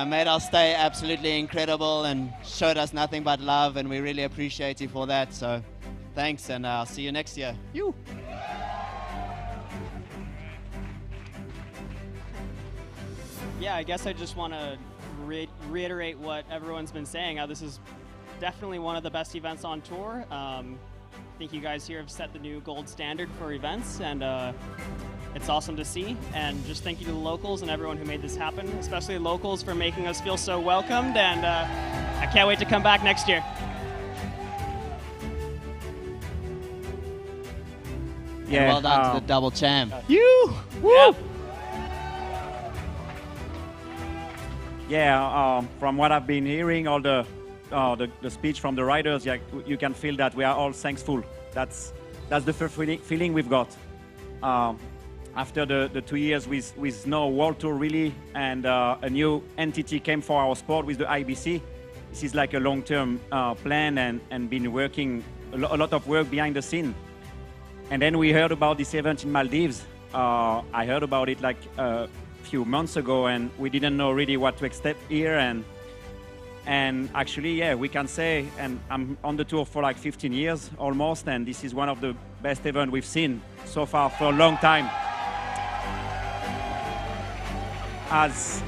made our stay absolutely incredible and showed us nothing but love, and we really appreciate you for that. So thanks, and I'll see you next year. You. Yeah, I guess I just want to reiterate what everyone's been saying. This is definitely one of the best events on tour. I think you guys here have set the new gold standard for events, and it's awesome to see. And just thank you to the locals and everyone who made this happen, especially the locals for making us feel so welcomed, and I can't wait to come back next year. Yeah, and well done to the double champ. You! Woo! Yep. Yeah, from what I've been hearing, all the speech from the riders, yeah, you can feel that we are all thankful. That's the first feeling we've got. After the 2 years with no World Tour really, and a new entity came for our sport with the IBC. This is like a long-term plan, and been working a lot of work behind the scene. And then we heard about this event in Maldives. I heard about it like a few months ago, and we didn't know really what to expect here. And actually, yeah, we can say, and I'm on the tour for like 15 years almost, and this is one of the best events we've seen so far for a long time. As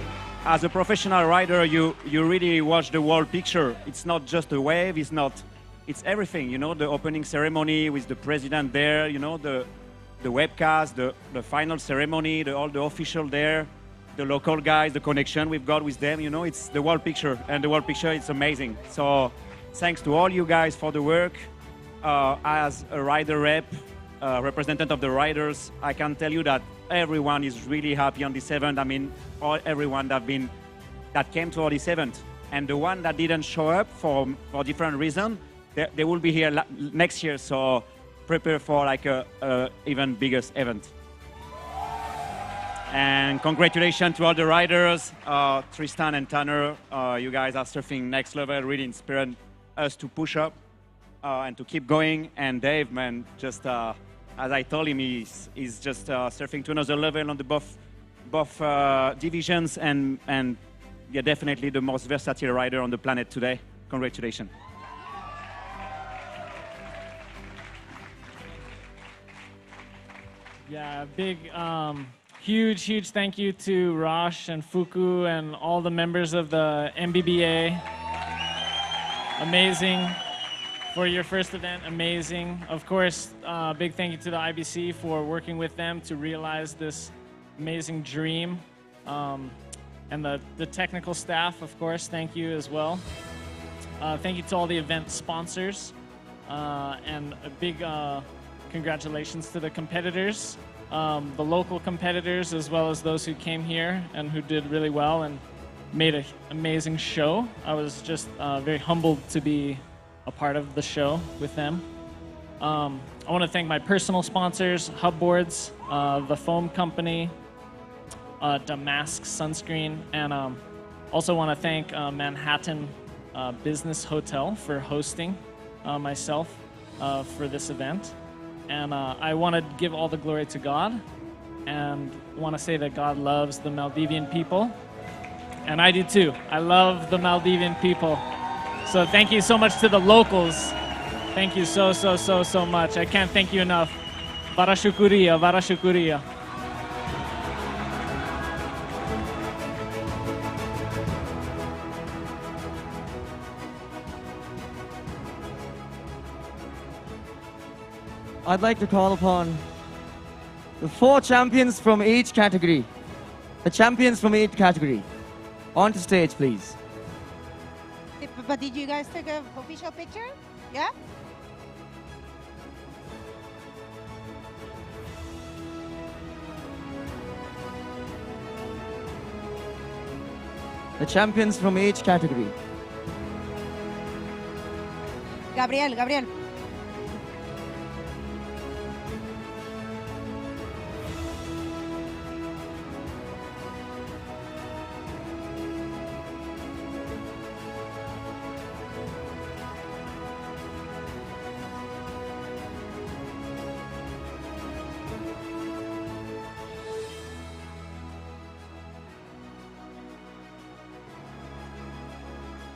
a professional rider, you really watch the whole picture. It's not just a wave, it's everything, you know, the opening ceremony with the president there, you know, the webcast, the final ceremony, all the official there, the local guys, the connection we've got with them, you know, it's the whole picture, and the whole picture, it's amazing. So thanks to all you guys for the work. As a rider rep, representative of the riders, I can tell you that everyone is really happy on this event. I mean, everyone that came to this event, and the one that didn't show up for different reasons, they will be here next year. So prepare for like a even bigger event. And congratulations to all the riders, Tristan and Tanner. You guys are surfing next level, really inspiring us to push up and to keep going. And Dave, man, just as I told him, he's just surfing to another level on the both divisions, and yeah, definitely the most versatile rider on the planet today. Congratulations. Yeah, big, huge thank you to Rosh and Fuku and all the members of the MBBA. Amazing for your first event, amazing. Of course, big thank you to the IBC for working with them to realize this amazing dream. And the technical staff, of course, thank you as well. Thank you to all the event sponsors. And a big congratulations to the competitors, the local competitors, as well as those who came here and who did really well and made an amazing show. I was just very humbled to be a part of the show with them. I want to thank my personal sponsors, Hub Boards, the Foam Company, Damask Sunscreen, and also want to thank Manhattan Business Hotel for hosting myself for this event. And I want to give all the glory to God and want to say that God loves the Maldivian people. And I do too. I love the Maldivian people. So thank you so much to the locals. Thank you so much. I can't thank you enough. Vara shukuriya, vara shukuriya. I'd like to call upon the 4 champions from each category. The champions from each category. Onto stage, please. But did you guys take an official picture? Yeah? The champions from each category. Gabriel.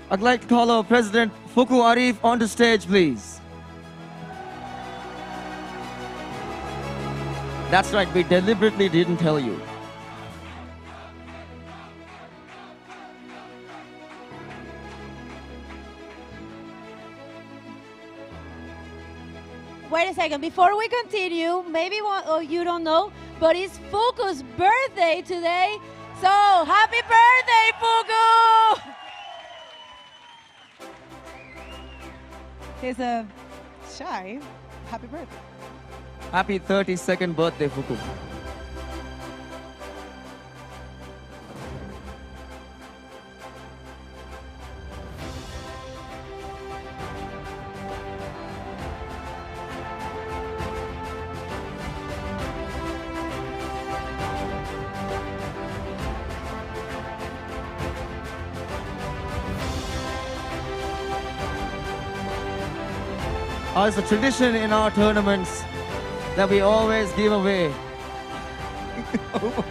I'd like to call our President Fuku Arif onto stage, please. That's right, we deliberately didn't tell you. Wait a second, before we continue, maybe you don't know, but it's Fuku's birthday today. So, happy birthday, Fuku! He's shy. Happy birthday. Happy 32nd birthday, Fuku. It's a tradition in our tournaments that we always give away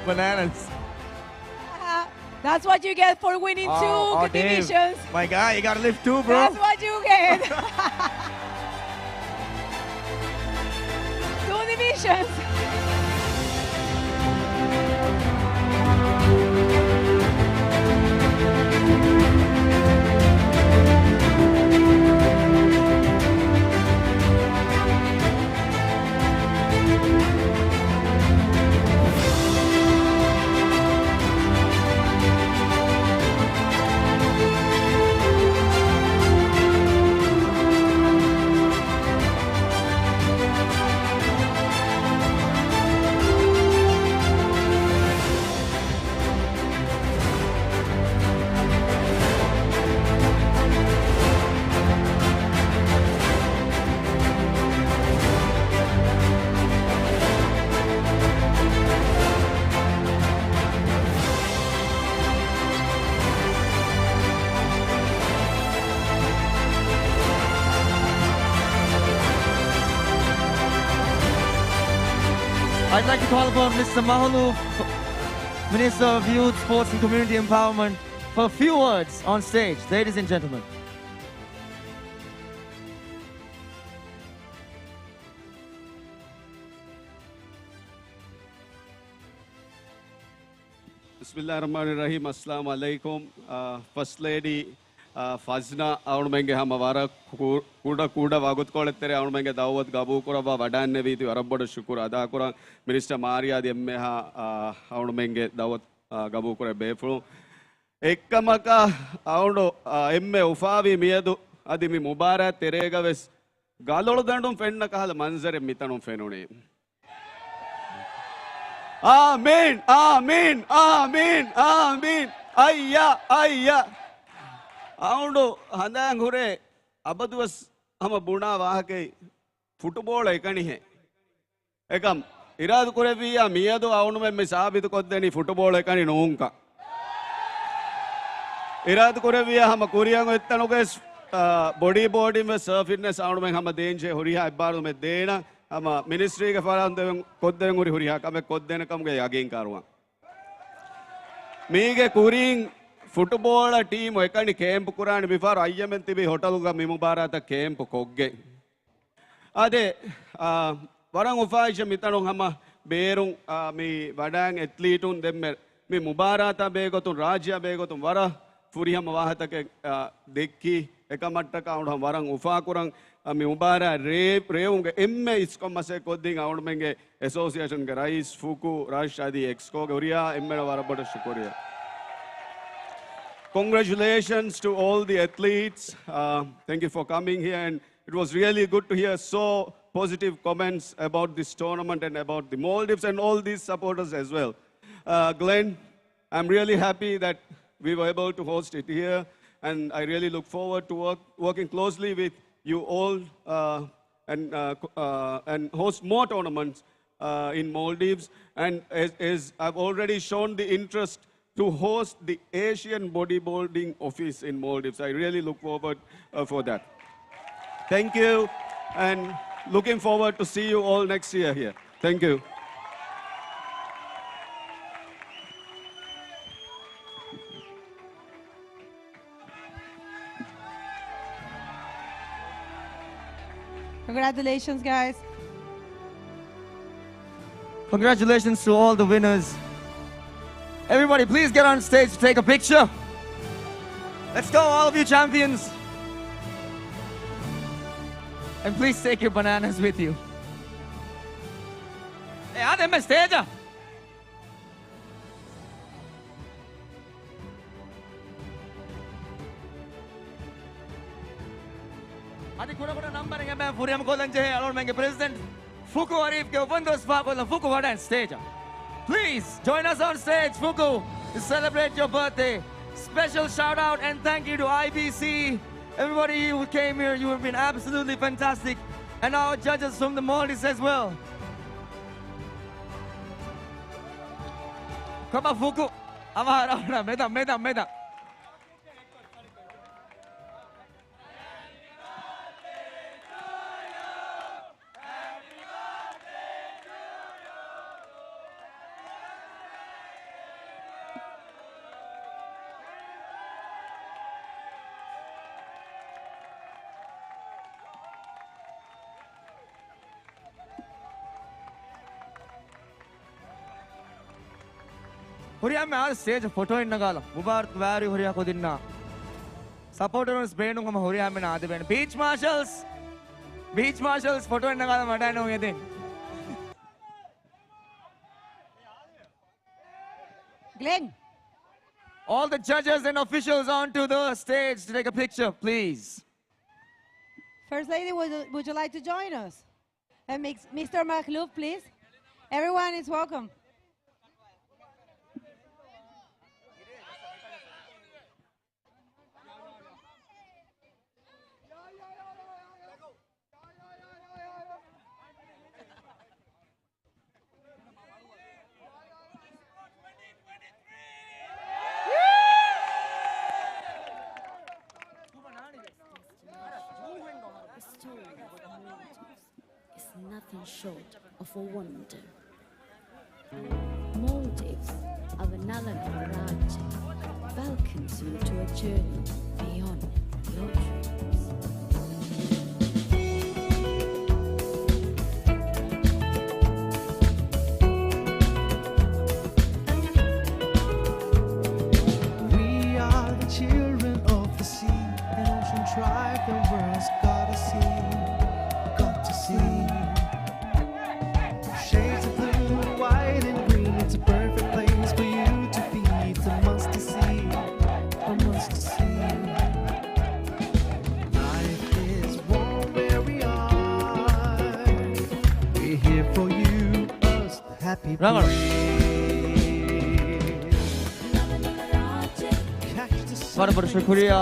bananas. That's what you get for winning two Dave, divisions. my guy, you gotta lift 2, bro. That's what you get. 2 divisions. I'd like to call upon Mr. Mahalu, Minister of Youth, Sports and Community Empowerment, for a few words on stage. Ladies and gentlemen. Bismillahirrahmanirrahim. Assalamu alaikum. First Lady Fazna avunmenge hama vara kuda vagutkolettere avunmenge dawat gabu kurava vadanne viti arabboda shukura ada kura Minister Maria di emmeha avunmenge dawat gabu kura befulu ekkamaka avunu emme ufavi miyadu adi mi mubarak terega ves galolu dandum fenna kahala manzare mitanum fenuni. Amin, amin, amin, amin. Ayya, ayya. Aundu handang hure abaduas hama buna wahake football ekani he. Ekam iradu kureviya miyadu aunu me sabitu koddeni football ekani noonka. Iradu kureviya hama kuriyango ettanuge bodyboarding me surf fitness aunu me hama denje huriya ibbaru me dena ama ministry ke faran deven kodden uri huriya kame kodden kamge yagin karwa. Mege kuring football team ekani camp kurani before IMN tibi hotel ga mimu barata camp kogge ade warang ufaisha mitanong hama berung mi wadang atletun demme mi mubarata begotun rajya begotun wara furiham wahata ke dekki ekamatta ka aun warang ufa kurang mi mubara reunge emme iskomase kodding aun menge association ke rais fuku rashadi exco ge uriya emme warabada shukuriya. Congratulations to all the athletes. Thank you for coming here. And it was really good to hear so positive comments about this tournament and about the Maldives and all these supporters as well. Glenn, I'm really happy that we were able to host it here. And I really look forward to working closely with you all and host more tournaments in Maldives. And as I've already shown the interest to host the Asian Bodyboarding Office in Maldives. I really look forward for that. Thank you, and looking forward to see you all next year here. Thank you. Congratulations, guys. Congratulations to all the winners. Everybody, please get on stage to take a picture. Let's go, all of you champions. And please take your bananas with you. Hey, I'm on stage. Adi kura number nge main furiam kolan je alon menge president Fuku Arif ke upandos pa kolan Fuku wadan stage. Please join us on stage, Fuku, to celebrate your birthday. Special shout out and thank you to IBC. Everybody who came here, you have been absolutely fantastic. And our judges from the Maldives as well. Come on, Fuku. Meda. Huriya me aal stage photo in nagala. Mubarak very huriya ko dinna. Supporters beenung hum huriya me na ade been. Beach marshals photo in nagala madai no yedin. Glenn. All the judges and officials onto the stage to take a picture, please. First Lady, would you like to join us? And Mr. Makhlouf, please. Everyone is welcome. Nothing short of a wonder. Maldives of Nalan Raj welcomes you to a journey beyond your dreams. We are the children of the sea, an ocean tribe the world's gotta see, got to see. Shades of blue, white and green, it's a perfect place for you to be. It's a must to see, a must to see. Life is warm where we are. We're here for you, us, happy बार बार शुक्रिया